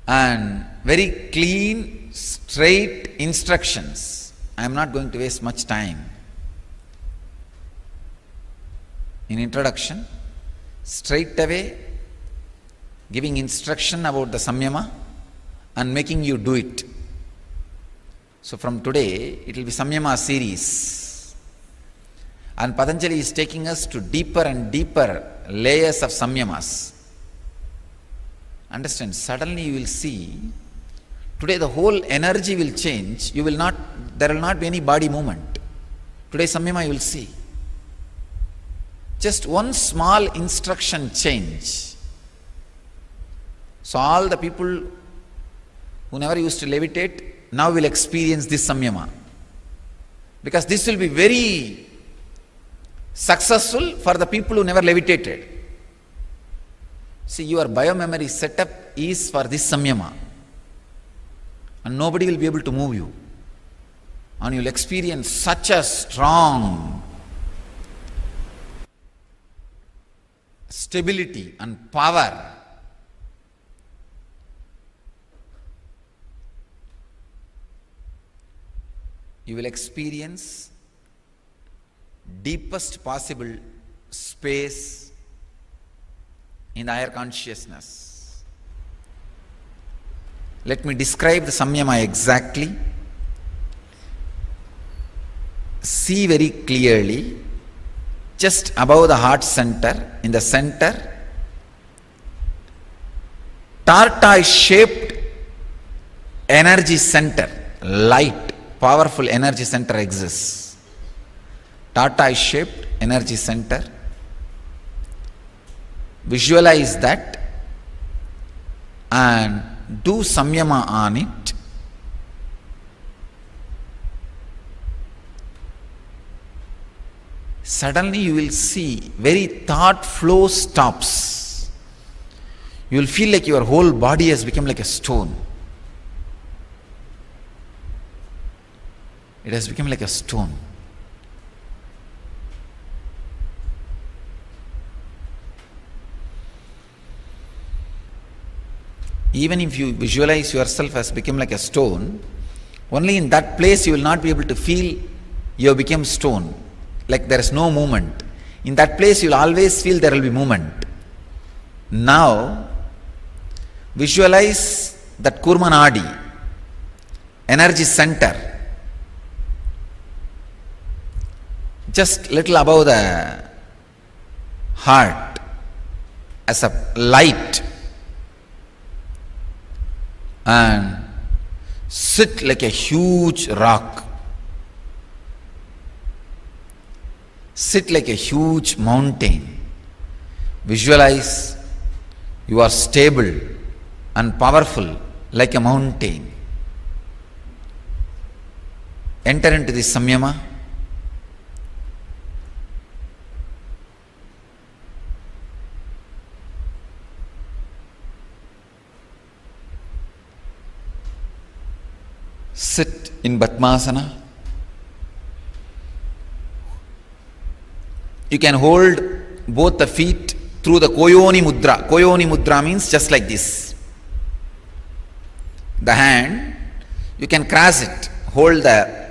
And very clean, straight instructions. I am not going to waste much time. In introduction, straight away giving instruction about the samyama and making you do it. So from today, it will be samyama series. And Patanjali is taking us to deeper and deeper layers of samyamas. Understand, suddenly you will see, today the whole energy will change. There will not be any body movement. Today samyama you will see. Just one small instruction change. So all the people who never used to levitate, now will experience this samyama. Because this will be very successful for the people who never levitated. See, your biomemory setup is for this samyama. And nobody will be able to move you. And you will experience such a strong stability and power. You will experience deepest possible space in the higher consciousness. Let me describe the samyama exactly. See very clearly, just above the heart center, in the center, tortoise-shaped energy center, light, powerful energy center exists. Tortoise-shaped energy center. Visualize that and do samyama on it. Suddenly you will see very thought flow stops. You will feel like your whole body has become like a stone. It has become like a stone. even if you visualize yourself as become like a stone, only in that place you will not be able to feel you have become stone, like there is no movement. In that place you will always feel there will be movement. Now visualize that Kurmanadi, energy center, just little above the heart, as a light, and sit like a huge rock, sit like a huge mountain. Visualize you are stable and powerful like a mountain. Enter into this samyama. Sit in Padmasana. You can hold both the feet through the Koyoni Mudra. Koyoni Mudra means just like this. The hand, you can cross it, hold the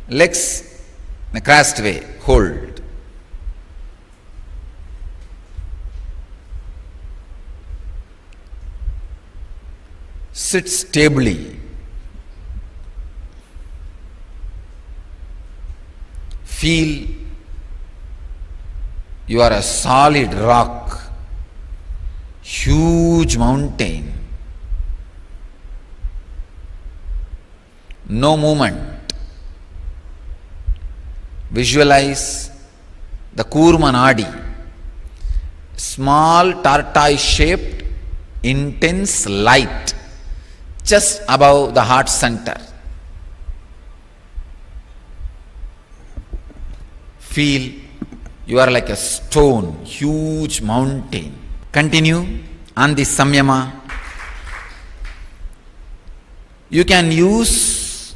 legs in a crossed way, hold. Sit stably. Feel you are a solid rock, huge mountain, no movement. Visualize the Kurmanadi, small tortoise shaped, intense light just above the heart center. Feel you are like a stone, huge mountain. Continue on this samyama. You can use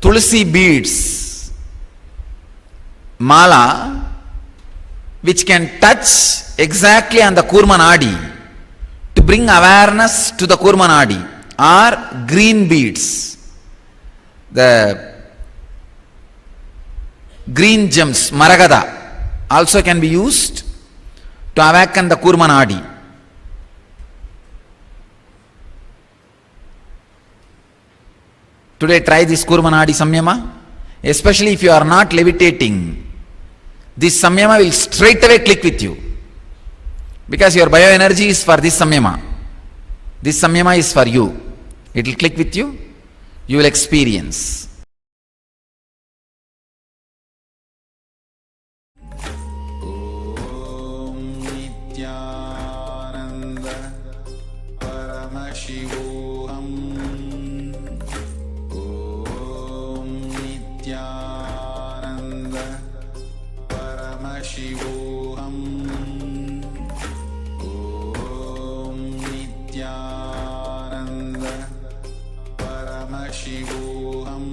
tulsi beads, mala, which can touch exactly on the Kurmanadi to bring awareness to the Kurmanadi, or green beads, the green gems, maragada, also can be used to awaken the Kurmanadi. Today try this Kurmanadi samyama, especially if you are not levitating. This samyama will straight away click with you, because your bioenergy is for this samyama. This samyama is for you. It will click with you. You will experience. Paramashivoham. Om Nityananda. Paramashivoham. Om Nityananda. Paramashivoham.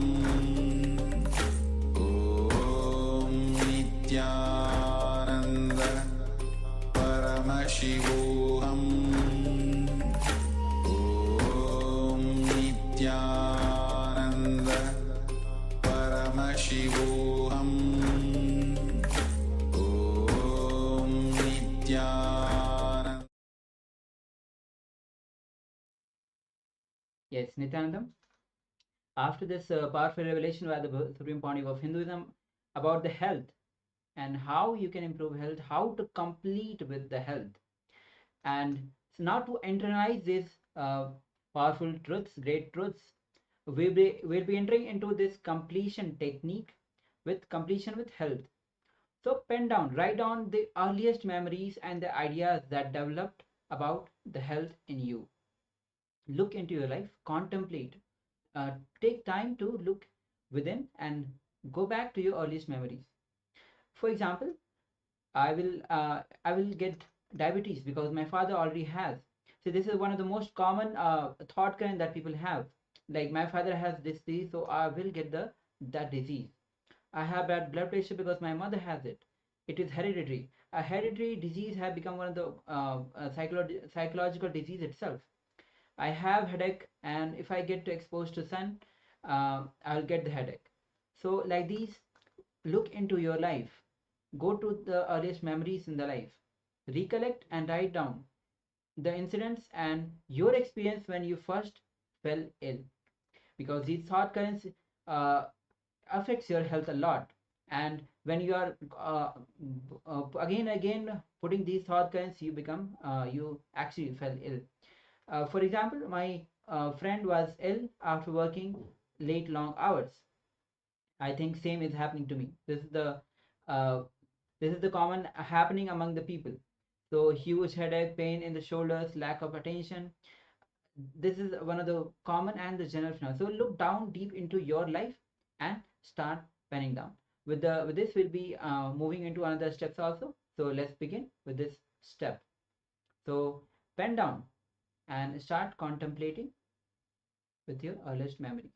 Om Nityananda. Paramashivoham. Nityananda Paramashivoham. Om Nityananda. Yes, Nityanandam. After this powerful revelation by the Supreme Pontiff of Hinduism about the health and how you can improve health, how to complete with the health, and now to internalize these powerful truths, great truths, we'll be entering into this completion technique with completion with health. So pen down, write down the earliest memories and the ideas that developed about the health in you. Look into your life, contemplate, take time to look within and go back to your earliest memories. For example, I will get diabetes because my father already has. So this is one of the most common thought current that people have. Like my father has this disease, so I will get that disease. I have bad blood pressure because my mother has it. It is hereditary. a hereditary disease have become one of the psychological disease itself. I have headache, and if I get exposed to sun, I'll get the headache. So like these, look into your life, go to the earliest memories in the life, recollect and write down the incidents and your experience when you first fell ill, because these thought currents uh, affects your health a lot. And when you are again putting these thought currents, you become you actually fell ill. For example, my friend was ill after working late long hours. I think same is happening to me. Uh, this is the common happening among the people. So huge headache, pain in the shoulders, lack of attention. This is one of the common and the general phenomena. So look down deep into your life and start penning down. With this, we'll be moving into another steps also. So let's begin with this step. So pen down and start contemplating with your earliest memories.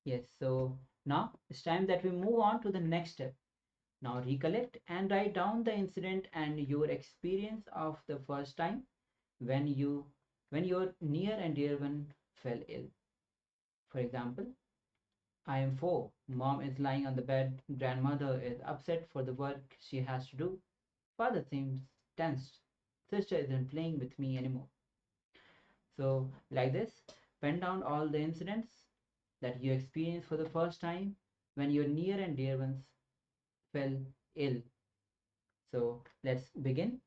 Yes, so now it's time that we move on to the next step. Now recollect and write down the incident and your experience of the first time when your near and dear one fell ill. For example, I am 4. Mom is lying on the bed. Grandmother is upset for the work she has to do. Father seems tensed. Sister isn't playing with me anymore. So, like this, pen down all the incidents that you experienced for the first time when your near and dear ones fell ill. So, let's begin.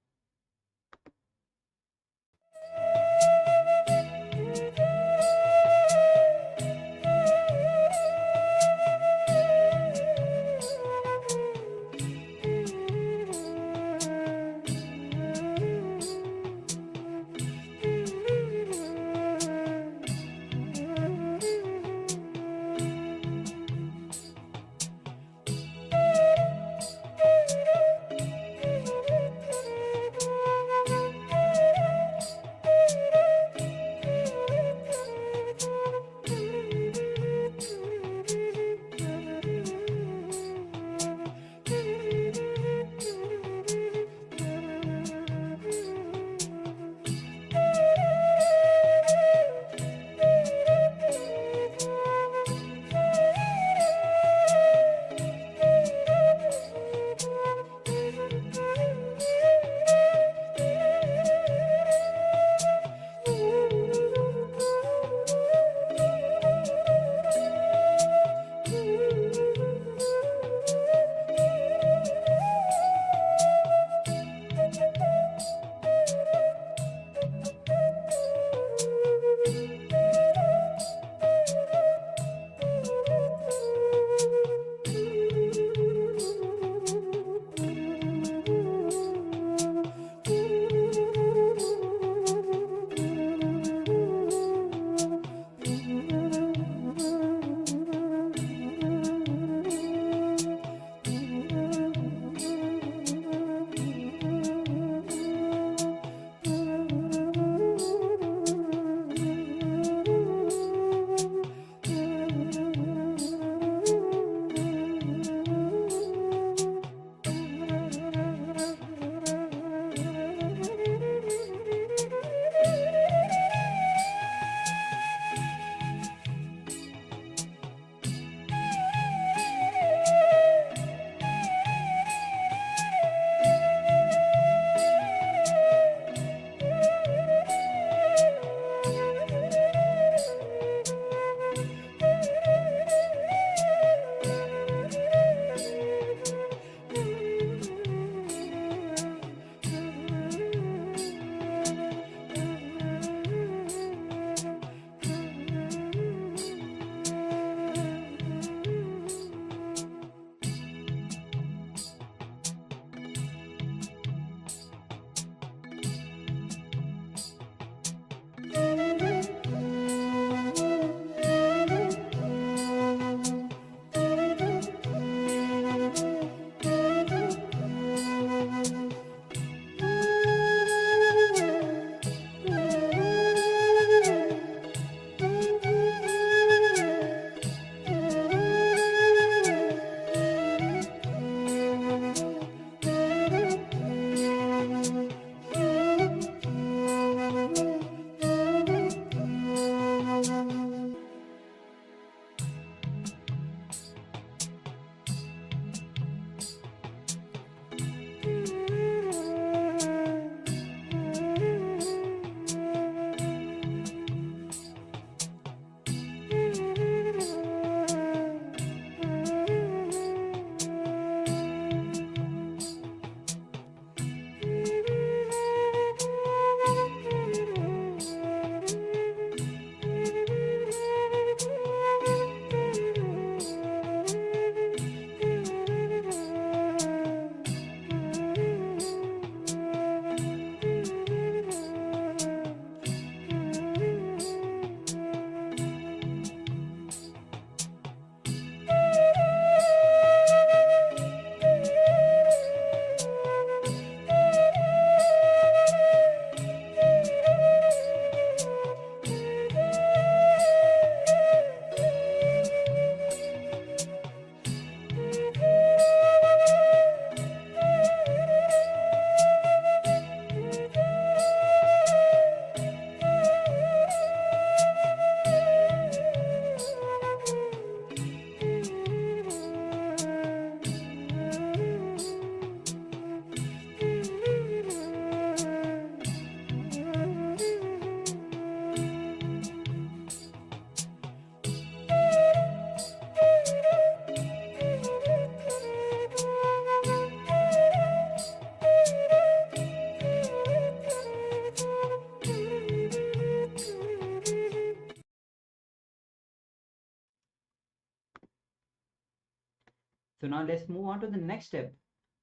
So now let's move on to the next step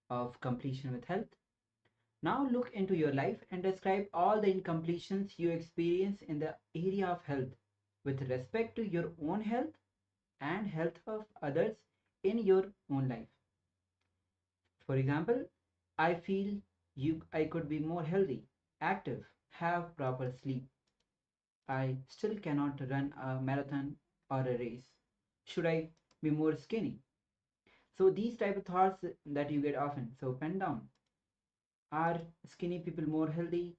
of completion with health. Now look into your life and describe all the incompletions you experience in the area of health with respect to your own health and health of others in your own life. For example, I feel I could be more healthy, active, have proper sleep. I still cannot run a marathon or a race. Should I be more skinny? So these type of thoughts that you get often. So pen down. Are skinny people more healthy?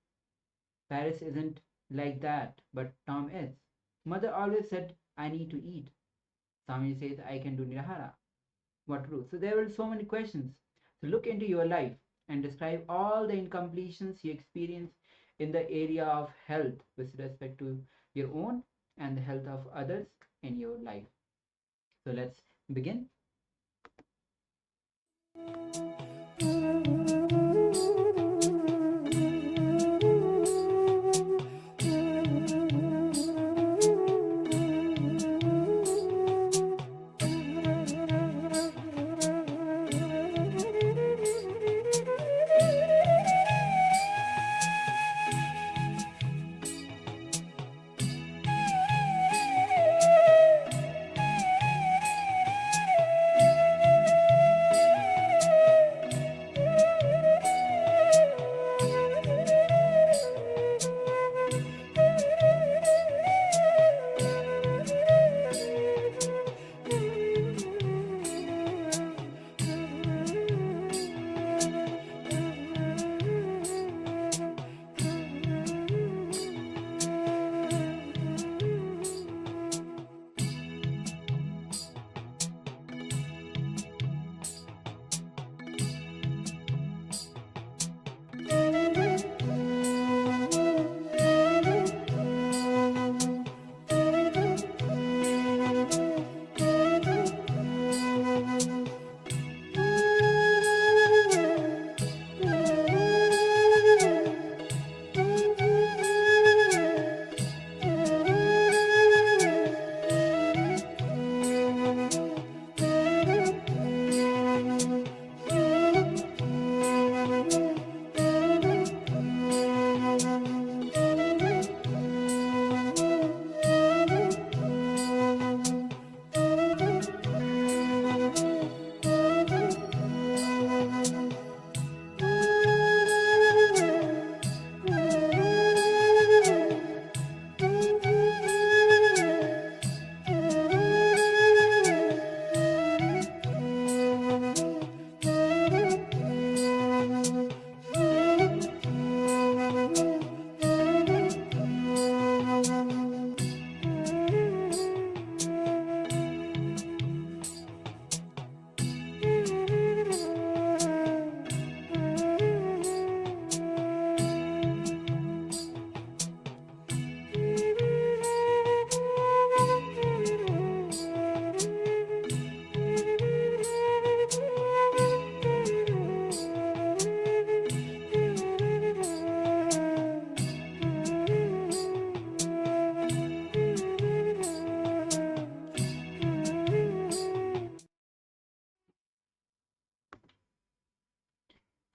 Paris isn't like that, but Tom is. Mother always said I need to eat. Swami says I can do nirahara. What to do? So there were so many questions. So look into your life and describe all the incompletions you experience in the area of health with respect to your own and the health of others in your life. So let's begin.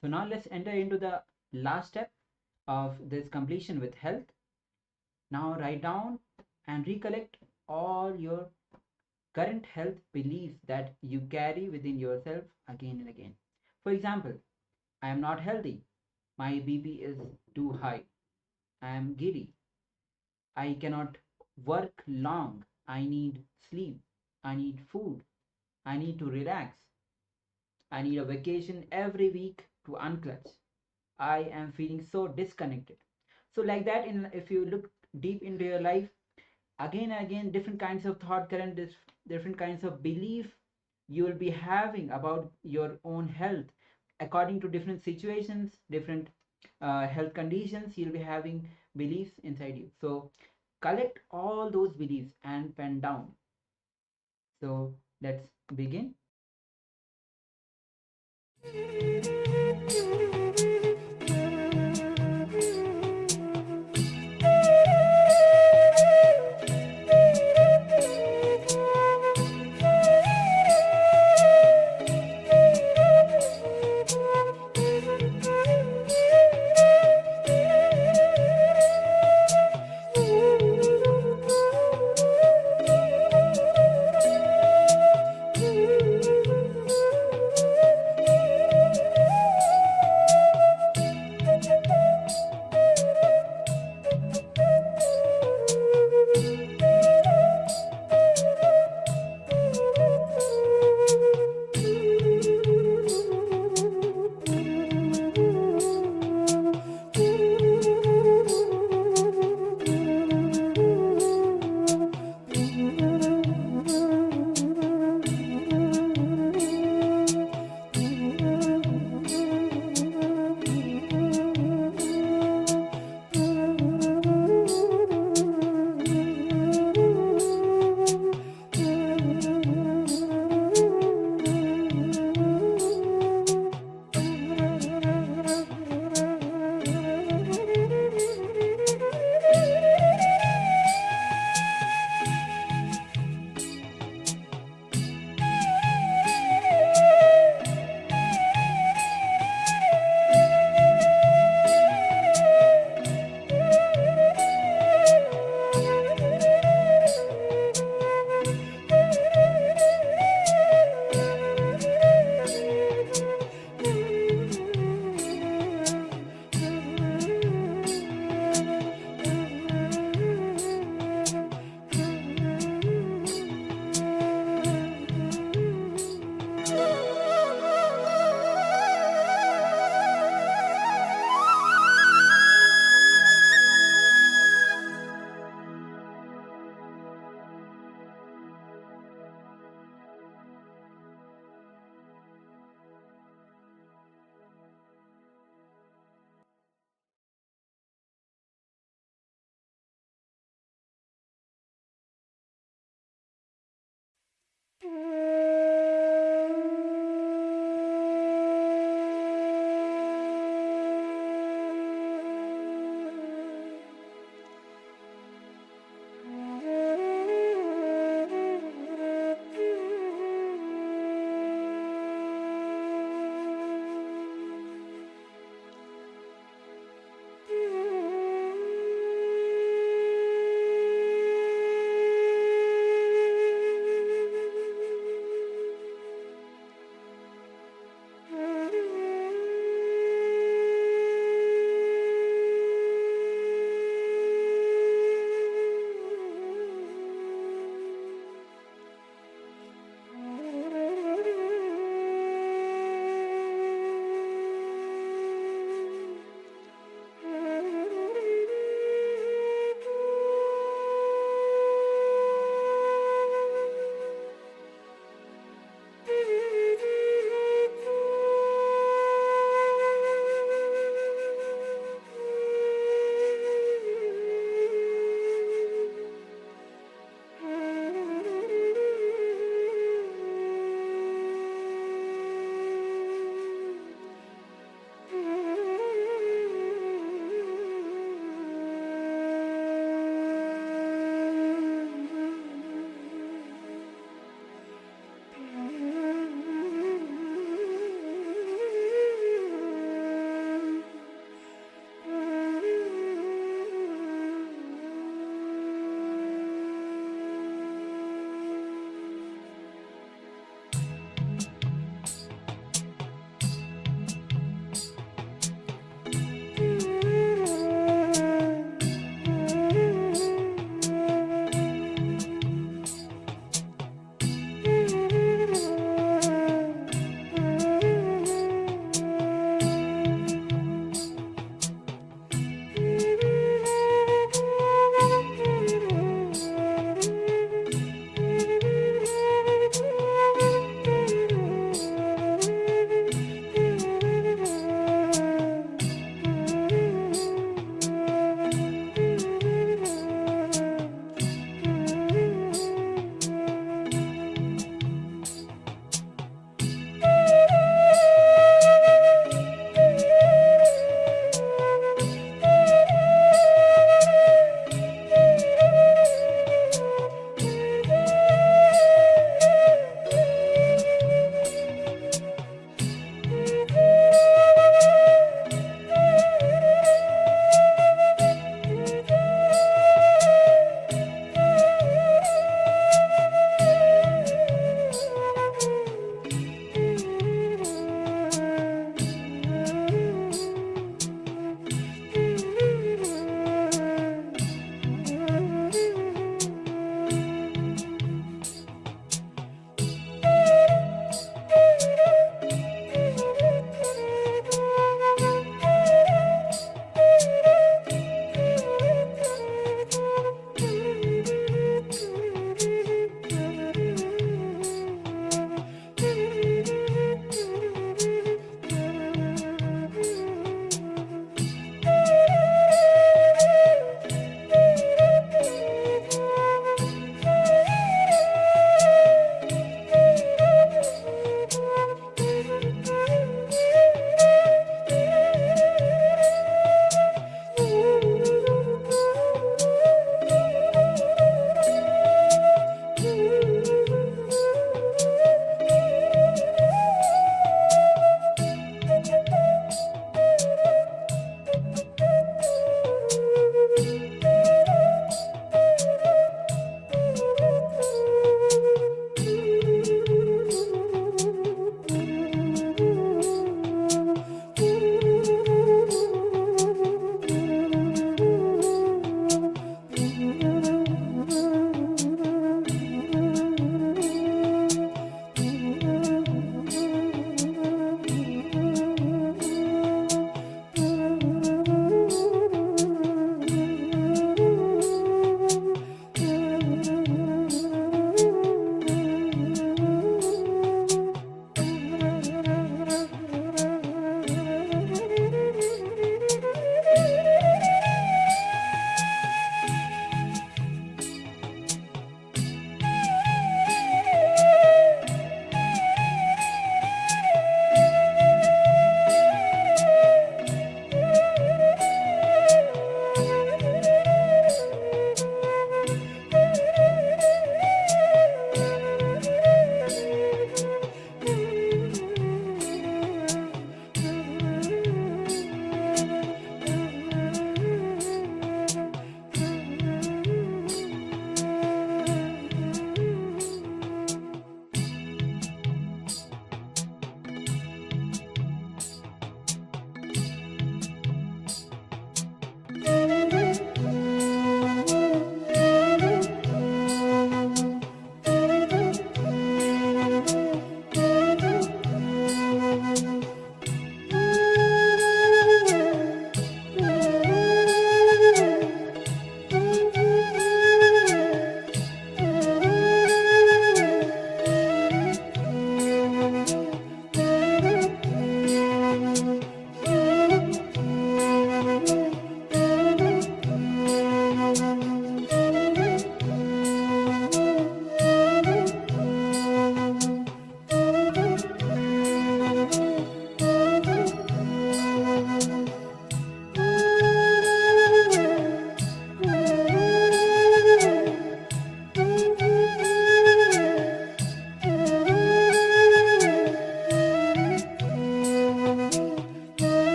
So now let's enter into the last step of this completion with health. Now write down and recollect all your current health beliefs that you carry within yourself again and again. For example, I am not healthy. My BP is too high. I am giddy. I cannot work long. I need sleep. I need food. I need to relax. I need a vacation every week to unclutch. I am feeling so disconnected. So like that, if you look deep into your life, again and again, different kinds of thought current, different kinds of belief you will be having about your own health according to different situations, different health conditions. You'll be having beliefs inside you. So collect all those beliefs and pen down. So let's begin.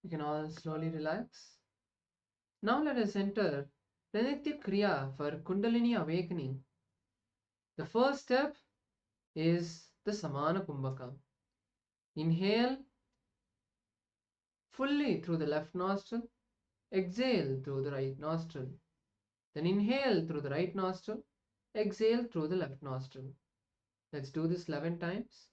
You can all slowly relax. Now let us enter the Nitya Kriya for Kundalini awakening. The first step is the Samana Kumbhaka. Inhale fully through the left nostril, exhale through the right nostril. Then inhale through the right nostril, exhale through the left nostril. Let's do this 11 times.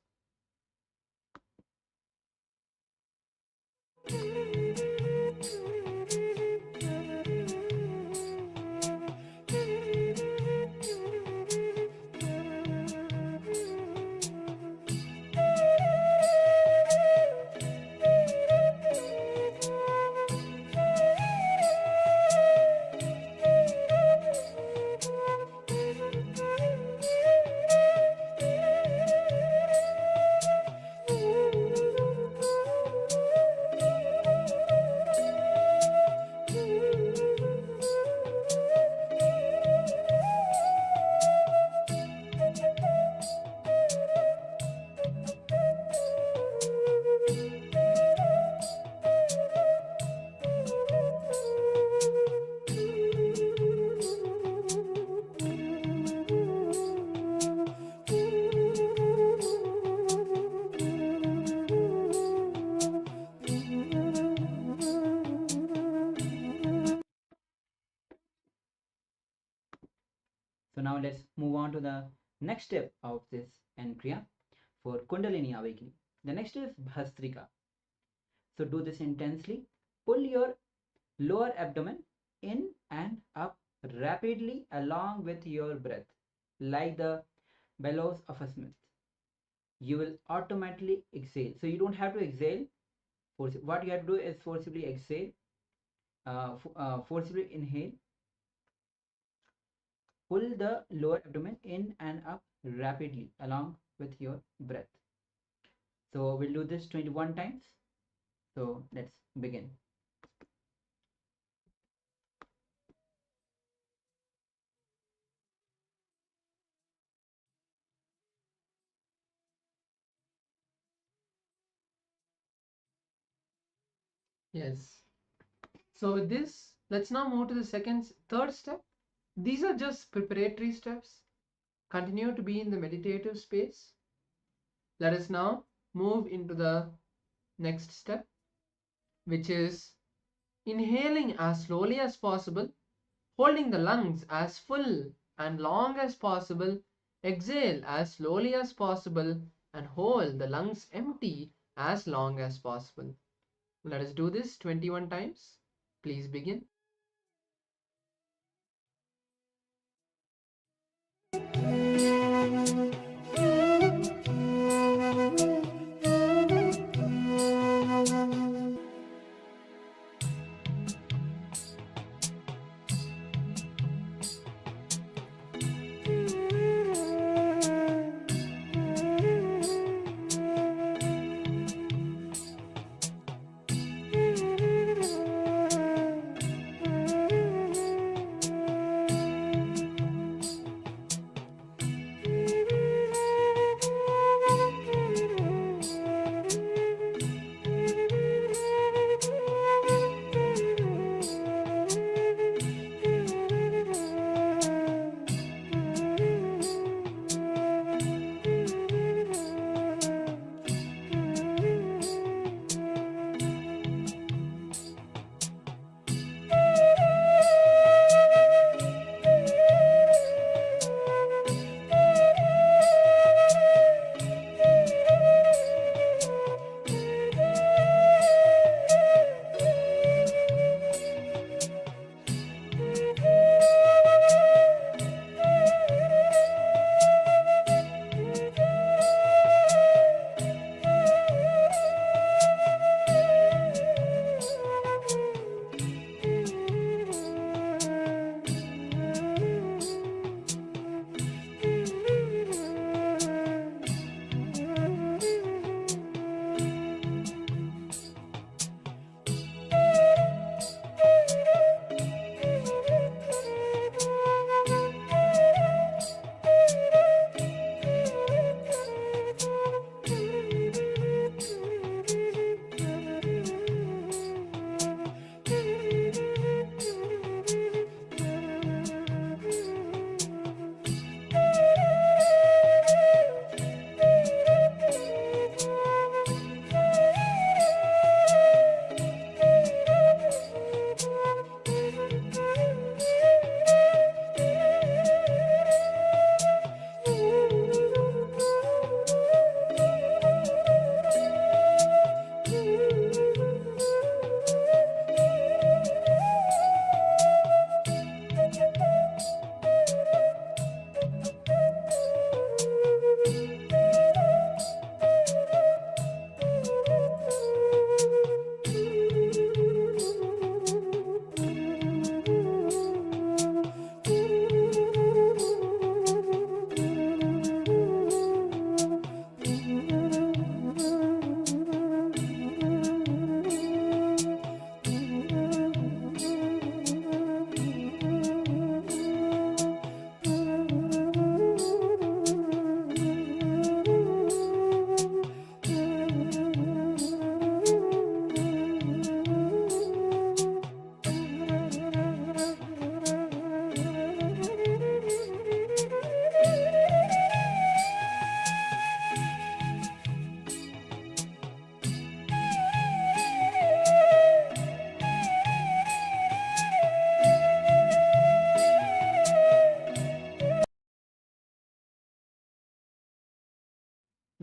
So now let's move on to the next step of this Kriya for Kundalini awakening. The next is Bhastrika. So do this intensely. Pull your lower abdomen in and up rapidly along with your breath, like the bellows of a smith. You will automatically exhale. So you don't have to exhale. What you have to do is forcibly exhale, forcibly inhale. Pull the lower abdomen in and up rapidly along with your breath. So we'll do this 21 times. So let's begin. Yes. So with this, let's now move to the third step. These are just preparatory steps. Continue to be in the meditative space. Let us now move into the next step, which is inhaling as slowly as possible, holding the lungs as full and long as possible. Exhale as slowly as possible and hold the lungs empty as long as possible. Let us do this 21 times. Please begin.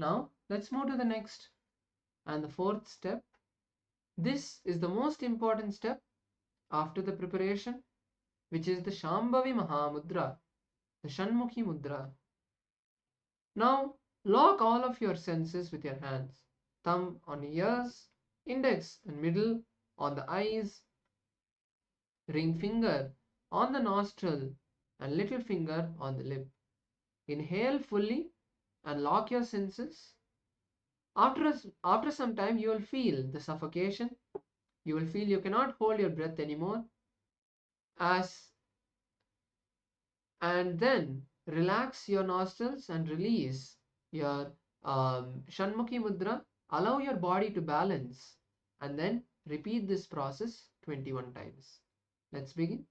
Now let's move to the next and the fourth step. This is the most important step after the preparation, which is the Shambhavi Mahamudra, the Shanmukhi Mudra. Now lock all of your senses with your hands, thumb on ears, index and middle on the eyes, ring finger on the nostril and little finger on the lip. Inhale fully and lock your senses. After some time, you will feel the suffocation. You will feel you cannot hold your breath anymore. And then relax your nostrils and release your Shanmukhi Mudra. Allow your body to balance and then repeat this process 21 times. Let's begin.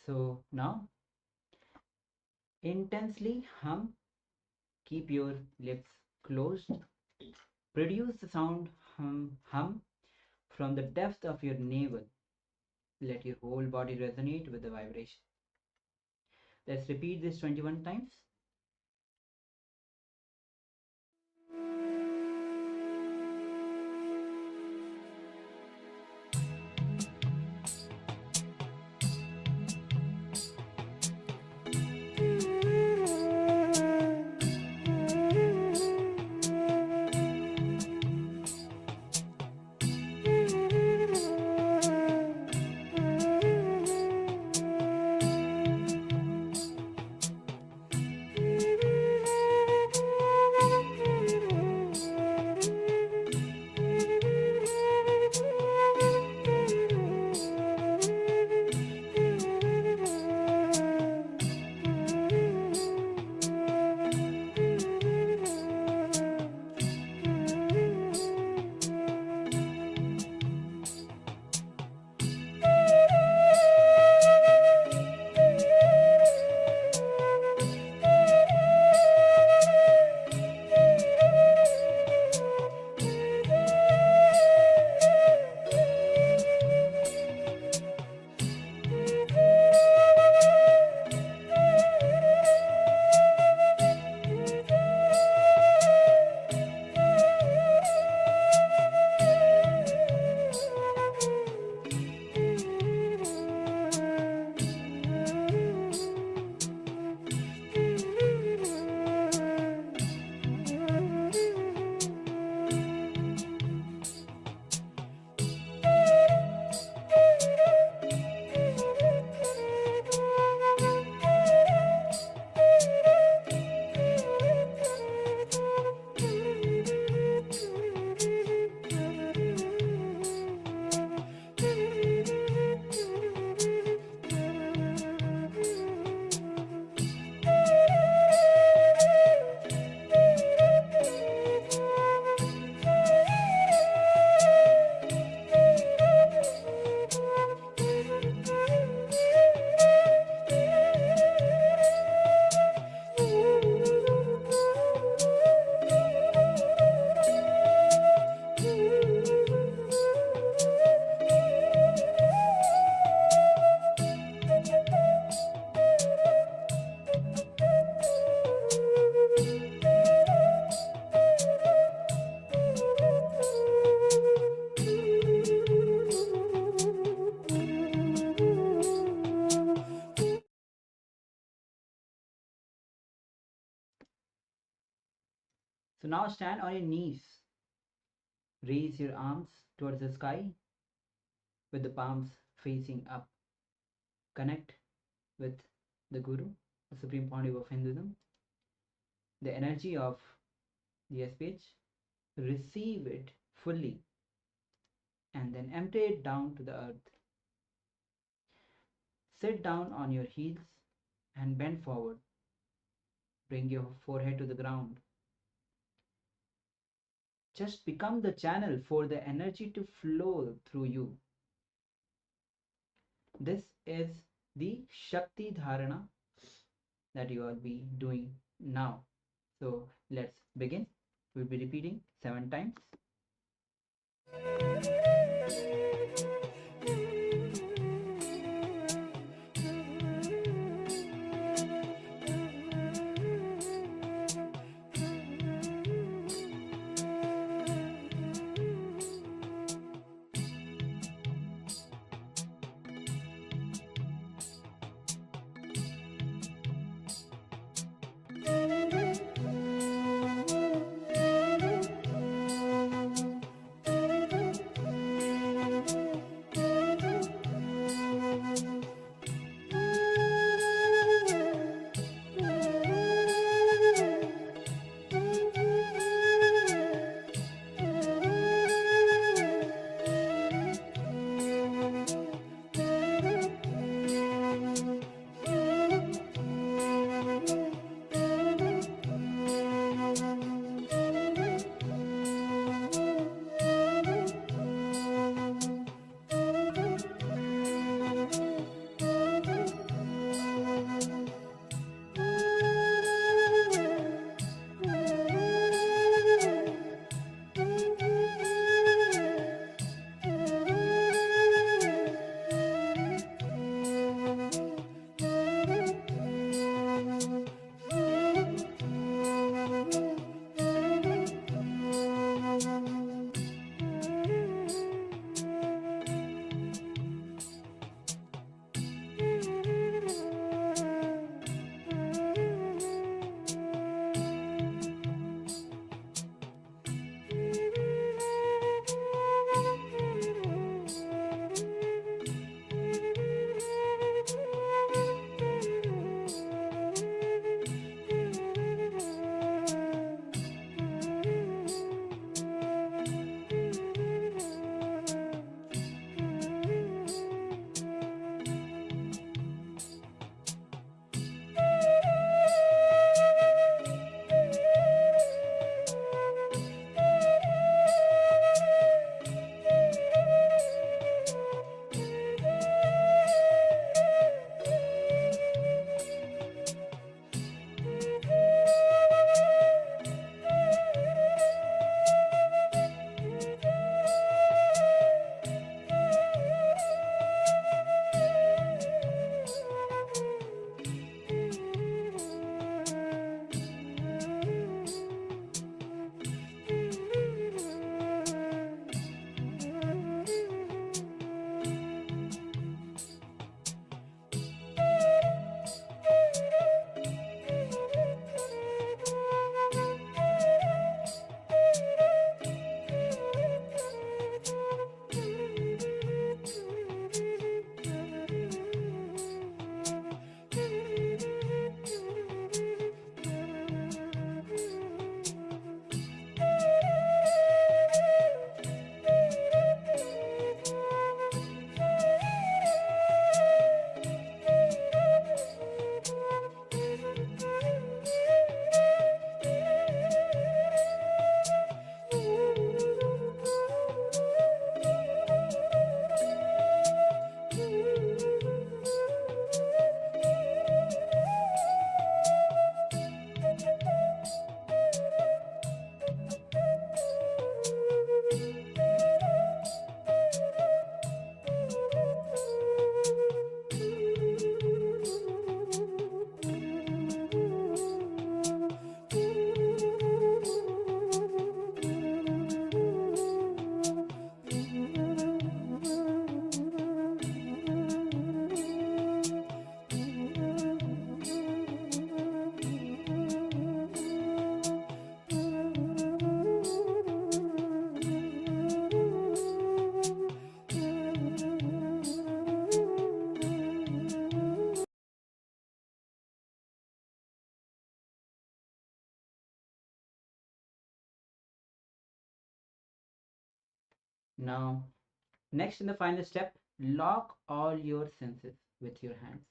So now intensely hum, keep your lips closed, produce the sound hum from the depth of your navel. Let your whole body resonate with the vibration. Let's repeat this 21 times. So now stand on your knees. Raise your arms towards the sky with the palms facing up. Connect with the Guru, the Supreme Pontiff of Hinduism, the energy of the SPH. Receive it fully and then empty it down to the earth. Sit down on your heels and bend forward. Bring your forehead to the ground. Just become the channel for the energy to flow through you. This is the Shakti Dharana that you will be doing now. So let's begin. We'll be repeating 7 times. Now, next in the final step, lock all your senses with your hands.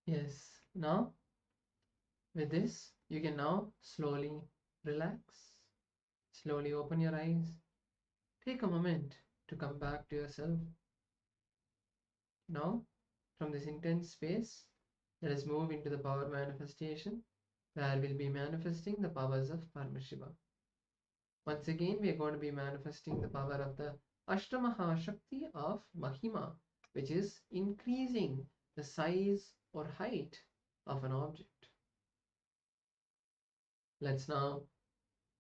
Yes, now with this, you can now slowly relax, slowly open your eyes, take a moment to come back to yourself. Now, from this intense space, let us move into the power manifestation, where we'll be manifesting the powers of Paramashiva. Once again, we are going to be manifesting the power of the Ashtamaha Shakti of Mahima, which is increasing the size or height of an object. Let's now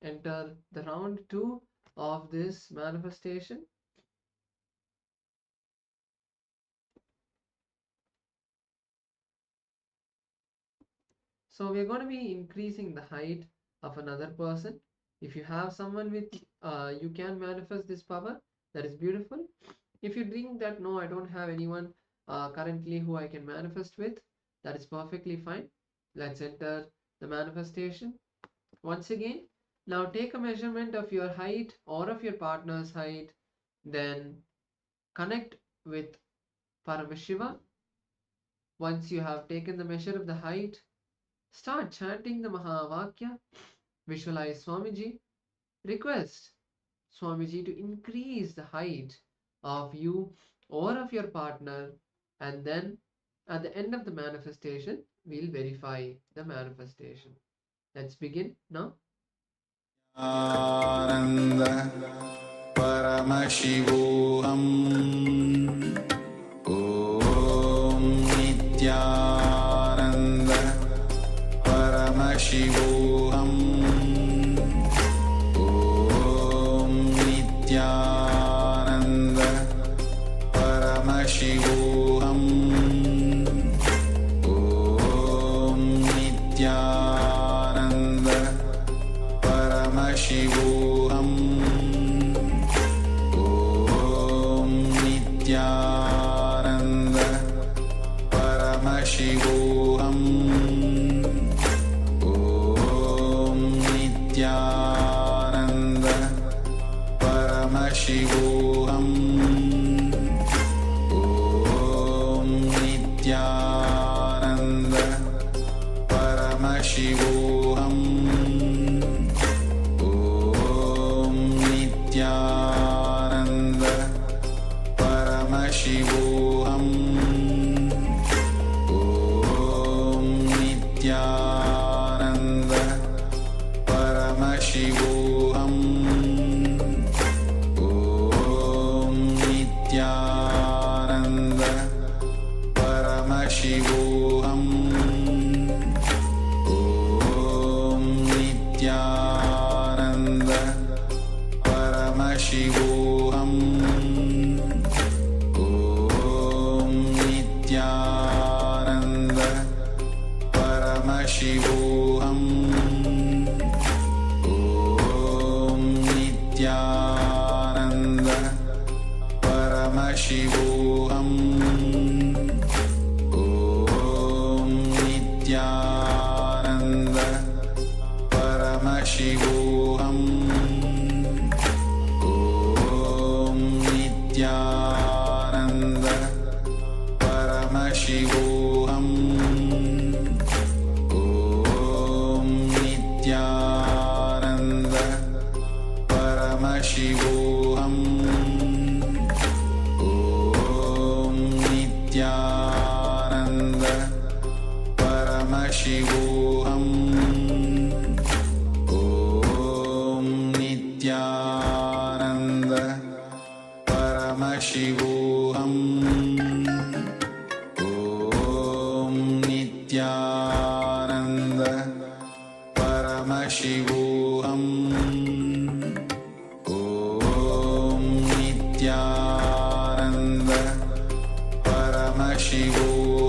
enter the round 2 of this manifestation. So we're going to be increasing the height of another person. If you have someone with you can manifest this power, that is beautiful. If you think that no, I don't have anyone currently who I can manifest with, that is perfectly fine. Let's enter the manifestation. Once again, now take a measurement of your height or of your partner's height, then connect with Paramashiva. Once you have taken the measure of the height, start chanting the Mahavakya. Visualize Swamiji. Request Swamiji to increase the height of you or of your partner, and then at the end of the manifestation, we'll verify the manifestation. Let's begin now. Ananda Paramashivoham Om Nityananda Paramashivoham Om Nityananda Paramashivoham Om Nityananda Paramashivoham Om Nityananda Paramashivoham Om Nityananda Paramashivoham Om Nityananda Paramashivoham Om Nityananda Paramashivoham Om Nityananda Paramashivoham Om Nityananda Paramashivoham Om Nityananda Paramashivoham Om Nityananda Paramashivoham Om Nityananda Paramashivoham Om Nityananda Paramashivoham Om Nityananda Paramashivoham Om Nityananda Paramashivoham Om Nityananda Paramashivoham Om Nityananda Paramashivoham Om Nityananda Paramashivoham Om Nityananda Paramashivoham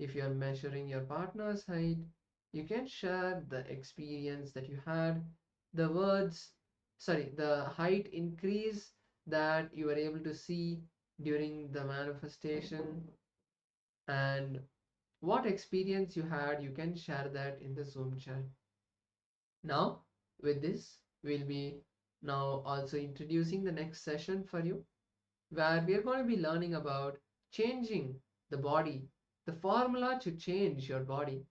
If you're measuring your partner's height, you can share the experience that you had, the the height increase that you were able to see during the manifestation, and what experience you had, you can share that in the Zoom chat. Now, with this, we'll be now also introducing the next session for you, where we are going to be learning about changing the body, the formula to change your body.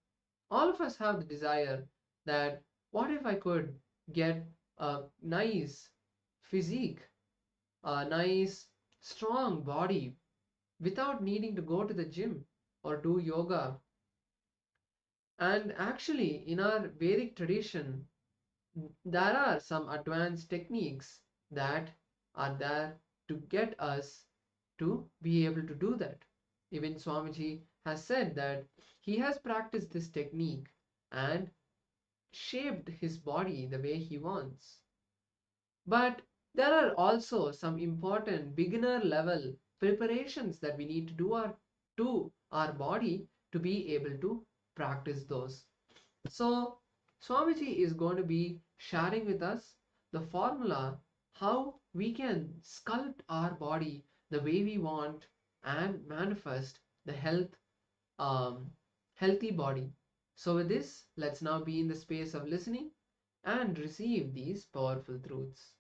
All of us have the desire that what if I could get a nice physique, a nice strong body without needing to go to the gym or do yoga. And actually, in our Vedic tradition, there are some advanced techniques that are there to get us to be able to do that. Even Swamiji has said that he has practiced this technique and shaped his body the way he wants. But there are also some important beginner level preparations that we need to do to our body to be able to practice those. So Swamiji is going to be sharing with us the formula how we can sculpt our body the way we want and manifest the healthy body. So with this, let's now be in the space of listening and receive these powerful truths.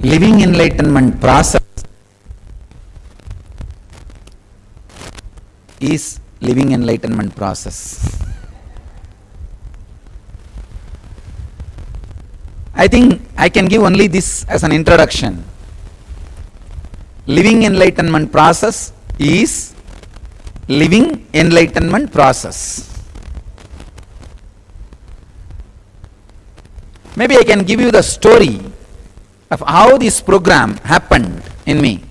Living enlightenment process is living enlightenment process. I think I can give only this as an introduction. Living enlightenment process is living enlightenment process. Maybe I can give you the story of how this program happened in me.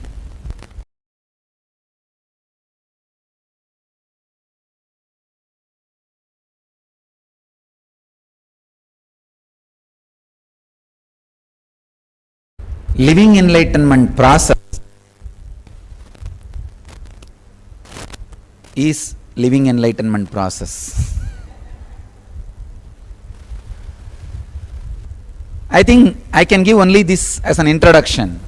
Living enlightenment process is living enlightenment process. I think I can give only this as an introduction.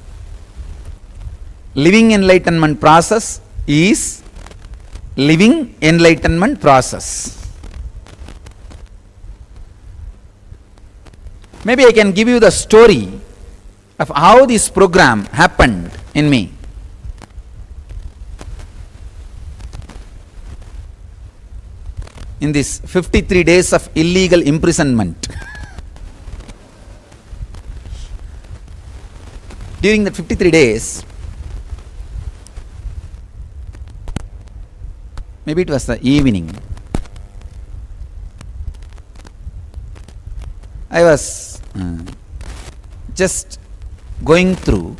Living enlightenment process is living enlightenment process. Maybe I can give you the story of how this program happened in me. In this 53 days of illegal imprisonment. During the 53 days, maybe it was the evening, I was just going through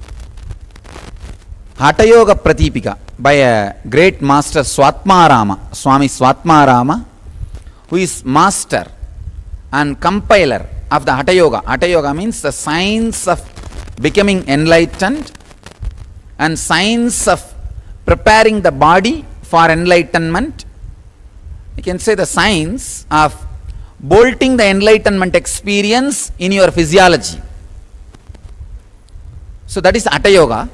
Hatha Yoga Pratipika by a great master Swatmarama, Swami Swatmarama, who is master and compiler of the Hatha Yoga. Hatha Yoga means the science of becoming enlightened and science of preparing the body for enlightenment. You can say the science of bolting the enlightenment experience in your physiology. So that is Hatha Yoga.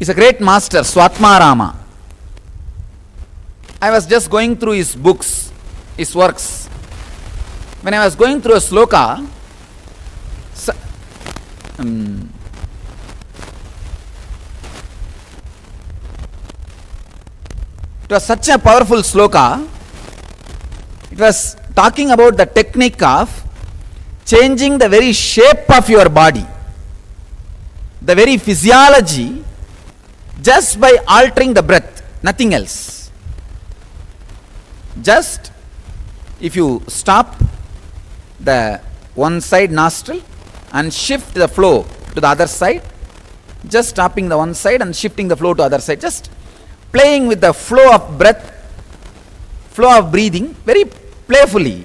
He's a great master, Swatmarama. I was just going through his books, his works. When I was going through a sloka, it was such a powerful sloka. It was talking about the technique of changing the very shape of your body, the very physiology, just by altering the breath, nothing else. Just if you stop the one side nostril and shift the flow to the other side, just stopping the one side and shifting the flow to other side, just playing with the flow of breath, flow of breathing very playfully.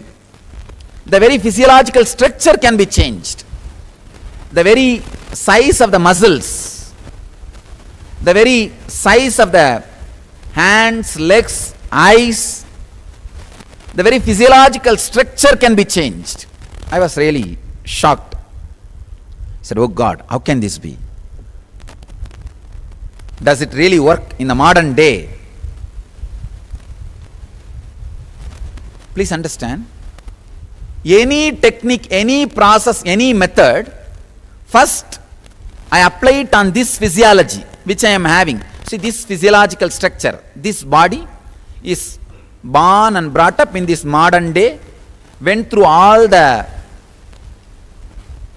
the very physiological structure can be changed. The very size of the muscles, the very size of the hands, legs, eyes, the very physiological structure can be changed. I was really shocked. I said, oh God, how can this be? Does it really work in the modern day? Please understand, any technique, any process, any method, first I apply it on this physiology which I am having. See, this physiological structure, this body is born and brought up in this modern day, went through all the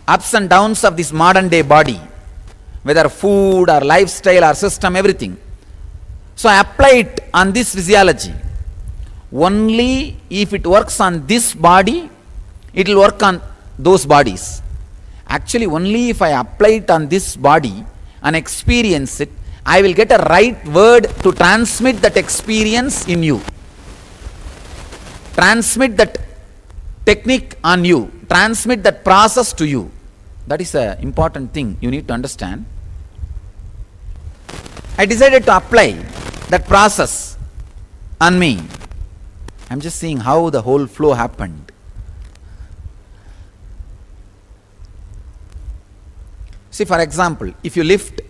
ups and downs of this modern day body, whether food or lifestyle or system, everything. So I apply it on this physiology. Only if it works on this body, it will work on those bodies. Actually, only if I apply it on this body and experience it, I will get a right word to transmit that experience in you. Transmit that technique on you. Transmit that process to you. That is an important thing you need to understand. I decided to apply that process on me. I am just seeing how the whole flow happened. See, for example, if you lift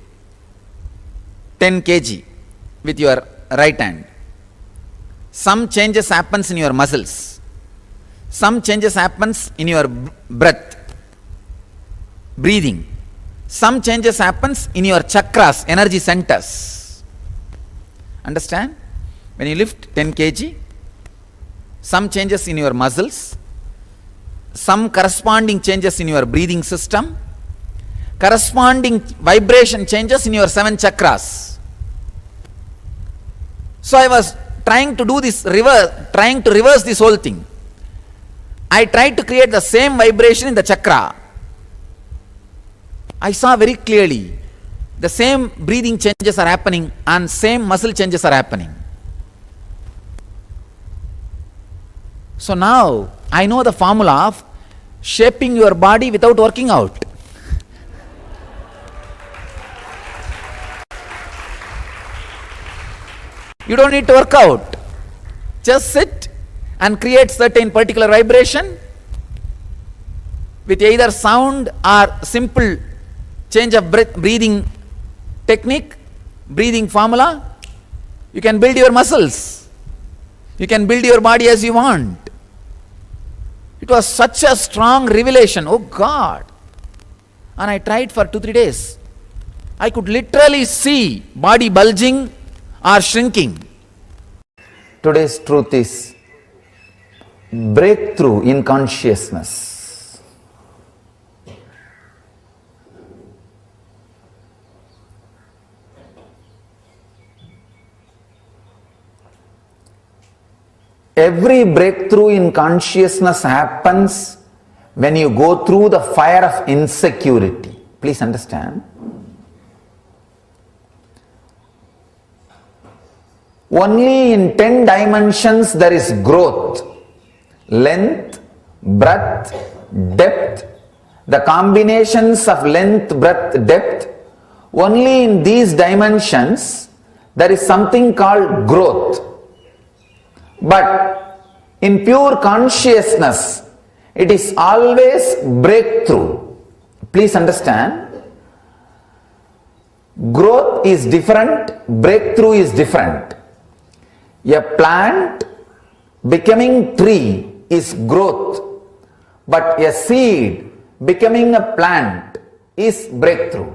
10 kg with your right hand, some changes happens in your muscles, some changes happens in your breath, breathing, some changes happens in your chakras, energy centers. Understand? When you lift 10 kg, some changes in your muscles, some corresponding changes in your breathing system, corresponding vibration changes in your 7 chakras. So I was trying to do this trying to reverse this whole thing. I tried to create the same vibration in the chakra. I saw very clearly the same breathing changes are happening and same muscle changes are happening. So now I know the formula of shaping your body without working out. You don't need to work out. Just sit and create certain particular vibration with either sound or simple change of breathing technique, breathing formula. You can build your muscles. You can build your body as you want. It was such a strong revelation. Oh God. And I tried for 2-3 days. I could literally see body bulging or shrinking. Today's truth is breakthrough in consciousness. Every breakthrough in consciousness happens when you go through the fire of insecurity. Please understand. Only in 10 dimensions there is growth. Length, breadth, depth. The combinations of length, breadth, depth. Only in these dimensions there is something called growth. But in pure consciousness, it is always breakthrough. Please understand. Growth is different, breakthrough is different. A plant becoming tree is growth, but a seed becoming a plant is breakthrough.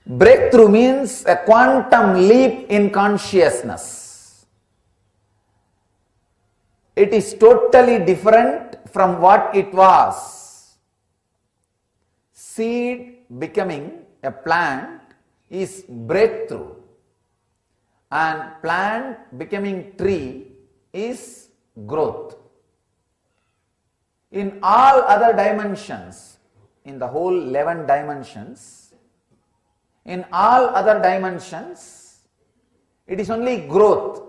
Breakthrough means a quantum leap in consciousness. It is totally different from what it was. Seed becoming a plant is breakthrough, and plant becoming tree is growth. In all other dimensions, in the whole 11 dimensions, in all other dimensions, it is only growth,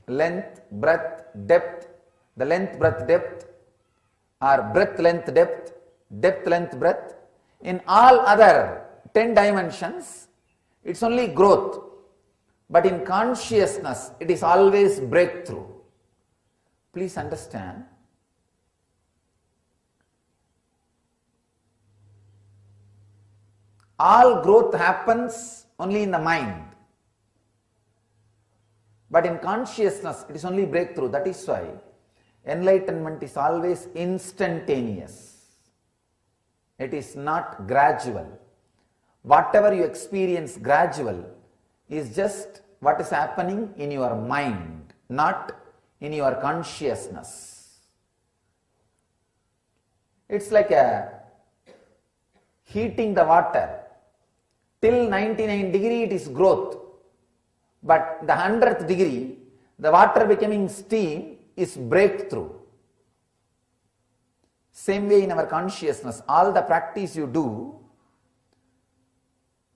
length, breadth, depth, the length, breadth, depth, or breadth, length, depth, depth, length, breadth. In all other 10 dimensions, it's only growth. But in consciousness, it is always breakthrough. Please understand. All growth happens only in the mind. But in consciousness, it is only breakthrough. That is why enlightenment is always instantaneous. It is not gradual. Whatever you experience gradual is just what is happening in your mind, not in your consciousness. It's like heating the water. Till 99 degree it is growth. But the 100th degree, the water becoming steam is breakthrough. Same way in our consciousness, all the practice you do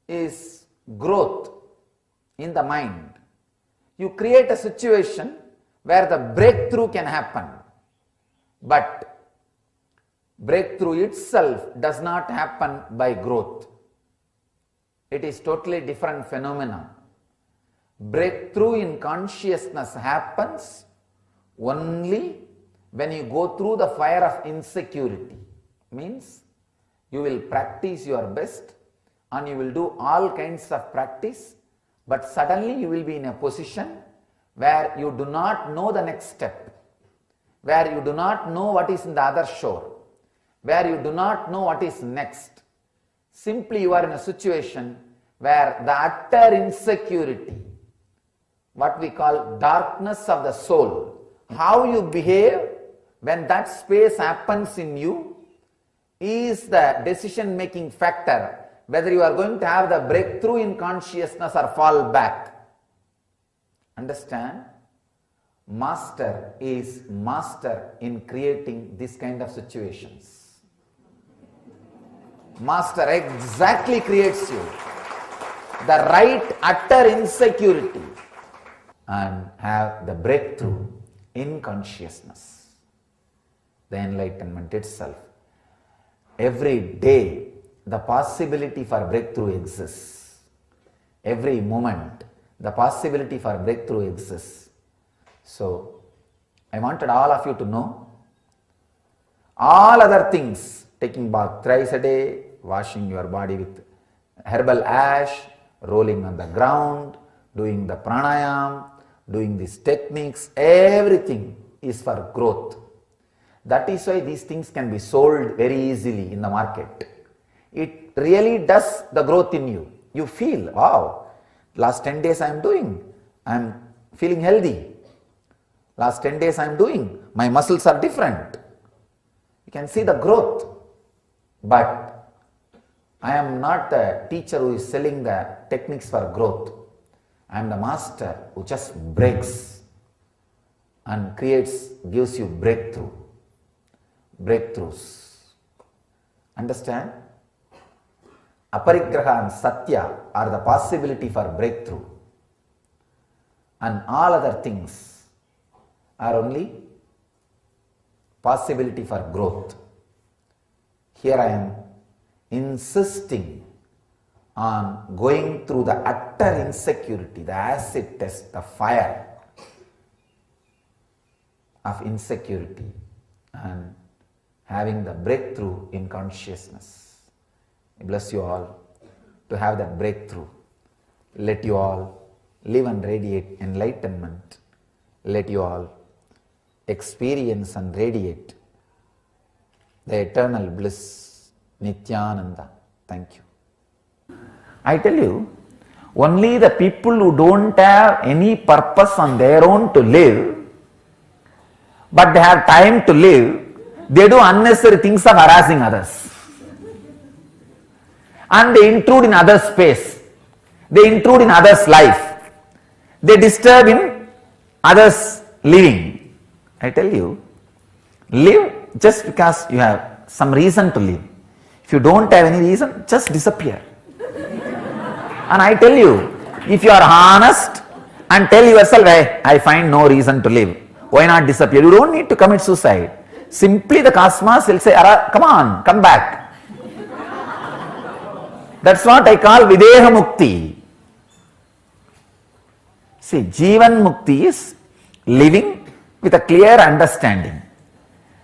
is growth in the mind. You create a situation where the breakthrough can happen. But breakthrough itself does not happen by growth. It is totally different phenomenon. Breakthrough in consciousness happens only when you go through the fire of insecurity. Means you will practice your best and you will do all kinds of practice, but suddenly you will be in a position where you do not know the next step, where you do not know what is in the other shore, where you do not know what is next. Simply you are in a situation where the utter insecurity, what we call darkness of the soul, how you behave when that space happens in you is the decision making factor whether you are going to have the breakthrough in consciousness or fall back. Understand? Master is master in creating this kind of situations. Master exactly creates you the right utter insecurity and have the breakthrough in consciousness, the enlightenment itself. Every day the possibility for breakthrough exists. Every moment the possibility for breakthrough exists. So I wanted all of you to know all other things, taking bath thrice a day, washing your body with herbal ash, rolling on the ground, doing the pranayam, doing these techniques, everything is for growth. That is why these things can be sold very easily in the market. It really does the growth in you. You feel, wow, last 10 days I am feeling healthy. Last 10 days I am doing, my muscles are different. You can see the growth. But I am not the teacher who is selling the techniques for growth. I am the master who just breaks and creates, gives you breakthroughs. Understand? Aparigraha and Satya are the possibility for breakthrough. And all other things are only possibility for growth. Here I am insisting on going through the utter insecurity, the acid test, the fire of insecurity and having the breakthrough in consciousness. I bless you all to have that breakthrough. Let you all live and radiate enlightenment. Let you all experience and radiate the eternal bliss, Nityananda. Thank you. I tell you, only the people who don't have any purpose on their own to live, but they have time to live, they do unnecessary things of harassing others. And they intrude in others' space. They intrude in others' life. They disturb in others' living. I tell you, live just because you have some reason to live. If you don't have any reason, just disappear. And I tell you, if you are honest and tell yourself, hey, I find no reason to live, Why not disappear? You don't need to commit suicide. Simply the cosmos will say, come on, come back. That's what I call Videha Mukti. See, Jivan Mukti is living with a clear understanding.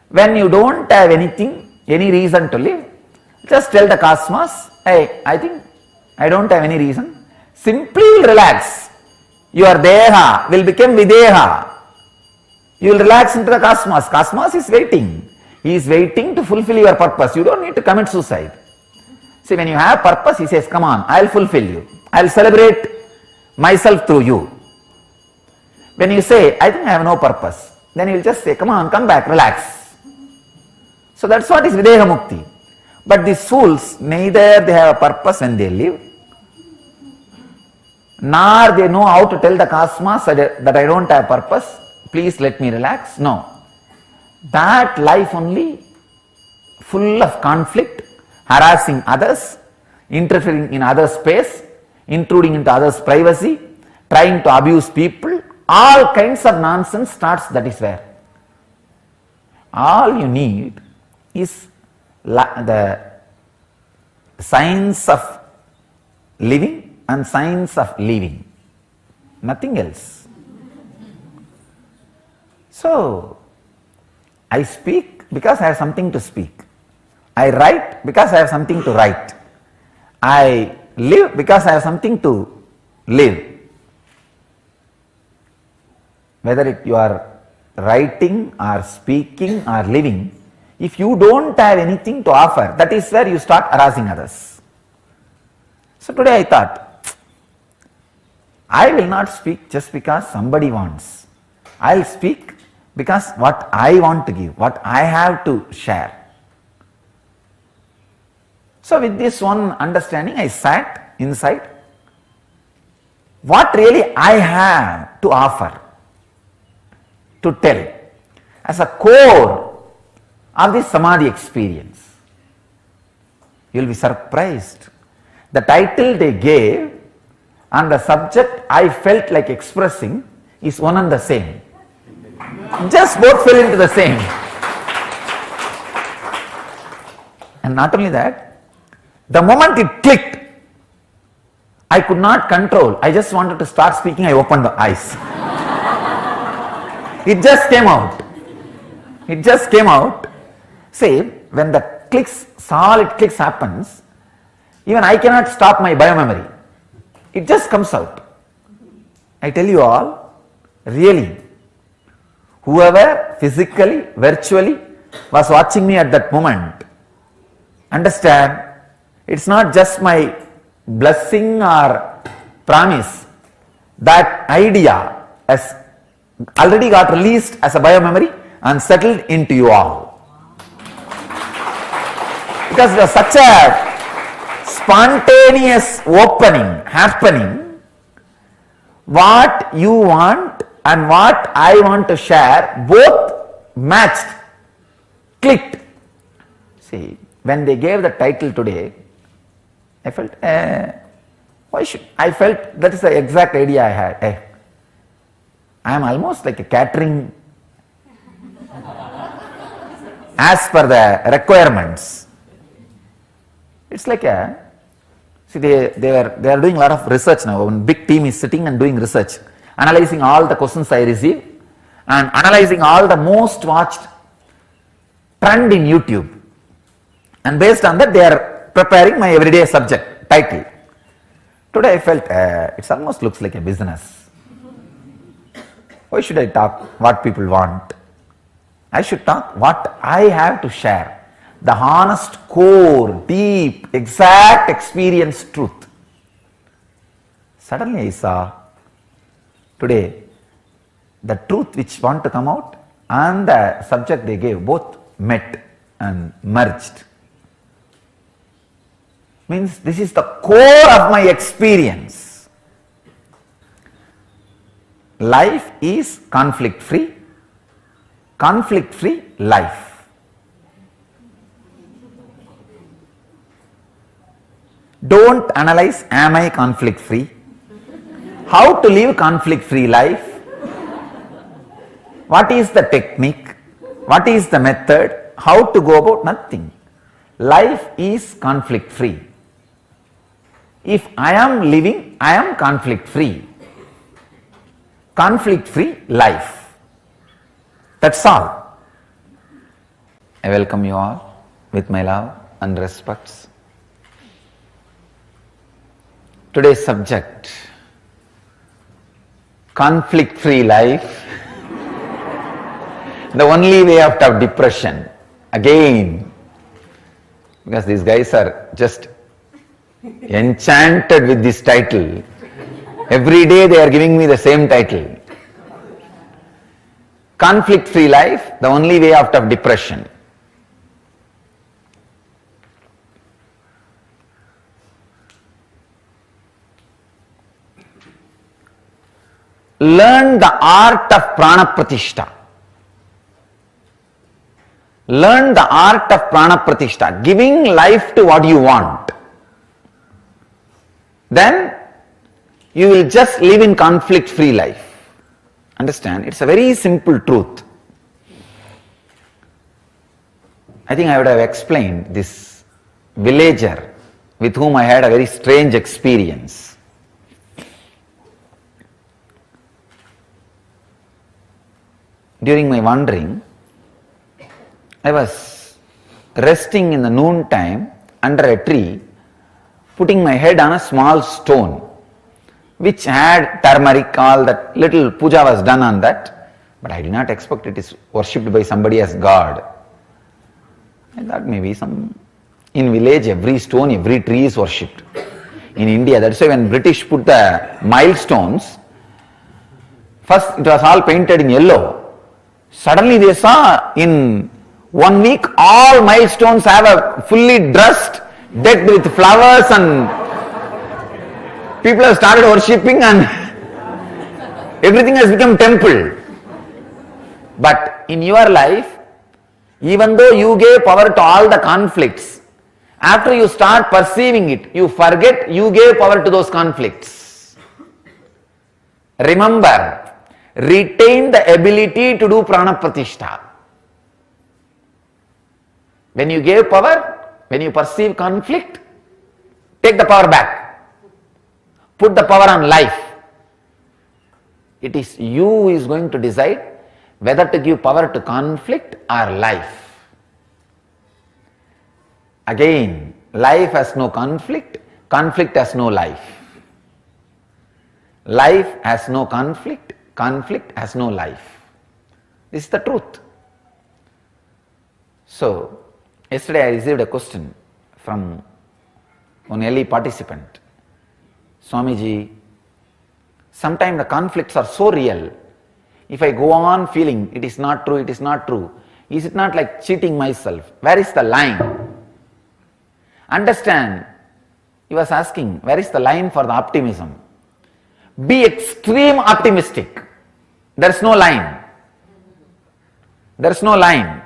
When you don't have anything, any reason to live, just tell the cosmos, hey, I think I don't have any reason. Simply relax. Your Deha will become Videha. You will relax into the cosmos. Cosmos is waiting. He is waiting to fulfill your purpose. You don't need to commit suicide. See, when you have purpose, he says, come on, I'll fulfill you. I'll celebrate myself through you. When you say, I think I have no purpose, then he will just say, come on, come back, relax. So that's what is Videha Mukti. But these fools, neither they have a purpose when they live, nor they know how to tell the cosmos that I don't have purpose, please let me relax. No. That life only, full of conflict, harassing others, interfering in others' space, intruding into others' privacy, trying to abuse people, all kinds of nonsense starts, that is where. All you need is the science of living and science of living. Nothing else. So, I speak because I have something to speak. I write because I have something to write. I live because I have something to live. Whether you are writing or speaking or living, if you don't have anything to offer, that is where you start harassing others. So today I thought, I will not speak just because somebody wants. I will speak because what I want to give, what I have to share. So with this one understanding, I sat inside. What really I have to offer, to tell, as a core of this Samadhi experience. You will be surprised. The title they gave and the subject I felt like expressing is one and the same. Just both fell into the same. And not only that, the moment it clicked, I could not control. I just wanted to start speaking. I opened the eyes. It just came out. It just came out. Say, when the clicks, solid clicks happens, even I cannot stop my biomemory. It just comes out. I tell you all, really, whoever physically, virtually was watching me at that moment, understand, it's not just my blessing or promise. That idea has already got released as a biomemory and settled into you all. Because there was such a spontaneous opening happening, what you want and what I want to share both matched, clicked. See, when they gave the title today, I felt, I felt that is the exact idea I had. I am almost like a catering as per the requirements. It's like see, they are doing a lot of research now. One big team is sitting and doing research, analyzing all the questions I receive and analyzing all the most watched trend in YouTube. And based on that, they are preparing my everyday subject title. Today I felt it almost looks like a business. Why should I talk what people want? I should talk what I have to share. The honest, core, deep, exact experience truth. Suddenly I saw today the truth which want to come out and the subject they gave both met and merged. Means this is the core of my experience. Life is conflict-free, conflict-free life. Don't analyze, am I conflict-free? How to live conflict-free life? What is the technique? What is the method? How to go about? Nothing. Life is conflict free. If I am living, I am conflict free. Conflict free life. That's all. I welcome you all with my love and respects. Today's subject, conflict free life, the only way out of depression. Again, because these guys are just enchanted with this title. Every day they are giving me the same title. Conflict free life, the only way out of depression. Learn the art of prana pratishta. Learn the art of prana pratishta, giving life to what you want. Then you will just live in conflict free life. Understand? It's a very simple truth. I think I would have explained this villager with whom I had a very strange experience. During my wandering, I was resting in the noon time under a tree, putting my head on a small stone which had turmeric, all that little puja was done on that, but I did not expect it is worshipped by somebody as God. I thought maybe in village every stone, every tree is worshipped. In India, that's why when British put the milestones, first it was all painted in yellow. Suddenly they saw in 1 week all milestones have a fully dressed, decked with flowers, and people have started worshipping and everything has become temple. But in your life, even though you gave power to all the conflicts, after you start perceiving it, you forget you gave power to those conflicts. Remember, retain the ability to do prana pratishta. When you gave power, when you perceive conflict, take the power back. Put the power on life. It is you who is going to decide whether to give power to conflict or life. Again, life has no conflict, conflict has no life. Life has no conflict, conflict has no life. This is the truth. So, yesterday I received a question from one early participant. Swamiji, sometimes the conflicts are so real. If I go on feeling it is not true, is it not like cheating myself? Where is the line? Understand, he was asking, where is the line for the optimism? Be extreme optimistic. There is no line. There is no line.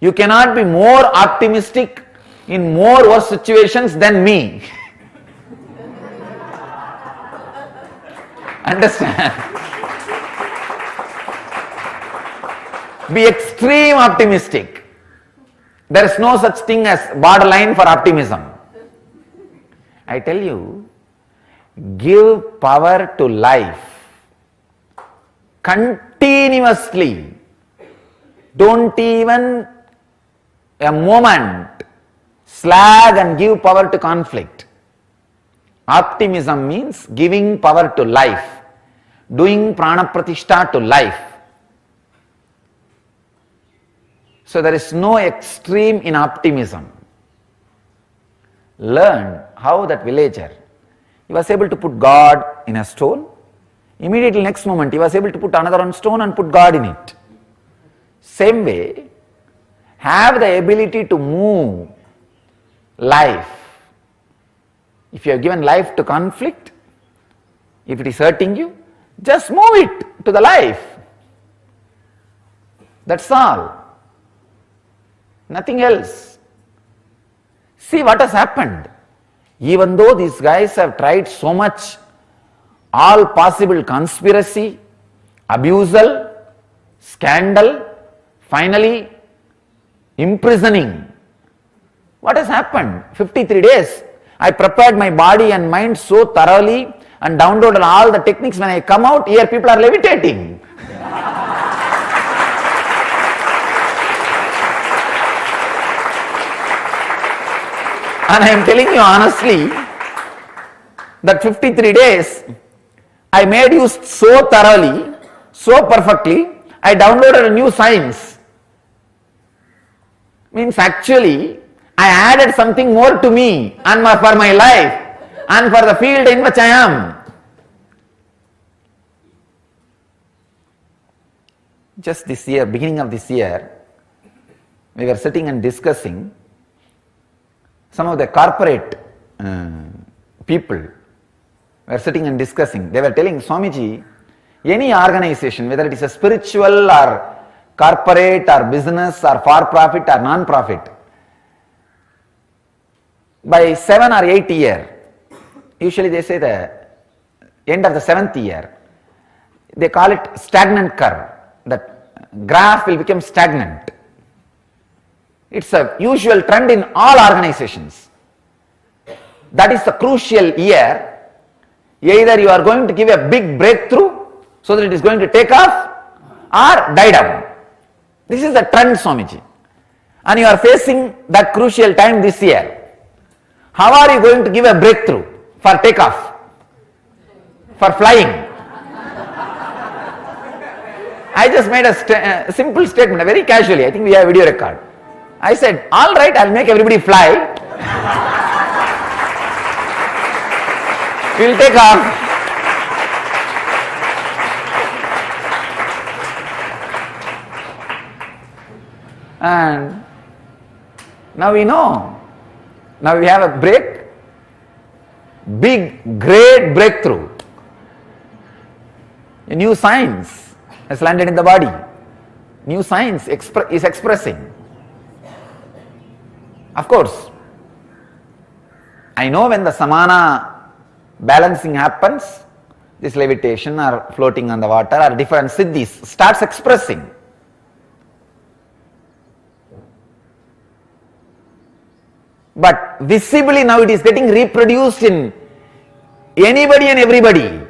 You cannot be more optimistic in more worse situations than me. Understand? Be extreme optimistic. There is no such thing as borderline for optimism. I tell you, give power to life continuously. Don't even a moment slag and give power to conflict. Optimism means giving power to life, doing prana pratishta to life. So there is no extreme in optimism. Learn how that villager, he was able to put God in a stone. Immediately next moment he was able to put another one stone and put God in it. Same way, have the ability to move life. If you have given life to conflict, if it is hurting you, just move it to the life. That's all. Nothing else. See what has happened. Even though these guys have tried so much, all possible conspiracy, abusal, scandal, finally imprisoning. What has happened? 53 days. I prepared my body and mind so thoroughly and downloaded all the techniques. When I come out, here people are levitating. And I am telling you honestly that 53 days I made use so thoroughly, so perfectly, I downloaded a new science. Means actually I added something more to me and for my life and for the field in which I am. Just this year, beginning of this year, we were sitting and discussing. Some of the corporate people were sitting and discussing. They were telling, Swamiji, any organization, whether it is a spiritual or corporate or business or for-profit or non-profit, by 7 or 8 year, usually they say the end of the 7th year, they call it stagnant curve. That graph will become stagnant. It's a usual trend in all organizations. That is the crucial year. Either you are going to give a big breakthrough so that it is going to take off or die down. This is the trend, Swamiji. And you are facing that crucial time this year. How are you going to give a breakthrough for takeoff? For flying? I just made a simple statement, very casually. I think we have a video record. I said, all right, I'll make everybody fly. We'll take off. And now we know. Now we have a big, great breakthrough. A new science has landed in the body. New science is expressing. Of course, I know when the samana balancing happens, this levitation or floating on the water or different siddhis starts expressing. But visibly now it is getting reproduced in anybody and everybody.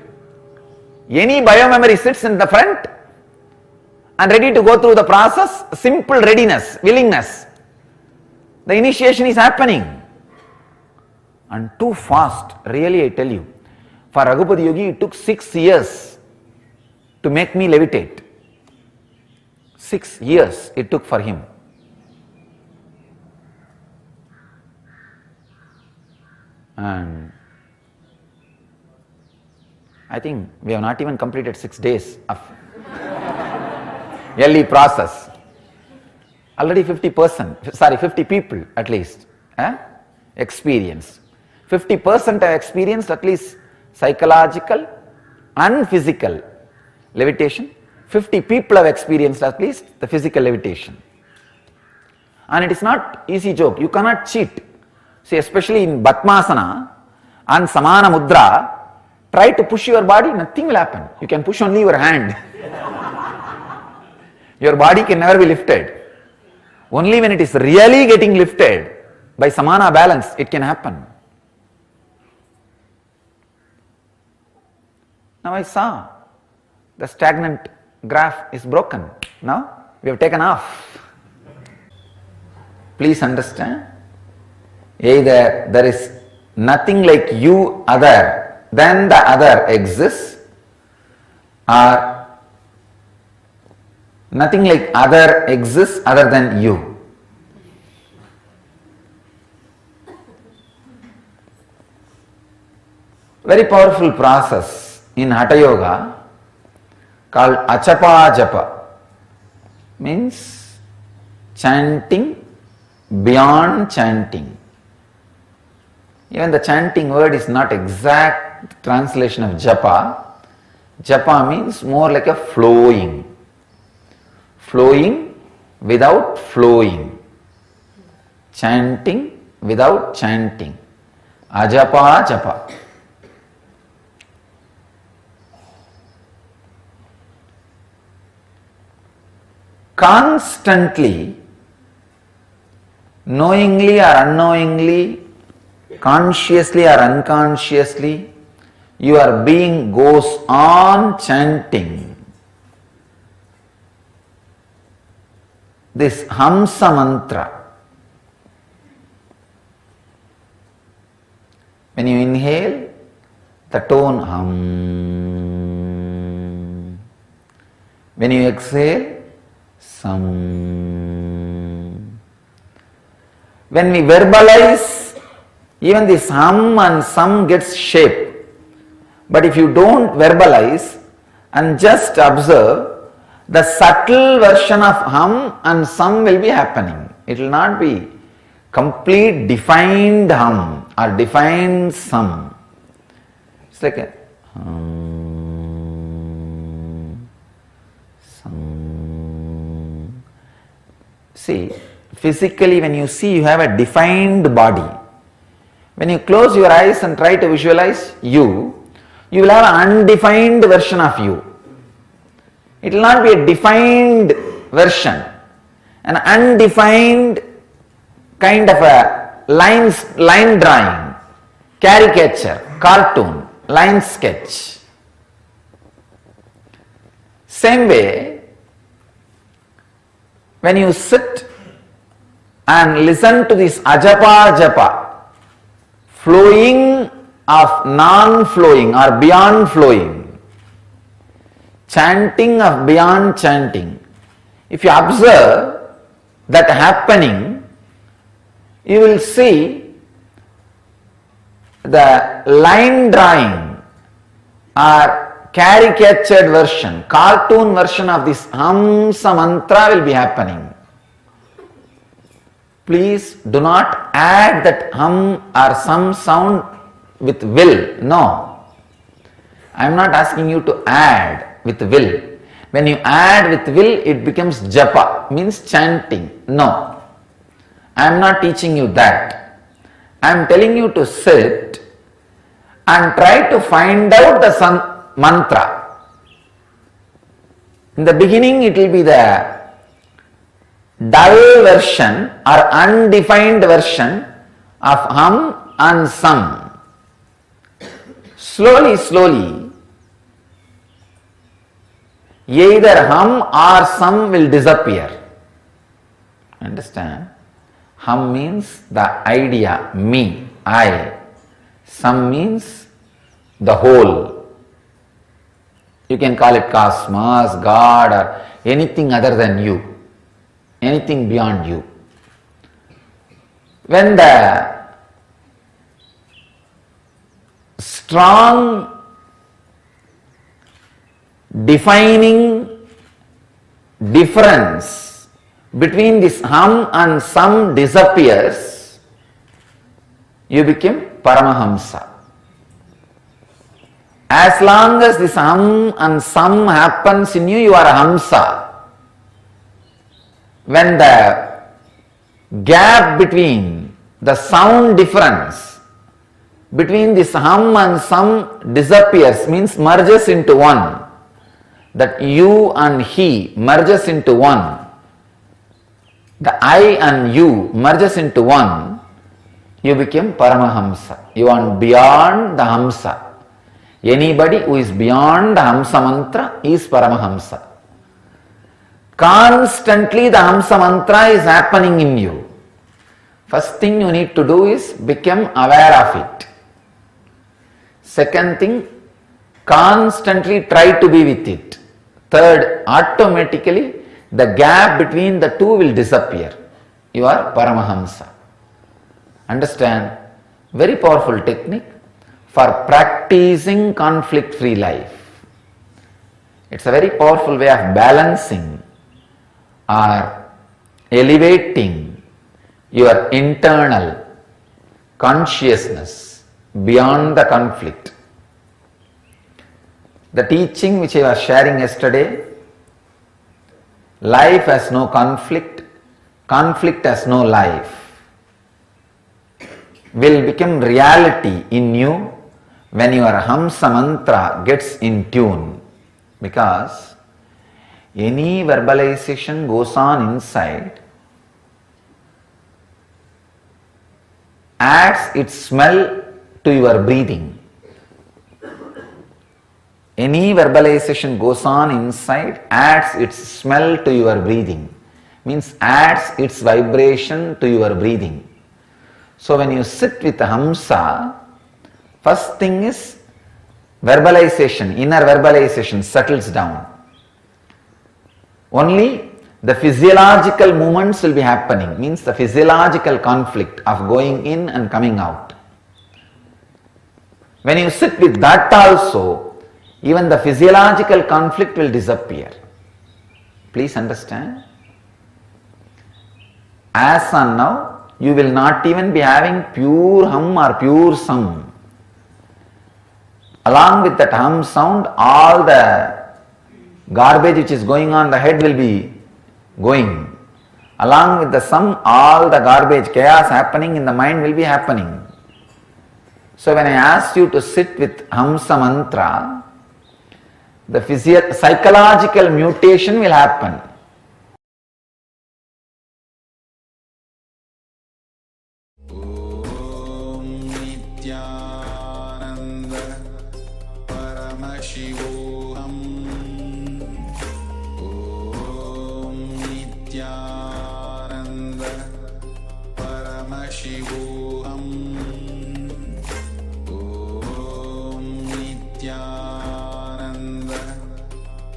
Any biomemory sits in the front and ready to go through the process, simple readiness, willingness. The initiation is happening. And too fast, really I tell you. For Raghupati Yogi, it took 6 years to make me levitate. 6 years it took for him. And I think we have not even completed 6 days of early process. Already 50 people at least experienced. 50% have experienced at least psychological and physical levitation. 50 people have experienced at least the physical levitation. And it is not easy joke. You cannot cheat. See, especially in Batmasana and Samana Mudra, try to push your body, nothing will happen. You can push only your hand. Your body can never be lifted. Only when it is really getting lifted by Samana balance, it can happen. Now I saw the stagnant graph is broken. Now we have taken off. Please understand, either there is nothing like you other than the other exists, or nothing like other exists other than you. Very powerful process in Hatha Yoga called Achapa Japa, means chanting beyond chanting. Even the chanting word is not exact translation of japa. Japa means more like a flowing. Flowing without flowing. Chanting without chanting. Ajapa japa. constantly, knowingly or unknowingly, consciously or unconsciously, your being goes on chanting this Hamsa mantra. When you inhale, the tone hum. When you exhale, sam. When we verbalize, even this hum and sam gets shape. But if you don't verbalize and just observe, the subtle version of hum and sam will be happening. It will not be complete defined hum or defined sam. It's like a hum, sam. See, physically when you see, you have a defined body. When you close your eyes and try to visualize you will have an undefined version of you. It will not be a defined version. An undefined kind of a line drawing, caricature, cartoon, line sketch. Same way, when you sit and listen to this ajapa japa, flowing of non-flowing or beyond flowing, chanting of beyond chanting, if you observe that happening, you will see the line drawing or caricatured version, cartoon version of this Hamsa mantra will be happening. Please do not add that hum or some sound with will. No. I am not asking you to add with will. When you add with will, it becomes japa, means chanting. No. I am not teaching you that. I am telling you to sit and try to find out the mantra. In the beginning, it will be the dull version or undefined version of hum and sam. Slowly, slowly, either hum or sam will disappear. Understand? Hum means the idea, me, I. Sam means the whole. You can call it cosmos, God, or anything other than you. Anything beyond you. When the strong defining difference between this hum and sam disappears, you become Paramahamsa. As long as this hum and sam happens in you, you are a Hamsa. When the gap between the sound difference between this hum and sam disappears, means merges into one, that you and he merges into one, the I and you merges into one, you become Paramahamsa. You are beyond the Hamsa. Anybody who is beyond the Hamsa mantra is Paramahamsa. Constantly the Hamsa mantra is happening in you. First thing you need to do is become aware of it. Second thing, constantly try to be with it. Third, automatically the gap between the two will disappear. You are Paramahamsa. Understand? Very powerful technique for practicing conflict-free life. It's a very powerful way of balancing or elevating your internal consciousness beyond the conflict. The teaching which I was sharing yesterday, life has no conflict, conflict has no life, will become reality in you when your Hamsa mantra gets in tune, because Any verbalization goes on inside, adds its smell to your breathing. Any verbalization goes on inside, adds its smell to your breathing. Means adds its vibration to your breathing. So when you sit with Hamsa, first thing is verbalization, inner verbalization settles down. Only the physiological movements will be happening, means the physiological conflict of going in and coming out. When you sit with that also, even the physiological conflict will disappear. Please understand. As on now, you will not even be having pure hum or pure sound. Along with that hum sound, all the garbage which is going on the head will be going. Along with the sum, all the garbage, chaos happening in the mind will be happening. So when I asked you to sit with Hamsa mantra, the psychological mutation will happen. Om Nityananda Paramashivoham. Om Nityananda Paramashivoham. Om Nityananda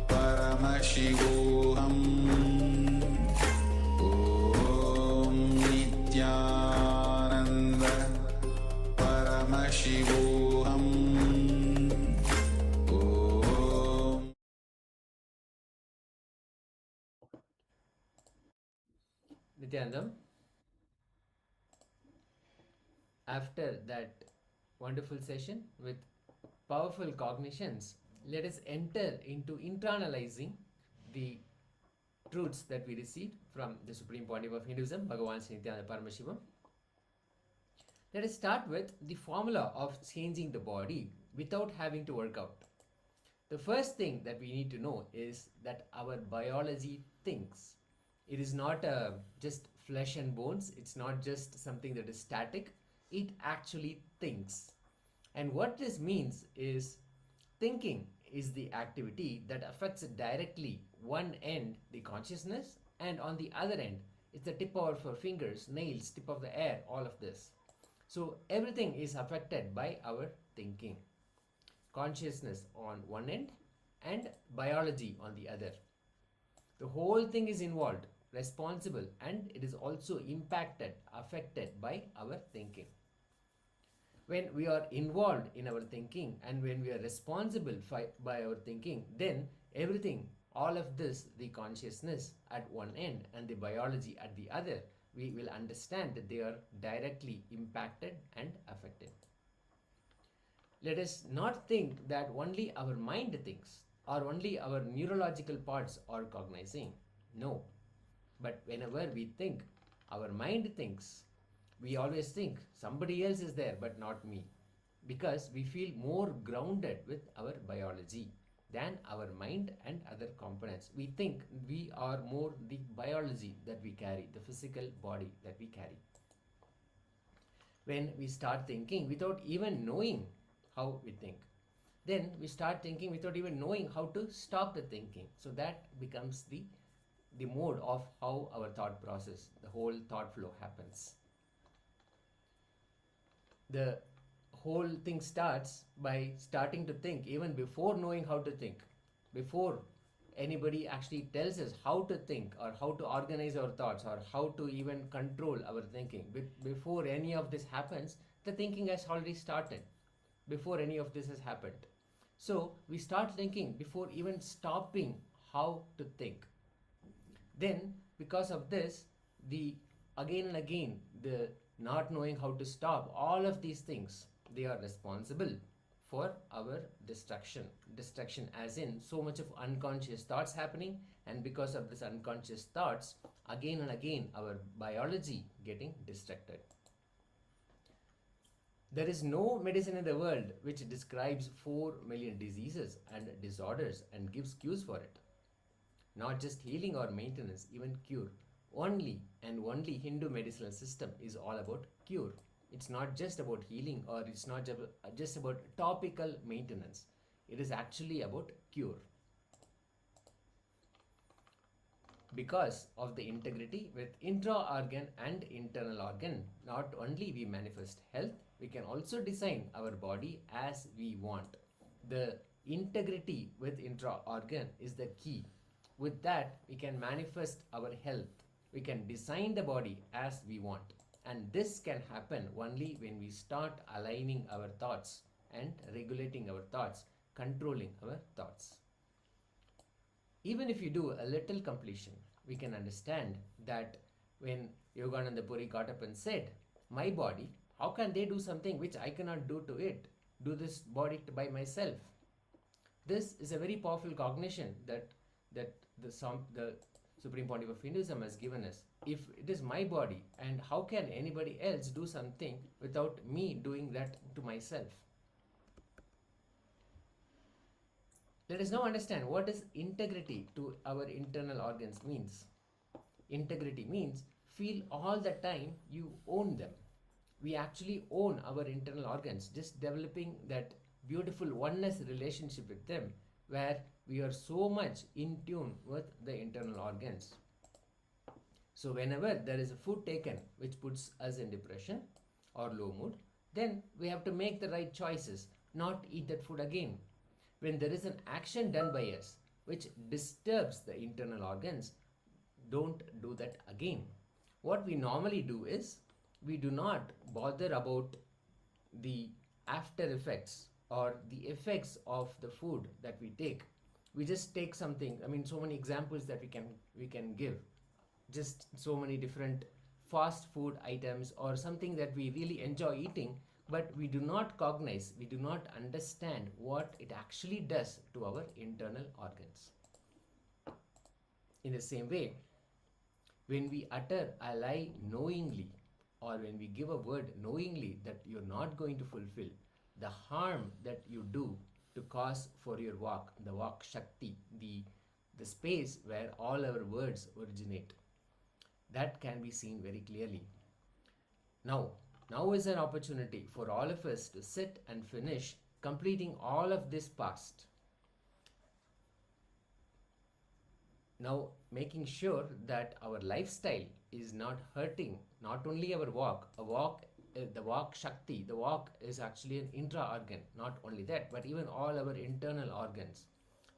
Paramashivoham. Om Nityananda Paramashivoham. Om Nityanandam, after that wonderful session with powerful cognitions, let us enter into internalizing the truths that we received from the Supreme Pontiff of Hinduism, Bhagavan Sri Nityananda Paramashivam. Let us start with the formula of changing the body without having to work out. The first thing that we need to know is that our biology thinks. It is not just flesh and bones, it's not just something that is static, it actually thinks. And what this means is thinking is the activity that affects directly one end, the consciousness, and on the other end, it's the tip of our fingers, nails, tip of the air, all of this. So everything is affected by our thinking. Consciousness on one end and biology on the other. The whole thing is involved, responsible, and it is also impacted, affected by our thinking. When we are involved in our thinking and when we are responsible by our thinking, then everything, all of this, the consciousness at one end and the biology at the other, we will understand that they are directly impacted and affected. Let us not think that only our mind thinks or only our neurological parts are cognizing. No. But whenever we think, our mind thinks. We always think somebody else is there but not me, because we feel more grounded with our biology than our mind and other components. We think we are more the biology that we carry, the physical body that we carry. When we start thinking without even knowing how we think, then we start thinking without even knowing how to stop the thinking. So that becomes the mode of how our thought process, the whole thought flow happens. The whole thing starts by starting to think even before knowing how to think, before anybody actually tells us how to think or how to organize our thoughts or how to even control our thinking. Before any of this happens, the thinking has already started, before any of this has happened. So we start thinking before even stopping how to think. Then because of this, the again and again, the not knowing how to stop, all of these things, they are responsible for our destruction. Destruction as in so much of unconscious thoughts happening, and because of this unconscious thoughts, again and again our biology getting distracted. There is no medicine in the world which describes 4 million diseases and disorders and gives cues for it. not just healing or maintenance, even cure. Only and only Hindu medicinal system is all about cure. It's not just about healing, or it's not just about topical maintenance. It is actually about cure. Because of the integrity with intra-organ and internal organ, not only we manifest health, we can also design our body as we want. The integrity with intra-organ is the key. With that, we can manifest our health. We can design the body as we want. And this can happen only when we start aligning our thoughts and regulating our thoughts, controlling our thoughts. Even if you do a little completion, we can understand that when Yogananda Puri got up and said, my body, how can they do something which I cannot do to it? Do this body by myself. This is a very powerful cognition that the Supreme Pontiff of Hinduism has given us. If it is my body, and how can anybody else do something without me doing that to myself? Let us now understand what is integrity to our internal organs means. Integrity means feel all the time you own them. We actually own our internal organs, just developing that beautiful oneness relationship with them, where we are so much in tune with the internal organs. So whenever there is a food taken which puts us in depression or low mood, then we have to make the right choices, not eat that food again. When there is an action done by us which disturbs the internal organs, don't do that again. What we normally do is, we do not bother about the after effects or the effects of the food that we take. We just take something. I mean, so many examples that we can give. Just so many different fast food items or something that we really enjoy eating, but we do not cognize, we do not understand what it actually does to our internal organs. In the same way, when we utter a lie knowingly, or when we give a word knowingly that you're not going to fulfill, the harm that you do to cause for your walk, the walk shakti, the space where all our words originate, that can be seen very clearly. Now is an opportunity for all of us to sit and finish completing all of this past. Now, making sure that our lifestyle is not hurting not only our walk. The walk shakti, the walk is actually an intra-organ. Not only that, but even all our internal organs.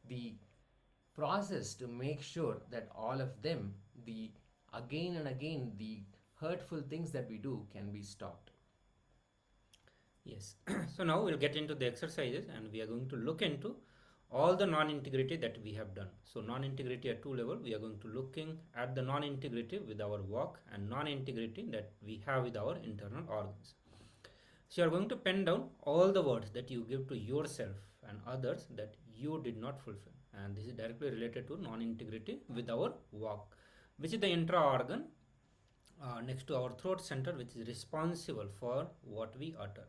The process to make sure that all of them, again and again, the hurtful things that we do can be stopped. Yes. So now we'll get into the exercises, and we are going to look into all the non-integrity that we have done. So non-integrity at 2 level, we are going to looking at the non-integrity with our walk and non-integrity that we have with our internal organs. So you are going to pen down all the words that you give to yourself and others that you did not fulfill, and this is directly related to non-integrity with our walk, which is the intra-organ next to our throat center, which is responsible for what we utter.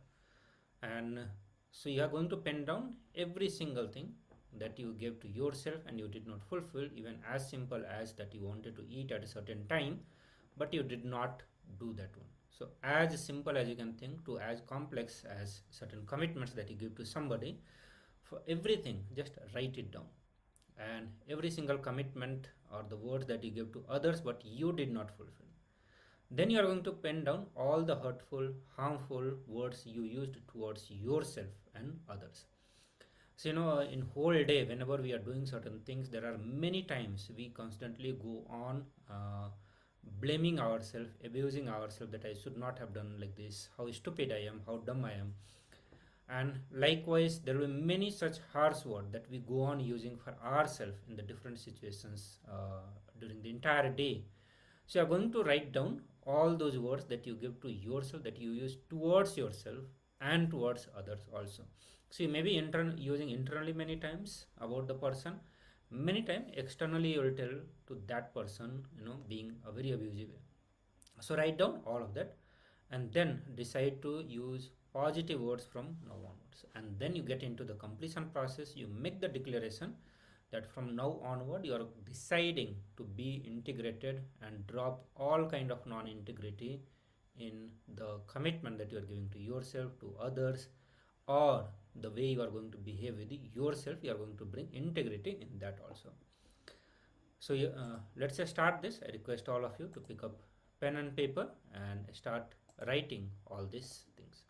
And so you are going to pen down every single thing that you gave to yourself and you did not fulfill, even as simple as that you wanted to eat at a certain time but you did not do that one. So as simple as you can think to as complex as certain commitments that you give to somebody, for everything just write it down, and every single commitment or the words that you give to others but you did not fulfill. Then you are going to pen down all the hurtful, harmful words you used towards yourself and others. So in whole day, whenever we are doing certain things, there are many times we constantly go on blaming ourselves, abusing ourselves, that I should not have done like this, how stupid I am, how dumb I am. And likewise, there will be many such harsh words that we go on using for ourselves in the different situations during the entire day. So you are going to write down all those words that you give to yourself, that you use towards yourself and towards others also. So you may be using internally many times about the person, many times externally you will tell to that person, being a very abusive. So write down all of that and then decide to use positive words from now onwards. And then you get into the completion process, you make the declaration that from now onward you are deciding to be integrated and drop all kind of non-integrity in the commitment that you are giving to yourself, to others, or the way you are going to behave with yourself. You are going to bring integrity in that also. So let's just start this. I request all of you to pick up pen and paper and start writing all these things.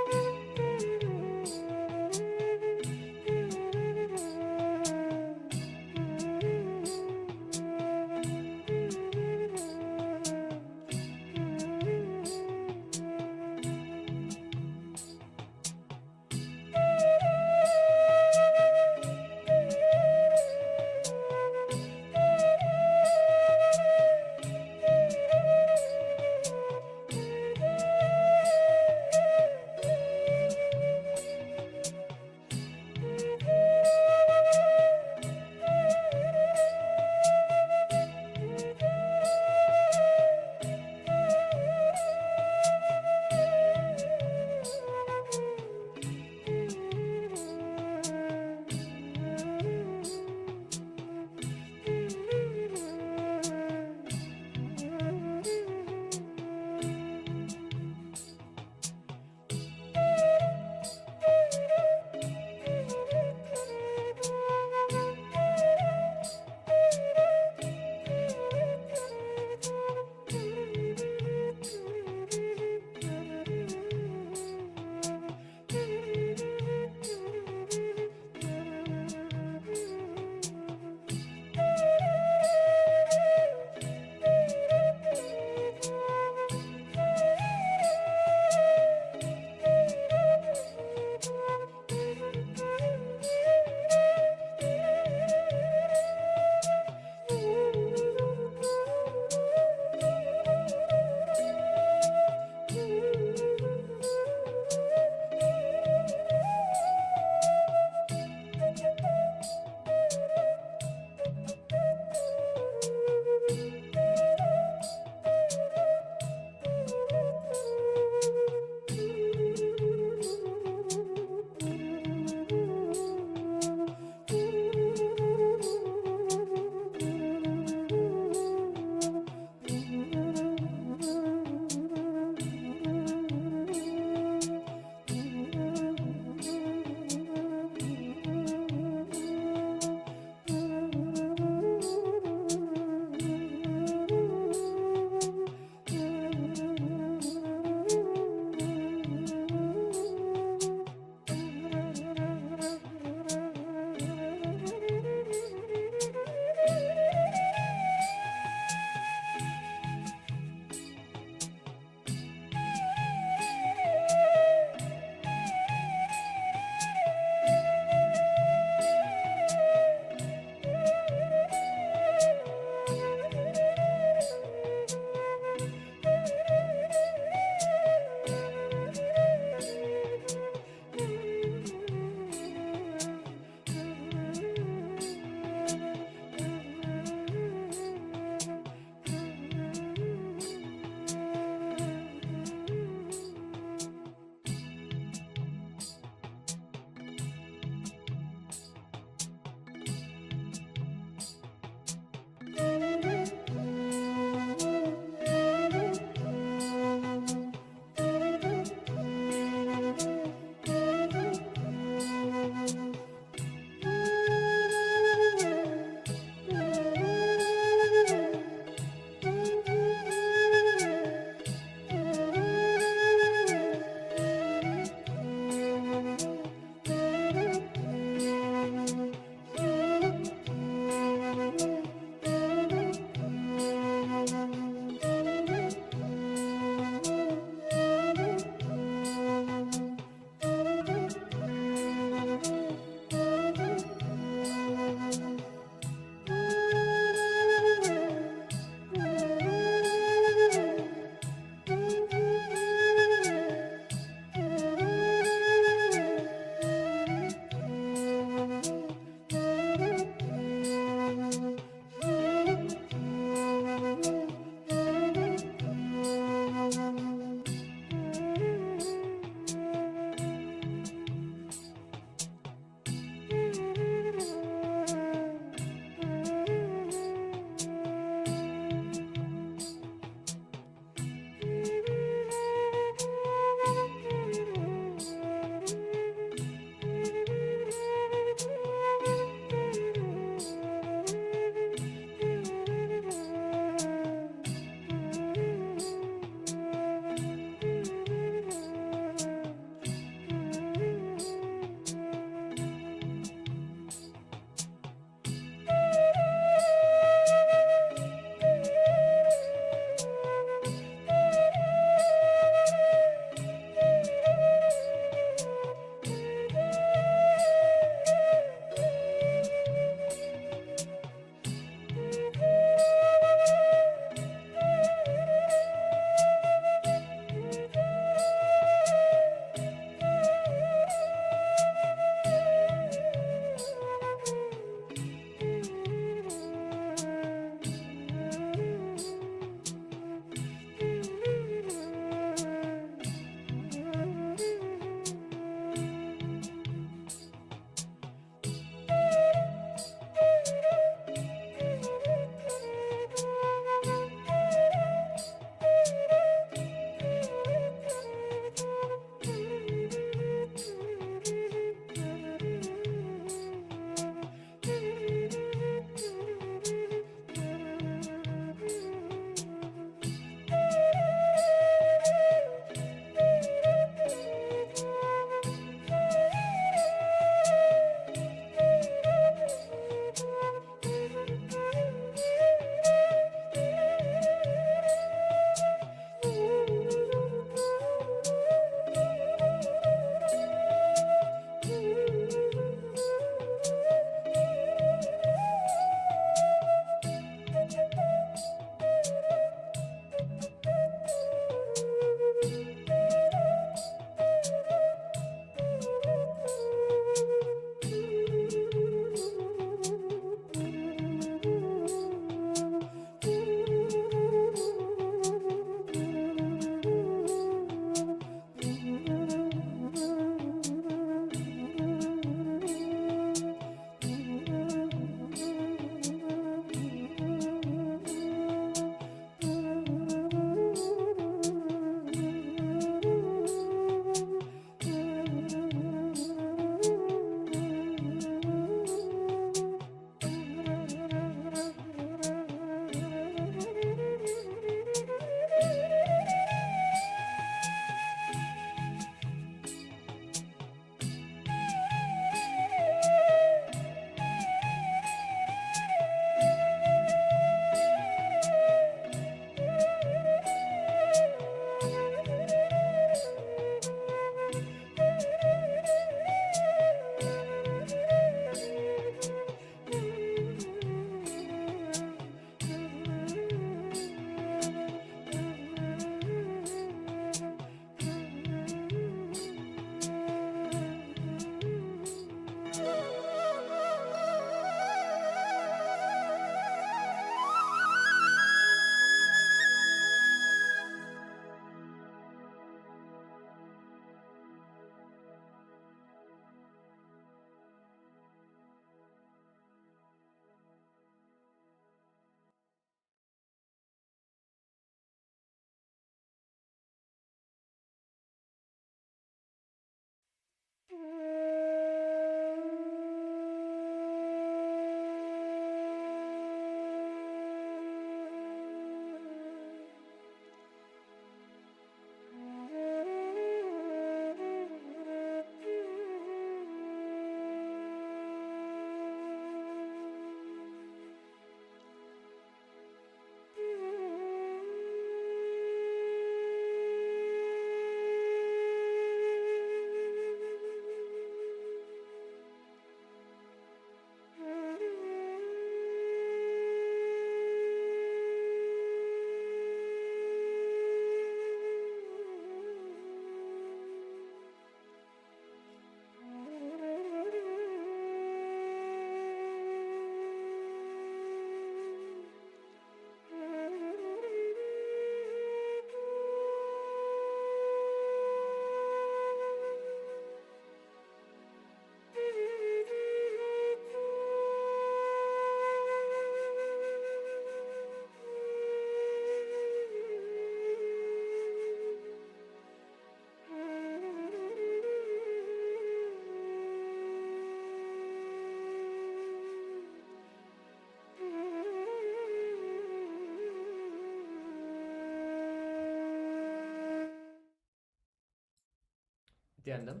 Nityanandam,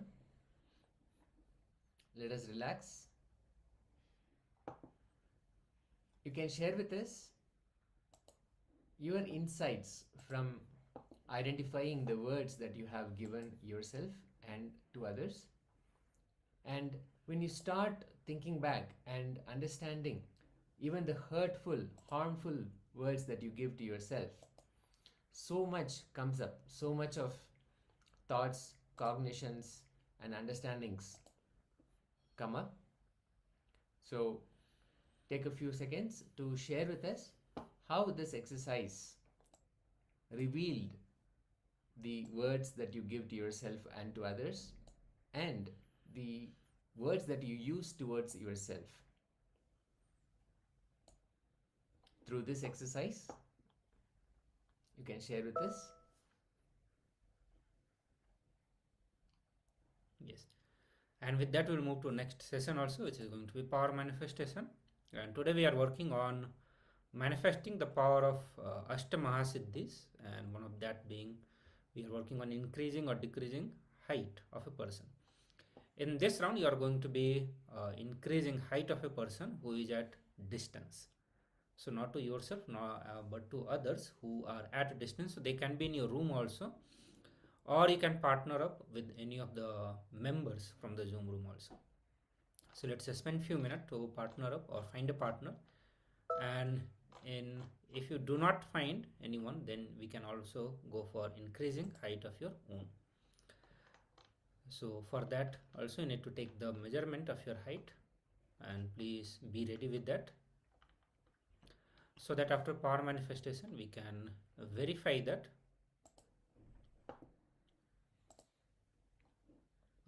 let us relax. You can share with us your insights from identifying the words that you have given yourself and to others. And when you start thinking back and understanding even the hurtful, harmful words that you give to yourself, so much comes up, so much of thoughts, cognitions, and understandings come up. So take a few seconds to share with us how this exercise revealed the words that you give to yourself and to others, and the words that you use towards yourself. Through this exercise, you can share with us. Yes. And with that, we'll move to next session also, which is going to be power manifestation. And today we are working on manifesting the power of Astamahasiddhis, and one of that being we are working on increasing or decreasing height of a person. In this round, you are going to be increasing height of a person who is at distance. So not to yourself, but to others who are at a distance. So they can be in your room also, or you can partner up with any of the members from the Zoom room also. So let's spend few minutes to partner up or find a partner. And if you do not find anyone, then we can also go for increasing height of your own. So for that also you need to take the measurement of your height, and please be ready with that, so that after power manifestation we can verify that.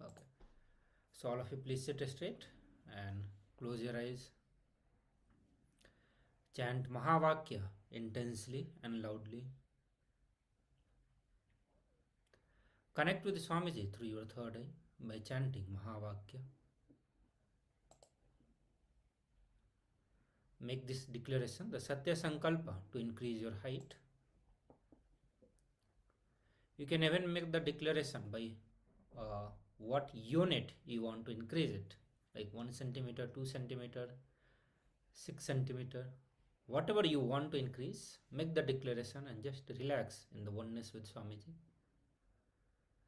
Okay, so all of you please sit straight and close your eyes. Chant Mahavakya intensely and loudly. Connect with Swamiji through your third eye by chanting Mahavakya. Make this declaration, the Satya Sankalpa, to increase your height. You can even make the declaration by what unit you want to increase it, like 1 centimeter, 2 centimeter, 6 centimeter, whatever you want to increase. Make the declaration and just relax in the oneness with Swamiji.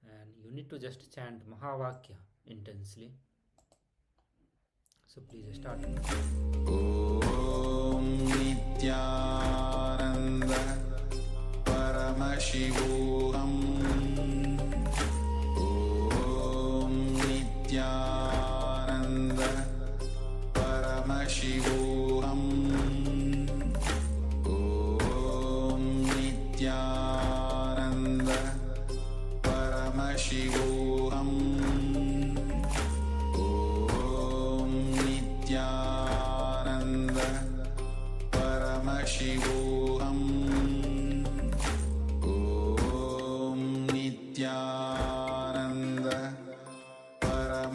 And you need to just chant Mahavakya intensely. So please start. Om Nityananda Paramashivoham. Om Nityananda Paramashivoham. Om Nityananda Paramashivoham. Om Nityananda Paramashivoham. Om Nityananda Paramashivoham.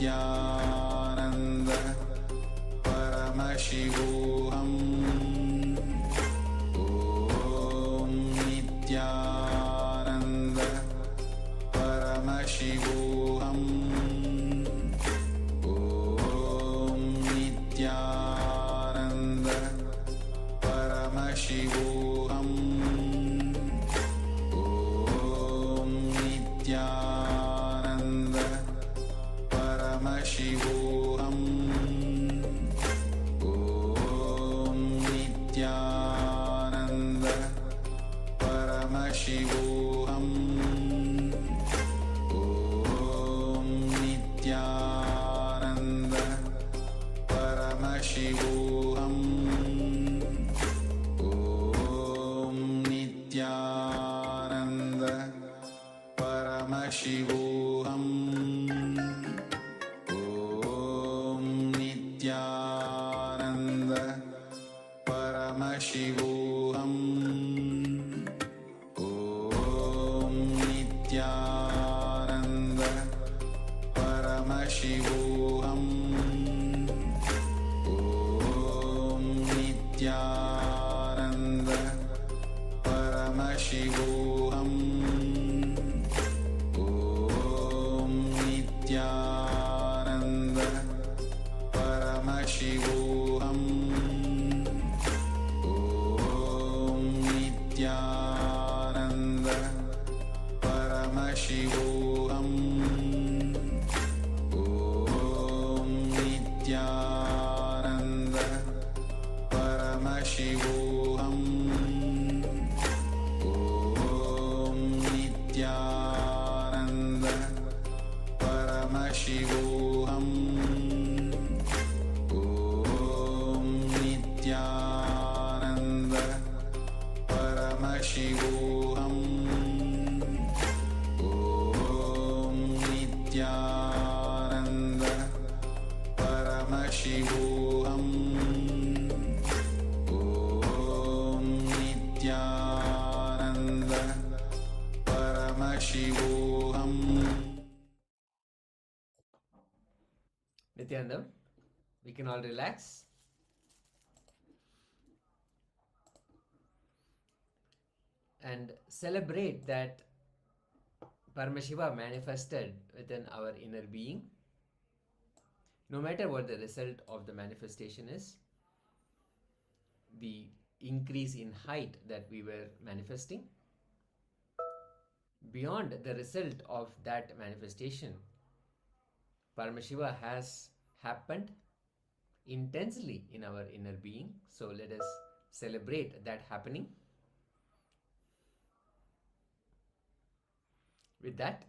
Nityanand परमशिवोऽहम् ॐ नित्यानन्द परमशिवोऽहम् ॐ नित्यानन्द परमशिवोऽहम् ॐ नित्यानन्द परमशिवोऽहम् ॐ नित्यानन्द परमशिवोऽहम् ॐ नित्यानन्द परमशिवोऽहम् ॐ नित्यानन्द परमशिवोऽहम् ॐ नित्यानन्द परमशिवोऽहम् ॐ नित्यानन्द परमशिवोऽहम् ॐ नित्यानन्द परमशिवोऽहम् ॐ नित्यानन्द परमशिवोऽहम् ॐ नित्यानन्द परमशिवोऽहम् ॐ नित्यानन्द परमशिवोऽहम् ॐ नित्यानन्द परमशिवोऽहम् ॐ नित्यानन्द परमशिवोऽहम् ॐ नित्यानन्द परमशिवोऽहम् ॐ नित्यानन्द परमशिवोऽहम् Nityanandam, we can all relax. And celebrate that Paramashiva manifested within our inner being. No matter what the result of the manifestation is, the increase in height that we were manifesting, beyond the result of that manifestation, Paramashiva has happened intensely in our inner being. So let us celebrate that happening. With that,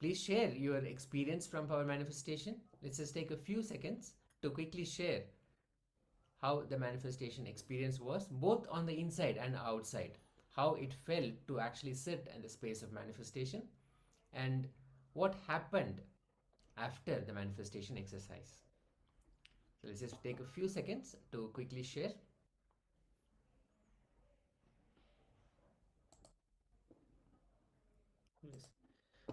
please share your experience from power manifestation. Let's just take a few seconds to quickly share how the manifestation experience was, both on the inside and outside, how it felt to actually sit in the space of manifestation, and what happened after the manifestation exercise. So let's just take a few seconds to quickly share. Yes.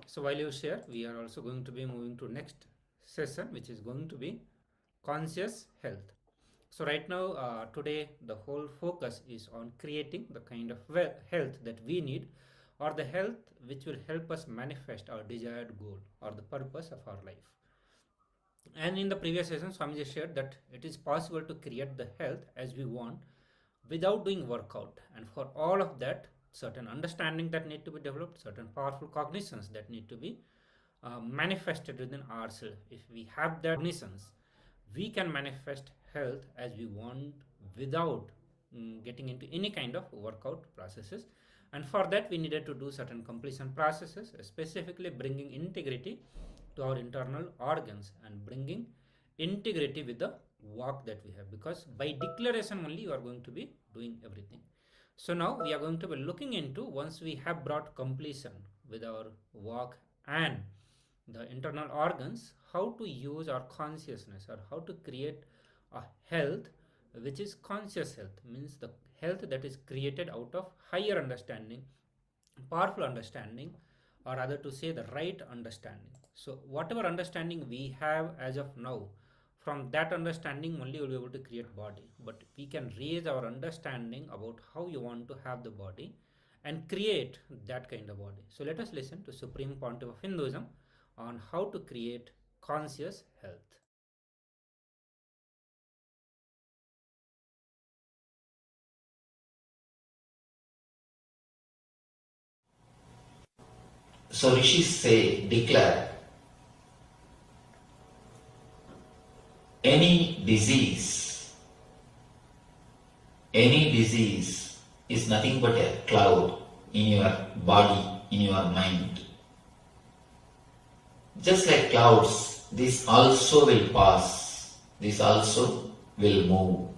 So while you share, we are also going to be moving to next session, which is going to be conscious health. So right now, today, the whole focus is on creating the kind of health that we need, or the health which will help us manifest our desired goal or the purpose of our life. And in the previous session, Swamiji shared that it is possible to create the health as we want without doing workout. And for all of that, certain understanding that need to be developed, certain powerful cognitions that need to be manifested within ourselves. If we have that cognitions, we can manifest health as we want without getting into any kind of workout processes. And for that, we needed to do certain completion processes, specifically bringing integrity to our internal organs and bringing integrity with the walk that we have, because by declaration only you are going to be doing everything. So now we are going to be looking into, once we have brought completion with our walk and the internal organs, how to use our consciousness or how to create a health which is conscious health, means the health that is created out of higher understanding, powerful understanding, or rather to say the right understanding. So whatever understanding we have as of now, from that understanding only we'll be able to create body. But we can raise our understanding about how you want to have the body and create that kind of body. So let us listen to Supreme Pontiff of Hinduism on how to create conscious health. So rishis say, declare, any disease is nothing but a cloud in your body, in your mind. Just like clouds, this also will pass, this also will move.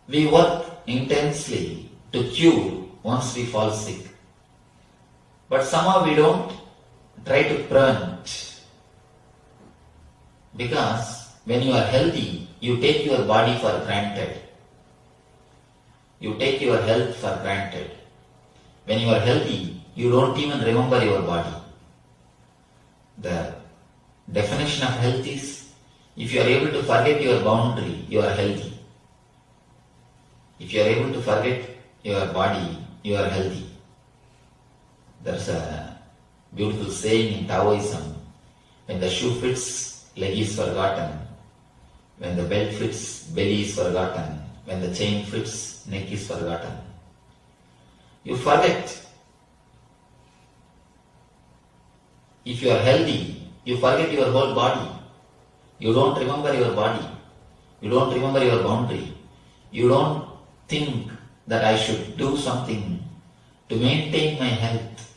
We work intensely to cure once we fall sick, but somehow we don't try to prevent. Because when you are healthy, you take your body for granted. You take your health for granted. When you are healthy, you don't even remember your body. The definition of health is, if you are able to forget your boundary, you are healthy. If you are able to forget your body, you are healthy. There's a beautiful saying in Taoism, when the shoe fits, leg is forgotten. When the belt fits, belly is forgotten. When the chain fits, neck is forgotten. You forget. If you are healthy, you forget your whole body. You don't remember your body. You don't remember your boundary. You don't think that I should do something to maintain my health.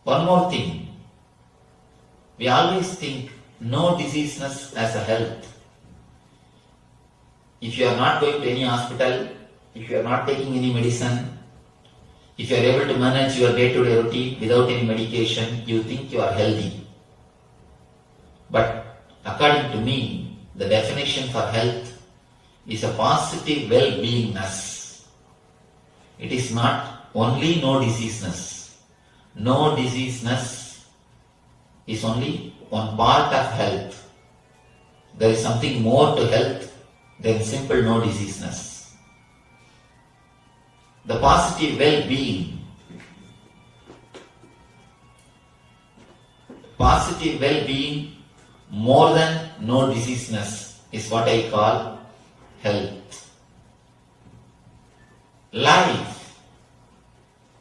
One more thing. We always think no diseaseness as a health. If you are not going to any hospital, if you are not taking any medicine, if you are able to manage your day-to-day routine without any medication, you think you are healthy. But according to me, the definition for health is a positive well-beingness. It is not only no diseaseness. No diseaseness is only one part of health. There is something more to health than simple no diseaseness. The positive well-being, more than no diseaseness is what I call health. Life,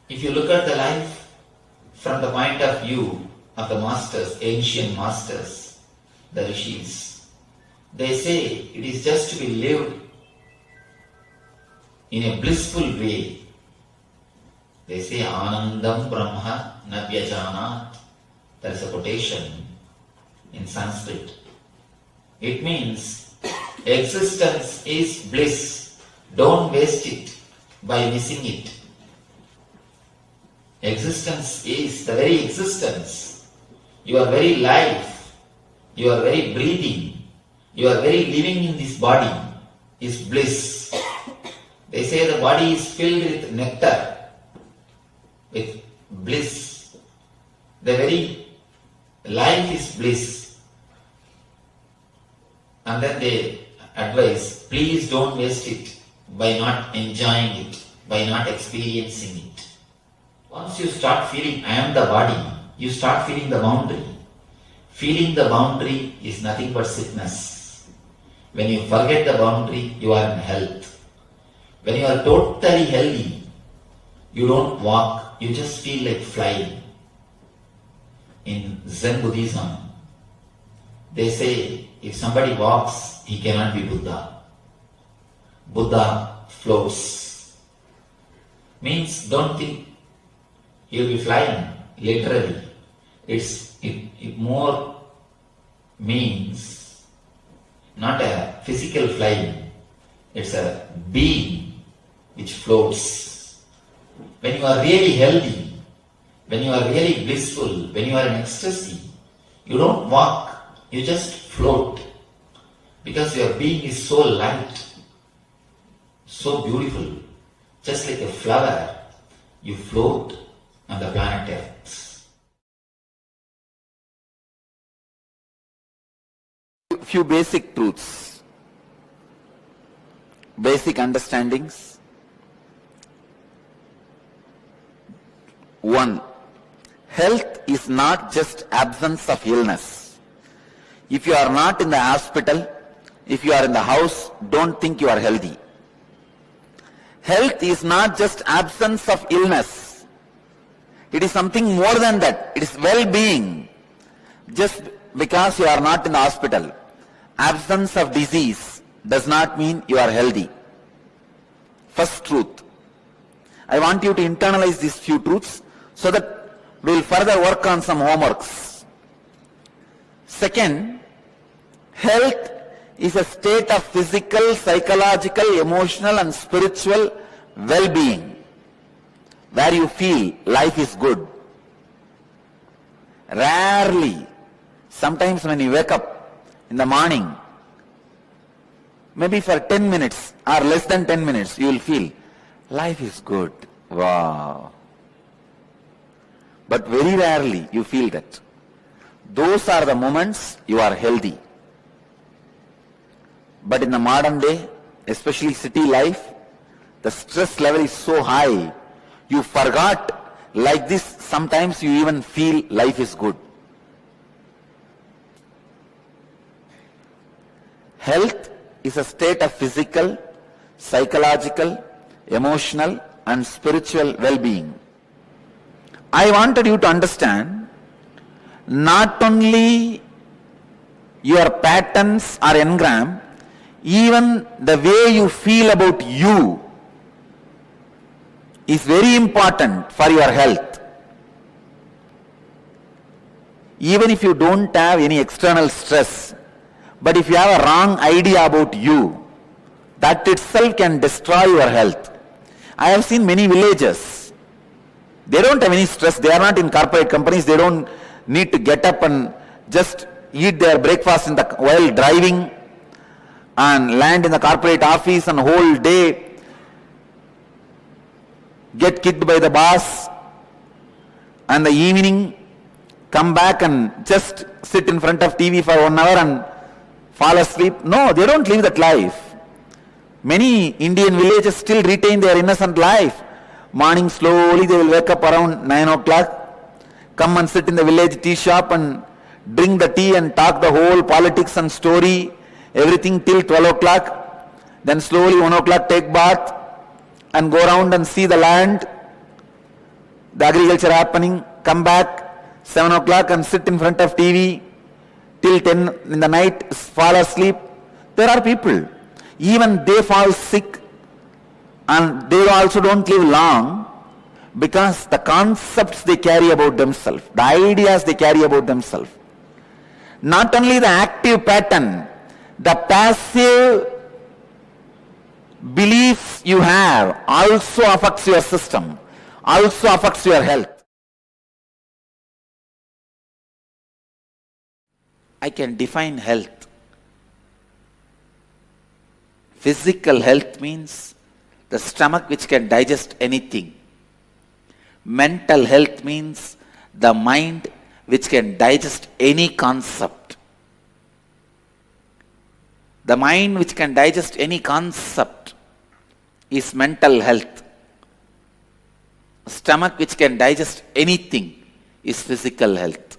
if you look at the life from the point of view of the masters, ancient masters, the rishis, they say it is just to be lived in a blissful way. They say Anandam Brahma Navyajanat. There is a quotation in Sanskrit. It means existence is bliss. Don't waste it by missing it. Existence is the very existence. Your very life, your very breathing, your very living in this body is bliss. They say the body is filled with nectar, with bliss. The very life is bliss. And then they advise, please don't waste it by not enjoying it, by not experiencing it. Once you start feeling I am the body, you start feeling the boundary. Feeling the boundary is nothing but sickness. When you forget the boundary, you are in health. When you are totally healthy, you don't walk, you just feel like flying. In Zen Buddhism, they say if somebody walks, he cannot be Buddha. Buddha floats. Means don't think he'll be flying, literally. It more means not a physical flying, it's a being which floats. When you are really healthy, when you are really blissful, when you are in ecstasy, you don't walk, you just float. Because your being is so light, so beautiful, just like a flower, you float on the planet Earth. Few basic truths, basic understandings. One, health is not just absence of illness. If you are not in the hospital, if you are in the house, don't think you are healthy. Health is not just absence of illness. It is something more than that. It is well-being. Just because you are not in the hospital, absence of disease does not mean you are healthy. First truth. I want you to internalize these few truths so that we will further work on some homeworks. Second, health is a state of physical, psychological, emotional and spiritual well-being where you feel life is good. Rarely, sometimes when you wake up in the morning, maybe for 10 minutes or less than 10 minutes, you will feel life is good. Wow. But very rarely you feel that. Those are the moments you are healthy. But in the modern day, especially city life, the stress level is so high, you forgot like this, sometimes you even feel life is good. Health is a state of physical, psychological, emotional and spiritual well-being. I wanted you to understand not only your patterns or engram, even the way you feel about you is very important for your health. Even if you don't have any external stress, but if you have a wrong idea about you, that itself can destroy your health. I have seen many villages. They don't have any stress. They are not in corporate companies. They don't need to get up and just eat their breakfast while driving and land in the corporate office and whole day get kicked by the boss, and the evening come back and just sit in front of TV for 1 hour and fall asleep. No, they don't live that life. Many Indian villages still retain their innocent life. Morning slowly they will wake up around 9 o'clock, come and sit in the village tea shop and drink the tea and talk the whole politics and story, everything till 12 o'clock. Then slowly 1 o'clock take bath and go around and see the land, the agriculture happening, come back 7 o'clock and sit in front of TV till 10 in the night, fall asleep. There are people, even they fall sick and they also don't live long because the concepts they carry about themselves, the ideas they carry about themselves. Not only the active pattern, the passive beliefs you have also affects your system, also affects your health. I can define health. Physical health means the stomach which can digest anything. Mental health means the mind which can digest any concept. The mind which can digest any concept is mental health. Stomach which can digest anything is physical health.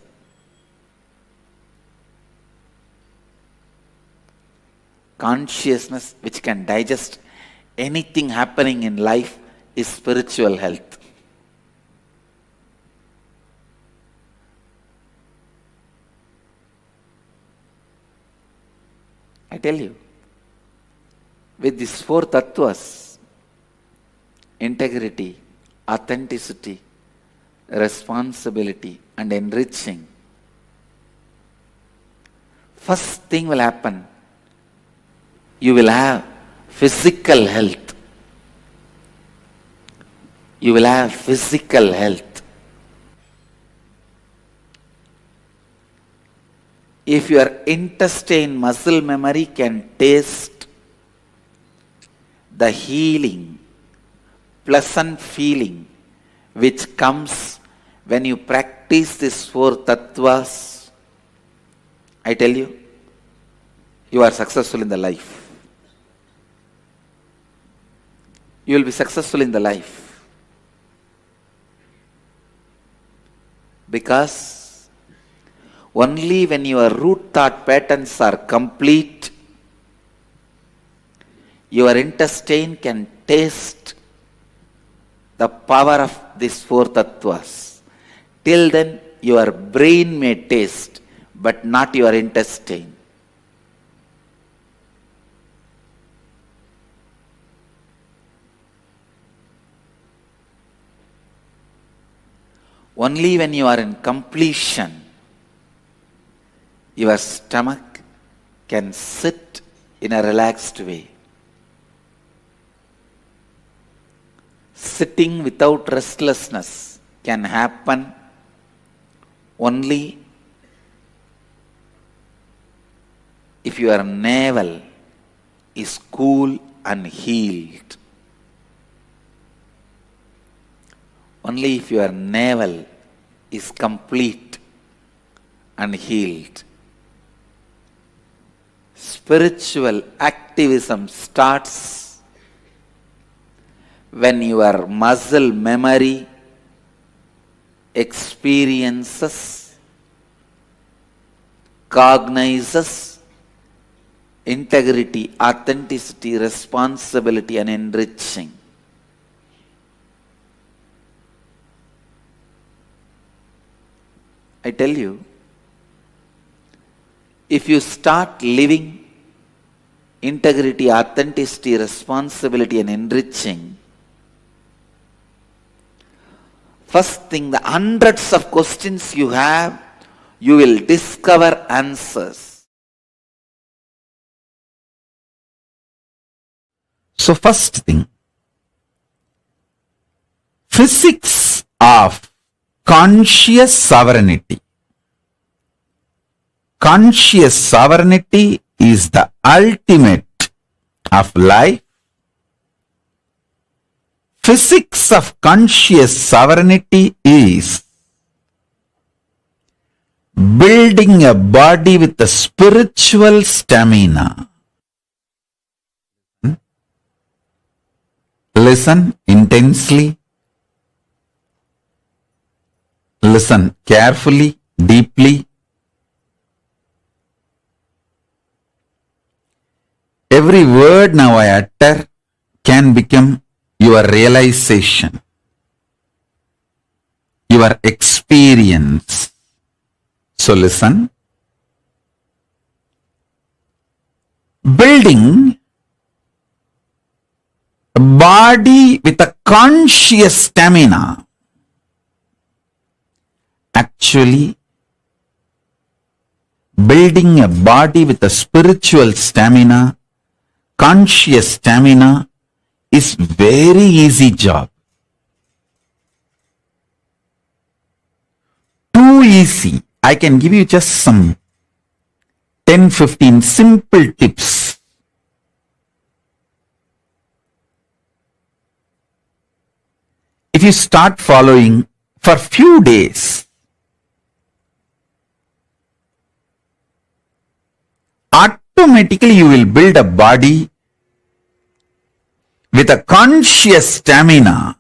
Consciousness which can digest anything happening in life is spiritual health. I tell you, with these 4 tattvas, integrity, authenticity, responsibility and enriching, first thing will happen, you will have physical health. You will have physical health. If your intestine muscle memory can taste the healing, pleasant feeling which comes when you practice these four tattvas, I tell you, you are successful in the life. You will be successful in the life. Because only when your root thought patterns are complete, your intestine can taste the power of these four tattvas. Till then, your brain may taste, but not your intestine. Only when you are in completion, your stomach can sit in a relaxed way. Sitting without restlessness can happen only if your navel is cool and healed. Only if your navel is complete and healed. Spiritual activism starts when your muscle memory experiences, cognizes integrity, authenticity, responsibility, and enriching. I tell you, if you start living integrity, authenticity, responsibility, and enriching, first thing, the hundreds of questions you have, you will discover answers. So first thing, physics of conscious sovereignty. Conscious sovereignty is the ultimate of life. Physics of conscious sovereignty is building a body with a spiritual stamina. Listen intensely. Listen carefully, deeply. Every word now I utter can become your realization, your experience. So listen. Building a body with a conscious stamina. Actually, building a body with a spiritual stamina, conscious stamina, is very easy job. Too easy. I can give you just some 10-15 simple tips. If you start following for few days, automatically you will build a body with a conscious stamina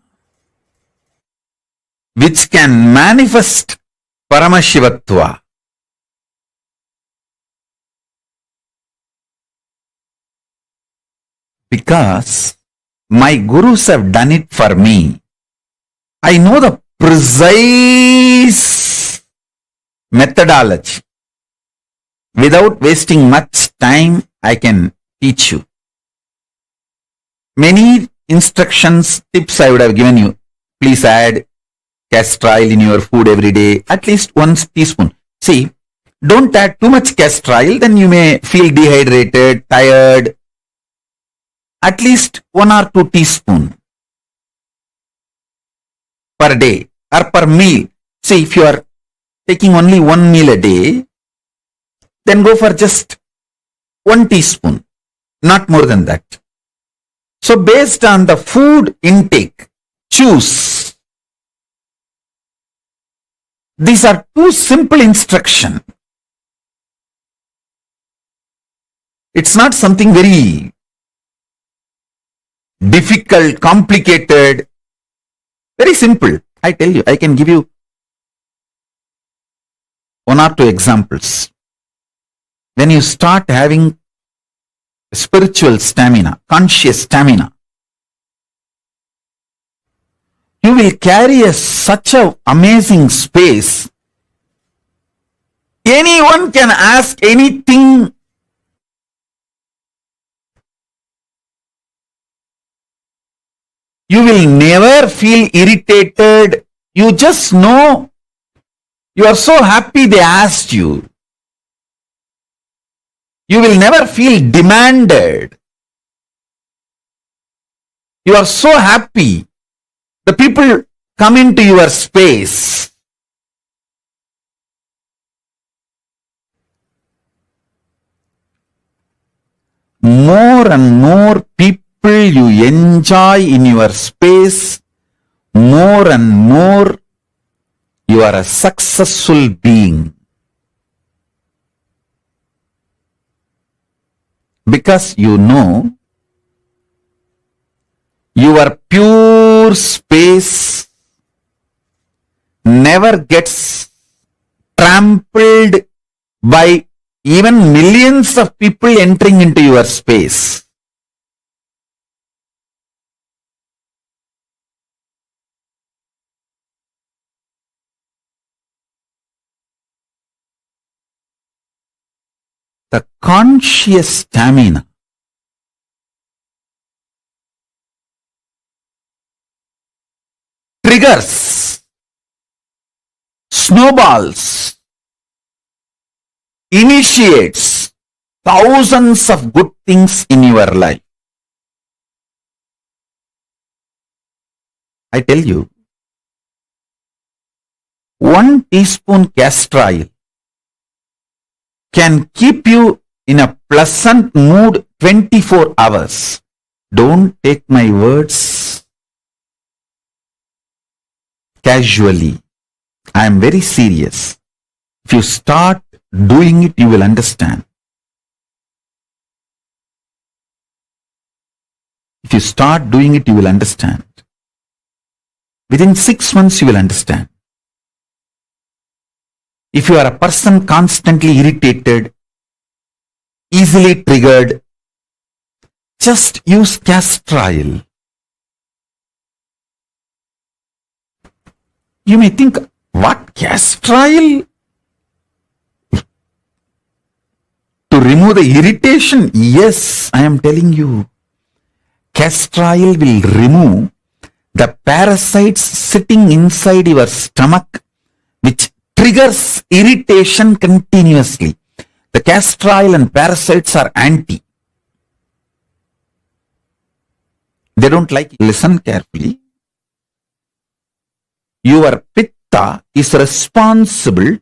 which can manifest Paramashivatva. Because my gurus have done it for me. I know the precise methodology. Without wasting much time, I can teach you. Many instructions, tips I would have given you. Please add castor oil in your food every day, at least 1 teaspoon. See, don't add too much castor oil, then you may feel dehydrated, tired. At least 1 or 2 teaspoons per day or per meal. See, if you are taking only 1 meal a day, then go for just 1 teaspoon, not more than that. So based on the food intake, choose These are two simple instructions. It's not something very difficult, complicated, very simple. I tell you, I can give you one or two examples. When you start having spiritual stamina, conscious stamina, you will carry such an amazing space. Anyone can ask anything. You will never feel irritated. You just know you are so happy they asked you. You will never feel demanded. You are so happy. The people come into your space. More and more people you enjoy in your space, more and more you are a successful being. Because you know your pure space never gets trampled by even millions of people entering into your space. The conscious stamina triggers, snowballs, initiates thousands of good things in your life. I tell you, 1 teaspoon castor oil can keep you in a pleasant mood 24 hours. Don't take my words casually. I am very serious. If you start doing it, you will understand. If you start doing it, you will understand. Within 6 months, you will understand. If you are a person constantly irritated, easily triggered, just use castor oil. You may think, what, castor oil? To remove the irritation? Yes, I am telling you. Castor oil will remove the parasites sitting inside your stomach, which triggers irritation continuously. The castor oil and parasites are anti. They don't like it. Listen carefully. Your pitta is responsible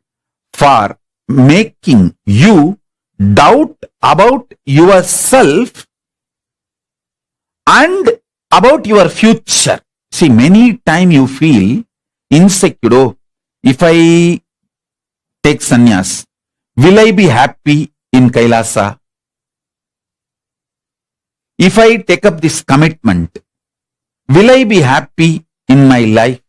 for making you doubt about yourself and about your future. See, many times you feel insecure. Oh, if I take sannyas, will I be happy in Kailasa? If I take up this commitment, will I be happy in my life?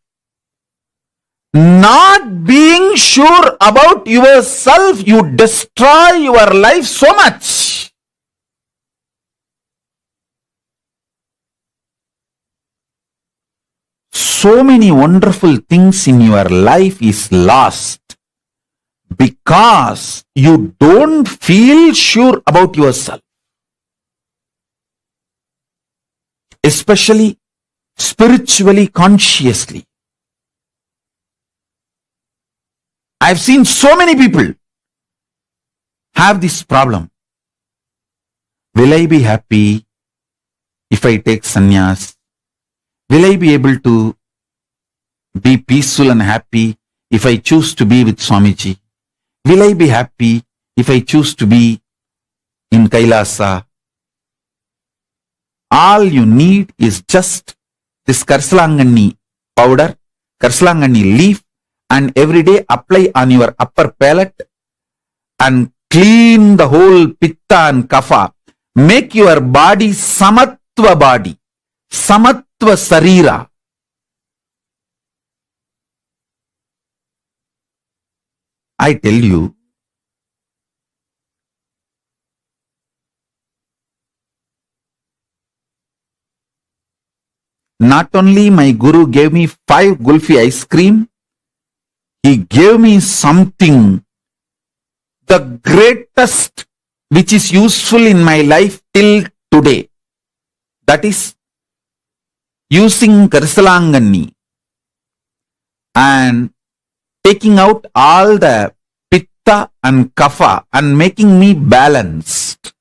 Not being sure about yourself, you destroy your life so much. So many wonderful things in your life is lost because you don't feel sure about yourself. Especially spiritually, consciously. I've seen so many people have this problem. Will I be happy if I take sannyas? Will I be able to be peaceful and happy if I choose to be with Swamiji? Will I be happy if I choose to be in Kailasa? All you need is just this Karsalangani powder, Karsalangani leaf, and every day apply on your upper palate and clean the whole pitta and kapha. Make your body samatva body, samatva sarira. I tell you, not only my guru gave me 5 gulfi ice cream, he gave me something, the greatest, which is useful in my life till today. That is using Karsalangani and taking out all the pitta and kapha and making me balanced.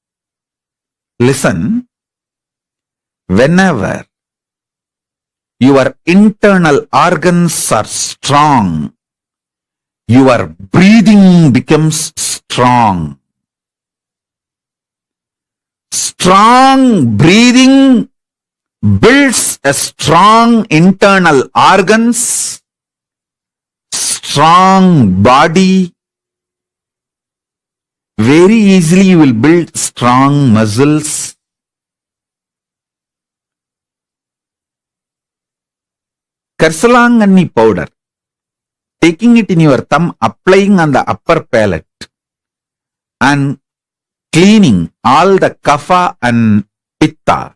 Listen, whenever your internal organs are strong, your breathing becomes strong. Strong breathing builds a strong internal organs, strong body. Very easily you will build strong muscles. Karsalangani powder, taking it in your thumb, applying on the upper palate and cleaning all the kapha and pitta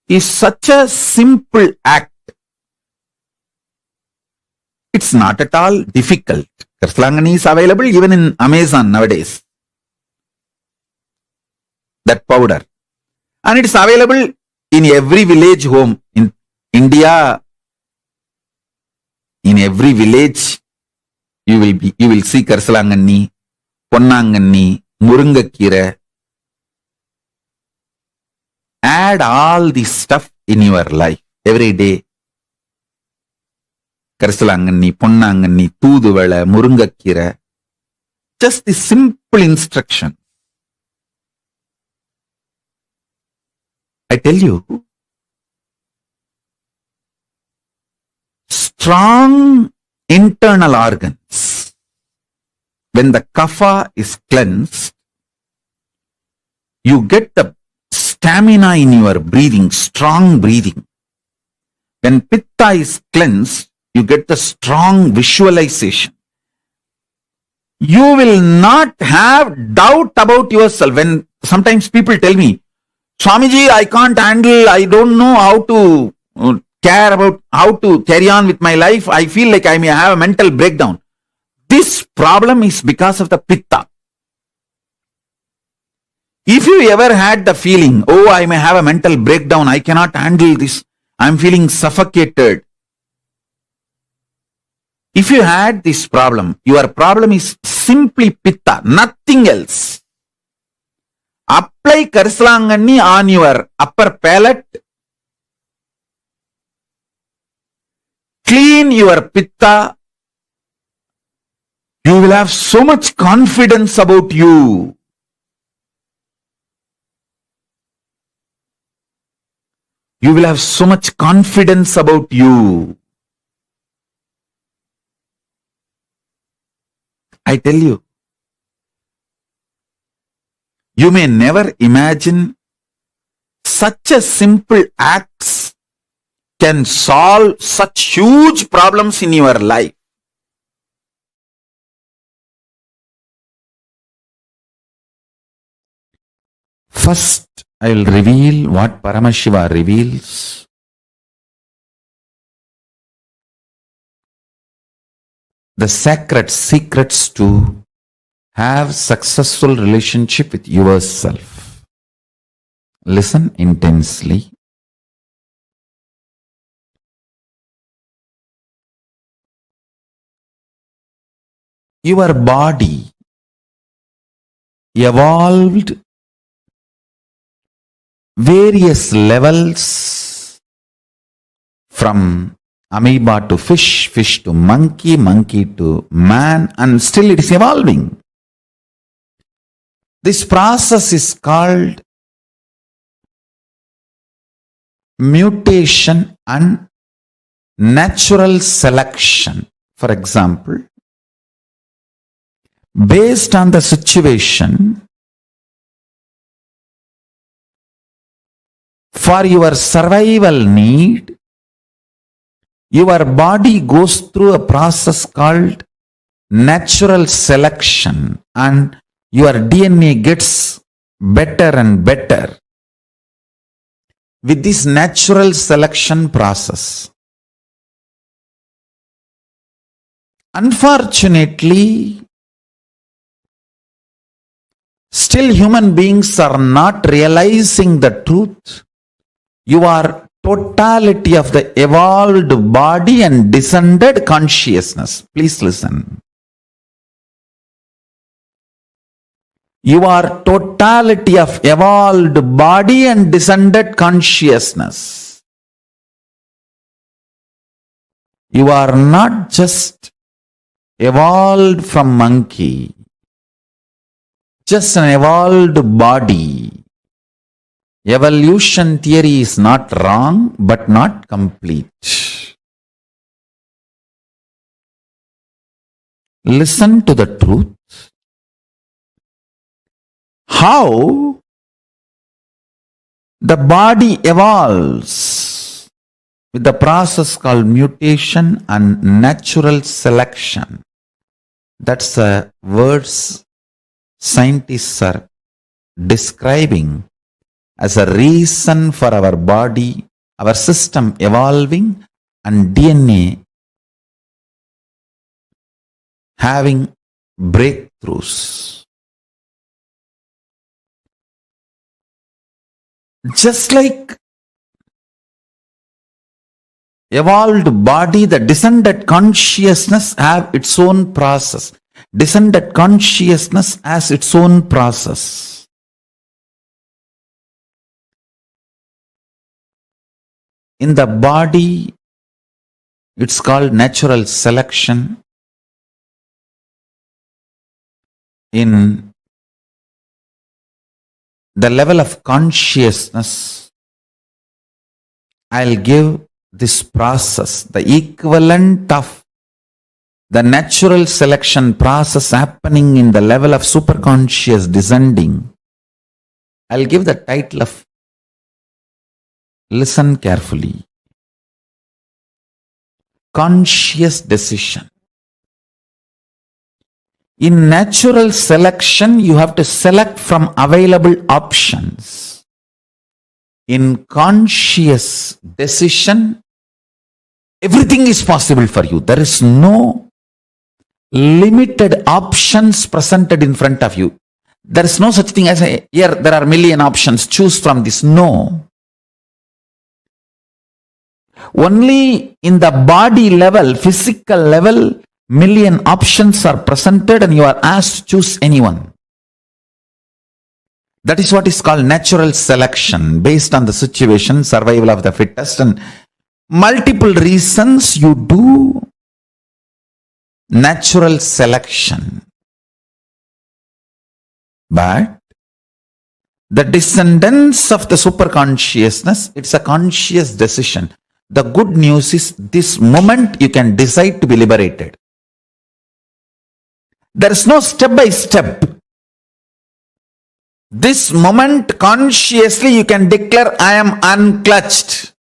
is such a simple act. It's not at all difficult. Karsalangani is available even in Amazon nowadays. That powder. And it's available in every village home in India. In every village, you will see Karsalangani, Ponnangani, Murungakira. Add all this stuff in your life every day. Karsalangani, Ponnangani, Tooduvala, Murungakira. Just the simple instruction. I tell you, strong internal organs, when the kapha is cleansed, you get the stamina in your breathing, strong breathing. When pitta is cleansed, you get the strong visualization. You will not have doubt about yourself. When sometimes people tell me, Swamiji, I can't handle, I don't know how to care about how to carry on with my life. I feel like I may have a mental breakdown. This problem is because of the pitta. If you ever had the feeling, oh, I may have a mental breakdown, I cannot handle this, I'm feeling suffocated. If you had this problem, your problem is simply pitta, nothing else. Apply Karsalangani on your upper palate. Clean your pitta. You will have so much confidence about you. You will have so much confidence about you. I tell you, you may never imagine such a simple acts can solve such huge problems in your life. First, I will reveal what Paramashiva reveals. The sacred secrets to have successful relationship with yourself. Listen intensely. Your body evolved various levels from amoeba to fish, fish to monkey, monkey to man, and still it is evolving. This process is called mutation and natural selection. For example, based on the situation, for your survival need, your body goes through a process called natural selection, and your DNA gets better and better with this natural selection process. Unfortunately, still human beings are not realizing the truth. You are totality of the evolved body and descended consciousness. Please listen. You are totality of evolved body and descended consciousness. You are not just evolved from monkey, just an evolved body. Evolution theory is not wrong, but not complete. Listen to the truth. How the body evolves with the process called mutation and natural selection. That's the words scientists are describing as a reason for our body, our system evolving, and DNA having breakthroughs. Just like evolved body, the descended consciousness have its own process. Descended consciousness has its own process. In the body, it's called natural selection. In the level of consciousness, I'll give this process, the equivalent of the natural selection process happening in the level of superconscious descending. I'll give the title of, listen carefully, conscious decision. In natural selection, you have to select from available options. In conscious decision, everything is possible for you. There is no limited options presented in front of you. There is no such thing as here there are million options, choose from this. No. Only in the body level, physical level, million options are presented and you are asked to choose anyone. That is what is called natural selection, based on the situation, survival of the fittest, and multiple reasons you do natural selection. But the descendants of the superconsciousness, it's a conscious decision. The good news is this moment you can decide to be liberated. There is no step by step. This moment consciously you can declare, I am unclutched.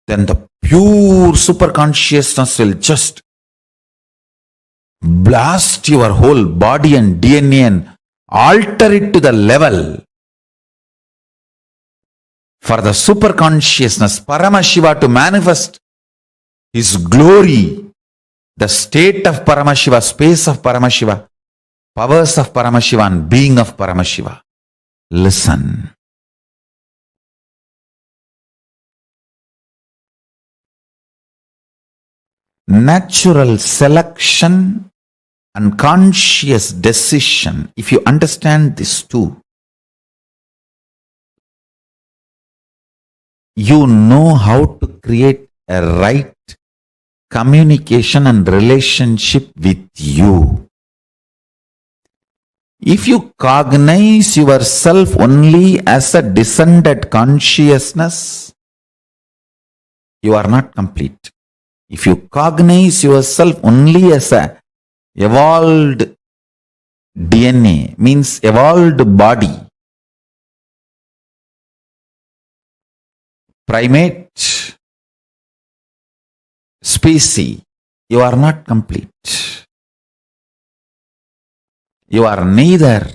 Then the pure superconsciousness will just blast your whole body and DNA and alter it to the level for the superconsciousness, Paramashiva, to manifest his glory, the state of Paramashiva, space of Paramashiva, powers of Paramashiva, and being of Paramashiva. Listen. Natural selection and conscious decision, if you understand these two, you know how to create a right communication and relationship with you. If you cognize yourself only as a descended consciousness, you are not complete. If you cognize yourself only as a evolved DNA, means evolved body, primate species, you are not complete. You are neither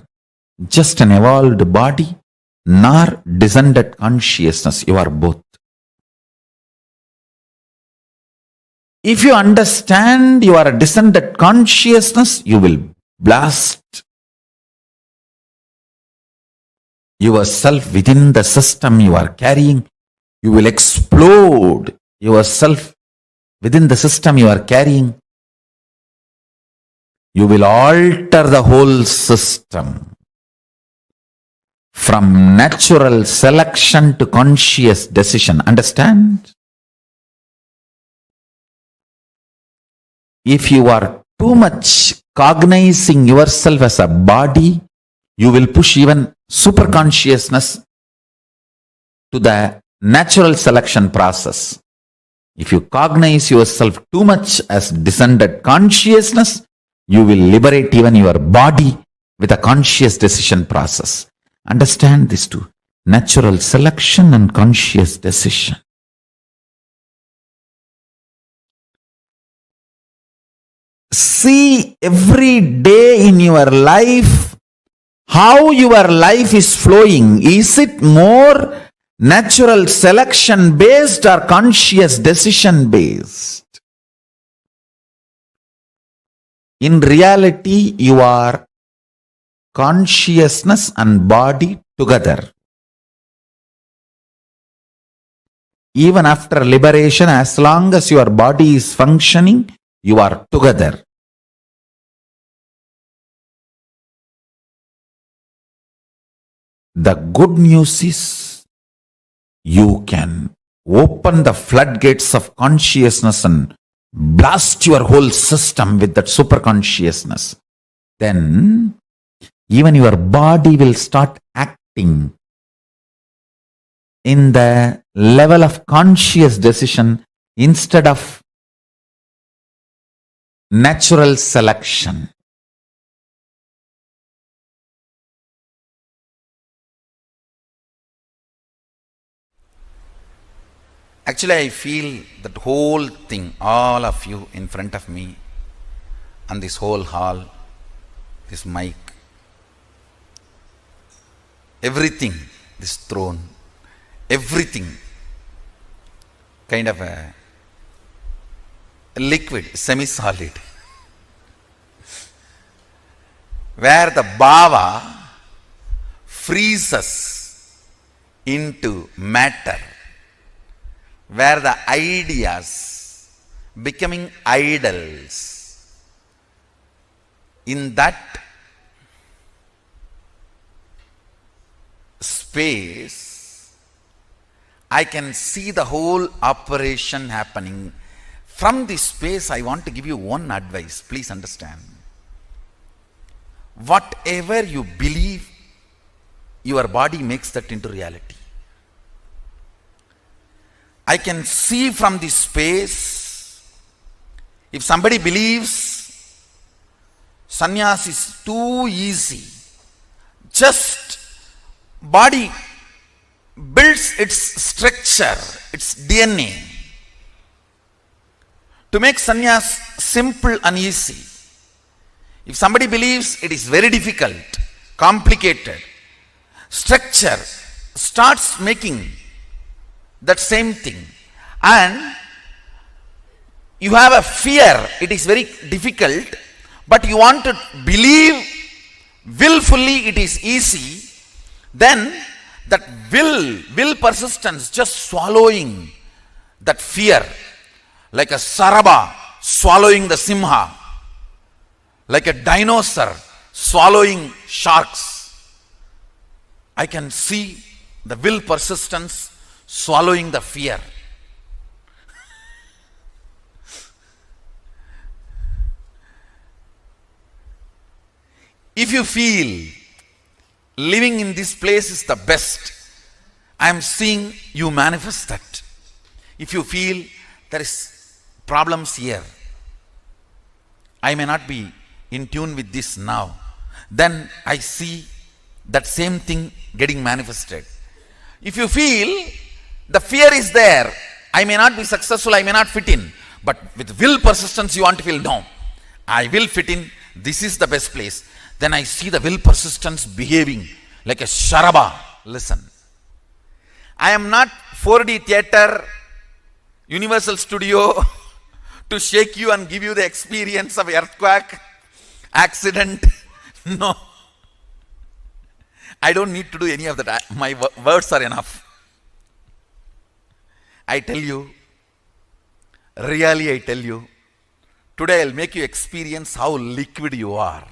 just an evolved body nor descended consciousness. You are both. If you understand you are a descended consciousness, you will blast yourself within the system you are carrying. You will explode yourself within the system you are carrying. You will alter the whole system from natural selection to conscious decision. Understand? If you are too much cognizing yourself as a body, you will push even superconsciousness to the natural selection process. If you cognize yourself too much as descended consciousness, you will liberate even your body with a conscious decision process. Understand these two: natural selection and conscious decision. See every day in your life how your life is flowing. Is it more natural selection based or conscious decision based? In reality, you are consciousness and body together. Even after liberation, as long as your body is functioning, you are together. The good news is you can open the floodgates of consciousness and blast your whole system with that super consciousness. Then even your body will start acting in the level of conscious decision instead of natural selection. Actually, I feel that whole thing, all of you in front of me, and this whole hall, this mic, everything, this throne, everything, kind of a liquid, semi-solid, where the bhava freezes into matter, where the ideas becoming idols. In that space, I can see the whole operation happening. From this space, I want to give you one advice. Please understand. Whatever you believe, your body makes that into reality. I can see from this space, if somebody believes sannyas is too easy, just body builds its structure, its DNA, to make sannyas simple and easy. If somebody believes it is very difficult, complicated, structure starts making that same thing, and you have a fear, it is very difficult, but you want to believe willfully it is easy, then that will persistence just swallowing that fear, like a saraba swallowing the simha, like a dinosaur swallowing sharks. I can see the will persistence swallowing the fear. If you feel living in this place is the best, I am seeing you manifest that. If you feel there is problems here. I may not be in tune with this now. Then I see that same thing getting manifested. If you feel the fear is there, I may not be successful, I may not fit in, but with will persistence you want to feel, no, I will fit in, this is the best place. Then I see the will persistence behaving like a sharaba. Listen, I am not 4D theater, Universal Studio to shake you and give you the experience of earthquake, accident. No. I don't need to do any of that. My words are enough. I tell you, really I tell you, today I'll make you experience how liquid you are.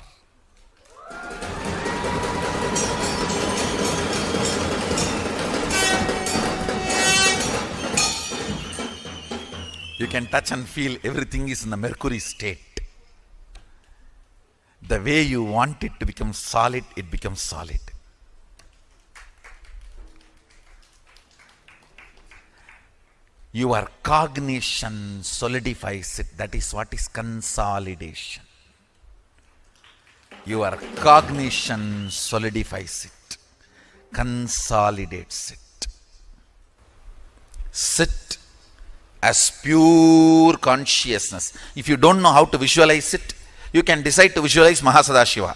You can touch and feel everything is in the mercury state. The way you want it to become solid, it becomes solid. Your cognition solidifies it. That is what is consolidation. Your cognition solidifies it, consolidates it. Sit as pure consciousness. If you don't know how to visualize it, you can decide to visualize Mahasadashiva.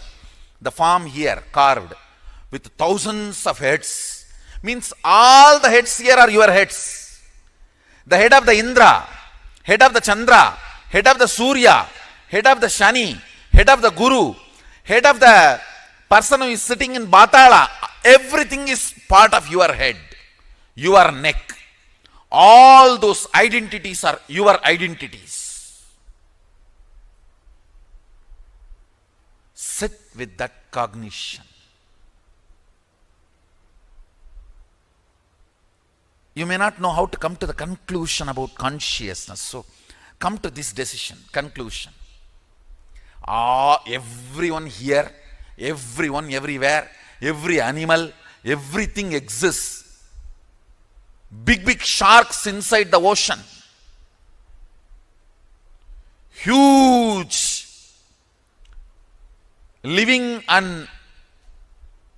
The form here carved with thousands of heads means all the heads here are your heads. The head of the Indra, head of the Chandra, head of the Surya, head of the Shani, head of the Guru, head of the person who is sitting in Batala, everything is part of your head, your neck. All those identities are your identities. Sit with that cognition. You may not know how to come to the conclusion about consciousness. So, come to this decision, conclusion. Everyone here, everyone everywhere, every animal, everything exists. Big sharks inside the ocean. Huge living and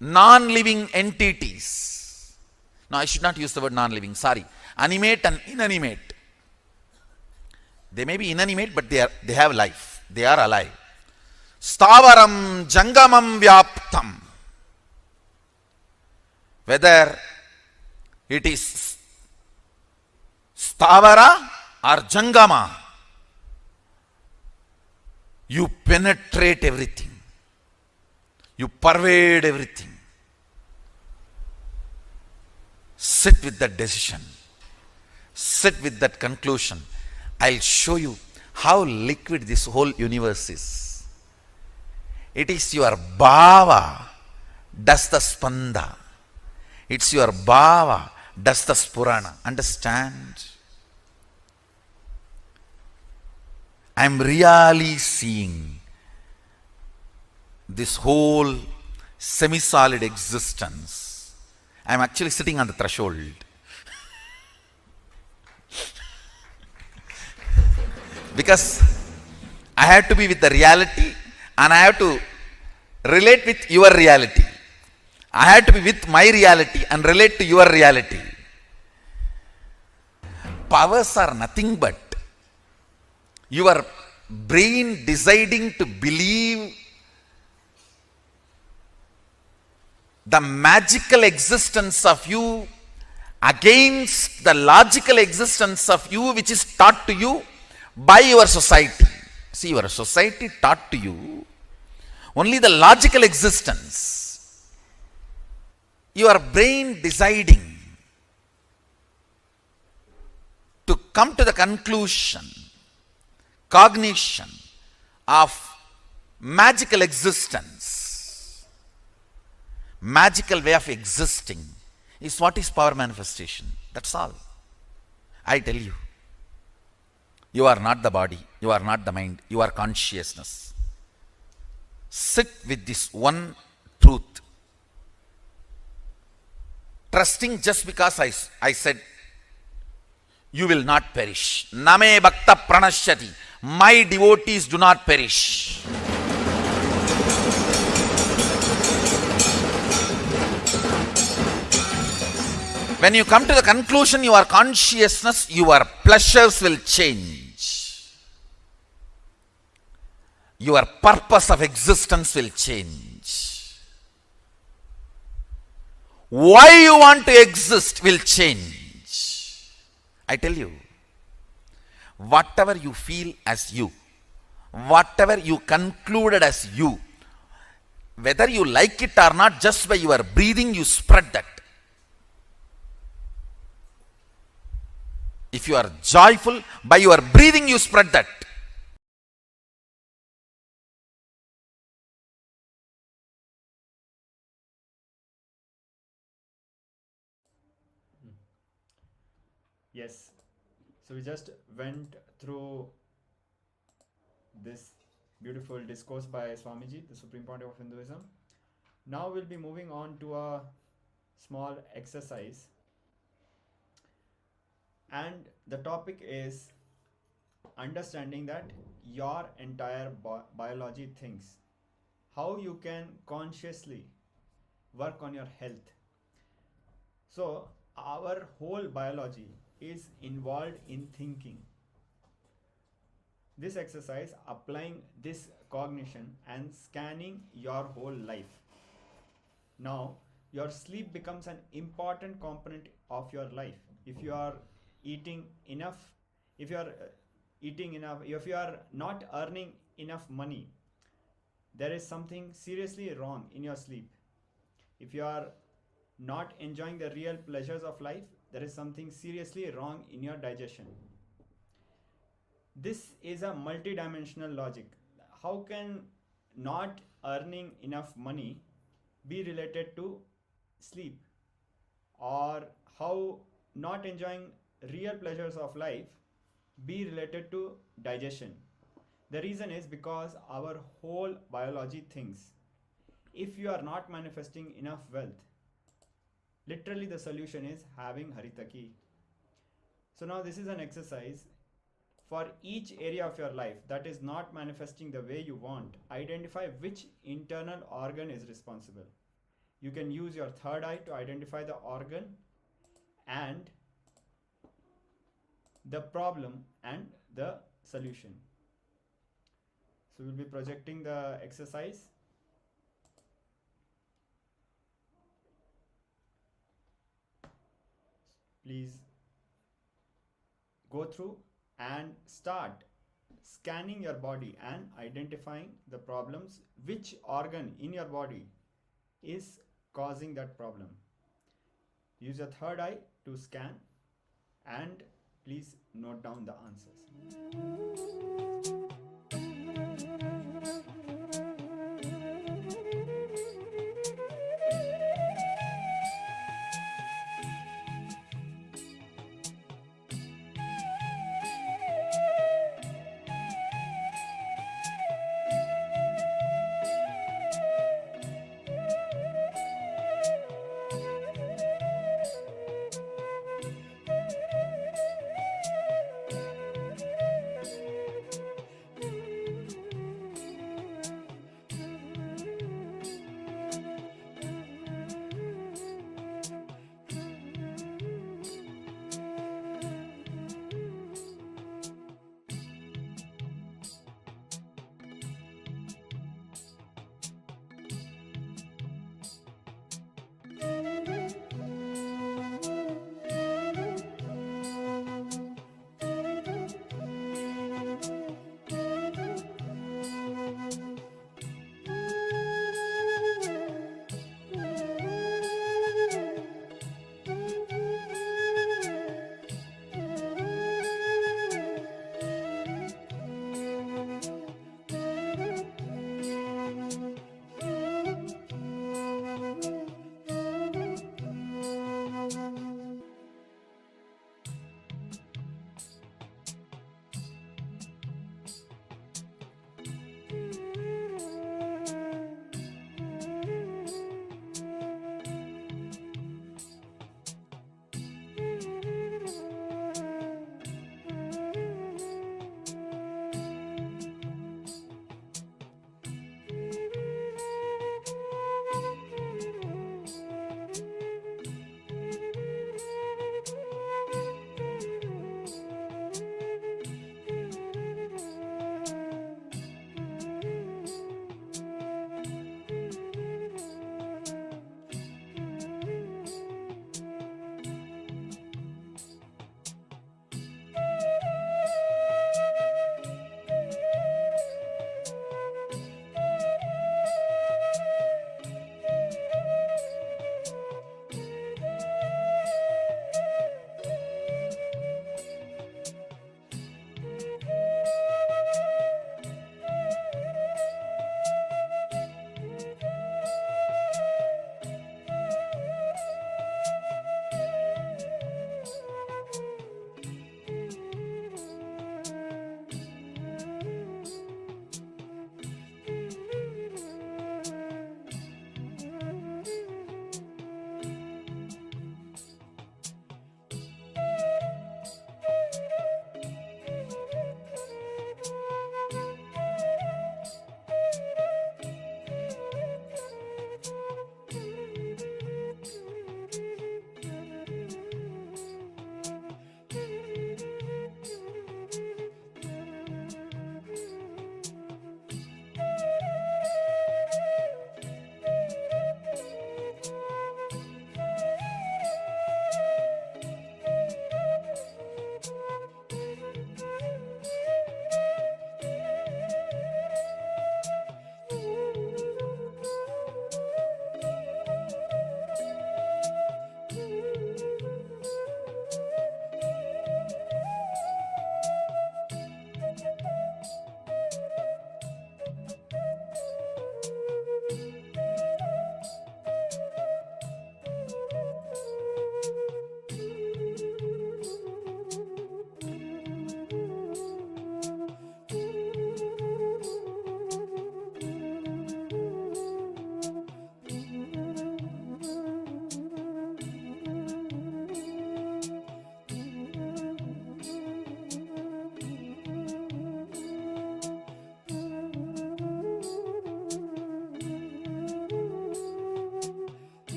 non-living entities. No, I should not use the word non-living, sorry. Animate and inanimate. They may be inanimate, but they have life. They are alive. Stavaram jangamam vyaptam. Whether it is stavara or jangama, you penetrate everything. You pervade everything. Sit with that decision. Sit with that conclusion. I'll show you how liquid this whole universe is. It is your bhava does the spanda. It's your bhava does the spurana. Understand? I'm really seeing this whole semi-solid existence. I'm actually sitting on the threshold. Because I have to be with the reality and I have to relate with your reality. I have to be with my reality and relate to your reality. Powers are nothing but your brain deciding to believe the magical existence of you against the logical existence of you, which is taught to you by your society. See, your society taught to you only the logical existence. Your brain deciding to come to the conclusion, cognition of magical existence, magical way of existing is what is power manifestation. That's all. I tell you. You are not the body, you are not the mind, you are consciousness. Sit with this one truth. Trusting just because I said, you will not perish. Name bhakta pranashyati. My devotees do not perish. When you come to the conclusion, your consciousness, your pleasures will change. Your purpose of existence will change. Why you want to exist will change. I tell you, whatever you feel as you, whatever you concluded as you, whether you like it or not, just by your breathing you spread that. If you are joyful, by your breathing you spread that. Yes, so we just went through this beautiful discourse by Swamiji, the Supreme Pontiff of Hinduism. Now we'll be moving on to a small exercise, and the topic is understanding that your entire biology thinks, how you can consciously work on your health. So our whole biology is involved in thinking. This exercise, applying this cognition and scanning your whole life. Now your sleep becomes an important component of your life. If you are eating enough, if you are if you are not earning enough money, there is something seriously wrong in your sleep. If you are not enjoying the real pleasures of life, there is something seriously wrong in your digestion. This is a multidimensional logic. How can not earning enough money be related to sleep? Or how not enjoying real pleasures of life be related to digestion? The reason is because our whole biology thinks. If you are not manifesting enough wealth, literally the solution is having Haritaki. So now this is an exercise for each area of your life that is not manifesting the way you want. Identify which internal organ is responsible. You can use your third eye to identify the organ and the problem and the solution. So we'll be projecting the exercise. Please go through and start scanning your body and identifying the problems, which organ in your body is causing that problem. Use your third eye to scan and please note down the answers.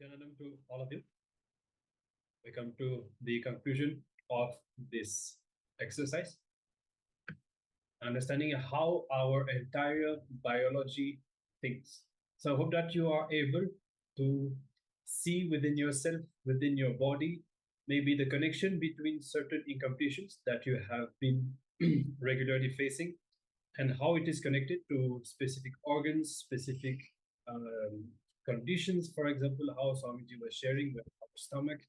Dananam to all of you. We come to the conclusion of this exercise, understanding how our entire biology thinks. So I hope that you are able to see within yourself, within your body, maybe the connection between certain incompletions that you have been regularly facing, and how it is connected to specific organs, specific conditions. For example, how Swamiji was sharing when our stomach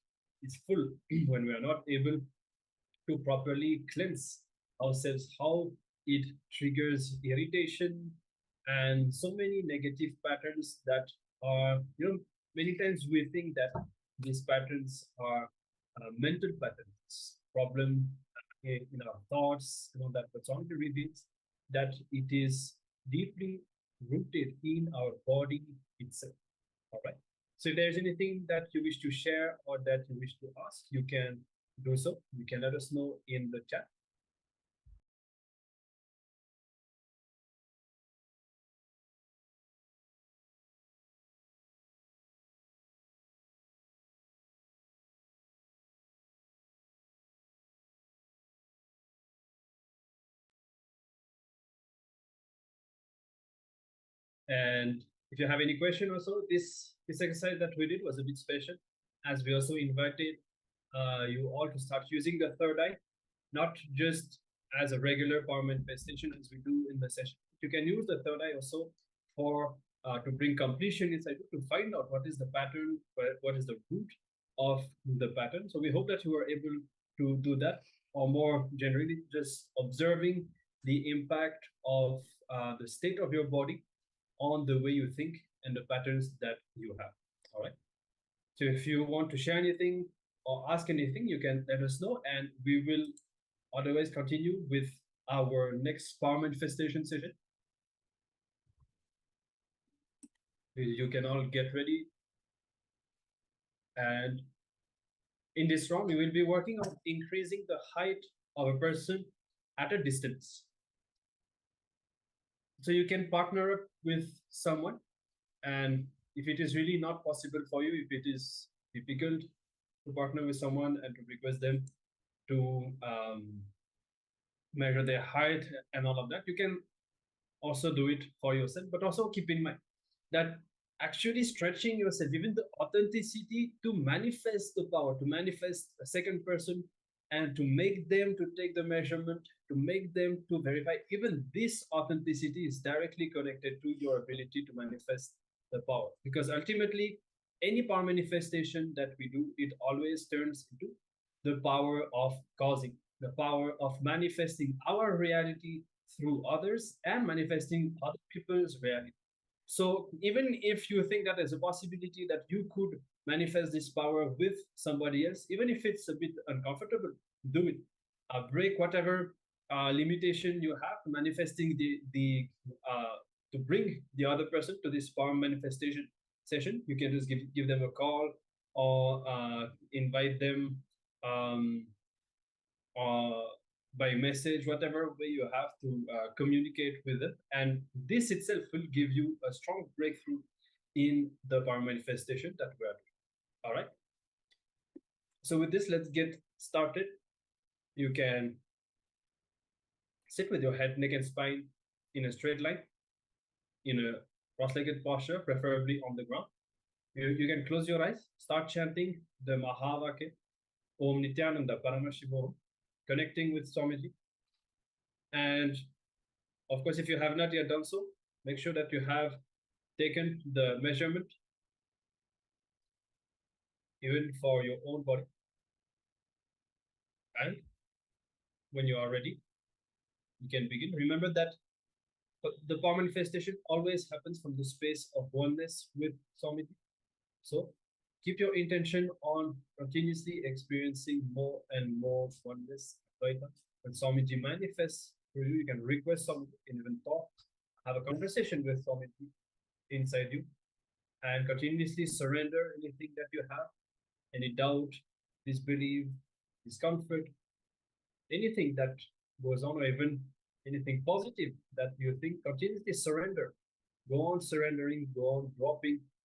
is full, when we are not able to properly cleanse ourselves, how it triggers irritation and so many negative patterns that are, many times we think that these patterns are mental patterns, problem in our thoughts, that, but Swamiji reveals that it is deeply rooted in our body itself. All right. So if there's anything that you wish to share or that you wish to ask, you can do so. You can let us know in the chat. And if you have any question also, this exercise that we did was a bit special, as we also invited you all to start using the third eye, not just as a regular power manifestation as we do in the session. You can use the third eye also for to bring completion inside you, to find out what is the pattern, what is the root of the pattern. So we hope that you are able to do that, or more generally, just observing the impact of the state of your body on the way you think and the patterns that you have. All right. So if you want to share anything or ask anything, you can let us know, and we will otherwise continue with our next power manifestation session. You can all get ready. And in this round, we will be working on increasing the height of a person at a distance. So you can partner up with someone, and if it is really not possible for you, if it is difficult to partner with someone and to request them to measure their height and all of that, you can also do it for yourself. But also keep in mind that actually stretching yourself, even the authenticity to manifest the power, to manifest a second person, and to make them to take the measurement, to make them to verify, even this authenticity is directly connected to your ability to manifest the power. Because ultimately, any power manifestation that we do, it always turns into the power of causing, the power of manifesting our reality through others and manifesting other people's reality. So even if you think that there's a possibility that you could manifest this power with somebody else, even if it's a bit uncomfortable, do it. Break whatever limitation you have to manifesting to bring the other person to this power manifestation session. You can just give them a call or invite them by message, whatever way you have to communicate with it. And this itself will give you a strong breakthrough in the power manifestation that we are doing. All right. So with this, let's get started. You can sit with your head, neck, and spine in a straight line, in a cross-legged posture, preferably on the ground. You can close your eyes, start chanting the Mahavakya, Om Nityananda Paramashivoham, connecting with Swamiji. And of course, if you have not yet done so, make sure that you have taken the measurement, even for your own body. And when you are ready, you can begin. Remember that the power manifestation always happens from the space of oneness with Swamiji. So keep your intention on continuously experiencing more and more oneness. Right? When Swamiji manifests for you, you can request Swamiji, you can even talk, have a conversation with Swamiji inside you, and continuously surrender anything that you have, any doubt, disbelief, discomfort, anything that goes on, or even anything positive that you think, continuously surrender. Go on surrendering, go on dropping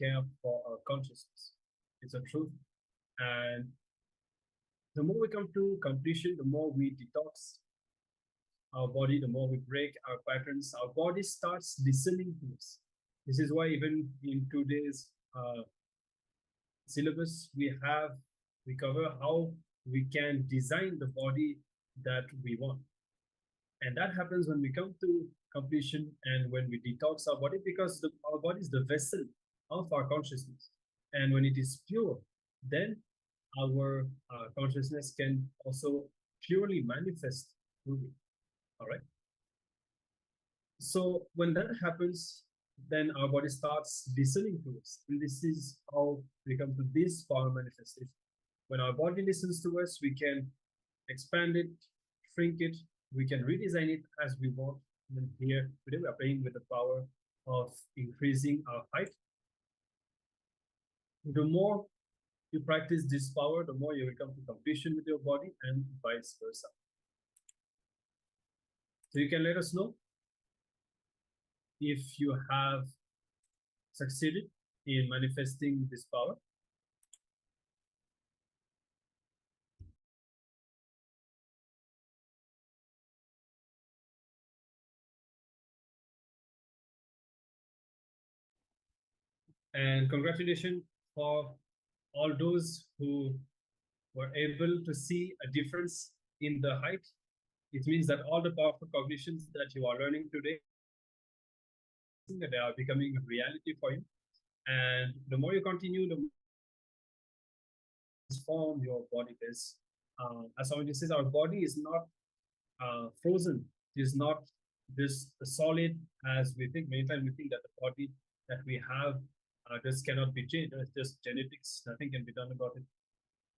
care for our consciousness. It's a truth. And the more we come to completion, the more we detox our body, the more we break our patterns, our body starts listening to us. This is why even in today's syllabus, we cover how we can design the body that we want. And that happens when we come to completion and when we detox our body, because our body is the vessel of our consciousness. And when it is pure, then our consciousness can also purely manifest through it. All right. So when that happens, then our body starts listening to us. And this is how we come to this power manifestation. When our body listens to us, we can expand it, shrink it, we can redesign it as we want. And here today we are playing with the power of increasing our height. The more you practice this power, the more you will come to completion with your body and vice versa. So you can let us know if you have succeeded in manifesting this power. And congratulations for all those who were able to see a difference in the height. It means that all the powerful cognitions that you are learning today, they are becoming a reality for you. And the more you continue, the more you transform your body. As Swamiji says, our body is not frozen. It is not this solid as we think. Many times we think that the body that we have just cannot be changed. It's just genetics. Nothing can be done about it.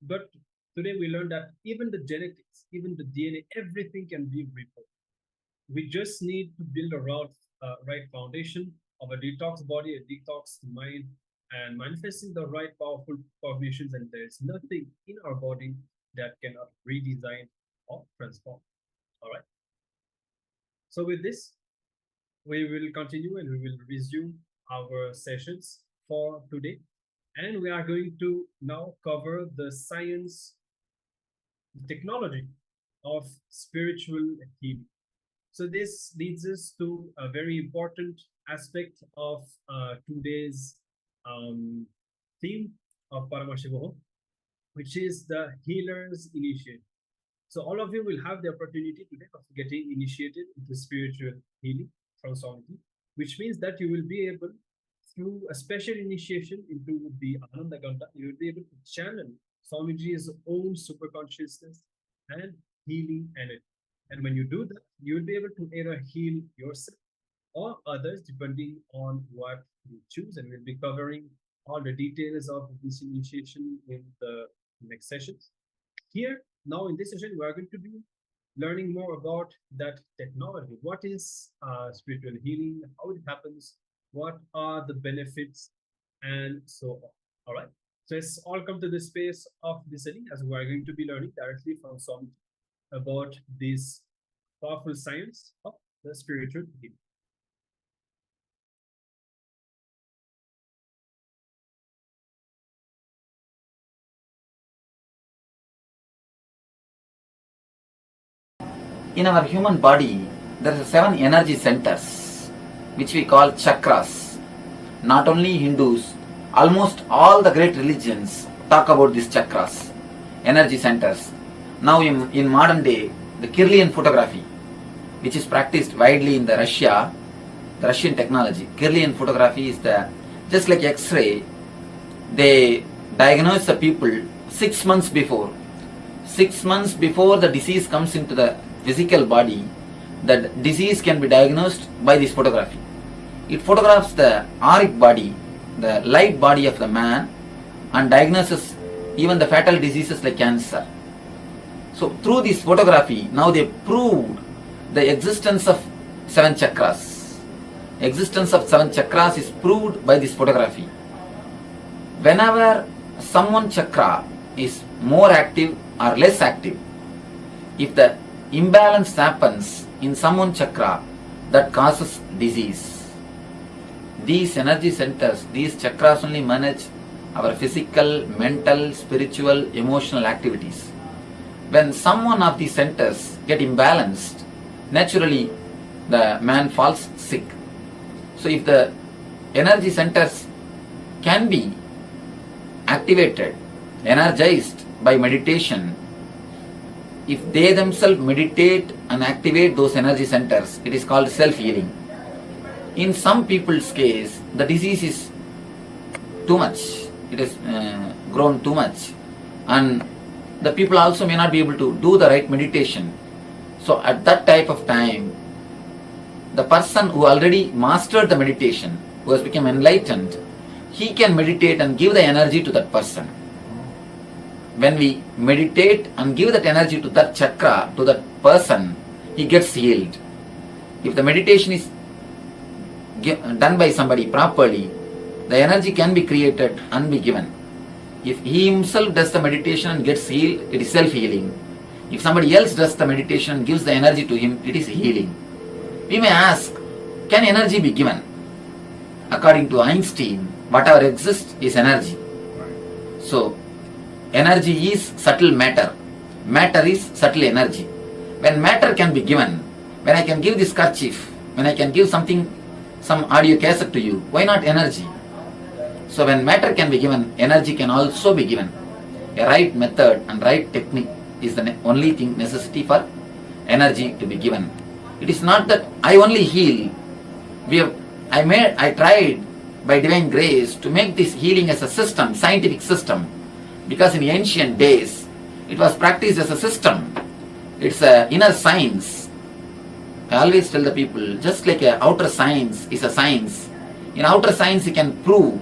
But today we learned that even the genetics, even the DNA, everything can be rebuilt. We just need to build a right foundation of a detox body, a detox mind, and manifesting the right powerful cognitions. And there is nothing in our body that cannot redesign or transform. All right. So with this, we will continue and we will resume our sessions for today. And we are going to now cover the science, the technology of spiritual healing. So this leads us to a very important aspect of today's theme of Paramashivoham, which is the healer's initiation. So all of you will have the opportunity today of getting initiated into spiritual healing from Swamiji, which means that you will be able, through a special initiation into the Ananda Ganda, you will be able to channel Swamiji's own super consciousness and healing energy. And when you do that, you will be able to either heal yourself or others, depending on what you choose. And we'll be covering all the details of this initiation in the next sessions. Here, now in this session, we are going to be learning more about that technology. What is spiritual healing? How it happens? What are the benefits? And so on. All right. So let's all come to the space of listening as we are going to be learning directly from Swamiji about this powerful science of the spiritual healing. In our human body, there are 7 energy centers, which we call chakras. Not only Hindus, almost all the great religions talk about these chakras, energy centers. Now in modern day, the Kirlian photography, which is practiced widely in the Russian technology. Kirlian photography is just like X-ray. They diagnose the people 6 months before. 6 months before the disease comes into the physical body, the disease can be diagnosed by this photography. It photographs the auric body, the light body of the man, and diagnoses even the fatal diseases like cancer. So through this photography, now they proved the existence of 7 chakras. Existence of 7 chakras is proved by this photography. Whenever someone's chakra is more active or less active, if the imbalance happens in someone's chakra, that causes disease. these energy centers, these chakras only manage our physical, mental, spiritual, emotional activities. When some one of these centers get imbalanced, naturally the man falls sick. So if the energy centers can be activated, energized by meditation, if they themselves meditate and activate those energy centers, it is called self-healing. In some people's case, the disease is too much, it has grown too much, and the people also may not be able to do the right meditation. So at that type of time, the person who already mastered the meditation, who has become enlightened, he can meditate and give the energy to that person. When we meditate and give that energy to that chakra, to that person, he gets healed. If the meditation is done by somebody properly, the energy can be created and be given. If he himself does the meditation and gets healed, it is self-healing. If somebody else does the meditation and gives the energy to him, it is healing. We may ask, can energy be given? According to Einstein, whatever exists is energy. So, energy is subtle matter. Matter is subtle energy. When matter can be given, when I can give this kerchief, when I can give something, some audio cassette to you, why not energy? So when matter can be given, energy can also be given. A right method and right technique is the only thing necessity for energy to be given. It is not that I only heal. I tried by divine grace to make this healing as a system, scientific system, because in ancient days it was practiced as a system. It's an inner science. I always tell the people, just like an outer science is a science, in outer science you can prove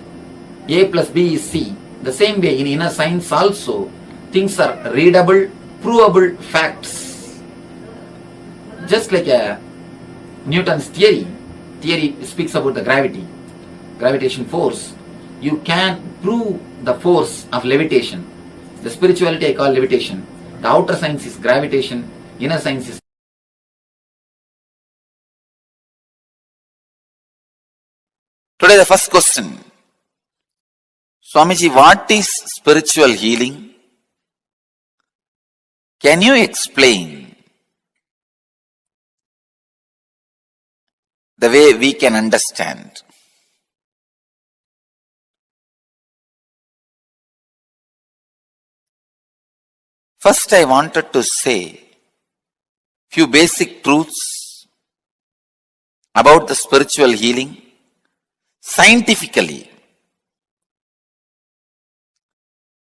A plus B is C. The same way in inner science also, things are readable, provable facts. Just like Newton's theory speaks about the gravitation force. You can prove the force of levitation. The spirituality I call levitation. The outer science is gravitation, inner science is. Today the first question. Swamiji, what is spiritual healing? Can you explain the way we can understand? First, I wanted to say few basic truths about the spiritual healing scientifically.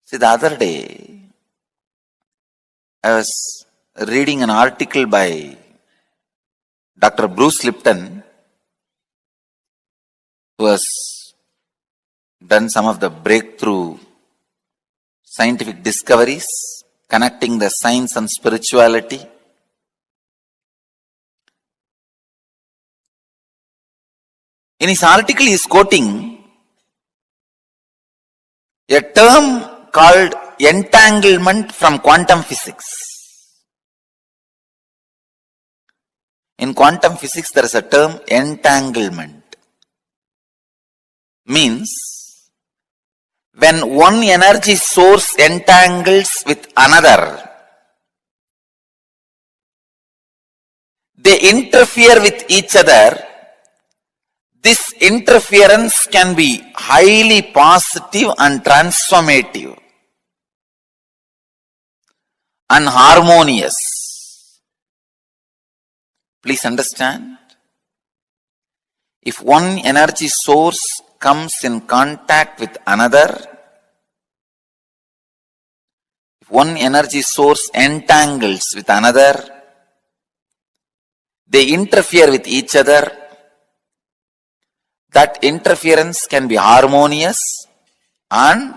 See, the other day, I was reading an article by Dr. Bruce Lipton, who has done some of the breakthrough scientific discoveries connecting the science and spirituality. In his article, he is quoting a term called entanglement from quantum physics. In quantum physics, there is a term entanglement. Means, when one energy source entangles with another, they interfere with each other. This interference can be highly positive and transformative and harmonious. Please understand, if one energy source comes in contact with another, if one energy source entangles with another, they interfere with each other. That interference can be harmonious and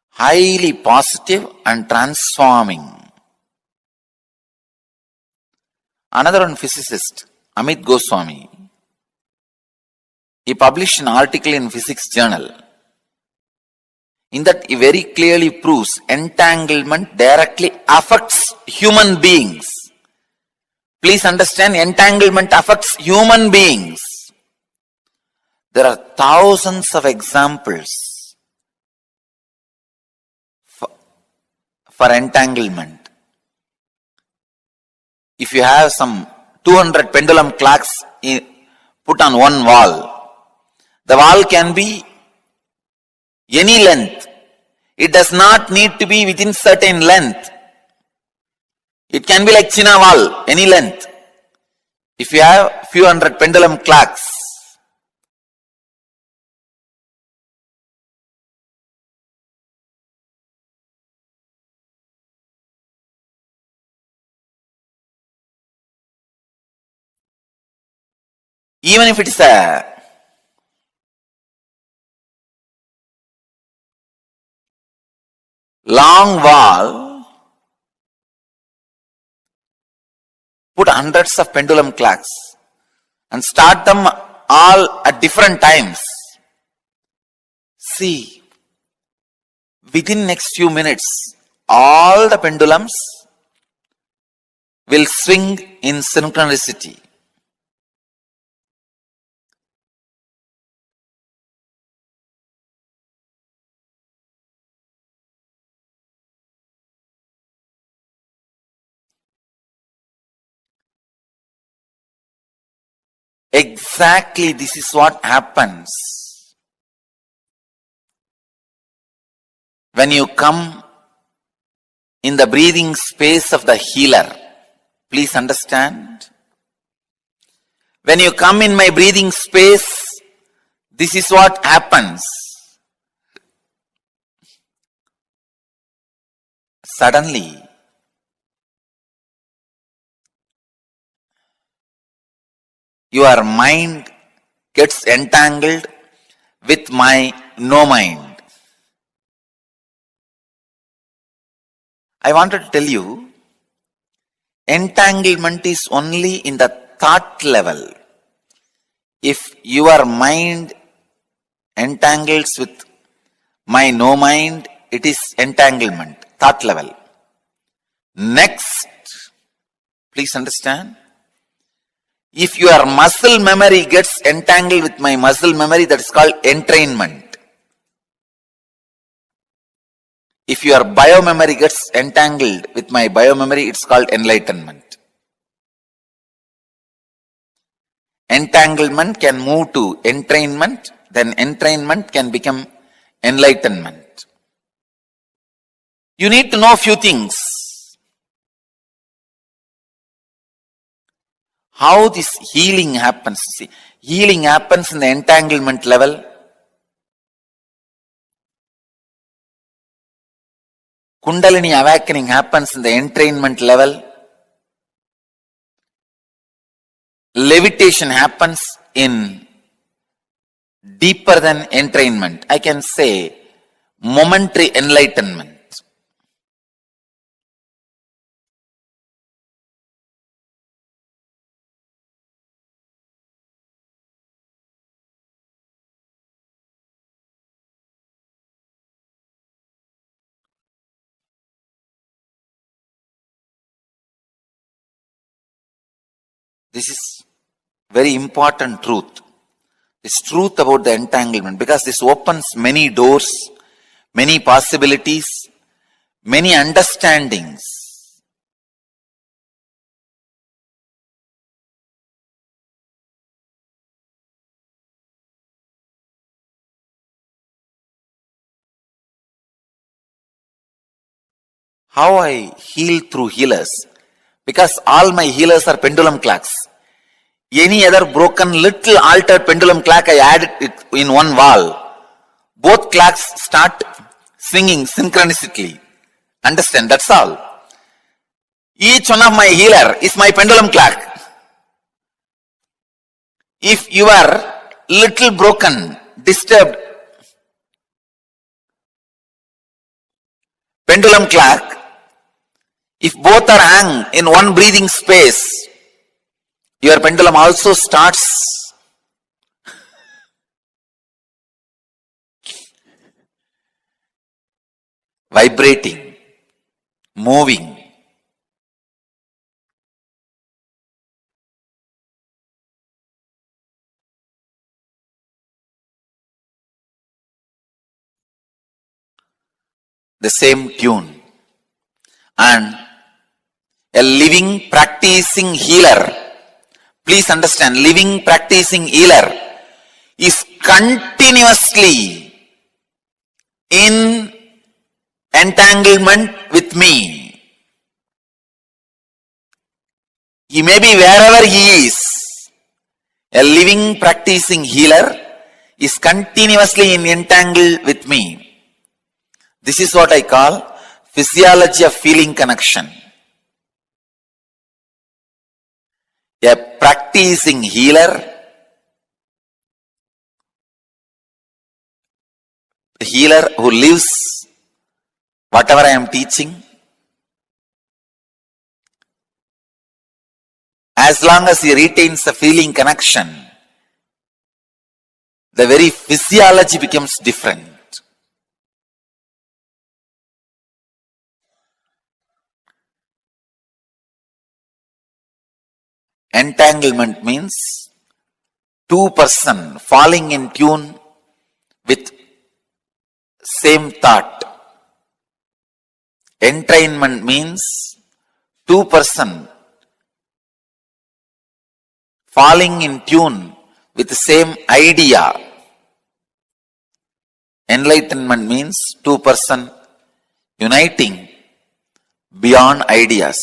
highly positive and transforming. Another one physicist, Amit Goswami, he published an article in Physics Journal. In that, he very clearly proves entanglement directly affects human beings. Please understand, entanglement affects human beings. There are thousands of examples for entanglement. If you have some 200 pendulum clocks put on one wall, the wall can be any length. It does not need to be within certain length. It can be like China wall, any length. If you have few hundred pendulum clocks, even if it is a long wall, put hundreds of pendulum clocks and start them all at different times. See, within next few minutes, all the pendulums will swing in synchronicity. Exactly, this is what happens when you come in the breathing space of the healer. Please understand. When you come in my breathing space, this is what happens. Suddenly, your mind gets entangled with my no mind. I wanted to tell you, entanglement is only in the thought level. If your mind entangles with my no mind, it is entanglement, thought level. Next, please understand, if your muscle memory gets entangled with my muscle memory, that is called entrainment. If your biomemory gets entangled with my biomemory, it's called enlightenment. Entanglement can move to entrainment, then entrainment can become enlightenment. You need to know a few things. How this healing happens. See, healing happens in the entanglement level. Kundalini awakening happens in the entrainment level. Levitation happens in deeper than entrainment. I can say momentary enlightenment. This is very important truth. This truth about the entanglement, because this opens many doors, many possibilities, many understandings. How I heal through healers? Because all my healers are pendulum clocks. Any other broken little altered pendulum clock, I add it in one wall. Both clocks start swinging synchronicity. Understand? That's all. Each one of my healer is my pendulum clock. If you are little broken, disturbed pendulum clock, if both are hung in one breathing space, your pendulum also starts vibrating, moving. the same tune. And a living practicing healer, please understand, living practicing healer is continuously in entanglement with me. He may be wherever he is. A living practicing healer is continuously in entangle with me. This is what I call physiology of feeling connection. A practicing healer, a healer who lives whatever I am teaching, as long as he retains a feeling connection, the very physiology becomes different. Entanglement means two persons falling in tune with same thought. Entrainment means two persons falling in tune with the same idea. Enlightenment means two persons uniting beyond ideas.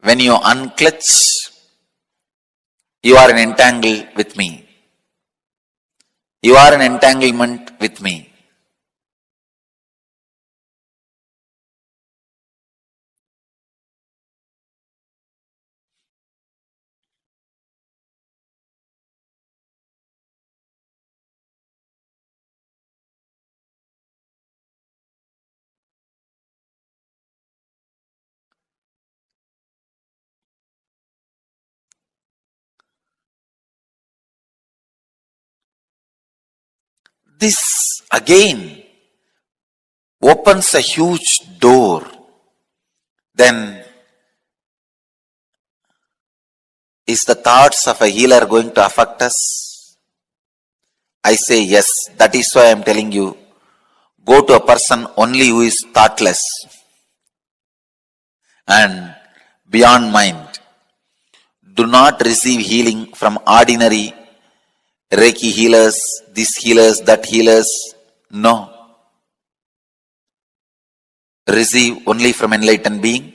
When you unclutch, you are in entangle with me. You are in entanglement with me. This again opens a huge door. Then is the thoughts of a healer going to affect us? I say yes. That is why I am telling you, go to a person only who is thoughtless and beyond mind. Do not receive healing from ordinary Reiki healers, this healers, that healers. No. Receive only from enlightened being.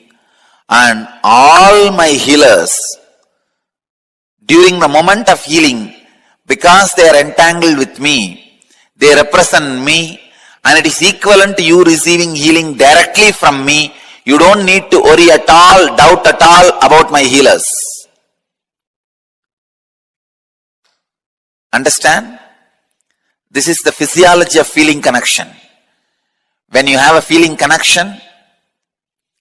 And all my healers, during the moment of healing, because they are entangled with me, they represent me, and it is equivalent to you receiving healing directly from me. You don't need to worry at all, doubt at all about my healers. Understand? This is the physiology of feeling connection. When you have a feeling connection,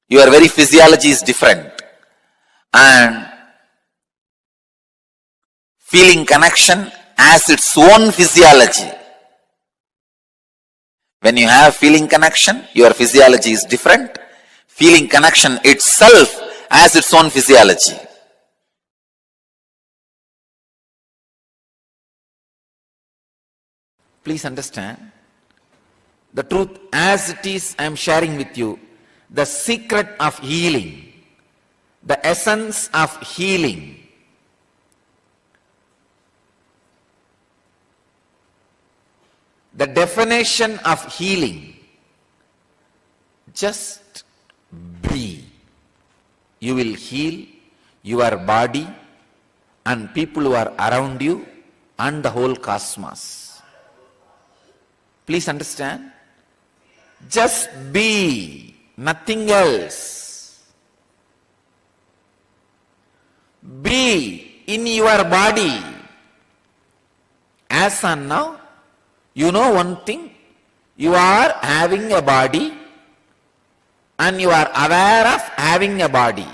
your very physiology is different. And feeling connection has its own physiology. When you have feeling connection, your physiology is different. Feeling connection itself has its own physiology. Please understand, the truth as it is, I am sharing with you the secret of healing, the essence of healing. The definition of healing. Just be. You will heal your body and people who are around you and the whole cosmos. Please understand. Just be, nothing else. Be in your body. As on now, you know one thing, you are having a body and you are aware of having a body.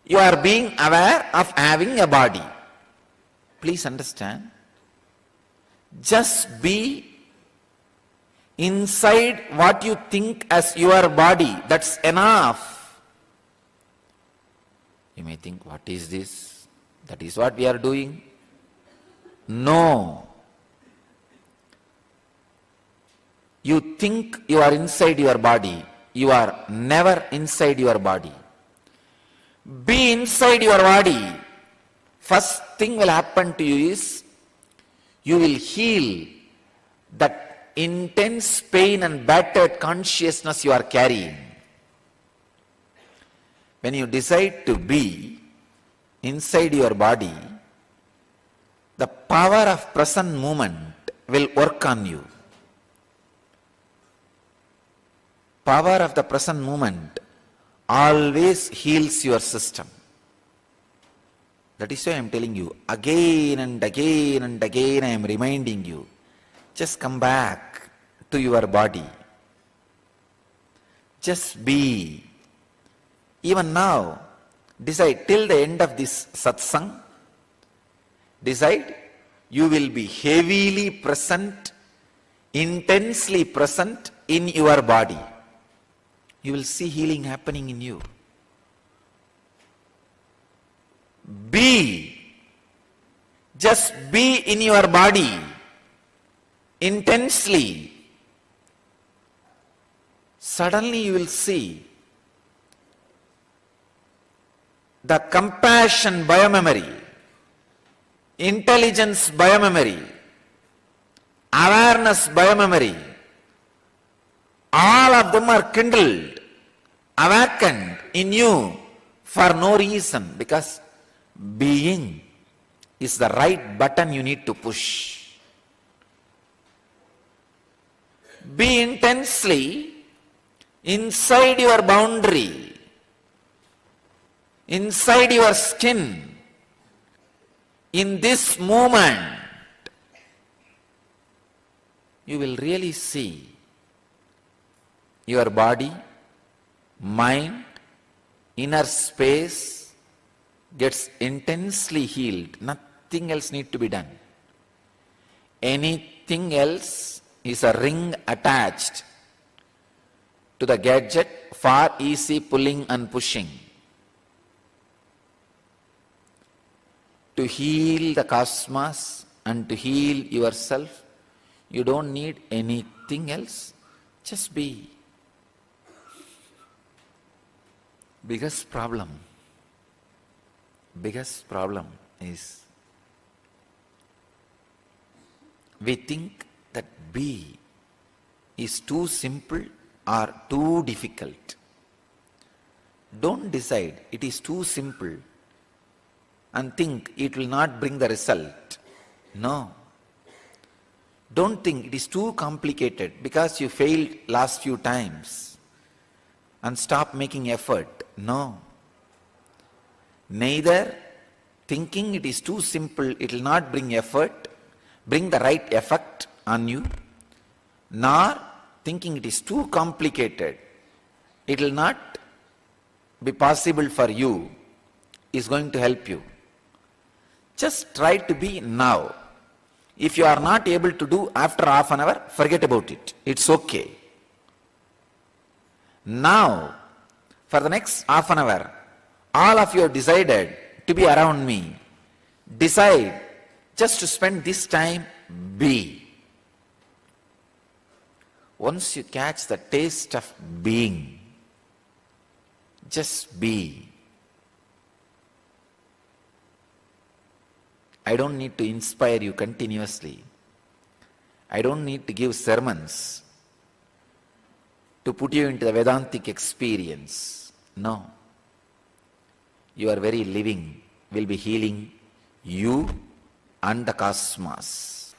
You are being aware of having a body. Please understand. Just be inside what you think as your body. That's enough. You may think, what is this? That is what we are doing. No. You think you are inside your body. You are never inside your body. Be inside your body. First thing will happen to you is you will heal that intense pain and battered consciousness you are carrying. When you decide to be inside your body, the power of present moment will work on you. Power of the present moment always heals your system. That is why I am telling you again and again and again, I am reminding you, just come back to your body. Just be. Even now, decide till the end of this satsang, decide you will be heavily present, intensely present in your body. You will see healing happening in you. Be. Just be in your body intensely. Suddenly you will see the compassion biomemory, intelligence biomemory, awareness biomemory, all of them are kindled, awakened in you for no reason, because being is the right button you need to push. Be intensely inside your boundary, inside your skin, in this moment. You will really see your body, mind, inner space gets intensely healed. Nothing else needs to be done. Anything else is a ring attached to the gadget for easy pulling and pushing. To heal the cosmos and to heal yourself, you don't need anything else. Just be. Biggest problem is we think that be is too simple or too difficult. Don't decide it is too simple and think it will not bring the result. No. Don't think it is too complicated because you failed last few times and stop making effort. No. Neither thinking it is too simple, it will not bring effort, bring the right effect on you, nor thinking it is too complicated, it will not be possible for you, is going to help you. Just try to be now. If you are not able to do after half an hour, forget about it. It's okay. Now, for the next half an hour, all of you have decided to be around me. Decide just to spend this time, be. Once you catch the taste of being, just be. I don't need to inspire you continuously. I don't need to give sermons to put you into the Vedantic experience. No. Your very living will be healing you and the cosmos.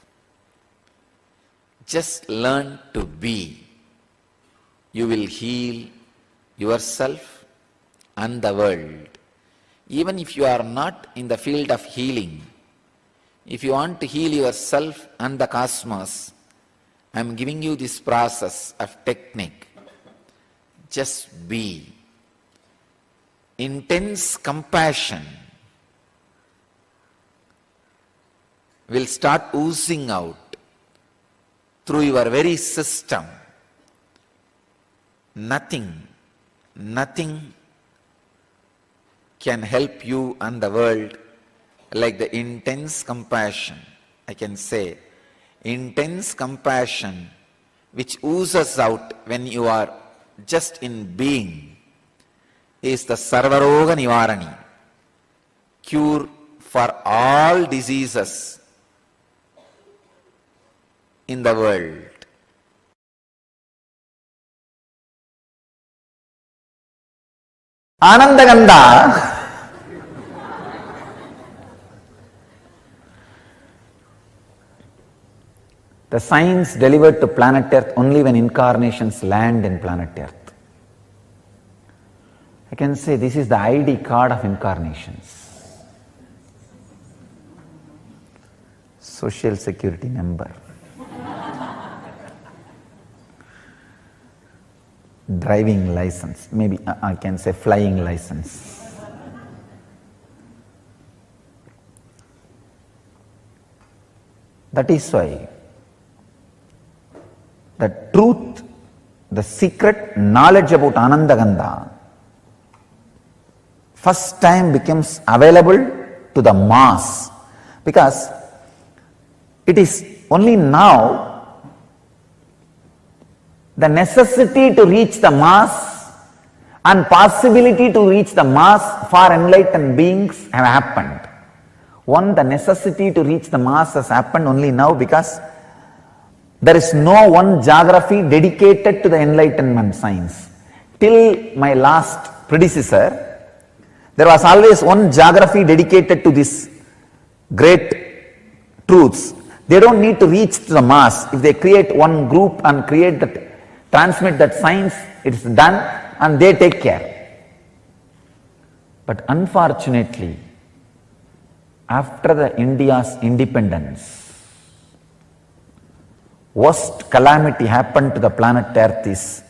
Just learn to be. You will heal yourself and the world. Even if you are not in the field of healing, if you want to heal yourself and the cosmos, I am giving you this process of technique. Just be. Intense compassion will start oozing out through your very system. Nothing can help you and the world like the intense compassion I can say, intense compassion which oozes out when you are just in being is the Sarvaroga Nivarani, cure for all diseases in the world. Anandagandha the science delivered to planet Earth only when incarnations land in planet Earth. I can say this is the ID card of incarnations. Social security number. Driving license, maybe I can say flying license. That is why the truth, the secret knowledge about Anandagandha first time becomes available to the mass, because it is only now the necessity to reach the mass and possibility to reach the mass for enlightened beings have happened. One, the necessity to reach the mass has happened only now because there is no one geography dedicated to the enlightenment science. Till my last predecessor, there was always one geography dedicated to these great truths. They don't need to reach to the mass. If they create one group and create that, transmit that science, it's done and they take care. But unfortunately, after the India's independence, worst calamity happened to the planet Earth is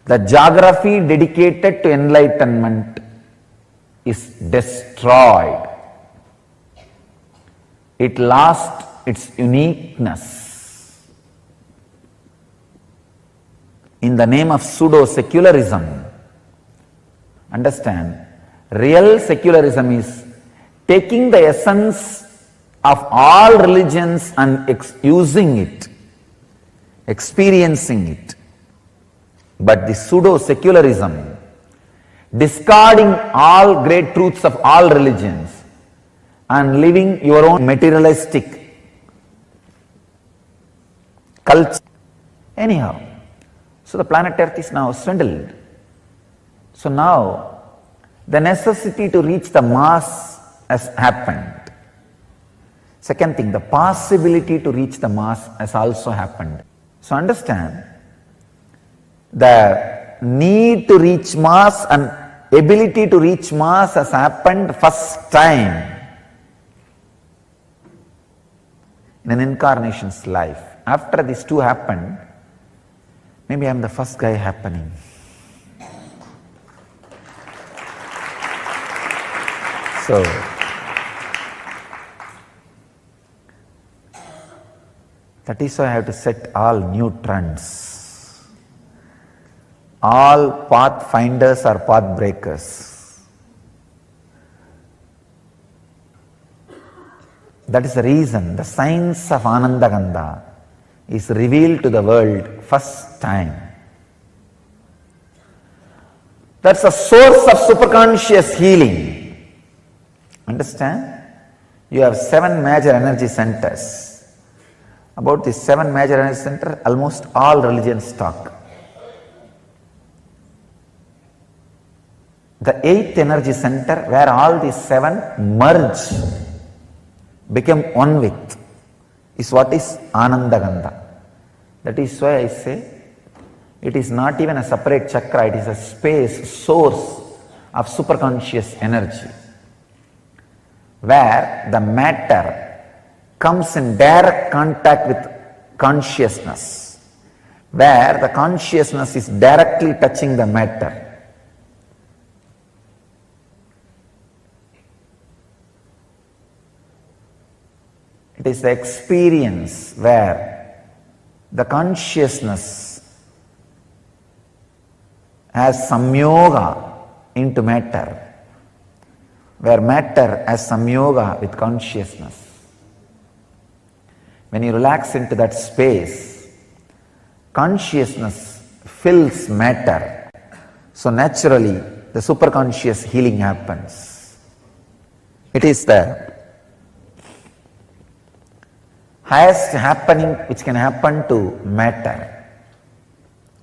the geography dedicated to enlightenment is destroyed. It lost its uniqueness in the name of pseudo-secularism. Understand, real secularism is taking the essence of all religions and using it, experiencing it. But the pseudo-secularism, discarding all great truths of all religions and living your own materialistic culture. Anyhow, so the planet Earth is now swindled. So now the necessity to reach the mass has happened. Second thing, the possibility to reach the mass has also happened. So understand, the need to reach mass and ability to reach mass has happened first time in an incarnation's life. After these two happened, maybe I am the first guy happening. So, that is why I have to set all new trends. All pathfinders are path breakers. That is the reason the science of Anandagandha is revealed to the world first time. That's a source of superconscious healing. Understand? You have 7 major energy centers. About these 7 major energy centers, almost all religions talk. The 8th energy center, where all these 7 merge, become one with, is what is Anandagandha. That is why I say it is not even a separate chakra, it is a space, source of superconscious energy, where the matter comes in direct contact with consciousness, where the consciousness is directly touching the matter. It is the experience where the consciousness has samyoga into matter, where matter has samyoga with consciousness. when you relax into that space, consciousness fills matter. So naturally, the superconscious healing happens. It is the highest happening which can happen to matter,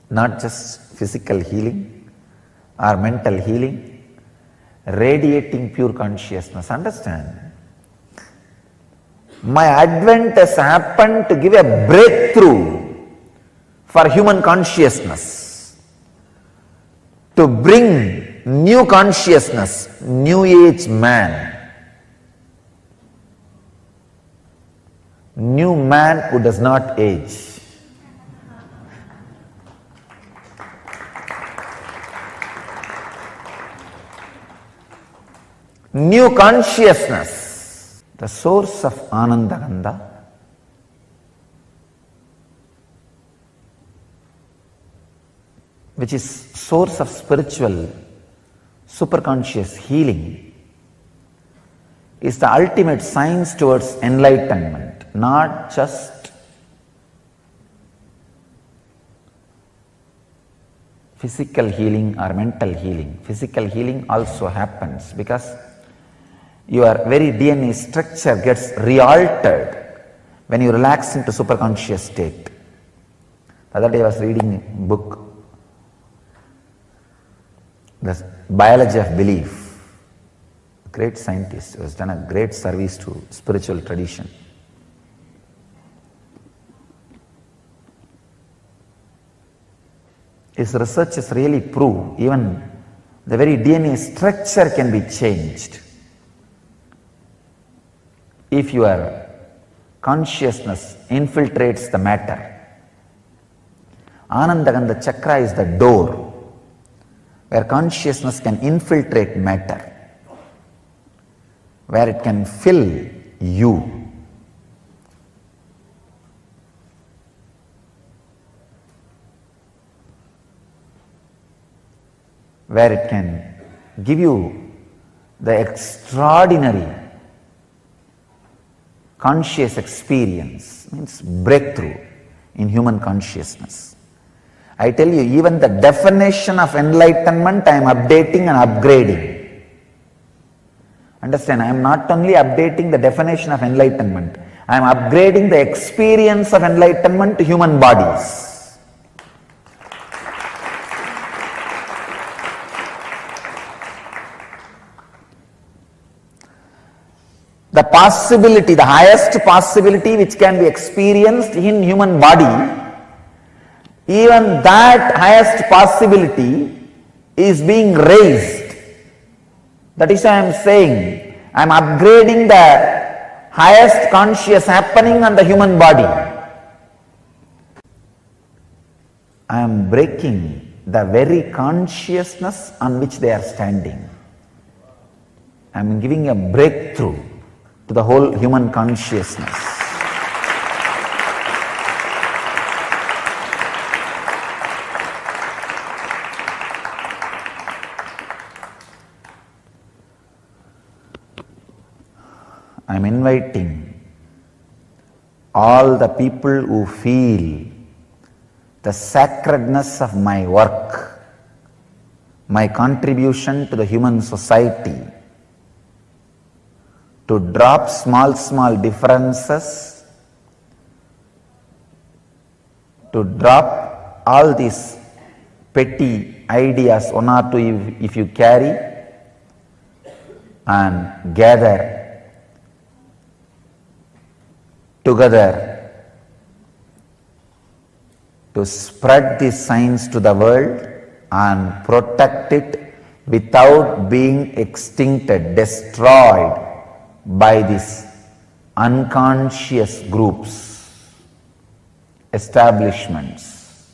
not just physical healing or mental healing, radiating pure consciousness. Understand? My advent has happened to give a breakthrough for human consciousness, to bring new consciousness, new age man. New man who does not age. New consciousness, the source of Anandagandha, which is source of spiritual superconscious healing, is the ultimate science towards enlightenment, not just physical healing or mental healing. Physical healing also happens because your very DNA structure gets re-altered when you relax into superconscious state. The other day I was reading a book, The Biology of Belief. A great scientist who has done a great service to spiritual tradition. His researches really prove even the very DNA structure can be changed if your consciousness infiltrates the matter. Anandagandha chakra is the door where consciousness can infiltrate matter, where it can fill you. Where it can give you the extraordinary conscious experience, means breakthrough in human consciousness. I tell you, even the definition of enlightenment I am updating and upgrading. Understand, I am not only updating the definition of enlightenment, I am upgrading the experience of enlightenment to human bodies. The possibility, the highest possibility which can be experienced in human body, even that highest possibility is being raised. That is why I am saying, I am upgrading the highest conscious happening on the human body. I am breaking the very consciousness on which they are standing. I am giving a breakthrough to the whole human consciousness. I am inviting all the people who feel the sacredness of my work, my contribution to the human society, to drop small differences, to drop all these petty ideas, one or two if you carry, and gather together to spread this science to the world and protect it without being extincted, destroyed by these unconscious groups, establishments.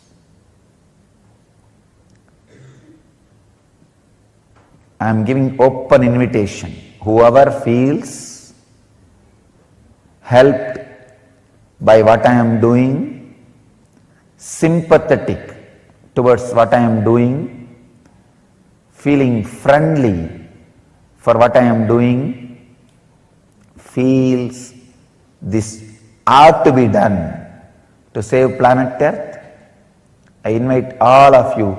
I am giving open invitation. Whoever feels helped by what I am doing, sympathetic towards what I am doing, feeling friendly for what I am doing, feels this ought to be done to save planet Earth, I invite all of you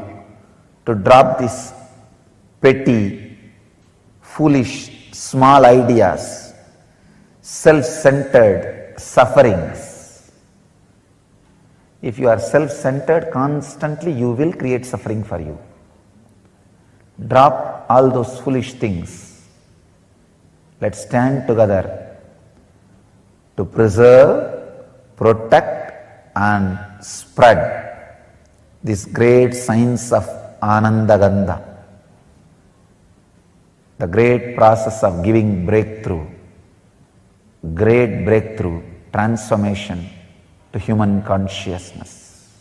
to drop these petty, foolish, small ideas, self-centered sufferings. If you are self-centered constantly, you will create suffering for you. Drop all those foolish things. Let's stand together to preserve, protect and spread this great science of Anandagandha, the great process of giving breakthrough, great breakthrough, transformation to human consciousness.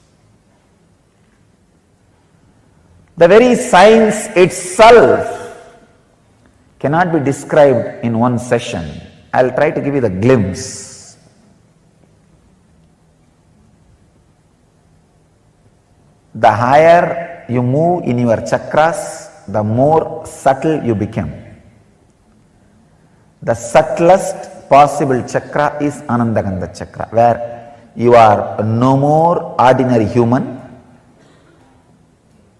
The very science itself cannot be described in one session. I'll try to give you the glimpse. The higher you move in your chakras, the more subtle you become. The subtlest possible chakra is Anandagandha chakra, where you are no more ordinary human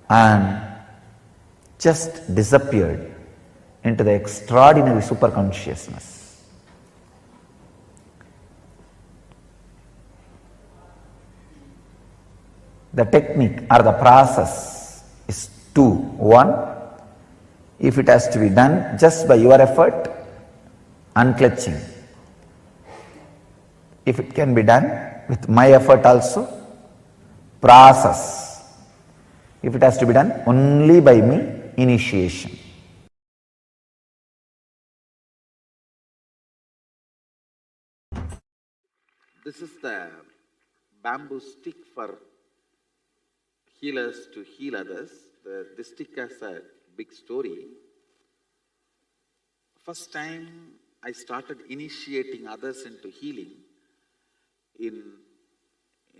and just disappeared into the extraordinary superconsciousness. The technique or the process is two. One, if it has to be done just by your effort, unclutching. If it can be done with my effort also, process. If it has to be done only by me, initiation. This is the bamboo stick for healers to heal others. This stick has a big story. First time I started initiating others into healing in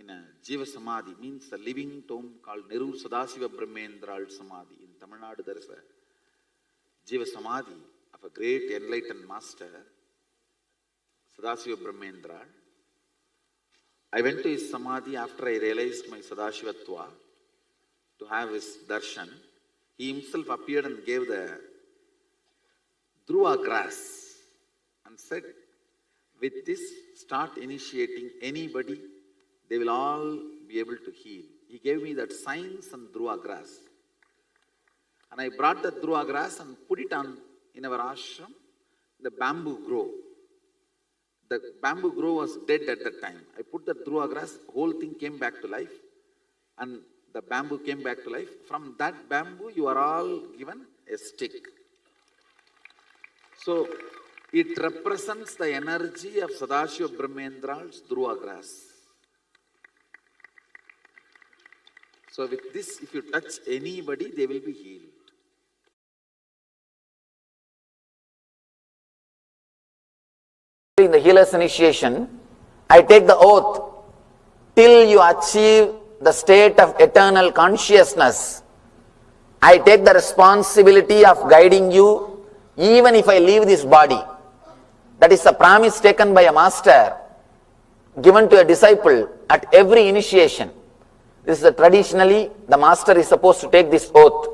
a Jiva Samadhi, means a living tomb called Neru Sadasiva Brahmendral Samadhi. In Tamil Nadu there is a Jiva Samadhi of a great enlightened master, Sadasiva Brahmendral. I went to his Samadhi after I realized my Sadashivatva to have his darshan. He himself appeared and gave the Dhruva grass and said, with this start initiating anybody, they will all be able to heal. He gave me that science and Dhruva grass. And I brought the Dhruva grass and put it on in our ashram, the bamboo grove. The bamboo grove was dead at that time. I put the Dhruva grass, whole thing came back to life, and the bamboo came back to life. From that bamboo, you are all given a stick. So, it represents the energy of Sadashiva Brahmendral's Dhruva grass. So, with this, if you touch anybody, they will be healed. In the healer's initiation, I take the oath till you achieve the state of eternal consciousness. I take the responsibility of guiding you even if I leave this body. That is a promise taken by a master, given to a disciple at every initiation. This is traditionally the master is supposed to take this oath.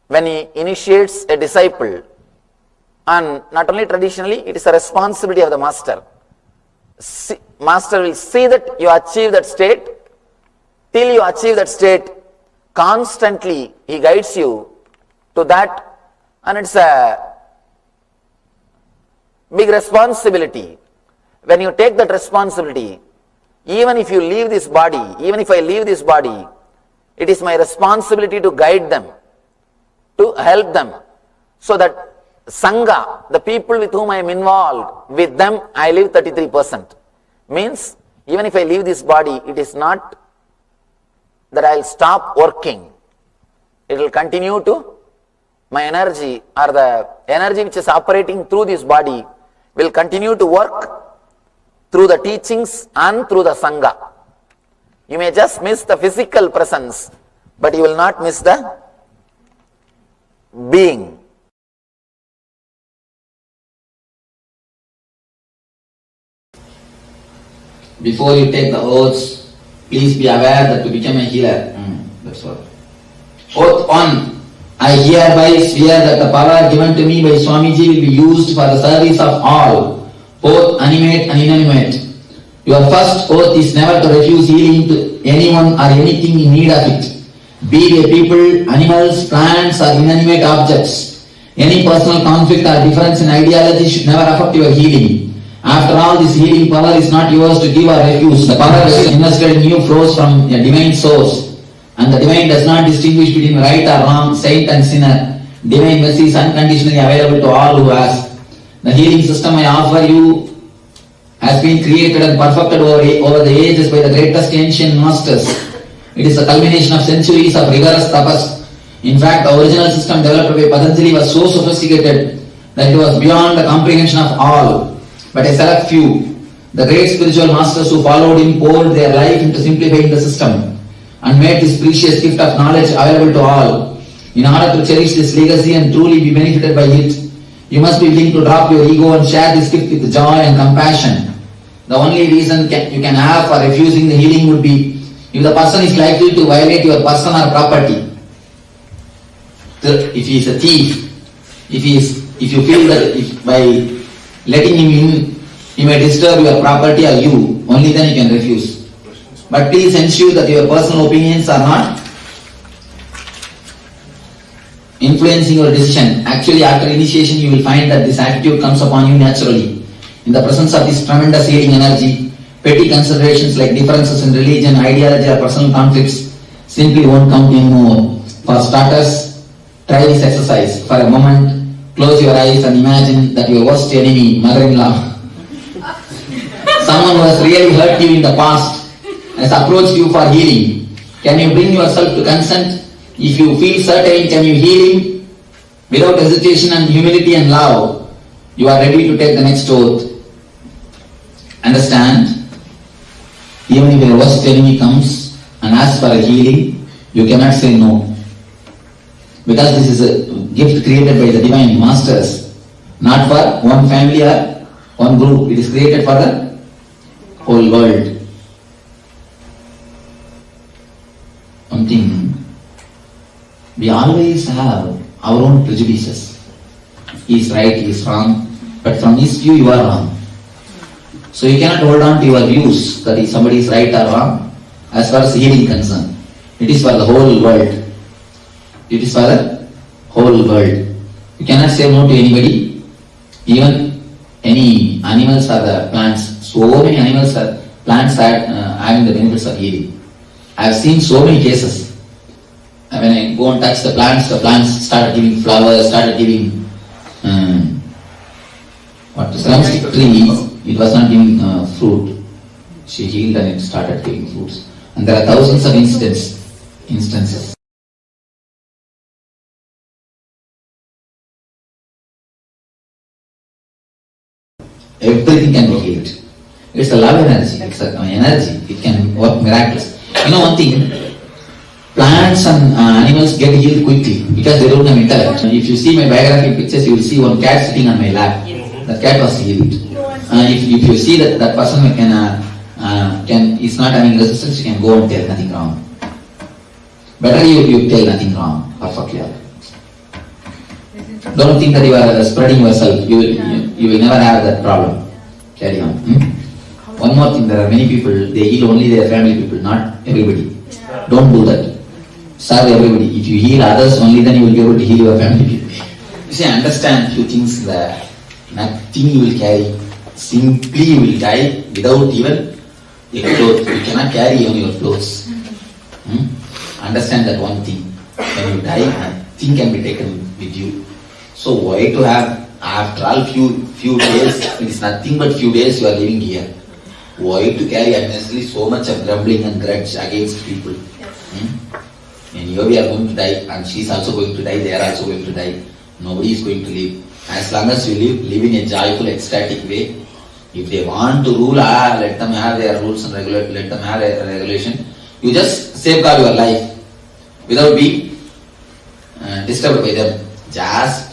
When he initiates a disciple, and not only traditionally, it is a responsibility of the master. Master will see that you achieve that state. Till you achieve that state, constantly he guides you to that, and it's a big responsibility. When you take that responsibility, even if you leave this body, even if I leave this body, it is my responsibility to guide them, to help them, so that Sangha, the people with whom I am involved, with them I live 33%. Means, even if I leave this body, it is not that I will stop working. It will continue to, my energy or the energy which is operating through this body will continue to work through the teachings and through the Sangha. You may just miss the physical presence, but you will not miss the being. Before you take the oaths, please be aware that to become a healer. That's all. Oath 1. I hereby swear that the power given to me by Swamiji will be used for the service of all, both animate and inanimate. Your first oath is never to refuse healing to anyone or anything in need of it. Be they people, animals, plants or inanimate objects. Any personal conflict or difference in ideology should never affect your healing. After all, this healing power is not yours to give or refuse. The power invested in you flows from a divine source. And the divine does not distinguish between right or wrong, saint and sinner. Divine mercy is unconditionally available to all who ask. The healing system I offer you has been created and perfected over the ages by the greatest ancient masters. It is a culmination of centuries of rigorous tapas. In fact, the original system developed by Patanjali was so sophisticated that it was beyond the comprehension of all. But a select few, the great spiritual masters who followed him, poured their life into simplifying the system and made this precious gift of knowledge available to all. In order to cherish this legacy and truly be benefited by it, you must be willing to drop your ego and share this gift with joy and compassion. The only reason you can have for refusing the healing would be if the person is likely to violate your person or property. If he is a thief, if you feel that by letting him in, he may disturb your property or you, only then you can refuse. But please ensure that your personal opinions are not influencing your decision. Actually, after initiation, you will find that this attitude comes upon you naturally. In the presence of this tremendous healing energy, petty considerations like differences in religion, ideology, or personal conflicts simply won't count anymore. For starters, try this exercise. For a moment, close your eyes and imagine that your worst enemy, mother-in-law, someone who has really hurt you in the past, has approached you for healing. Can you bring yourself to consent? If you feel certain, can you heal him? Without hesitation and humility and love, you are ready to take the next oath. Understand? Even if your worst enemy comes and asks for a healing, you cannot say no. Because this is a gift created by the divine masters, not for one family or one group. It is created for the whole world. One thing, we always have our own prejudices. He is right, he is wrong, but from his view you are wrong. So you cannot hold on to your views that if somebody is right or wrong as far as healing is concerned. It is for the whole world. It is for the whole world. You cannot say no to anybody, even any animals or the plants. So many animals or plants are having the benefits of healing. I have seen so many cases. When I go and touch the plants started giving flowers, started giving drumstick tree, it was not giving fruit. She healed and it started giving fruits. And there are thousands of instances. Everything can be healed. It's a love energy, it's an energy, it can work miraculous. You know one thing, plants and animals get healed quickly because they don't have intellect. If you see my biography pictures, you will see one cat sitting on my lap. That cat was healed. If you see that person is not having resistance, you can go and tell nothing wrong. Better you tell nothing wrong, perfectly. Don't think that you are spreading yourself. You will never have that problem. Carry on. One more thing, there are many people, they heal only their family people, not everybody. Don't do that. Serve everybody. If you heal others, only then you will be able to heal your family people. You see, understand few things that nothing you will carry. Simply you will die without even your clothes. You cannot carry even your clothes. Understand that one thing. When you die, nothing can be taken with you. So why to have, after all few days, it is nothing but few days you are living here. Why to carry unnecessarily so much of grumbling and grudge against people? And here we are going to die, and she is also going to die, they are also going to die. Nobody is going to live. As long as you live in a joyful, ecstatic way. If they want to rule, let them have their rules and let them have their regulation. You just safeguard your life without being disturbed by them. Just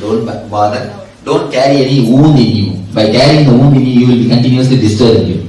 don't bother. Don't carry any wound in you. By carrying the wound in you, you will be continuously disturbing you.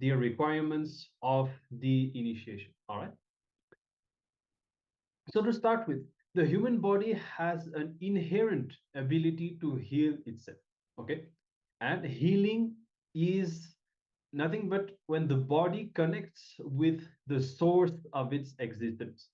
the requirements of the initiation. All right. So to start with, the human body has an inherent ability to heal itself. Okay. And healing is nothing but when the body connects with the source of its existence.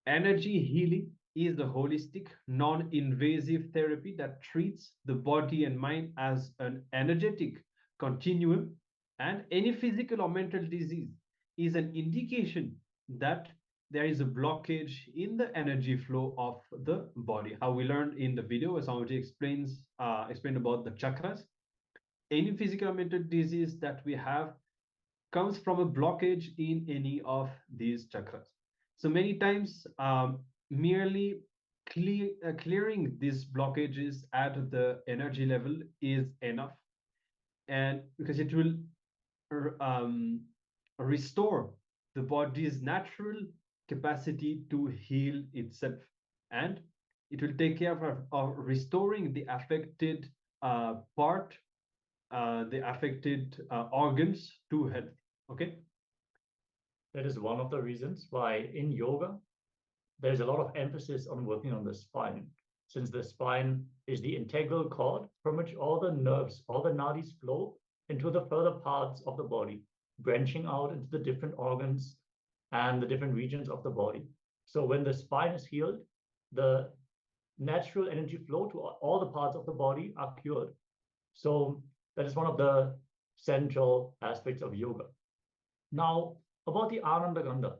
Energy healing is a holistic, non-invasive therapy that treats the body and mind as an energetic continuum, and any physical or mental disease is an indication that there is a blockage in the energy flow of the body. How we learned in the video, as Swamiji explained about the chakras. Any physical or mental disease that we have comes from a blockage in any of these chakras. So many times, merely clearing these blockages at the energy level is enough, and because it will restore the body's natural capacity to heal itself, and it will take care of restoring the affected part, the affected organs to health. Okay. That is one of the reasons why in yoga, there's a lot of emphasis on working on the spine, since the spine is the integral cord from which all the nerves, all the nadis flow into the further parts of the body, branching out into the different organs and the different regions of the body. So when the spine is healed, the natural energy flow to all the parts of the body are cured. So that is one of the central aspects of yoga. Now, about the Ananda Gandha,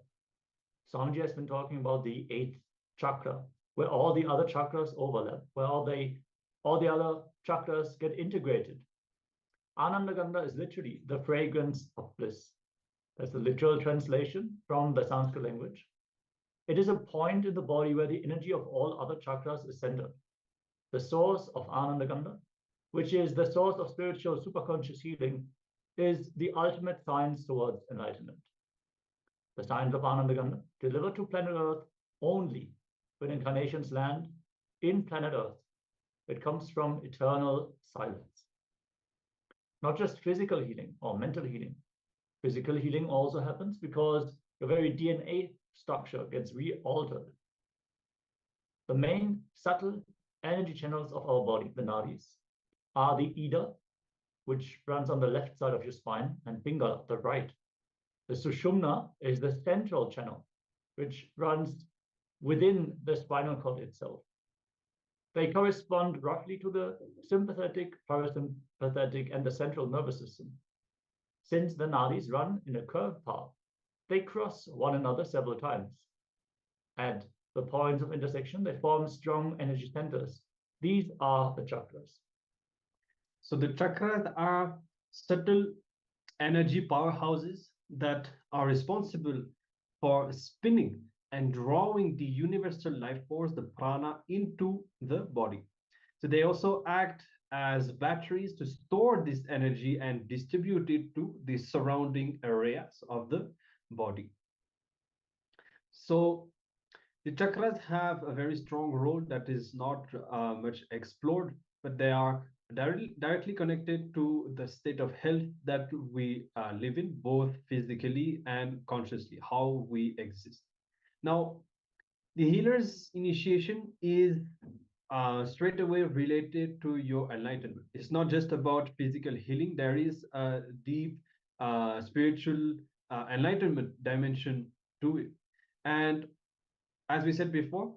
Swamiji has been talking about the 8th chakra, where all the other chakras overlap, where all the other chakras get integrated. Ananda Gandha is literally the fragrance of bliss. That's the literal translation from the Sanskrit language. It is a point in the body where the energy of all other chakras is centered. The source of Ananda Gandha, which is the source of spiritual superconscious healing, is the ultimate science towards enlightenment. The science of Ananda Gandha, delivered to planet Earth only when incarnations land in planet Earth. It comes from eternal silence. Not just physical healing or mental healing. Physical healing also happens because your very DNA structure gets re-altered. The main subtle energy channels of our body, the nadis, are the Ida, which runs on the left side of your spine, and Pingala, the right. The Sushumna is the central channel, which runs within the spinal cord itself. They correspond roughly to the sympathetic, parasympathetic, and the central nervous system. Since the nadis run in a curved path, they cross one another several times. At the points of intersection, they form strong energy centers. These are the chakras. So the chakras are subtle energy powerhouses that are responsible for spinning and drawing the universal life force, the prana, into the body. So they also act as batteries to store this energy and distribute it to the surrounding areas of the body. So the chakras have a very strong role that is not much explored, but they are directly connected to the state of health that we live in, both physically and consciously, how we exist. Now, the healer's initiation is straight away related to your enlightenment. It's not just about physical healing. There is a deep spiritual enlightenment dimension to it. And as we said before,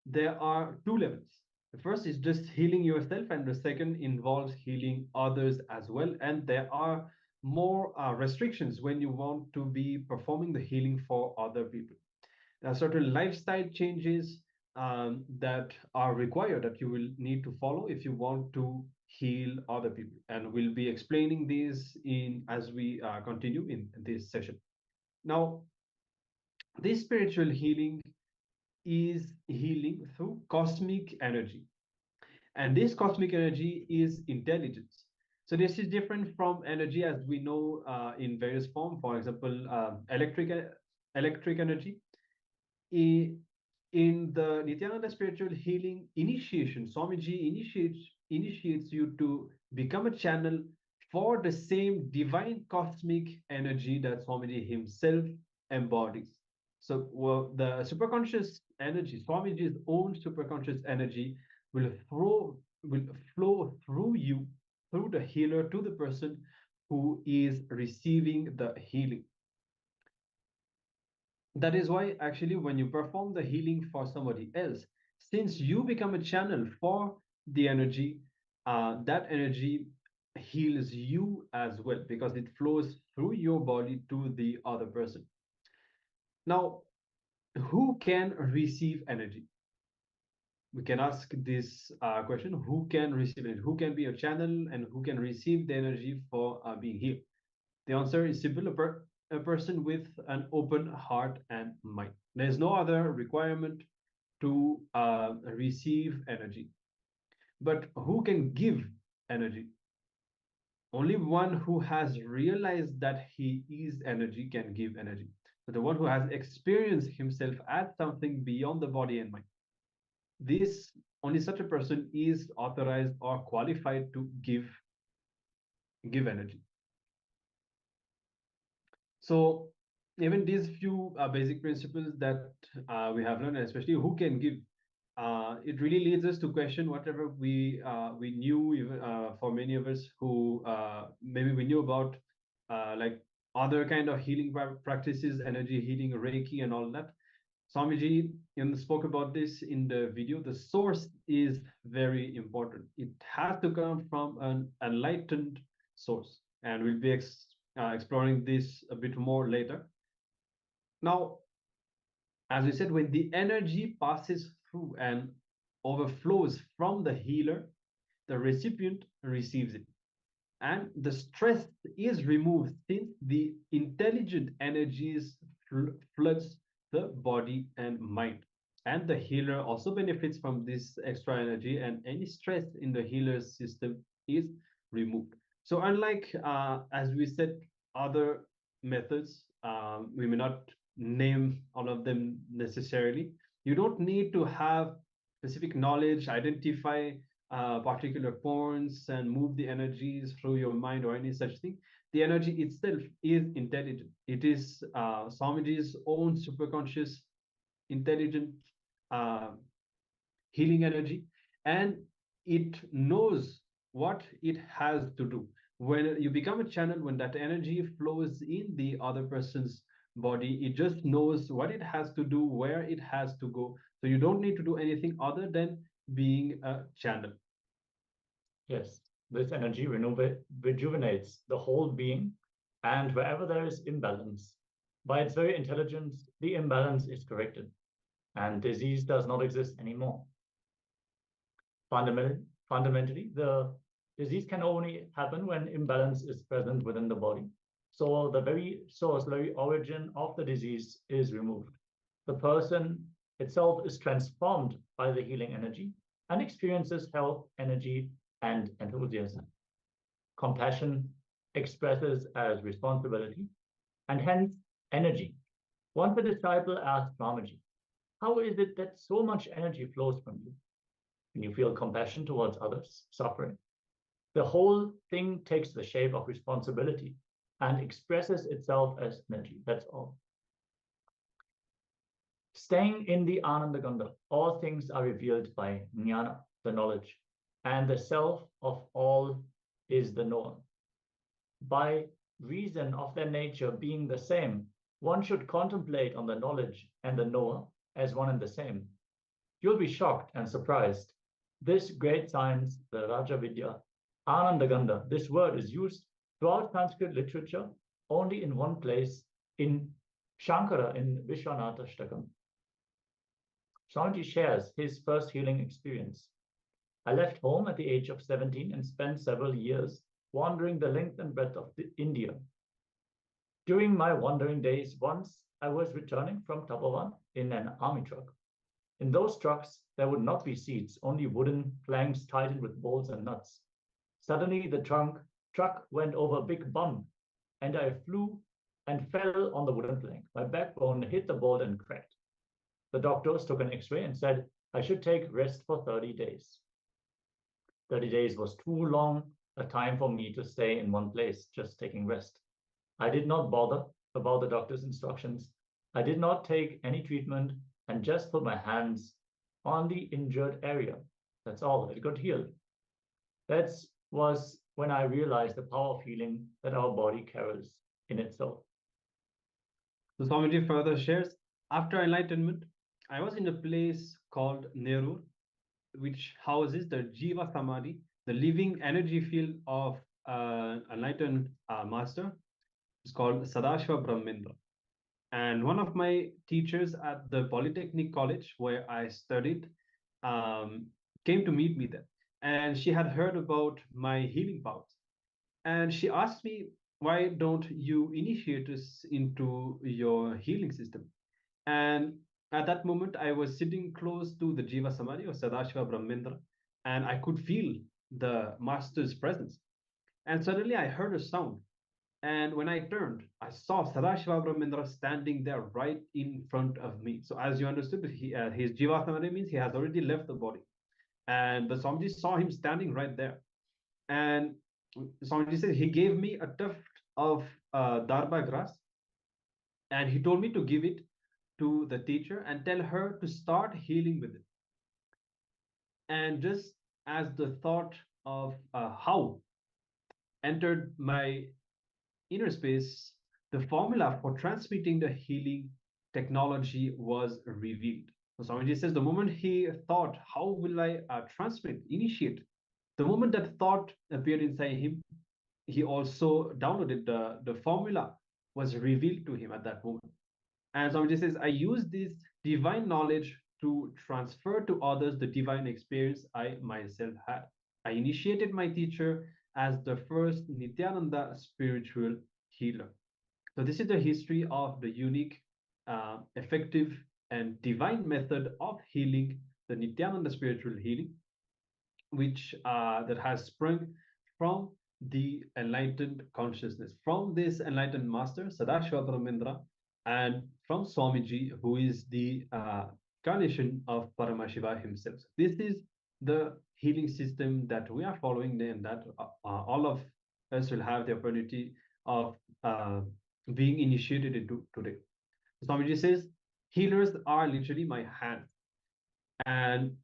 there are 2 levels. The first is just healing yourself, and the second involves healing others as well. And there are more restrictions when you want to be performing the healing for other people. There are certain lifestyle changes that are required that you will need to follow if you want to heal other people. And we'll be explaining these as we continue in this session. Now, this spiritual healing is healing through cosmic energy. And this cosmic energy is intelligence. So this is different from energy as we know in various forms. For example, electric energy. In the Nityananda spiritual healing initiation, Swamiji initiates you to become a channel for the same divine cosmic energy that Swamiji himself embodies. So the superconscious energy, Swamiji's own superconscious energy will flow through you, through the healer, to the person who is receiving the healing. That is why actually when you perform the healing for somebody else, since you become a channel for the energy, that energy heals you as well, because it flows through your body to the other person. Now, who can receive energy? We can ask this question: who can receive it? Who can be a channel and who can receive the energy for being healed? The answer is simple: a person with an open heart and mind. There's no other requirement to receive energy. But who can give energy? Only one who has realized that he is energy can give energy. So the one who has experienced himself as something beyond the body and mind. This, only such a person is authorized or qualified to give energy. So even these few basic principles that we have learned, especially who can give, it really leads us to question whatever we knew, even for many of us who maybe we knew about like other kind of healing practices, energy healing, Reiki, and all that. Swamiji spoke about this in the video. The source is very important. It has to come from an enlightened source, and we'll be exploring this a bit more later. Now, as we said, when the energy passes through and overflows from the healer, the recipient receives it. And the stress is removed since the intelligent energies floods the body and mind. And the healer also benefits from this extra energy, and any stress in the healer's system is removed. So unlike, as we said, other methods, we may not name all of them necessarily. You don't need to have specific knowledge, identify particular points and move the energies through your mind or any such thing. The energy itself is intelligent. It is Swamiji's own superconscious, intelligent healing energy, and it knows what it has to do. When you become a channel, when that energy flows in the other person's body, it just knows what it has to do, where it has to go. So you don't need to do anything other than being a channel. Yes, this energy rejuvenates the whole being, and wherever there is imbalance, by its very intelligence, the imbalance is corrected, and disease does not exist anymore. Fundamentally, the disease can only happen when imbalance is present within the body. So the very source, the very origin of the disease is removed. The person itself is transformed by the healing energy and experiences health, energy, and enthusiasm. Compassion expresses as responsibility, and hence energy. Once a disciple asked Swamiji, how is it that so much energy flows from you? When you feel compassion towards others suffering, the whole thing takes the shape of responsibility and expresses itself as energy. That's all. Staying in the Anandaganda, all things are revealed by jnana, the knowledge, and the self of all is the knower. By reason of their nature being the same, one should contemplate on the knowledge and the knower as one and the same. You'll be shocked and surprised. This great science, the Raja Vidya, Anandaganda, this word is used throughout Sanskrit literature only in one place, in Shankara, in Vishwanatashtakam. Swamiji shares his first healing experience. I left home at the age of 17 and spent several years wandering the length and breadth of India. During my wandering days, once I was returning from Tapovan in an army truck. In those trucks, there would not be seats, only wooden planks tightened with bolts and nuts. Suddenly, the truck went over a big bump, and I flew and fell on the wooden plank. My backbone hit the board and cracked. The doctors took an x-ray and said I should take rest for 30 days. 30 days was too long a time for me to stay in one place, just taking rest. I did not bother about the doctor's instructions. I did not take any treatment and just put my hands on the injured area. That's all. It got healed. That was when I realized the power of healing that our body carries in itself. So Swamiji further shares, after enlightenment, I was in a place called Nerur, which houses the Jiva Samadhi, the living energy field of enlightened master. It's called Sadashiva Brahmendra. And one of my teachers at the Polytechnic College where I studied came to meet me there. And she had heard about my healing powers. And she asked me, why don't you initiate us into your healing system? And at that moment, I was sitting close to the Jiva Samadhi of Sadashiva Brahmendra, and I could feel the master's presence. And suddenly I heard a sound. And when I turned, I saw Sadashiva Brahmendra standing there right in front of me. So as you understood, his Jiva Samadhi means he has already left the body. And the Swamiji saw him standing right there. And Swamiji said he gave me a tuft of darba grass, and he told me to give it to the teacher and tell her to start healing with it. And just as the thought of how entered my inner space, the formula for transmitting the healing technology was revealed. So Swamiji says the moment he thought, how will I initiate? The moment that thought appeared inside him, he also downloaded the formula was revealed to him at that moment. And Swamiji says, I use this divine knowledge to transfer to others the divine experience I myself had. I initiated my teacher as the first Nityananda spiritual healer. So this is the history of the unique, effective, and divine method of healing, the Nityananda spiritual healing, which that has sprung from the enlightened consciousness, from this enlightened master, Sadashiva Brahmendra, and from Swamiji, who is the incarnation of Paramashiva himself. This is the healing system that we are following, and that all of us will have the opportunity of being initiated into today. Swamiji says, healers are literally my hand. And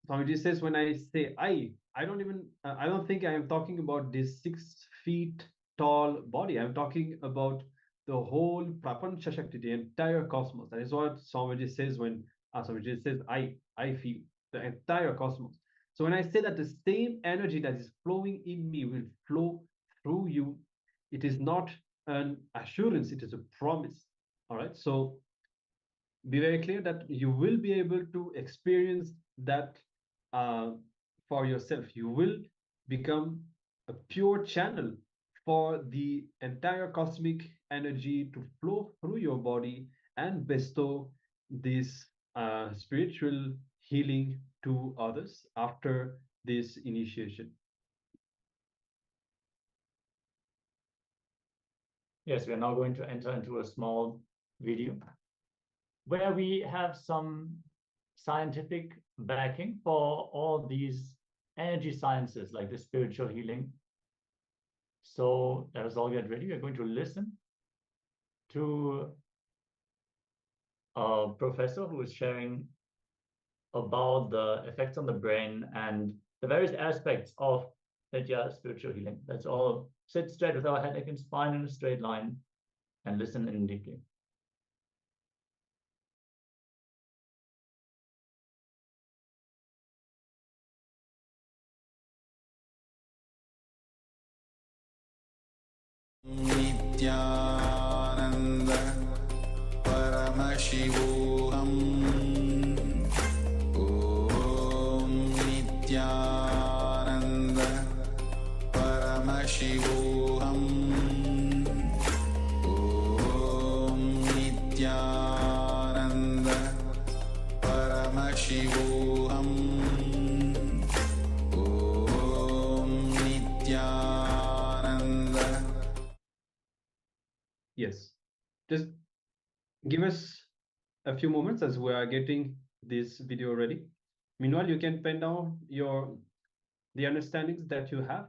Swamiji says, when I say I don't think I am talking about this 6 feet tall body. I'm talking about the whole Prapancha Shakti, the entire cosmos. That is what Swamiji says when Swamiji says, I feel the entire cosmos. So when I say that the same energy that is flowing in me will flow through you, it is not an assurance, it is a promise. All right. So be very clear that you will be able to experience that for yourself. You will become a pure channel for the entire cosmic energy to flow through your body and bestow this spiritual healing to others after this initiation. Yes, we are now going to enter into a small video where we have some scientific backing for all these energy sciences like the spiritual healing. So let us all get ready. We're going to listen to a professor who is sharing about the effects on the brain and the various aspects of that spiritual healing. Let's all sit straight with our head, neck, and spine in a straight line and listen in deeply. Nityanand परमशिवोऽहम् ॐ नित्यानन्द परमशिवोऽहम् ॐ नित्यानन्द परमशिवोऽहम् ॐ Nityanand. Yes, just give us a few moments as we are getting this video ready. Meanwhile, you can pen down the understandings that you have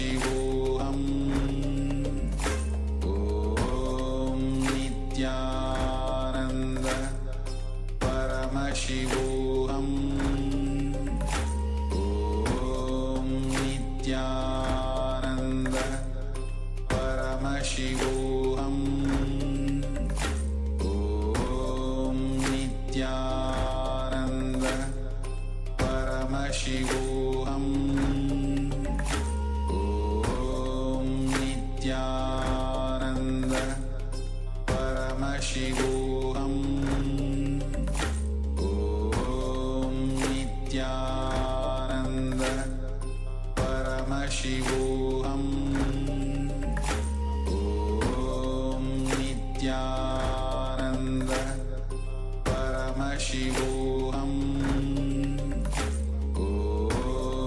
Paramashivoham Om Nityananda Paramashivoham Om Nityananda Paramashivoham Om Nityananda Paramashivoham Om Nityananda Paramashivoham Om Nityananda Paramashivoham Om Nityananda Paramashivoham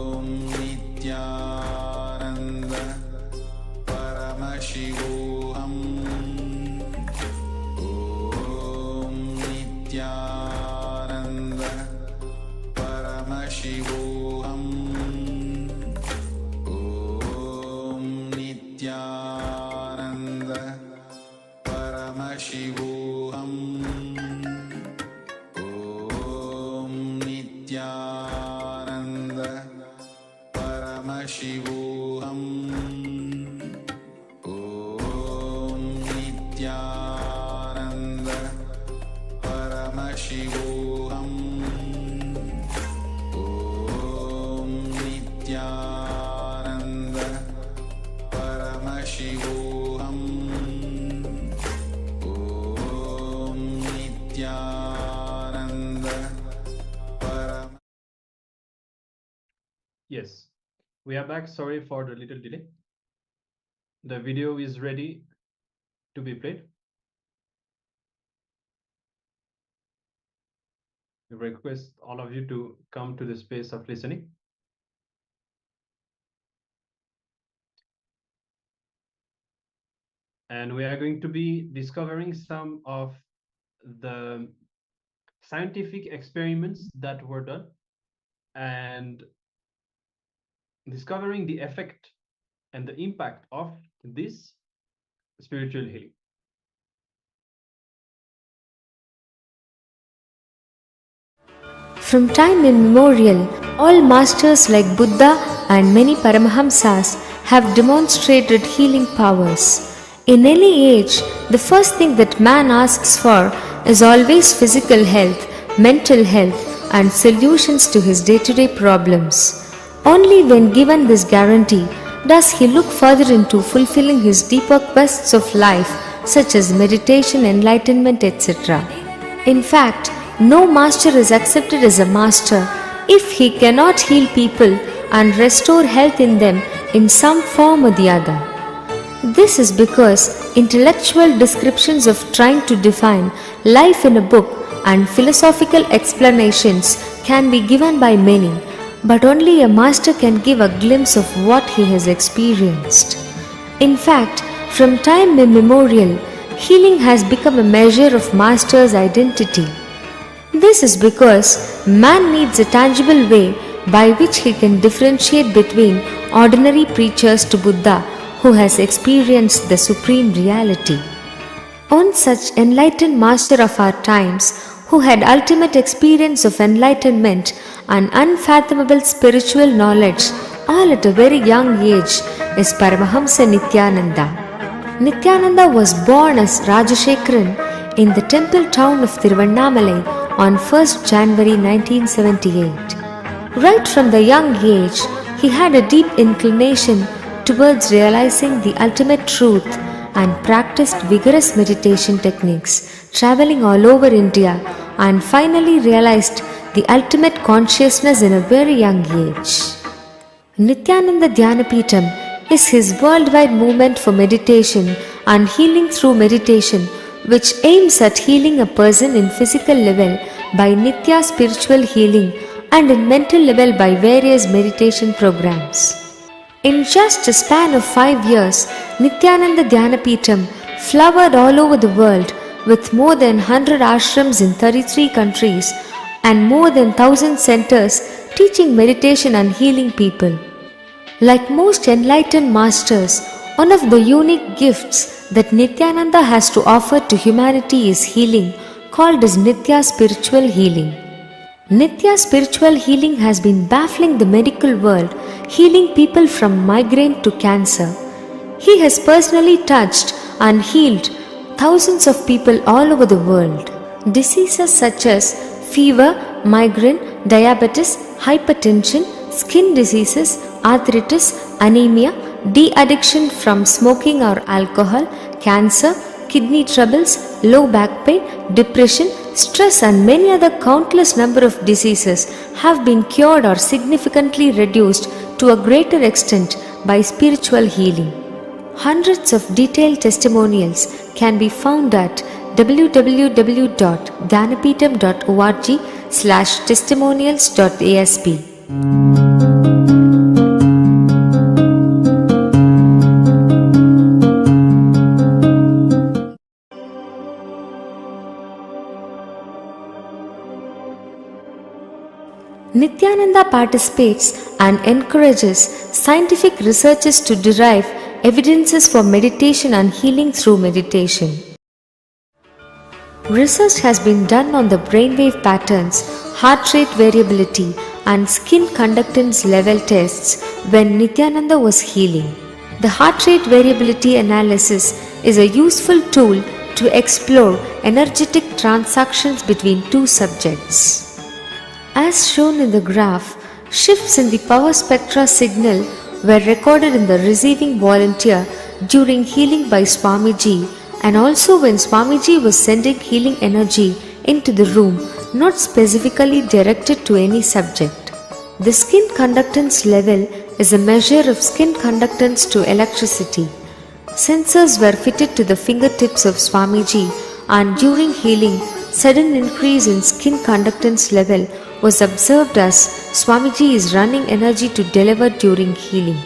Om Nityananda Paramashivoham Om Nityananda Paramashivoham Om Nityananda Paramashivoham Om Nityananda Paramashivoham Om Nityananda Paramashivoham Om Nityananda Paramashivoham Om Nityananda Param. Yes, we are back. Sorry for the little delay. The video is ready to be played. We request all of you to come to the space of listening. And we are going to be discovering some of the scientific experiments that were done and discovering the effect and the impact of this spiritual healing. From time immemorial, all masters like Buddha and many Paramahamsas have demonstrated healing powers. In any age, the first thing that man asks for is always physical health, mental health, and solutions to his day-to-day problems. Only when given this guarantee does he look further into fulfilling his deeper quests of life, such as meditation, enlightenment, etc. In fact, no master is accepted as a master if he cannot heal people and restore health in them in some form or the other. This is because intellectual descriptions of trying to define life in a book and philosophical explanations can be given by many, but only a master can give a glimpse of what he has experienced. In fact, from time immemorial, healing has become a measure of master's identity. This is because man needs a tangible way by which he can differentiate between ordinary preachers to Buddha who has experienced the supreme reality. One such enlightened master of our times who had ultimate experience of enlightenment and unfathomable spiritual knowledge all at a very young age is Paramahamsa Nityananda. Nityananda was born as Rajashekharan in the temple town of Tiruvannamalai on 1st January 1978. Right from the young age, he had a deep inclination towards realizing the ultimate truth and practiced vigorous meditation techniques, traveling all over India, and finally realized the ultimate consciousness in a very young age. Nityananda Dhyanapitham is his worldwide movement for meditation and healing through meditation, which aims at healing a person in physical level by Nitya spiritual healing and in mental level by various meditation programs. In just a span of 5 years, Nityananda Dhyanapitham flowered all over the world with more than 100 ashrams in 33 countries and more than 1,000 centers teaching meditation and healing people. Like most enlightened masters, one of the unique gifts that Nityananda has to offer to humanity is healing, called as Nitya spiritual healing. Nitya spiritual healing has been baffling the medical world, healing people from migraine to cancer. He has personally touched and healed thousands of people all over the world. Diseases such as fever, migraine, diabetes, hypertension, skin diseases, arthritis, anemia, de-addiction from smoking or alcohol, cancer, kidney troubles, low back pain, depression, stress and many other countless number of diseases have been cured or significantly reduced to a greater extent by spiritual healing. Hundreds of detailed testimonials can be found at www.dhyanapeetham.org/testimonials.asp. Nityananda participates and encourages scientific researchers to derive evidences for meditation and healing through meditation. Research has been done on the brainwave patterns, heart rate variability, and skin conductance level tests when Nityananda was healing. The heart rate variability analysis is a useful tool to explore energetic transactions between two subjects. As shown in the graph, shifts in the power spectra signal were recorded in the receiving volunteer during healing by Swamiji, and also when Swamiji was sending healing energy into the room, not specifically directed to any subject. The skin conductance level is a measure of skin conductance to electricity. Sensors were fitted to the fingertips of Swamiji, and during healing, sudden increase in skin conductance level was observed as Swamiji is running energy to deliver during healing.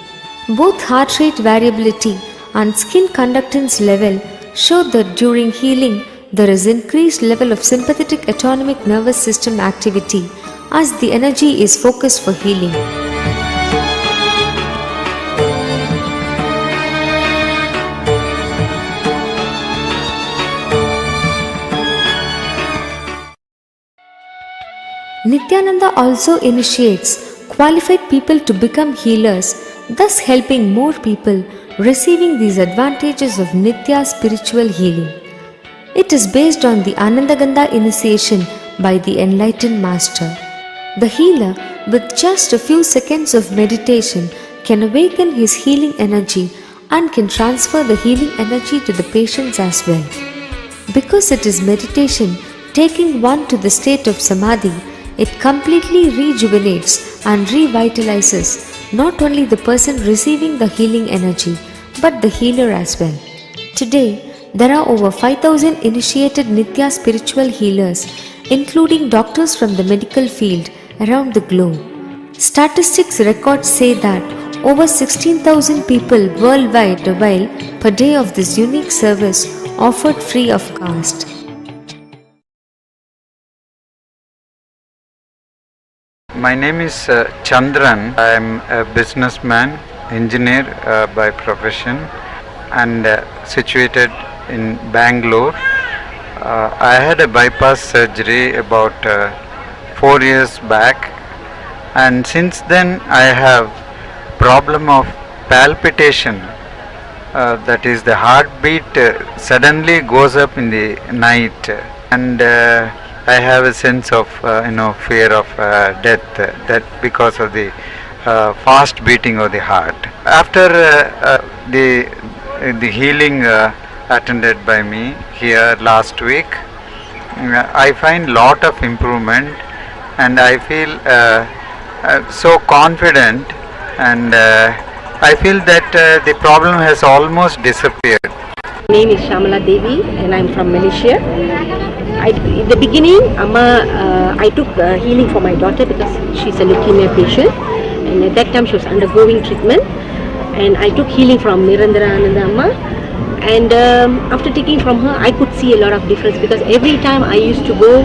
Both heart rate variability and skin conductance level showed that during healing there is increased level of sympathetic autonomic nervous system activity as the energy is focused for healing. Nityananda also initiates qualified people to become healers, thus helping more people receiving these advantages of Nitya spiritual healing. It is based on the Anandagandha initiation by the enlightened master. The healer, with just a few seconds of meditation, can awaken his healing energy and can transfer the healing energy to the patients as well. Because it is meditation taking one to the state of samadhi, it completely rejuvenates and revitalizes not only the person receiving the healing energy, but the healer as well. Today, there are over 5,000 initiated Nitya spiritual healers, including doctors from the medical field around the globe. Statistics records say that over 16,000 people worldwide avail per day of this unique service offered free of cost. My name is Chandran. I am a businessman, engineer by profession, and situated in Bangalore. I had a bypass surgery about 4 years back, and since then I have problem of palpitation. That is, the heartbeat suddenly goes up in the night, and I have a sense of fear of death, that because of the fast beating of the heart. After the healing attended by me here last week, I find lot of improvement, and I feel so confident, and I feel that the problem has almost disappeared. My name is Shamala Devi and I am from Malaysia. In the beginning, I took healing for my daughter because she's a leukemia patient, and at that time she was undergoing treatment, and I took healing from Nirandara Ananda Amma, and after taking from her I could see a lot of difference, because every time I used to go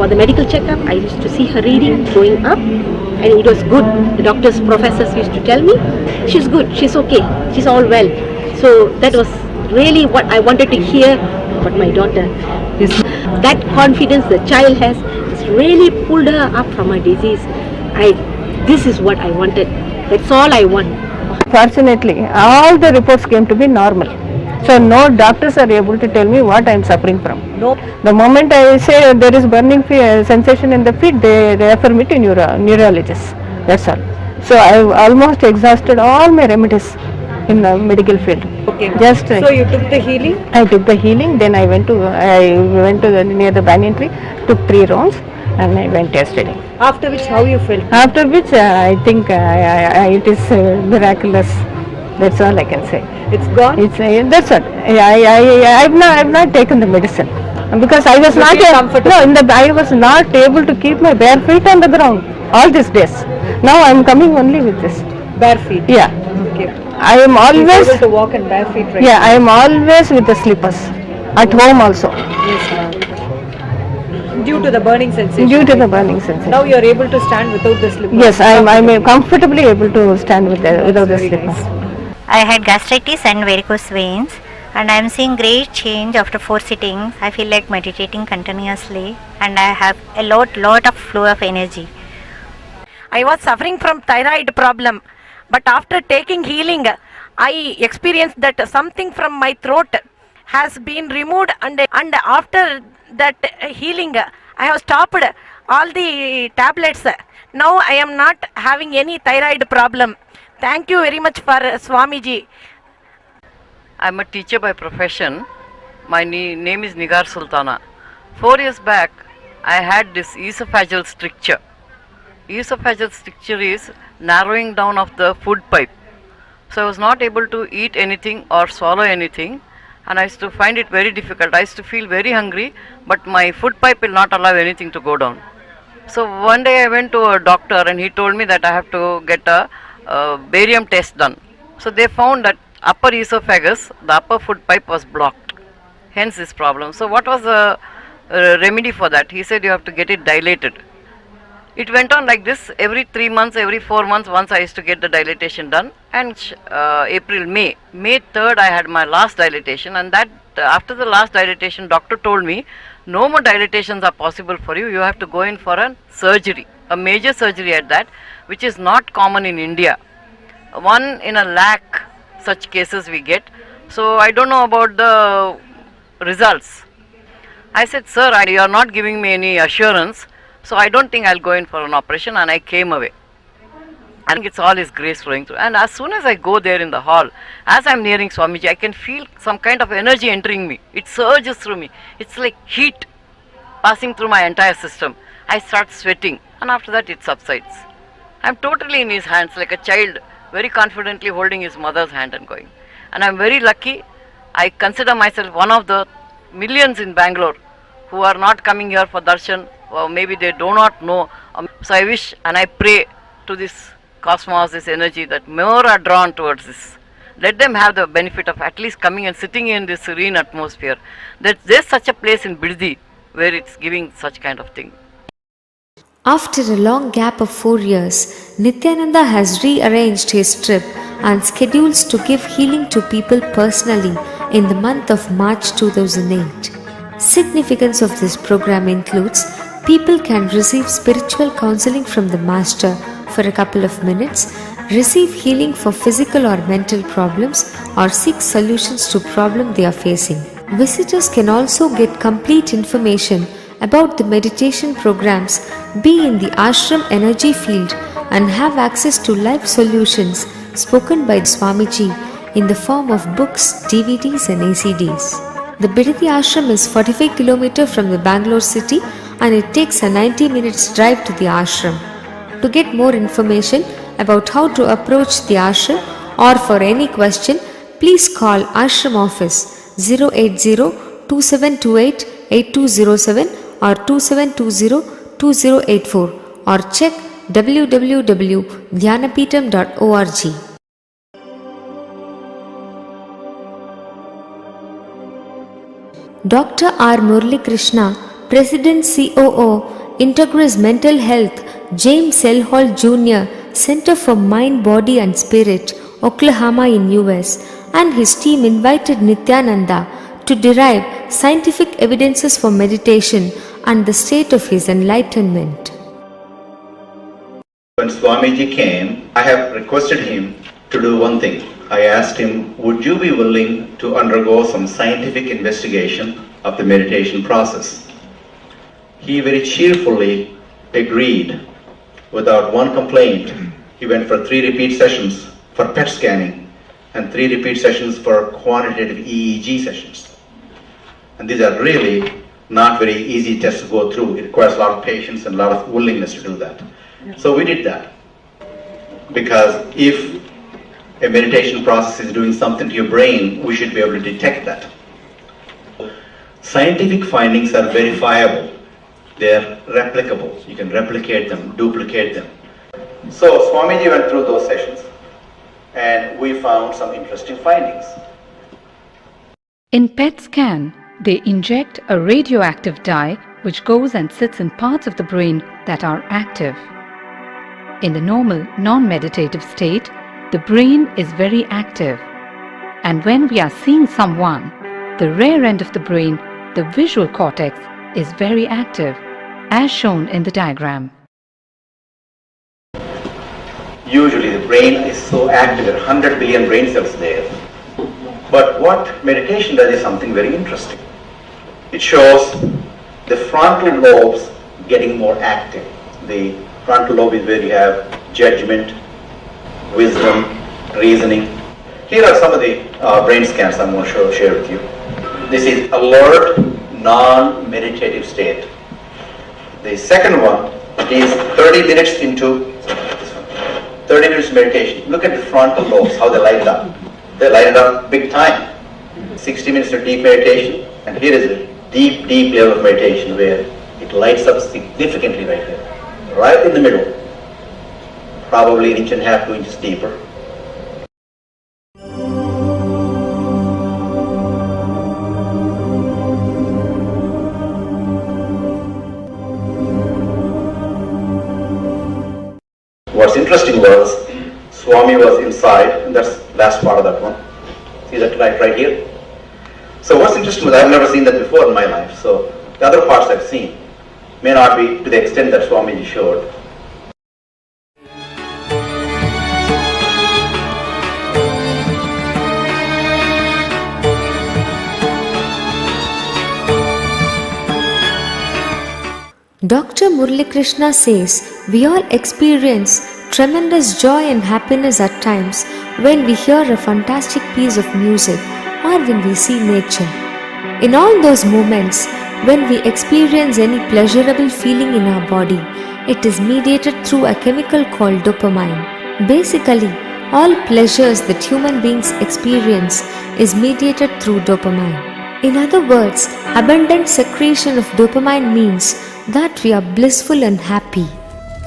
for the medical checkup. I used to see her reading going up, and it was good. The doctors, professors used to tell me, she's good, she's okay, she's all well. So that was really what I wanted to hear about my daughter. That confidence the child has really pulled her up from her disease. This is what I wanted. That's all I want. Fortunately, all the reports came to be normal. So no doctors are able to tell me what I am suffering from. No. The moment I say there is burning sensation in the feet, they refer me to neurologist. That's all. So I almost exhausted all my remedies in the medical field. Okay. So you took the healing? I took the healing. Then I went to near the banyan tree, took 3 rounds, and I went yesterday. After which, how you felt? After which, I think it is miraculous. That's all I can say. It's gone. That's what. I've not taken the medicine because I was not I was not able to keep my bare feet on the ground all these days. Now I'm coming only with this. Bare feet. Yeah. Okay. I am always able to walk in bare feet right Yeah, now. I am always with the slippers at home also. Yes, ma'am. Due to the burning sensation. Due to the burning sensation. Now you are able to stand without the slippers. Yes, I am comfortably able to stand without the slippers. I had gastritis and varicose veins, and I am seeing great change after 4 sittings. I feel like meditating continuously, and I have a lot of flow of energy. I was suffering from thyroid problem, but after taking healing, I experienced that something from my throat has been removed, and after that healing, I have stopped all the tablets. Now I am not having any thyroid problem. Thank you very much for Swamiji. I'm a teacher by profession. My name is Nigar Sultana. 4 years back, I had this esophageal stricture. Esophageal stricture is narrowing down of the food pipe. So I was not able to eat anything or swallow anything, and I used to find it very difficult. I used to feel very hungry, but my food pipe will not allow anything to go down. So one day I went to a doctor and he told me that I have to get a barium test done. So they found that upper esophagus, the upper food pipe was blocked, hence this problem. So what was the remedy for that? He said you have to get it dilated. It went on like this every 3 months, every 4 months. Once I used to get the dilatation done, and May 3rd I had my last dilatation, and that after the last dilatation doctor told me no more dilatations are possible for you, you have to go in for a surgery, a major surgery at that, which is not common in India. 1 in a lakh such cases we get. So I don't know about the results. I said, sir, you are not giving me any assurance, so I don't think I'll go in for an operation, and I came away. I think it's all His grace flowing through. And as soon as I go there in the hall, as I'm nearing Swamiji, I can feel some kind of energy entering me. It surges through me. It's like heat passing through my entire system. I start sweating, and after that it subsides. I'm totally in His hands, like a child, very confidently holding his mother's hand and going. And I'm very lucky. I consider myself one of the millions in Bangalore who are not coming here for darshan, or maybe they do not know. So I wish and I pray to this cosmos, this energy, that more are drawn towards this. Let them have the benefit of at least coming and sitting in this serene atmosphere. There's such a place in Biddi where it's giving such kind of thing. After a long gap of 4 years, Nityananda has rearranged his trip and schedules to give healing to people personally in the month of March 2008. Significance of this program includes people can receive spiritual counseling from the Master for a couple of minutes, receive healing for physical or mental problems, or seek solutions to problem they are facing. Visitors can also get complete information about the meditation programs, be in the ashram energy field, and have access to live solutions spoken by Swamiji in the form of books, DVDs and ACDs. The Biddi ashram is 45 km from the Bangalore city, and it takes a 90 minutes drive to the ashram. To get more information about how to approach the ashram or for any question, please call ashram office 080-2728-8207 or 2720-2084 or check www.dhyanapeetham.org. Dr. R. Murali Krishna President COO, Integris Mental Health, James L. Hall Jr., Center for Mind, Body and Spirit, Oklahoma in US, and his team invited Nityananda to derive scientific evidences for meditation and the state of his enlightenment. When Swamiji came, I have requested him to do one thing. I asked him, would you be willing to undergo some scientific investigation of the meditation process? He very cheerfully agreed without one complaint. He went for 3 repeat sessions for PET scanning and 3 repeat sessions for quantitative EEG sessions. And these are really not very easy tests to go through. It requires a lot of patience and a lot of willingness to do that. So we did that. Because if a meditation process is doing something to your brain, we should be able to detect that. Scientific findings are verifiable. They are replicable. You can replicate them, duplicate them. So Swamiji went through those sessions and we found some interesting findings. In PET scan, they inject a radioactive dye which goes and sits in parts of the brain that are active. In the normal, non-meditative state, the brain is very active. And when we are seeing someone, the rear end of the brain, the visual cortex, is very active, as shown in the diagram. Usually the brain is so active, there are 100 billion brain cells there. But what meditation does is something very interesting. It shows the frontal lobes getting more active. The frontal lobe is where you have judgment, wisdom, reasoning. Here are some of the brain scans I'm going to share with you. This is alert, non-meditative state. The second one is 30 minutes into 30 minutes meditation. Look at the frontal lobes, how they light up. They light it up big time. 60 minutes of deep meditation, and here is a deep, deep level of meditation where it lights up significantly right here, right in the middle, probably 1.5 inches, 2 inches deeper. What's interesting was Swami was inside, and that's the last part of that one. See that light right here? So what's interesting was I've never seen that before in my life. So the other parts I've seen may not be to the extent that Swamiji showed. Dr. Murali Krishna says we all experience tremendous joy and happiness at times when we hear a fantastic piece of music or when we see nature. In all those moments, when we experience any pleasurable feeling in our body, it is mediated through a chemical called dopamine. Basically, all pleasures that human beings experience is mediated through dopamine. In other words, abundant secretion of dopamine means that we are blissful and happy.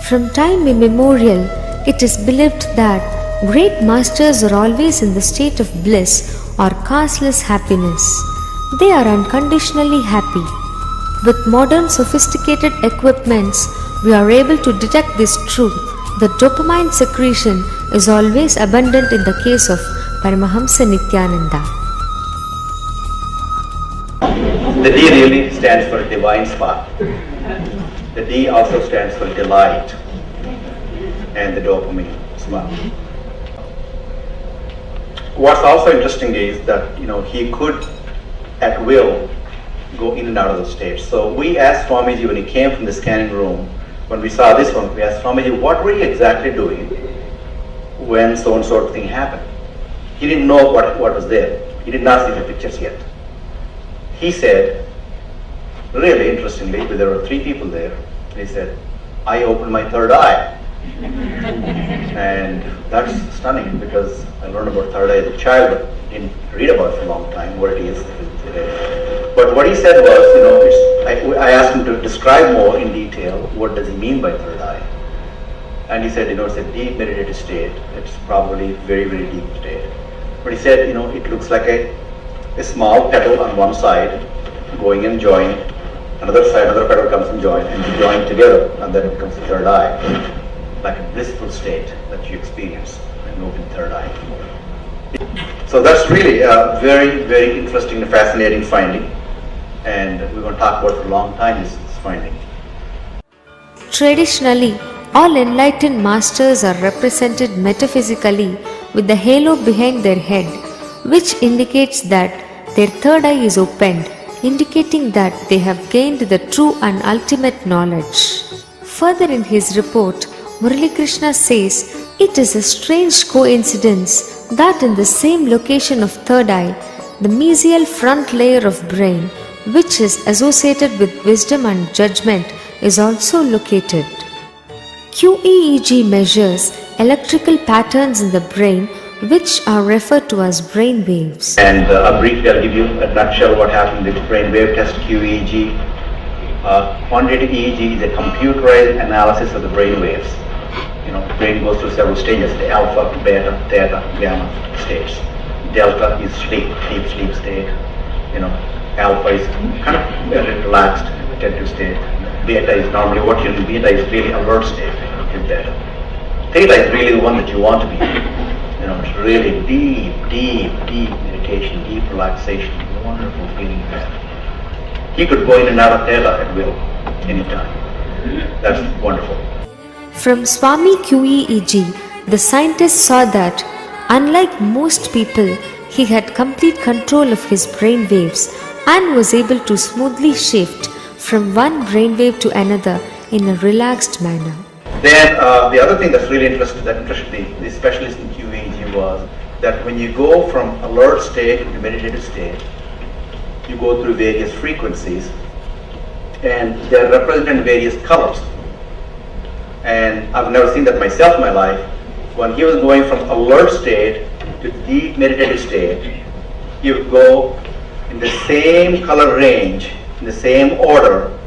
From time immemorial, it is believed that great masters are always in the state of bliss or causeless happiness. They are unconditionally happy. With modern sophisticated equipments, we are able to detect this truth that dopamine secretion is always abundant in the case of Paramahamsa Nityananda. The D really stands for divine spark. The D also stands for delight, and the dopamine spark. What's also interesting is that he could at will go in and out of the states. So we asked Swamiji when he came from the scanning room, when we saw this one, we asked Swamiji, what were you exactly doing when so and so thing happened? He didn't know what was there. He did not see the pictures yet. He said, really interestingly, there were 3 people there, he said, I opened my third eye. And that's stunning because I learned about third eye as a child, but didn't read about it for a long time, what it is today. But what he said was, I asked him to describe more in detail what does he mean by third eye. And he said, it's a deep meditative state. It's probably very, very deep state. But he said, it looks like a small petal on one side going and joining, Another side, another pedal comes and join, and you join together, and then it becomes the third eye, like a blissful state that you experience and move in third eye. So that's really a very, very interesting and fascinating finding, and we're going to talk about for a long time this finding. Traditionally, all enlightened masters are represented metaphysically with the halo behind their head, which indicates that their third eye is opened, indicating that they have gained the true and ultimate knowledge. Further in his report, Murali Krishna says, it is a strange coincidence that in the same location of third eye, the mesial front layer of brain, which is associated with wisdom and judgment, is also located. QEEG measures electrical patterns in the brain, which are referred to as brain waves. And briefly, I'll give you a nutshell what happened with brain wave test QEEG. Quantitative EEG is a computerized analysis of the brain waves. You know, the brain goes through several stages: the alpha, beta, theta, gamma states. Delta is sleep, deep sleep state. You know, alpha is kind of very relaxed, attentive state. Beta is normally what you need. Beta is really alert state in beta. Theta is really the one that you want to be. You know, it's really deep meditation, deep relaxation, wonderful feeling there. He could go in and out of theta at will, anytime. That's wonderful. From Swami QEEG, the scientists saw that, unlike most people, he had complete control of his brain waves and was able to smoothly shift from one brainwave to another in a relaxed manner. Then the other thing that's really interested the specialist in QEEG was that when you go from alert state to meditative state, you go through various frequencies, and they're represented in various colors. And I've never seen that myself in my life. When he was going from alert state to deep meditative state, he would go in the same color range, in the same order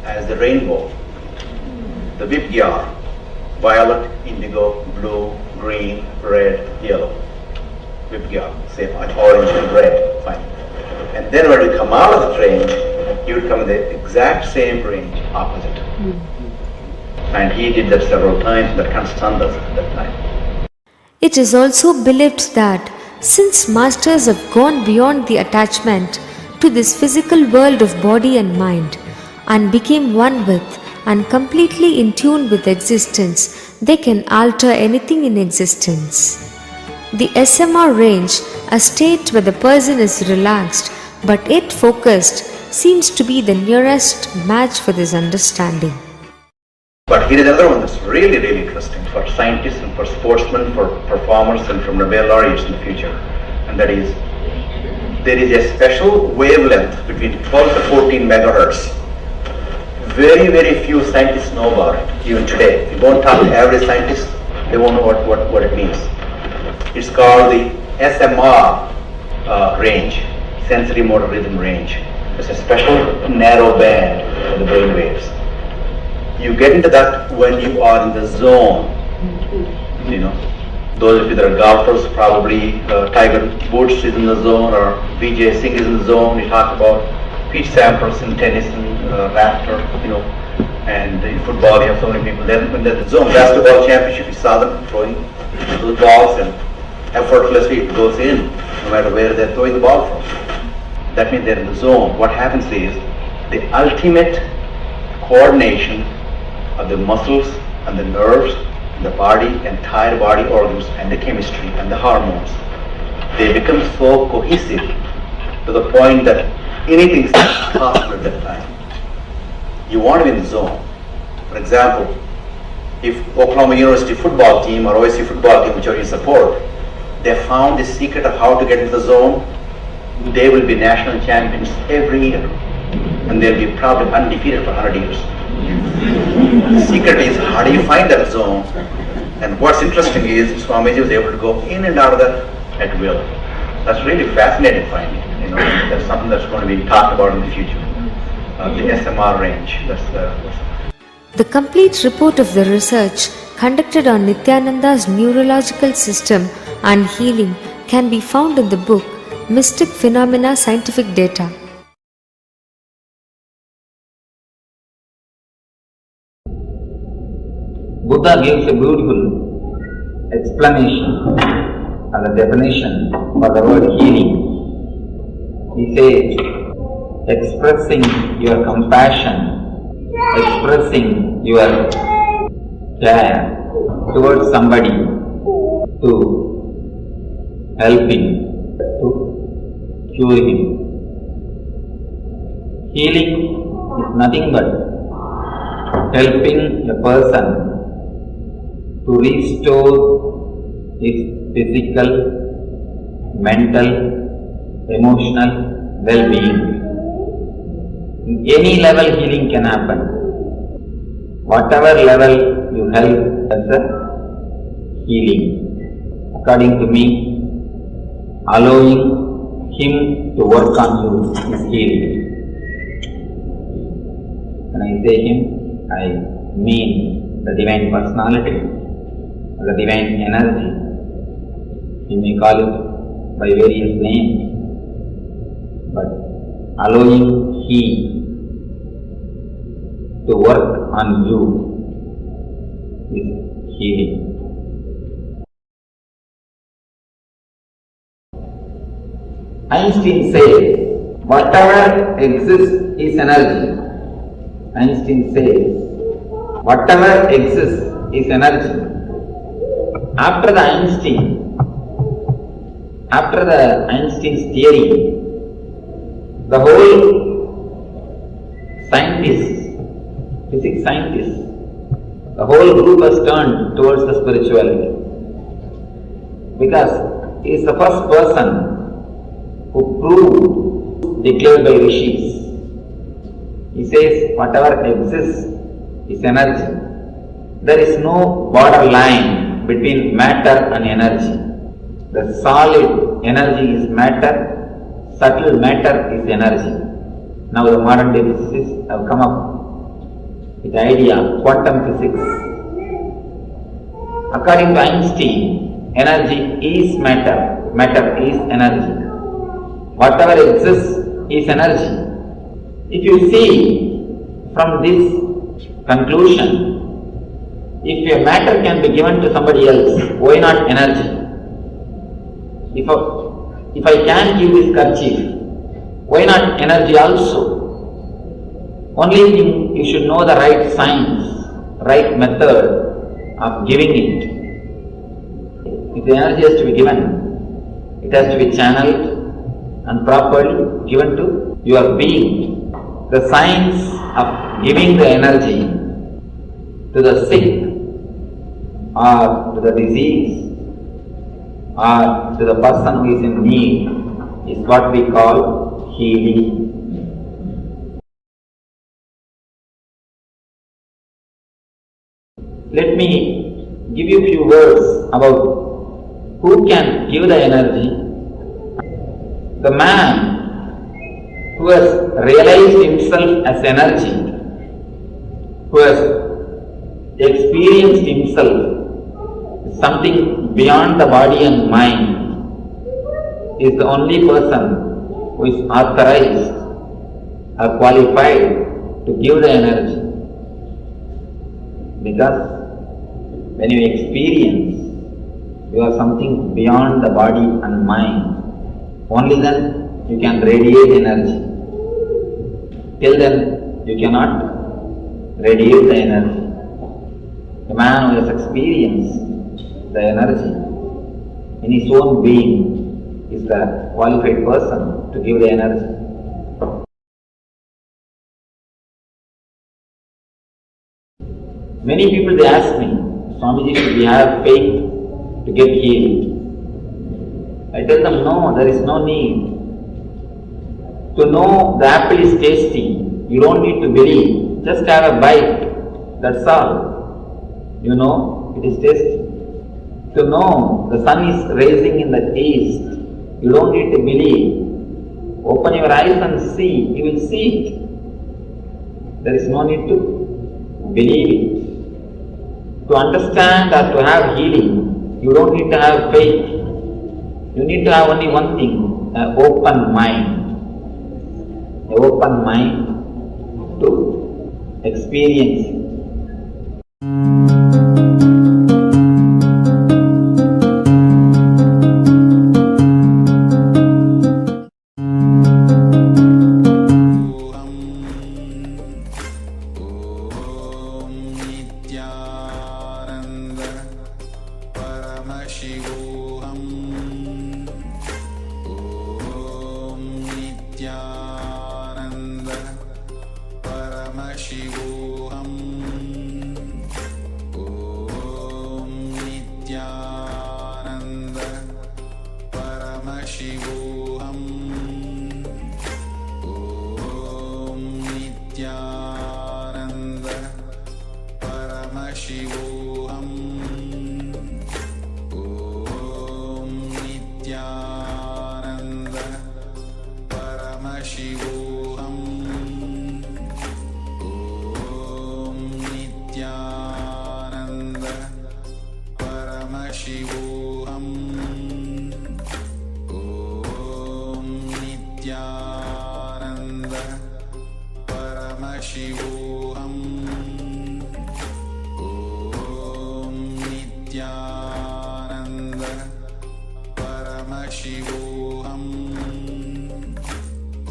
as the rainbow. The Vibgyar, violet, indigo, blue, green, red, yellow. Vibgyar, same, orange and red, fine. And then when you come out of the range, you would come in the exact same range, opposite. And he did that several times, and that kind of stunned us at that time. It is also believed that since masters have gone beyond the attachment to this physical world of body and mind and became one with and completely in tune with existence, they can alter anything in existence. The SMR range, a state where the person is relaxed but yet focused, seems to be the nearest match for this understanding. But here is another one that's really, really interesting for scientists and for sportsmen, for performers and for Nobel laureates in the future. And that is, there is a special wavelength between 12 to 14 megahertz. Very, very few scientists know about it, even today. If you won't talk to average scientists, they won't know what it means. It's called the SMR range, sensory motor rhythm range. It's a special narrow band for the brain waves. You get into that when you are in the zone. You know, those of you that are golfers, probably Tiger Woods is in the zone, or Vijay Singh is in the zone. We talk about Pete Sampras in tennis and Raptor, you know, and in football you have so many people. Then when there's the zone basketball championship, you saw them throwing those balls, and effortlessly it goes in, no matter where they're throwing the ball from. That means they're in the zone. What happens is the ultimate coordination of the muscles and the nerves and the body, entire body organs and the chemistry and the hormones. They become so cohesive to the point that anything is possible at that time. You want to be in the zone. For example, if Oklahoma University football team or OSU football team, which are in support, they found the secret of how to get into the zone, they will be national champions every year. And they'll be probably undefeated for 100 years. The secret is, how do you find that zone? And what's interesting is Swamiji was able to go in and out of that at will. That's really fascinating finding. You know, that's something that's going to be talked about in the future. The SMR range. The complete report of the research conducted on Nityananda's neurological system and healing can be found in the book Mystic Phenomena Scientific Data. Buddha gives a beautiful explanation or the definition for the word healing. He says, expressing your compassion, expressing your care towards somebody to help him, to cure him. Healing is nothing but helping a person to restore his physical, mental, emotional well-being. In any level healing can happen. Whatever level you help, that's a healing. According to me, allowing him to work on you is healing. When I say him, I mean the divine personality, the divine energy. You may call it by various names, but allowing he to work on you is healing. Einstein says, whatever exists is energy. Einstein says, whatever exists is energy. After the Einstein's theory, the whole physics scientists, the whole group has turned towards the spirituality. Because he is the first person who proved, declared by rishis. He says, whatever exists is energy. There is no borderline between matter and energy. The solid energy is matter, subtle matter is energy. Now the modern day physicists have come up with the idea of quantum physics. According to Einstein, energy is matter, matter is energy. Whatever exists is energy. If you see from this conclusion, if a matter can be given to somebody else, why not energy? If I can give this kerchief, why not energy also? Only thing, you should know the right science, right method of giving it. If the energy has to be given, it has to be channeled and properly given to your being. The science of giving the energy to the sick or to the disease or to the person who is in need is what we call healing. Let me give you a few words about who can give the energy. The man who has realized himself as energy, who has experienced himself as something beyond the body and mind, is the only person who is authorized or qualified to give the energy. Because when you experience you are something beyond the body and mind, only then you can radiate energy. Till then you cannot radiate the energy. The man who has experienced the energy in his own being is the qualified person to give the energy. Many people they ask me, Swamiji, should we have faith to get healed? I tell them, no, there is no need. To know the apple is tasty, you don't need to believe. Just have a bite, that's all. You know it is tasty. To know the sun is rising in the east, you don't need to believe. Open your eyes and see, you will see it. There is no need to believe it. To understand or to have healing, you don't need to have faith. You need to have only one thing, an open mind. An open mind to experience. Nityanand परमशिवोऽहम् ॐ नित्यानन्द परमशिवोऽहम्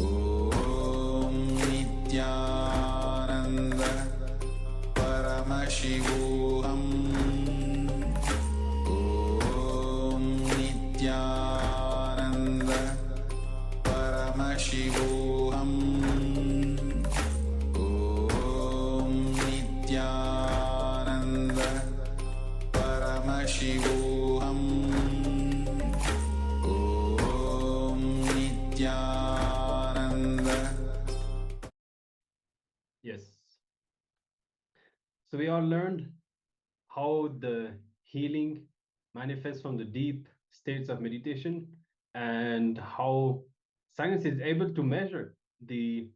ॐ नित्यानन्द परमशिवोऽहम् ॐ नित्यानन्द परमशिवोऽहम् ॐ नित्यानन्द परमशिवोऽहम् ॐ Nityanand. Yes. So we all learned how the healing manifests from the deep states of meditation and how science is able to measure the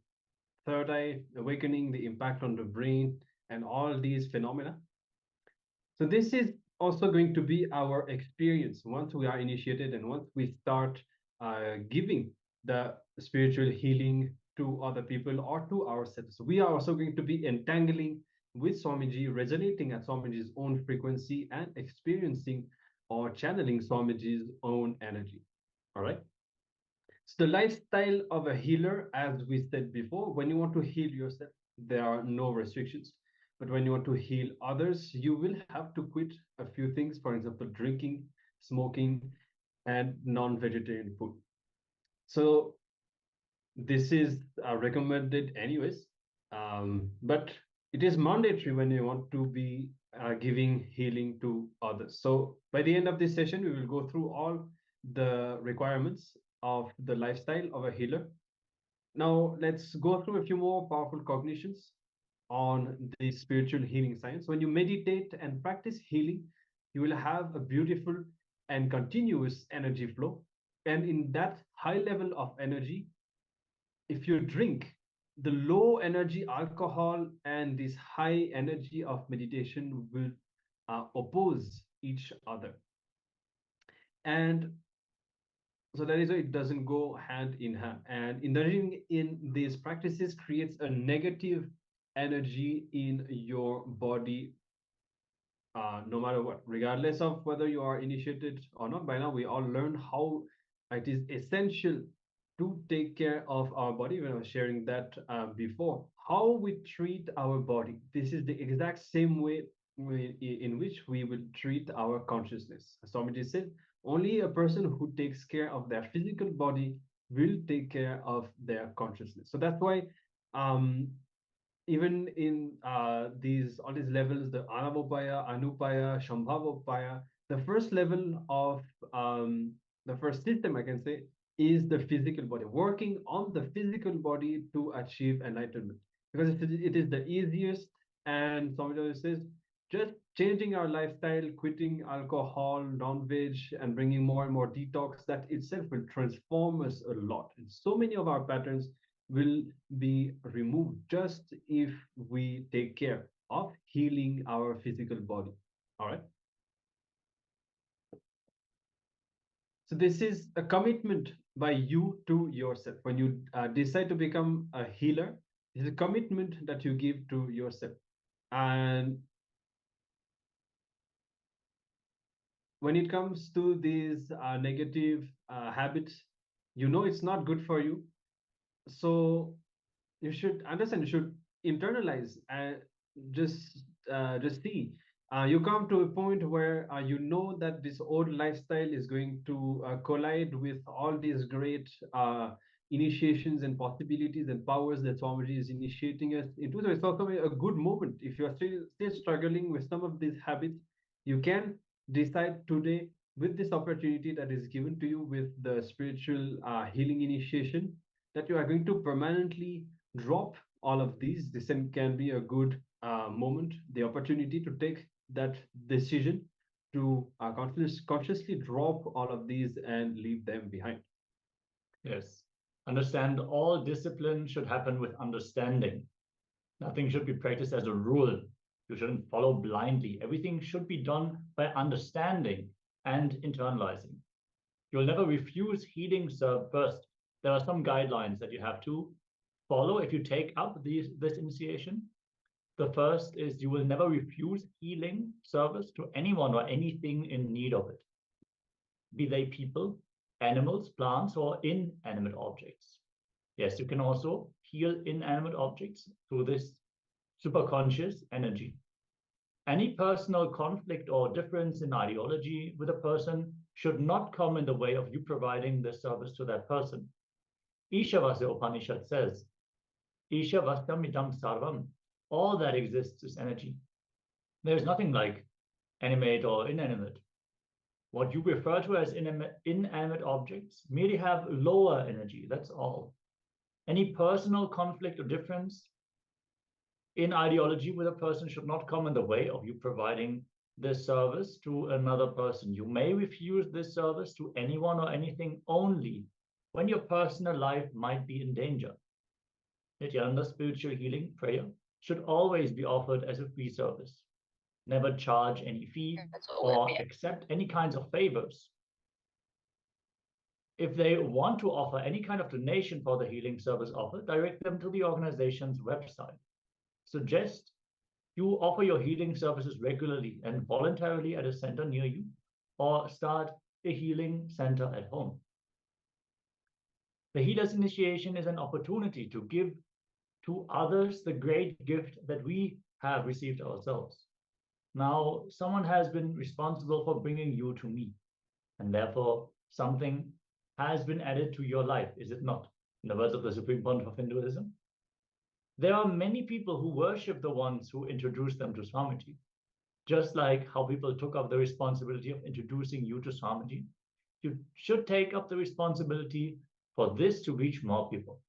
third eye awakening, the impact on the brain, and all these phenomena. So this is also going to be our experience once we are initiated and once we start giving the spiritual healing to other people or to ourselves. We are also going to be entangling with Swamiji, resonating at Swamiji's own frequency and experiencing or channeling Swamiji's own energy. All right. So the lifestyle of a healer, as we said before, when you want to heal yourself, there are no restrictions. But when you want to heal others, you will have to quit a few things, for example, drinking, smoking, and non-vegetarian food. So this is recommended anyways, but it is mandatory when you want to be giving healing to others. So by the end of this session, we will go through all the requirements of the lifestyle of a healer. Now let's go through a few more powerful cognitions on the spiritual healing science. When you meditate and practice healing, you will have a beautiful and continuous energy flow. And in that high level of energy, if you drink the low energy alcohol and this high energy of meditation will oppose each other. And so that is why it doesn't go hand in hand. And indulging in these practices creates a negative energy in your body, no matter what, regardless of whether you are initiated or not. By now, we all learn how it is essential to take care of our body. When I was sharing that before, how we treat our body, this is the exact same way in which we will treat our consciousness. As Swamiji said, only a person who takes care of their physical body will take care of their consciousness. So that's why even in all these levels, the Anavopaya, Anupaya, Shambhavopaya, the first level of the first system, I can say, is the physical body, working on the physical body to achieve enlightenment. Because it is the easiest, and somebody says, just changing our lifestyle, quitting alcohol, non-veg, and bringing more and more detox, that itself will transform us a lot. And so many of our patterns will be removed just if we take care of healing our physical body. All right. So this is a commitment by you to yourself. When you decide to become a healer, it's a commitment that you give to yourself. And when it comes to these negative habits, you know it's not good for you. So you should understand, you should internalize and just see. You come to a point where you know that this old lifestyle is going to collide with all these great initiations and possibilities and powers that Swamiji is initiating us into. So it's also a good moment. If you're still struggling with some of these habits, you can decide today, with this opportunity that is given to you with the spiritual healing initiation, that you are going to permanently drop all of these. This can be a good moment, the opportunity to take that decision to consciously drop all of these and leave them behind. Yes. Understand, all discipline should happen with understanding. Nothing should be practiced as a rule. You shouldn't follow blindly. Everything should be done by understanding and internalizing. You'll never refuse healing, sir, first. there are some guidelines that you have to follow if you take up this initiation. The first is you will never refuse healing service to anyone or anything in need of it, be they people, animals, plants, or inanimate objects. Yes, you can also heal inanimate objects through this superconscious energy. Any personal conflict or difference in ideology with a person should not come in the way of you providing this service to that person. Ishavasya Upanishad says, Ishavastam idam sarvam. All that exists is energy. There's nothing like animate or inanimate. What you refer to as inanimate objects merely have lower energy, that's all. Any personal conflict or difference in ideology with a person should not come in the way of you providing this service to another person. You may refuse this service to anyone or anything only when your personal life might be in danger. Nityananda spiritual healing prayer should always be offered as a free service. Never charge any fee or accept any kinds of favors. If they want to offer any kind of donation for the healing service offered, direct them to the organization's website. Suggest you offer your healing services regularly and voluntarily at a center near you, or start a healing center at home. The healer's initiation is an opportunity to give to others the great gift that we have received ourselves. Now, someone has been responsible for bringing you to me, and therefore something has been added to your life, is it not? In the words of the Supreme Pontiff of Hinduism. There are many people who worship the ones who introduced them to Swamiji, just like how people took up the responsibility of introducing you to Swamiji. You should take up the responsibility for this to reach more people.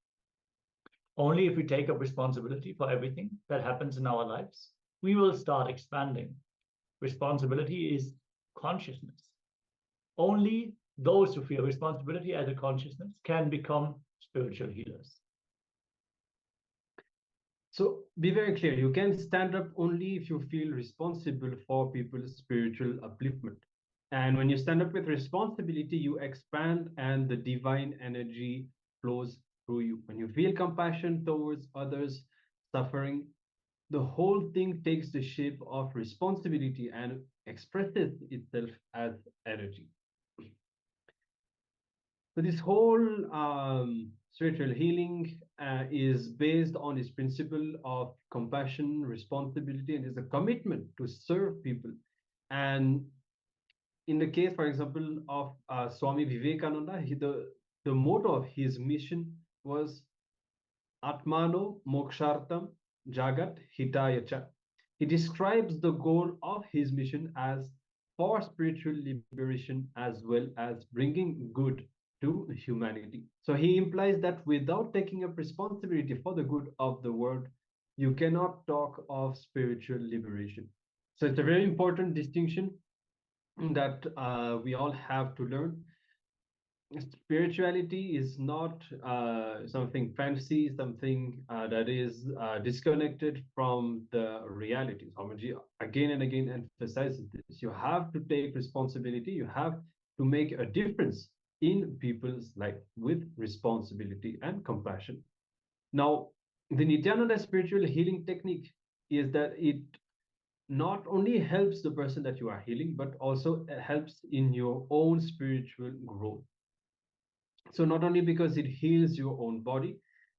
Only if we take up responsibility for everything that happens in our lives, we will start expanding. Responsibility is consciousness. Only those who feel responsibility as a consciousness can become spiritual healers. So be very clear, you can stand up only if you feel responsible for people's spiritual upliftment. And when you stand up with responsibility, you expand and the divine energy flows through you. When you feel compassion towards others suffering, the whole thing takes the shape of responsibility and expresses itself as energy. So this whole spiritual healing is based on this principle of compassion, responsibility, and is a commitment to serve people. And in the case, for example, of Swami Vivekananda, the motto of his mission was Atmano Mokshartam Jagat Hitayacha. He describes the goal of his mission as for spiritual liberation as well as bringing good to humanity. So he implies that without taking up responsibility for the good of the world, you cannot talk of spiritual liberation. So it's a very important distinction that we all have to learn. Spirituality is not something fancy, something that is disconnected from the reality. Swamiji again and again emphasizes this. You have to take responsibility. You have to make a difference in people's life with responsibility and compassion. Now, the Nityananda spiritual healing technique is that it not only helps the person that you are healing, but also helps in your own spiritual growth. So not only because it heals your own body,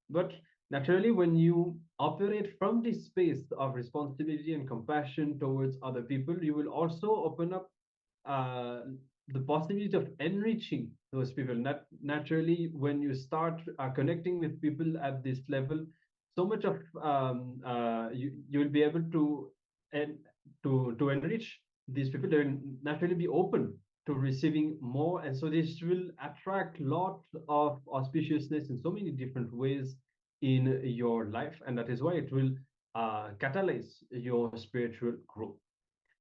but naturally when you operate from this space of responsibility and compassion towards other people, you will also open up the possibility of enriching those people. Naturally, when you start connecting with people at this level, so much of you will be able to enrich these people. They will naturally be open to receiving more, and so this will attract a lot of auspiciousness in so many different ways in your life, and that is why it will catalyze your spiritual growth.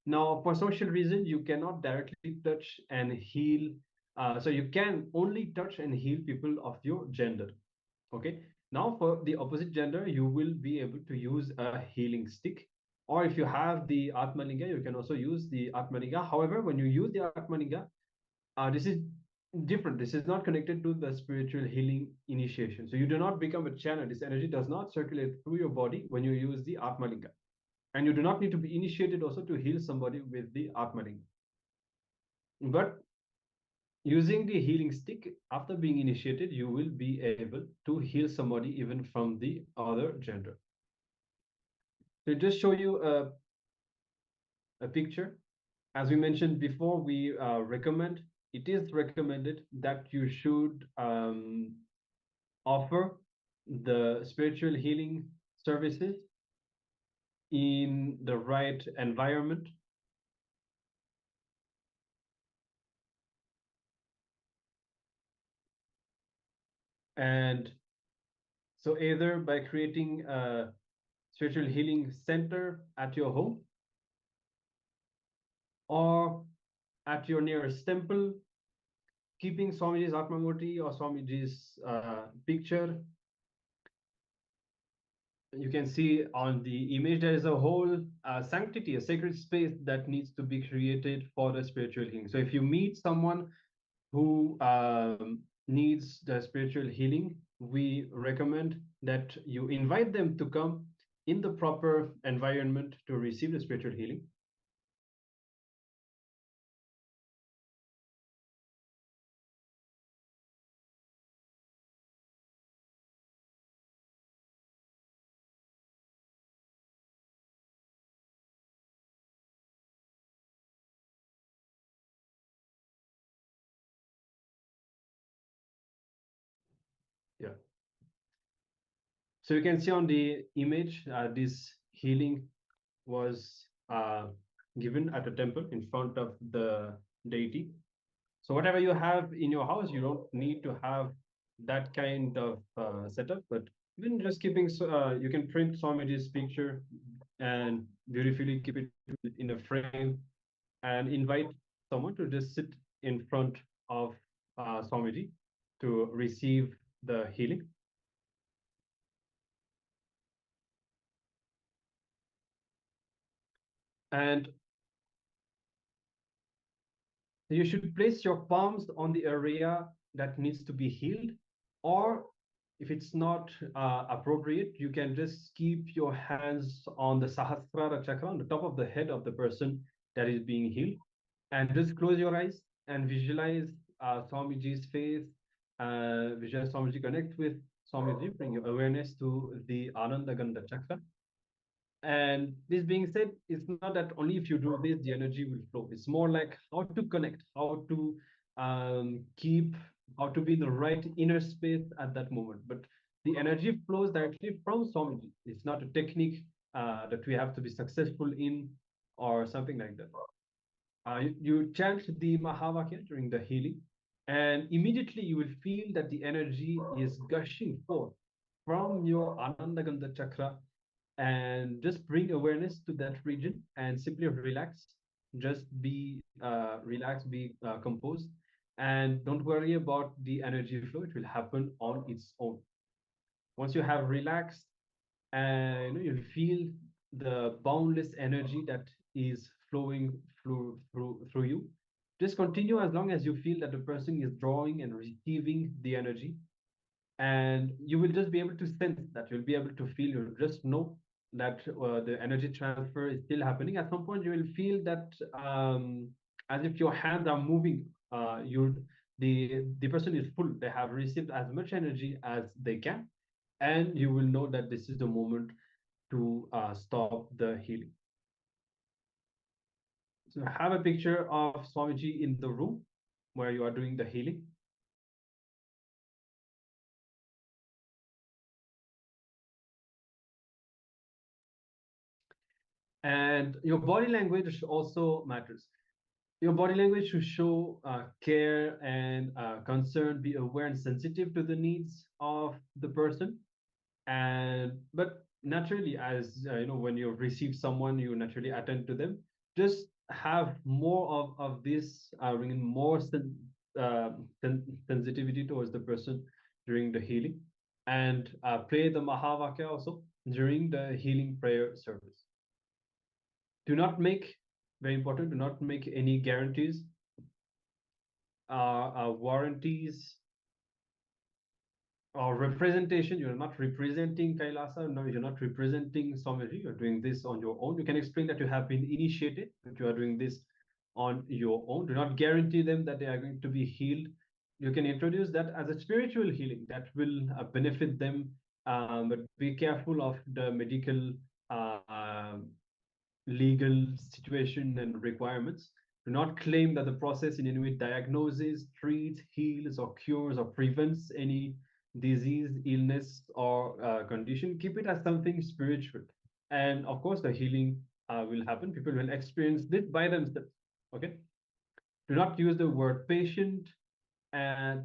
Now, for social reasons, you cannot directly touch and heal. So you can only touch and heal people of your gender. Okay. Now, for the opposite gender, you will be able to use a healing stick. Or if you have the Atmalinga, you can also use the Atmalinga. However, when you use the Atmalinga, this is different. This is not connected to the spiritual healing initiation. So you do not become a channel. This energy does not circulate through your body when you use the Atmalinga. And you do not need to be initiated also to heal somebody with the Atmalinga. But using the healing stick, after being initiated, you will be able to heal somebody even from the other gender. To just show you a picture, as we mentioned before, we recommend, it is recommended that you should offer the spiritual healing services in the right environment. And so either by creating a spiritual healing center at your home or at your nearest temple, keeping Swamiji's Atmamurti or Swamiji's picture. You can see on the image there is a whole sanctity, a sacred space that needs to be created for the spiritual healing. So if you meet someone who needs the spiritual healing, we recommend that you invite them to come in the proper environment to receive the spiritual healing. Yeah. So you can see on the image, this healing was given at a temple in front of the deity. So whatever you have in your house, you don't need to have that kind of setup, but even just keeping, you can print Swamiji's picture and beautifully keep it in a frame and invite someone to just sit in front of Swamiji to receive the healing. And you should place your palms on the area that needs to be healed, or if it's not appropriate, you can just keep your hands on the Sahasrara chakra, on the top of the head of the person that is being healed, and just close your eyes and visualize Swamiji's face, visualize Swamiji, connect with Swamiji, bring your awareness to the Ananda Gandha chakra. And this being said, it's not that only if you do this, the energy will flow. It's more like how to connect, how to how to be in the right inner space at that moment. But the energy flows directly from Swamiji. It's not a technique that we have to be successful in or something like that. You chant the Mahavakya during the healing, and immediately you will feel that the energy is gushing forth from your Anandagandha chakra, and just bring awareness to that region and simply relax. Just be relaxed, be composed, and don't worry about the energy flow. It will happen on its own. Once you have relaxed and you feel the boundless energy that is flowing through you, just continue as long as you feel that the person is drawing and receiving the energy, and you will just be able to sense that. You'll be able to feel, you'll just know that the energy transfer is still happening. At some point you will feel that as if your hands are moving, the person is full, they have received as much energy as they can, and you will know that this is the moment to stop the healing. So have a picture of Swamiji in the room where you are doing the healing. And your body language also matters. Your body language should show care and concern, be aware and sensitive to the needs of the person. And but naturally, as when you receive someone, you naturally attend to them. Just have more of this, bringing more sensitivity towards the person during the healing, and pray the Mahavakya also during the healing prayer service. Do not make, very important, do not make any guarantees warranties or representation. You're not representing Kailasa, no, you're not representing Swamiji, you're doing this on your own. You can explain that you have been initiated, that you are doing this on your own. Do not guarantee them that they are going to be healed. You can introduce that as a spiritual healing that will benefit them, but be careful of the medical legal situation and requirements. Do not claim that the process in any way diagnoses, treats, heals, or cures or prevents any disease, illness, or condition. Keep it as something spiritual. And of course, the healing will happen. People will experience this by themselves. Okay. Do not use the word patient, and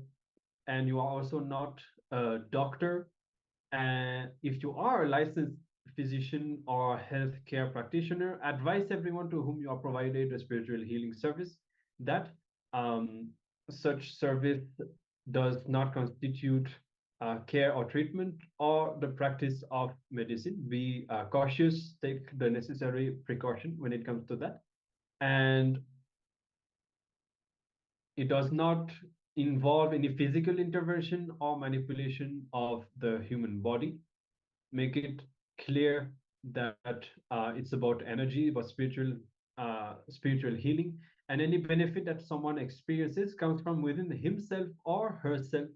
you are also not a doctor. And if you are a licensed physician or healthcare practitioner, advise everyone to whom you are provided a spiritual healing service that such service does not constitute care or treatment or the practice of medicine. Be cautious, take the necessary precaution when it comes to that. And it does not involve any physical intervention or manipulation of the human body. Make it clear that it's about energy, about spiritual healing, and any benefit that someone experiences comes from within himself or herself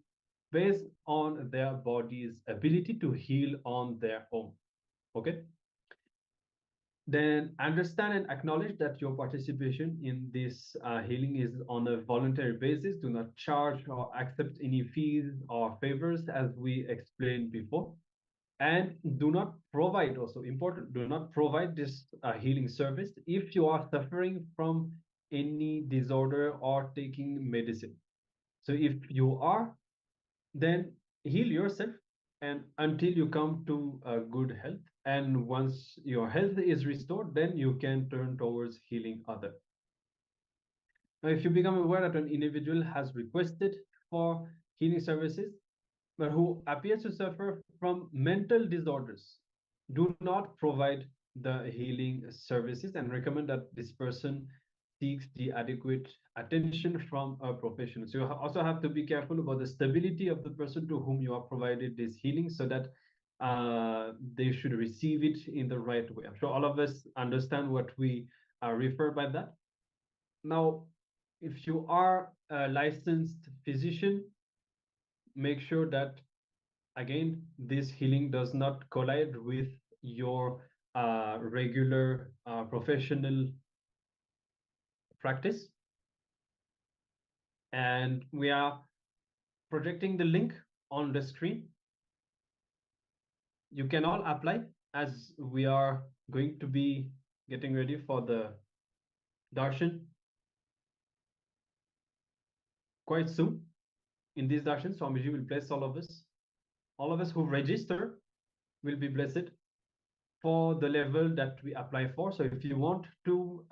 based on their body's ability to heal on their own. Okay. Then understand and acknowledge that your participation in this healing is on a voluntary basis. Do not charge or accept any fees or favors, as we explained before. And do not provide, also important, do not provide this healing service if you are suffering from any disorder or taking medicine. So if you are, then heal yourself and until you come to good health. And once your health is restored, then you can turn towards healing others. Now, if you become aware that an individual has requested for healing services, but who appears to suffer from mental disorders, do not provide the healing services and recommend that this person seeks the adequate attention from a professional. So you also have to be careful about the stability of the person to whom you are provided this healing, so that they should receive it in the right way. I'm sure all of us understand what we refer by that. Now, if you are a licensed physician, make sure that, again, this healing does not collide with your regular professional practice. And we are projecting the link on the screen. You can all apply, as we are going to be getting ready for the darshan quite soon. In this darshan, Swamiji will bless all of us. All of us who register will be blessed for the level that we apply for. So if you want to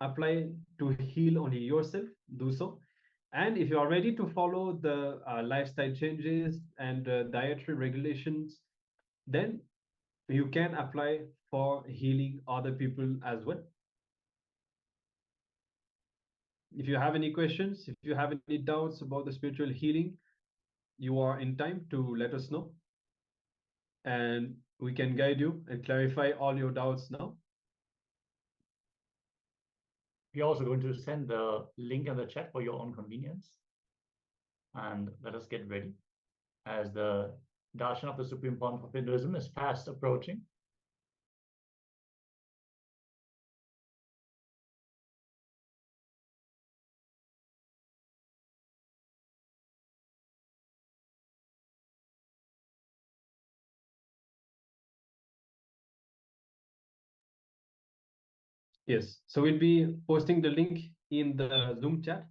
apply to heal only yourself, do so. And if you are ready to follow the lifestyle changes and dietary regulations, then you can apply for healing other people as well. If you have any questions, if you have any doubts about the spiritual healing, you are in time to let us know. And we can guide you and clarify all your doubts now. We're also going to send the link in the chat for your own convenience. And let us get ready, as the darshan of the Supreme Pontiff of Hinduism is fast approaching. Yes, so we'll be posting the link in the Zoom chat,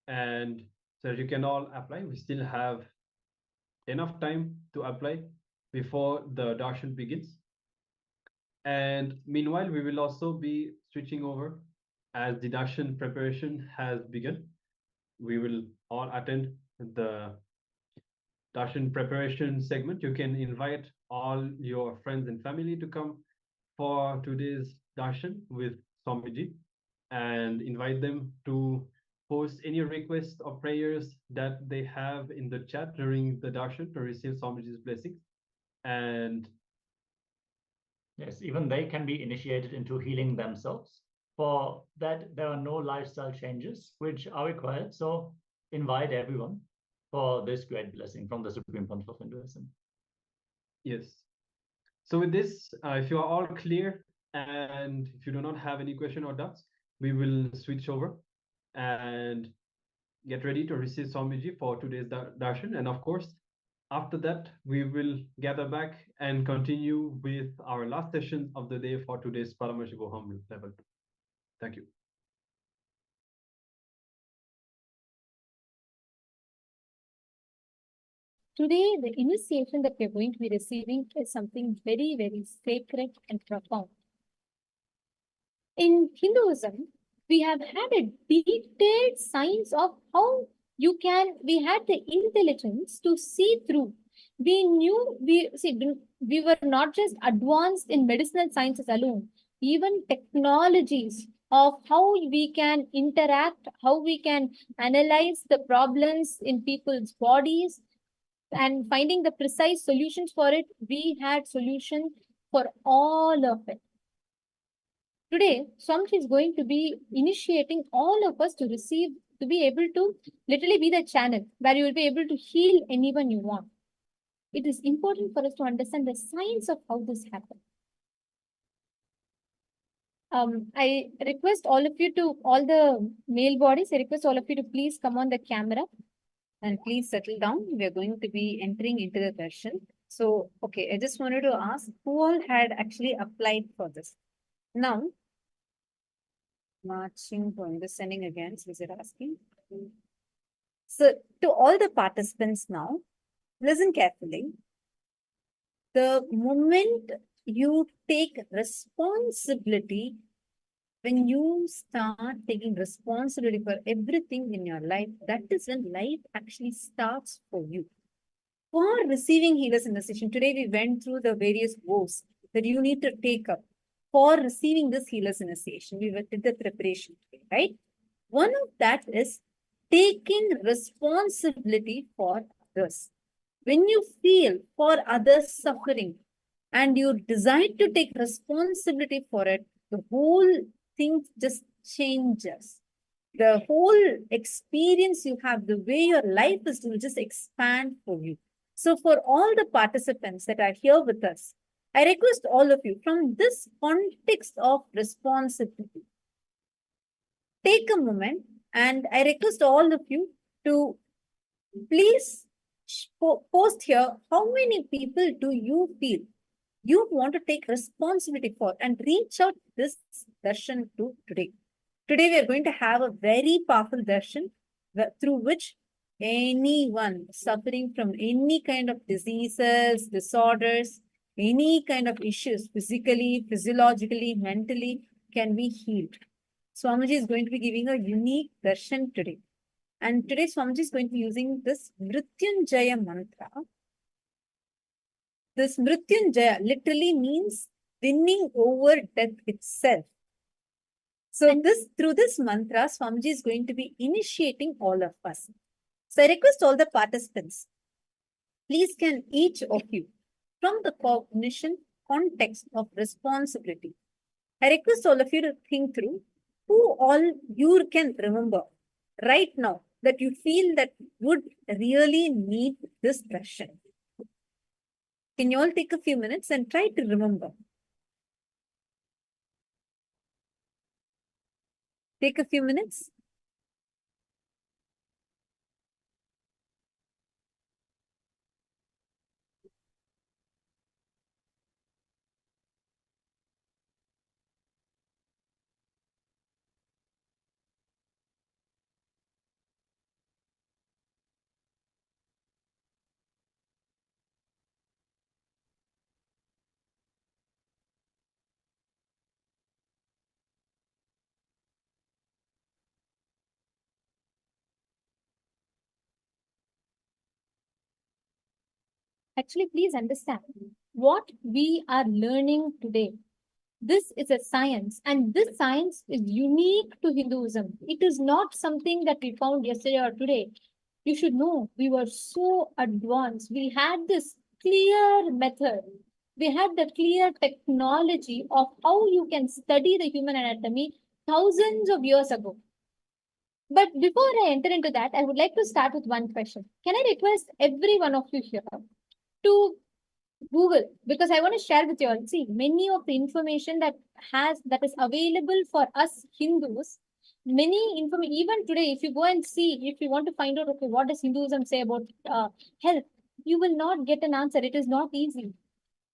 and so you can all apply. We still have enough time to apply before the darshan begins. And meanwhile, we will also be switching over as the darshan preparation has begun. We will all attend the darshan preparation segment. You can invite all your friends and family to come for today's darshan with Swamiji, and invite them to post any requests or prayers that they have in the chat during the darshan to receive Swamiji's blessings. And yes, even they can be initiated into healing themselves. For that, there are no lifestyle changes which are required. So invite everyone for this great blessing from the Supreme Pontiff of Hinduism. yes. So with this, if you are all clear and if you do not have any question or doubts, we will switch over and get ready to receive Swamiji for today's darshan. And of course, after that, we will gather back and continue with our last session of the day for today's Paramashivoham Level-2. Thank you. Today, the initiation that we are going to be receiving is something very, very sacred and profound. In Hinduism, we have had a detailed science of how we had the intelligence to see through. We knew, we were not just advanced in medicinal sciences alone, even technologies of how we can interact, how we can analyze the problems in people's bodies, and finding the precise solutions for it. We had solutions for all of it. Today, Swamiji is going to be initiating all of us to be able to literally be the channel where you will be able to heal anyone you want. It is important for us to understand the science of how this happens. I request all the male bodies, I request all of you to please come on the camera. And please settle down. We are going to be entering into the darshan. So, okay, I just wanted to ask who all had actually applied for this. Now, marching to understanding again, is it asking? So, to all the participants now, listen carefully. The moment you take responsibility, when you start taking responsibility for everything in your life, that is when life actually starts for you. For receiving healers initiation, today we went through the various vows that you need to take up for receiving this healers initiation. We did the preparation today, right? One of that is taking responsibility for others. When you feel for others suffering and you decide to take responsibility for it, the whole thing just changes. The whole experience you have, the way your life is, will just expand for you. So for all the participants that are here with us, I request all of you from this context of responsibility, take a moment and I request all of you to please post here how many people do you feel you want to take responsibility for and reach out this darshan to today. Today we are going to have a very powerful darshan through which anyone suffering from any kind of diseases, disorders, any kind of issues, physically, physiologically, mentally, can be healed. Swamiji is going to be giving a unique darshan today. And today Swamiji is going to be using this Mrityunjaya mantra. This Mrityunjaya literally means winning over death itself. So through this mantra, Swamiji is going to be initiating all of us. So I request all the participants, please can each of you, from the cognition context of responsibility, I request all of you to think through who all you can remember right now that you feel that would really need this darshan. Can you all take a few minutes and try to remember? Take a few minutes. Actually, please understand what we are learning today This is a science, and this science is unique to Hinduism. It is not something that we found yesterday or today. You should know we were so advanced. We had this clear method. We had the clear technology of how you can study the human anatomy thousands of years ago. But before I enter into that, I would like to start with one question. Can I request every one of you here to Google, because I want to share with you all. See, many of the information that is available for us Hindus, many information, even today, if you go and see, if you want to find out, okay, what does Hinduism say about health, you will not get an answer. It is not easy.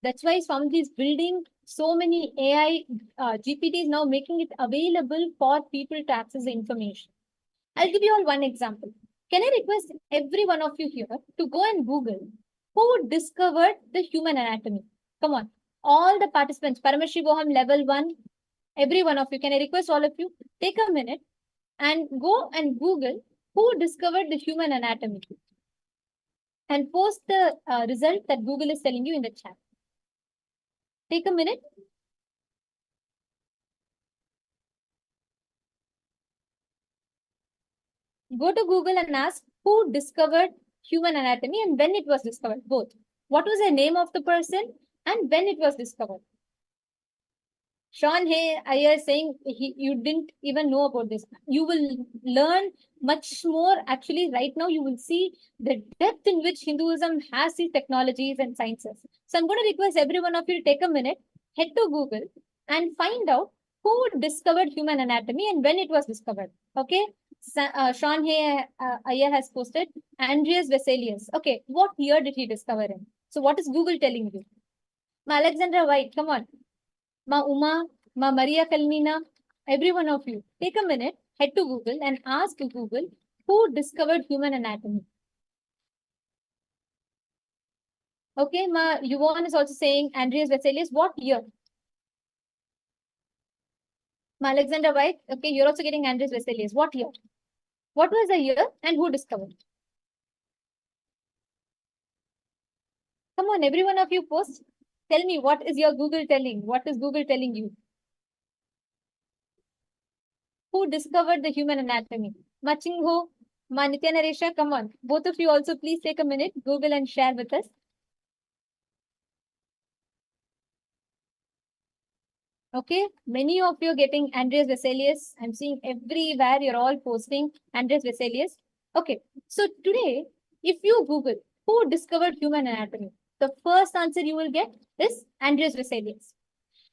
That's why Swamiji is building so many AI GPTs now, making it available for people to access the information. I'll give you all one example. Can I request every one of you here to go and Google who discovered the human anatomy? Come on. All the participants, Paramashivoham Level-1, every one of you. Can I request all of you? Take a minute and go and Google who discovered the human anatomy. And post the result that Google is telling you in the chat. Take a minute. Go to Google and ask who discovered human anatomy and when it was discovered, both. What was the name of the person and when it was discovered? Sean Hay Iyer saying you didn't even know about this. You will learn much more. Actually, right now you will see the depth in which Hinduism has these technologies and sciences. So I'm going to request every one of you to take a minute, head to Google and find out who discovered human anatomy and when it was discovered. Okay. Sean Hay Iyer has posted Andreas Vesalius. Okay, what year did he discover him? So what is Google telling you? Ma Alexandra White, come on. Ma Uma, Ma Maria Kalmina, every one of you, take a minute, head to Google and ask Google who discovered human anatomy. Okay, Ma Yvonne is also saying Andreas Vesalius. What year? Ma Alexandra White, okay, you're also getting Andreas Vesalius. What year? What was the year and who discovered? Come on, every one of you post. Tell me, what is your Google telling? What is Google telling you? Who discovered the human anatomy? Ma Chingho, Ma Nitya Naresha, come on. Both of you also please take a minute, Google and share with us. Okay, many of you are getting Andreas Vesalius. I'm seeing everywhere you're all posting Andreas Vesalius. Okay, so today, if you Google who discovered human anatomy, the first answer you will get is Andreas Vesalius.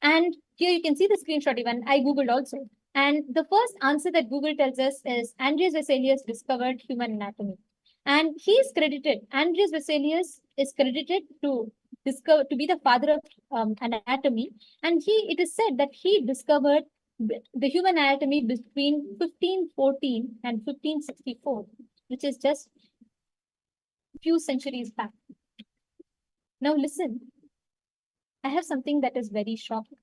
And here you can see the screenshot even. I Googled also. And the first answer that Google tells us is Andreas Vesalius discovered human anatomy. And he is credited, Andreas Vesalius is credited to be the father of anatomy. And it is said that he discovered the human anatomy between 1514 and 1564, which is just a few centuries back. Now listen, I have something that is very shocking.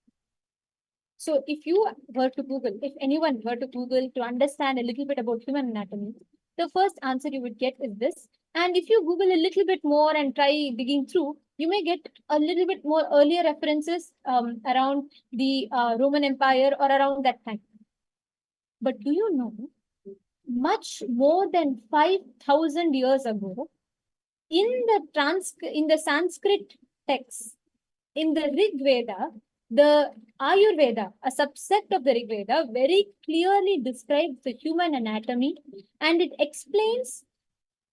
So if you were to Google, if anyone were to Google to understand a little bit about human anatomy, the first answer you would get is this. And if you Google a little bit more and try digging through, you may get a little bit more earlier references around the Roman Empire or around that time. But do you know, much more than 5,000 years ago, in the Sanskrit texts, in the Rig Veda, the Ayurveda, a subset of the Rig Veda, very clearly describes the human anatomy, and it explains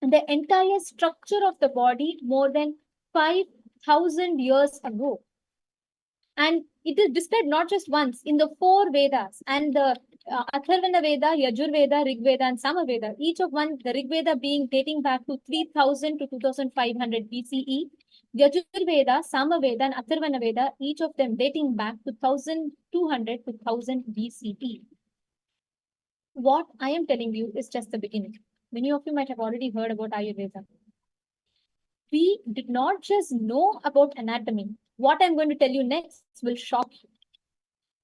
the entire structure of the body more than 5,000 years ago. And it is described not just once, in the 4 Vedas, and the Atharvana Veda, Yajur Veda, Rig Veda, and Sama Veda, each of one, the Rig Veda being dating back to 3000 to 2500 BCE, Yajur Veda, Sama Veda, and Atharvana Veda, each of them dating back to 1200 to 1000 BCE. What I am telling you is just the beginning. Many of you might have already heard about Ayurveda. We did not just know about anatomy. What I'm going to tell you next will shock you.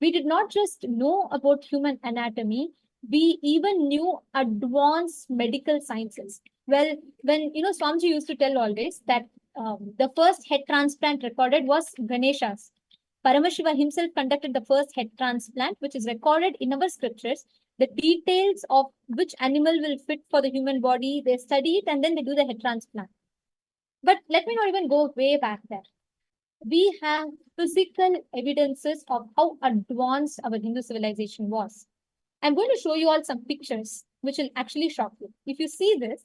We did not just know about human anatomy, we even knew advanced medical sciences. Well, when, Swamiji used to tell always that the first head transplant recorded was Ganesha's. Paramashiva himself conducted the first head transplant, which is recorded in our scriptures. The details of which animal will fit for the human body, they study it and then they do the head transplant. But let me not even go way back there. We have physical evidences of how advanced our Hindu civilization was. I'm going to show you all some pictures, which will actually shock you. If you see this,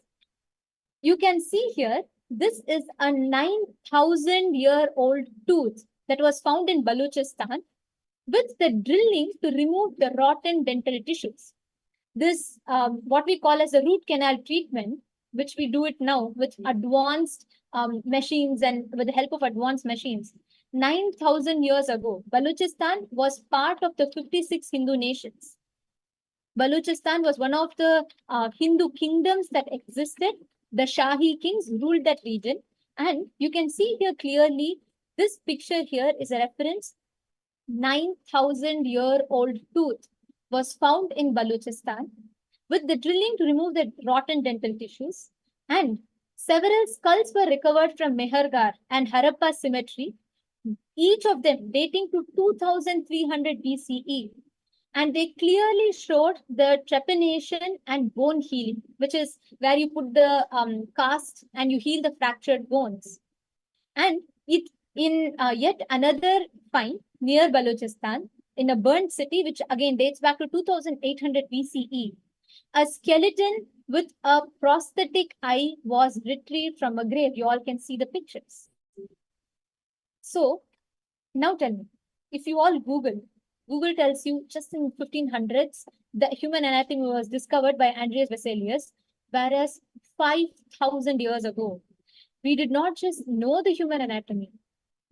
you can see here, this is a 9,000-year-old tooth that was found in Balochistan with the drilling to remove the rotten dental tissues. This, what we call as a root canal treatment, which we do it now with advanced machines and with the help of advanced machines. 9,000 years ago, Balochistan was part of the 56 Hindu nations. Balochistan was one of the Hindu kingdoms that existed. The Shahi kings ruled that region. And you can see here clearly, this picture here is a reference. 9,000-year-old tooth was found in Balochistan with the drilling to remove the rotten dental tissues. And several skulls were recovered from Mehergarh and Harappa cemetery, each of them dating to 2300 BCE. And they clearly showed the trepanation and bone healing, which is where you put the cast and you heal the fractured bones. And it in yet another find near Balochistan, in a burnt city, which again dates back to 2800 BCE, a skeleton with a prosthetic eye was retrieved from a grave. You all can see the pictures. So now tell me, if you all Google tells you just in 1500s, the human anatomy was discovered by Andreas Vesalius, whereas 5,000 years ago, we did not just know the human anatomy,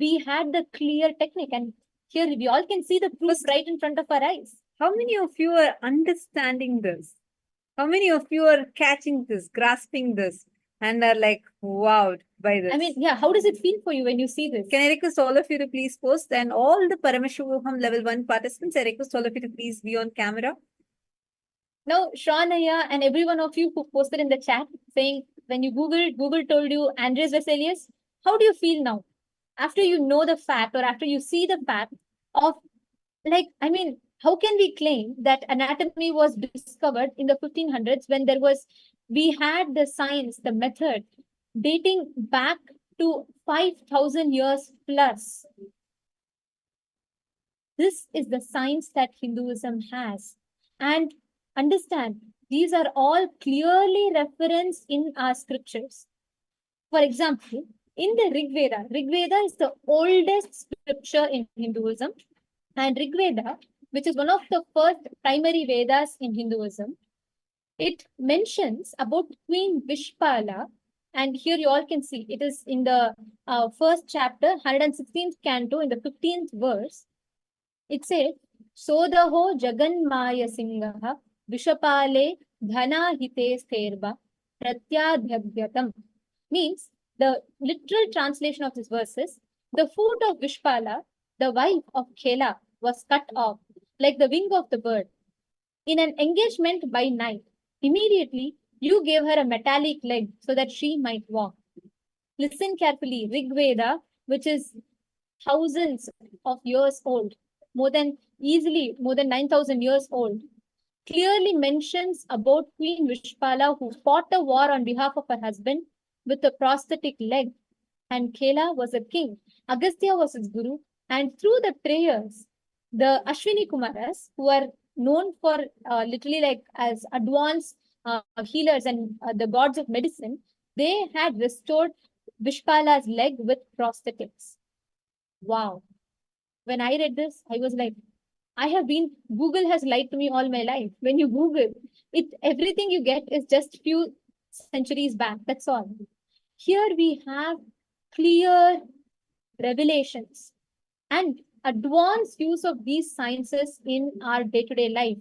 we had the clear technique. And here we all can see the proof right in front of our eyes. How many of you are understanding this? How many of you are catching this, grasping this, and are like, wowed by this? I mean, yeah, how does it feel for you when you see this? Can I request all of you to please post? And all the Paramashivoham Level 1 participants, I request all of you to please be on camera. Now, Shranaya and every one of you who posted in the chat saying, when you Google told you Andreas Vesalius, how do you feel now? After you know the fact or after you see the fact of, like, I mean, how can we claim that anatomy was discovered in the 1500s when we had the science, the method dating back to 5,000 years plus? This is the science that Hinduism has. And understand, these are all clearly referenced in our scriptures. For example, in the Rig Veda is the oldest scripture in Hinduism. And Rig Veda, which is one of the first primary Vedas in Hinduism, it mentions about Queen Vishpala. And here you all can see, it is in the first chapter, 116th canto, in the 15th verse. It says, Sodaho Jaganmaya Singha Vishapale Dhana Hite Stherba Pratyadhyagyatam. Means, the literal translation of this verse is, the foot of Vishpala, the wife of Khela, was cut off like the wing of the bird. In an engagement by night, immediately you gave her a metallic leg so that she might walk. Listen carefully, Rig Veda, which is thousands of years old, more than 9,000 years old, clearly mentions about Queen Vishpala who fought a war on behalf of her husband with a prosthetic leg. And Khela was a king. Agastya was his guru. And through the prayers, the Ashwini Kumaras, who are known for literally like as advanced healers and the gods of medicine, they had restored Vishpala's leg with prosthetics. Wow. When I read this, I was like, Google has lied to me all my life. When you Google it, everything you get is just few centuries back. That's all. Here we have clear revelations and advanced use of these sciences in our day-to-day life.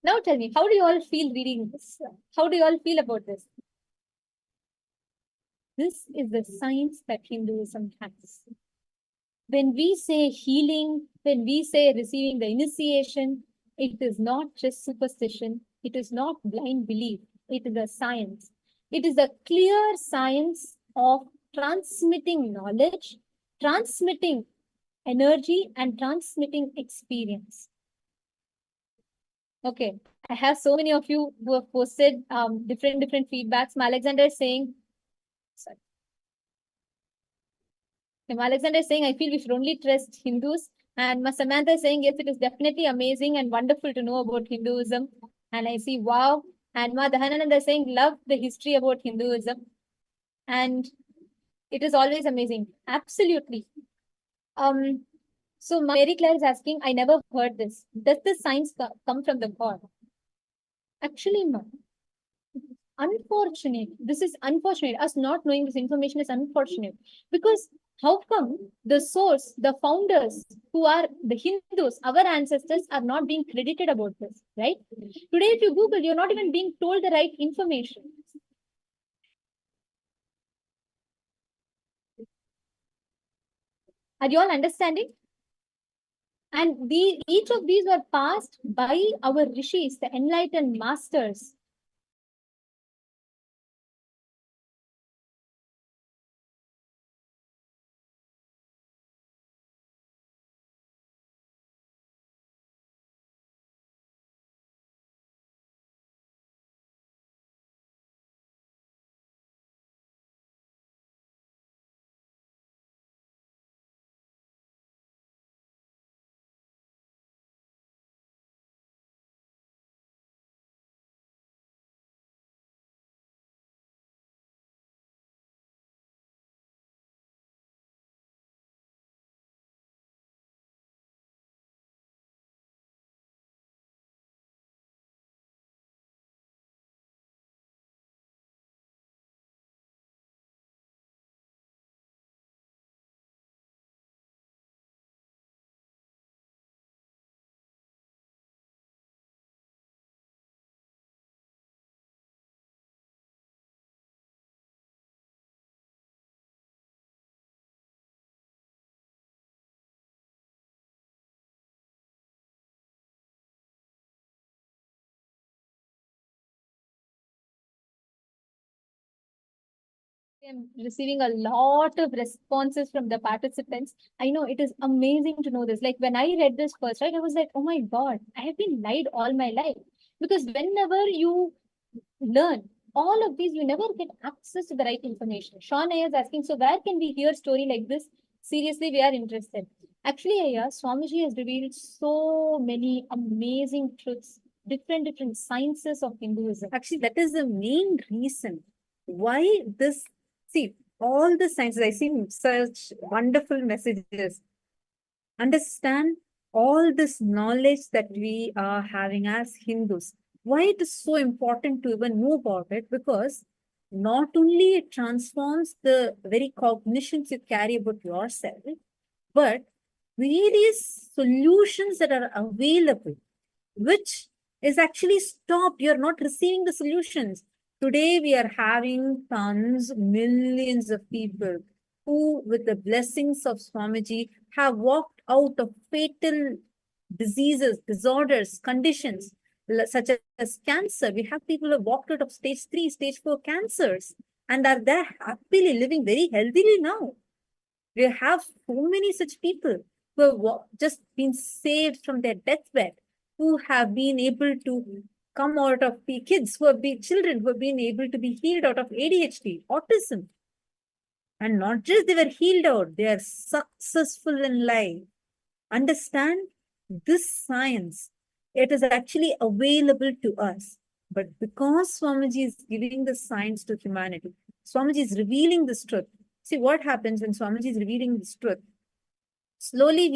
Now tell me, how do you all feel reading this? How do you all feel about this? This is the science that Hinduism has. When we say healing, when we say receiving the initiation, it is not just superstition. It is not blind belief. it is a science. It is a clear science of transmitting knowledge, transmitting energy, and transmitting experience. Okay, I have so many of you who have posted different feedbacks. Alexander is saying, sorry. Alexander is saying, I feel we should only trust Hindus. And Samantha is saying, yes, it is definitely amazing and wonderful to know about Hinduism. And I see, wow. And Dahanananda is saying, love the history about Hinduism. And it is always amazing. Absolutely. So Mary Claire is asking, I never heard this. Does the science come from the God? Actually, no. Unfortunate. This is unfortunate. Us not knowing this information is unfortunate. Because how come the source, the founders who are the Hindus, our ancestors, are not being credited about this, right? Today, if you Google, you're not even being told the right information. Are you all understanding? And each of these were passed by our rishis, the enlightened masters. I'm receiving a lot of responses from the participants. I know it is amazing to know this. Like when I read this first, right, I was like, oh my God, I have been lied all my life. Because whenever you learn all of these, you never get access to the right information. Sean Ayers asking, so where can we hear story like this? Seriously, we are interested. Actually, Ayers, Swamiji has revealed so many amazing truths, different sciences of Hinduism. Actually, that is the main reason why this. See, all the sciences, I see such wonderful messages. Understand all this knowledge that we are having as Hindus. Why it is so important to even know about it? Because not only it transforms the very cognitions you carry about yourself, but various solutions that are available, which is actually stopped. You're not receiving the solutions. Today, we are having tons, millions of people who, with the blessings of Swamiji, have walked out of fatal diseases, disorders, conditions, such as cancer. We have people who have walked out of stage 3, stage 4 cancers, and are there happily living very healthily now. We have so many such people who have just been saved from their deathbed, who have been able to come out of the kids who have been children who have been able to be healed out of ADHD, autism. And not just they were healed out, they are successful in life. Understand this science, it is actually available to us. But because Swamiji is giving the science to humanity, Swamiji is revealing this truth. See what happens when Swamiji is revealing this truth. Slowly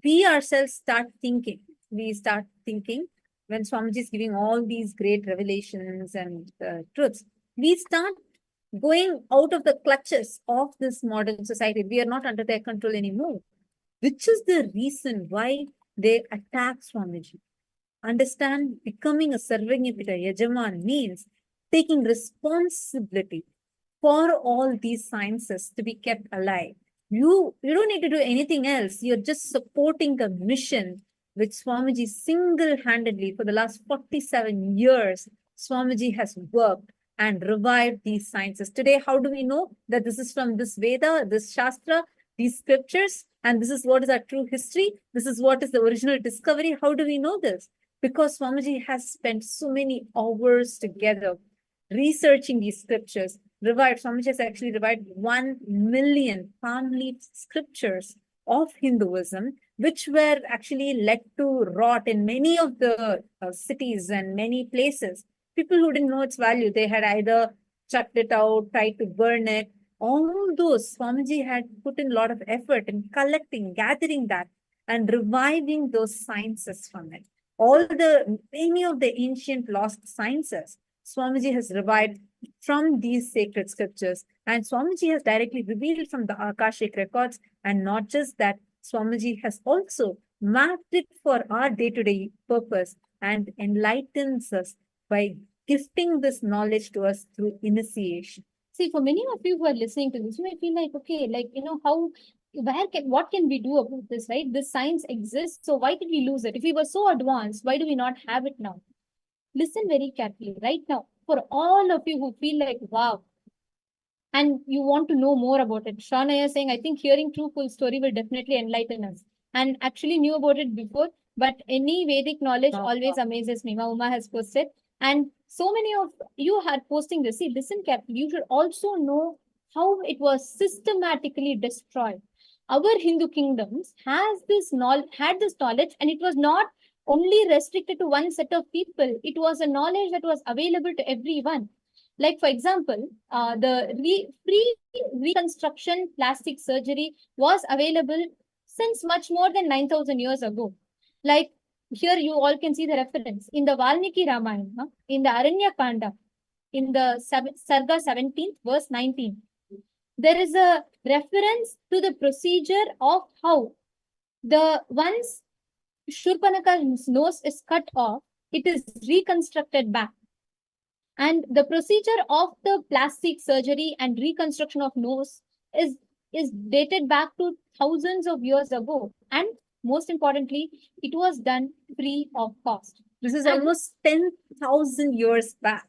we ourselves start thinking. We start thinking when Swamiji is giving all these great revelations and truths, we start going out of the clutches of this modern society. We are not under their control anymore, which is the reason why they attack Swamiji. Understand, becoming a Sarvagnyapita Yajaman means taking responsibility for all these sciences to be kept alive. You don't need to do anything else. You're just supporting the mission which Swamiji single-handedly for the last 47 years Swamiji has worked and revived these sciences. Today, how do we know that this is from this Veda, this Shastra, these scriptures, and this is what is our true history? This is what is the original discovery. How do we know this? Because Swamiji has spent so many hours together researching these scriptures. Swamiji has actually revived 1 million palm leaf scriptures of Hinduism, which were actually led to rot in many of the cities and many places. People who didn't know its value, they had either chucked it out, tried to burn it. All those, Swamiji had put in a lot of effort in collecting, gathering that, and reviving those sciences from it. Many of the ancient lost sciences, Swamiji has revived from these sacred scriptures, and Swamiji has directly revealed from the Akashic records. And not just that, Swamiji has also mapped it for our day-to-day purpose and enlightens us by gifting this knowledge to us through initiation. See, for many of you who are listening to this, you may feel like, okay, like, what can we do about this, right? This science exists, so why did we lose it? If we were so advanced, why do we not have it now? Listen very carefully right now. For all of you who feel like, wow, and you want to know more about it, Shawnaya is saying, I think hearing true full story will definitely enlighten us. And actually knew about it before, but any Vedic knowledge always amazes me. Uma has posted. And so many of you are posting this. See, listen carefully. You should also know how it was systematically destroyed. Our Hindu kingdoms had this knowledge, and it was not only restricted to one set of people. It was a knowledge that was available to everyone. Like, for example, the free reconstruction plastic surgery was available since much more than 9,000 years ago. Like, here you all can see the reference in the Valmiki Ramayana, in the Aranya Kanda, in the Sarga 17th, verse 19. There is a reference to the procedure of how once Shurpanaka's nose is cut off, it is reconstructed back. And the procedure of the plastic surgery and reconstruction of nose is dated back to thousands of years ago. And most importantly, it was done free of cost. This is almost 10,000 years back.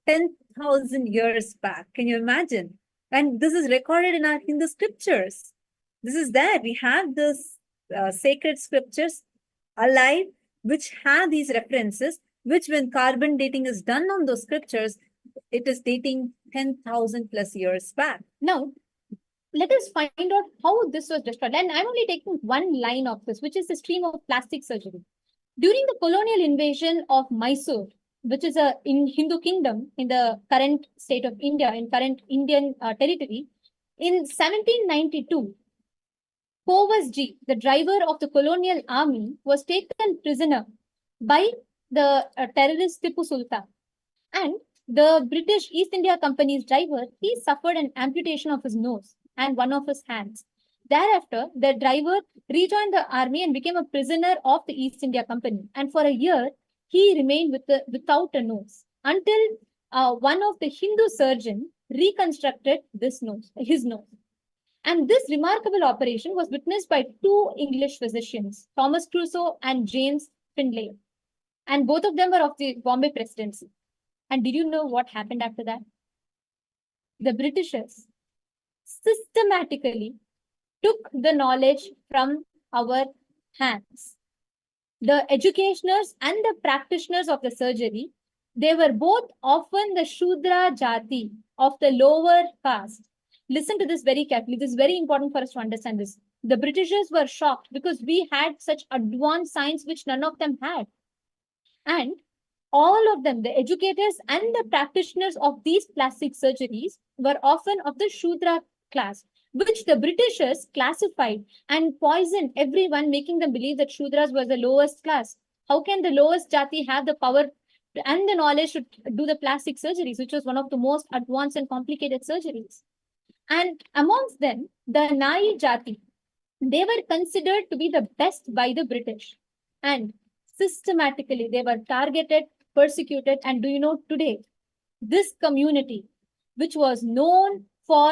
10,000 years back. Can you imagine? And this is recorded in our Hindu scriptures. This is there. We have this sacred scriptures alive, which have these references, which when carbon dating is done on those scriptures, it is dating 10,000 plus years back. Now, let us find out how this was destroyed. And I'm only taking one line of this, which is the stream of plastic surgery. During the colonial invasion of Mysore, which is in Hindu kingdom, in the current state of India, in current Indian territory, in 1792, Povasji, the driver of the colonial army, was taken prisoner by the terrorist Tipu Sultan. And the British East India Company's driver, he suffered an amputation of his nose and one of his hands. Thereafter, the driver rejoined the army and became a prisoner of the East India Company. And for a year, he remained without a nose until one of the Hindu surgeons reconstructed his nose. And this remarkable operation was witnessed by two English physicians, Thomas Crusoe and James Findlay. And both of them were of the Bombay Presidency. And did you know what happened after that? The Britishers systematically took the knowledge from our hands. The educationers and the practitioners of the surgery, they were both often the Shudra Jati of the lower caste. Listen to this very carefully. This is very important for us to understand this. The Britishers were shocked because we had such advanced science which none of them had. And all of them, the educators and the practitioners of these plastic surgeries, were often of the Shudra class, which the Britishers classified and poisoned everyone, making them believe that Shudras was the lowest class. How can the lowest Jati have the power and the knowledge to do the plastic surgeries, which was one of the most advanced and complicated surgeries? And amongst them, the Nai Jati, they were considered to be the best by the British. And systematically, they were targeted, persecuted. And do you know today, this community, which was known for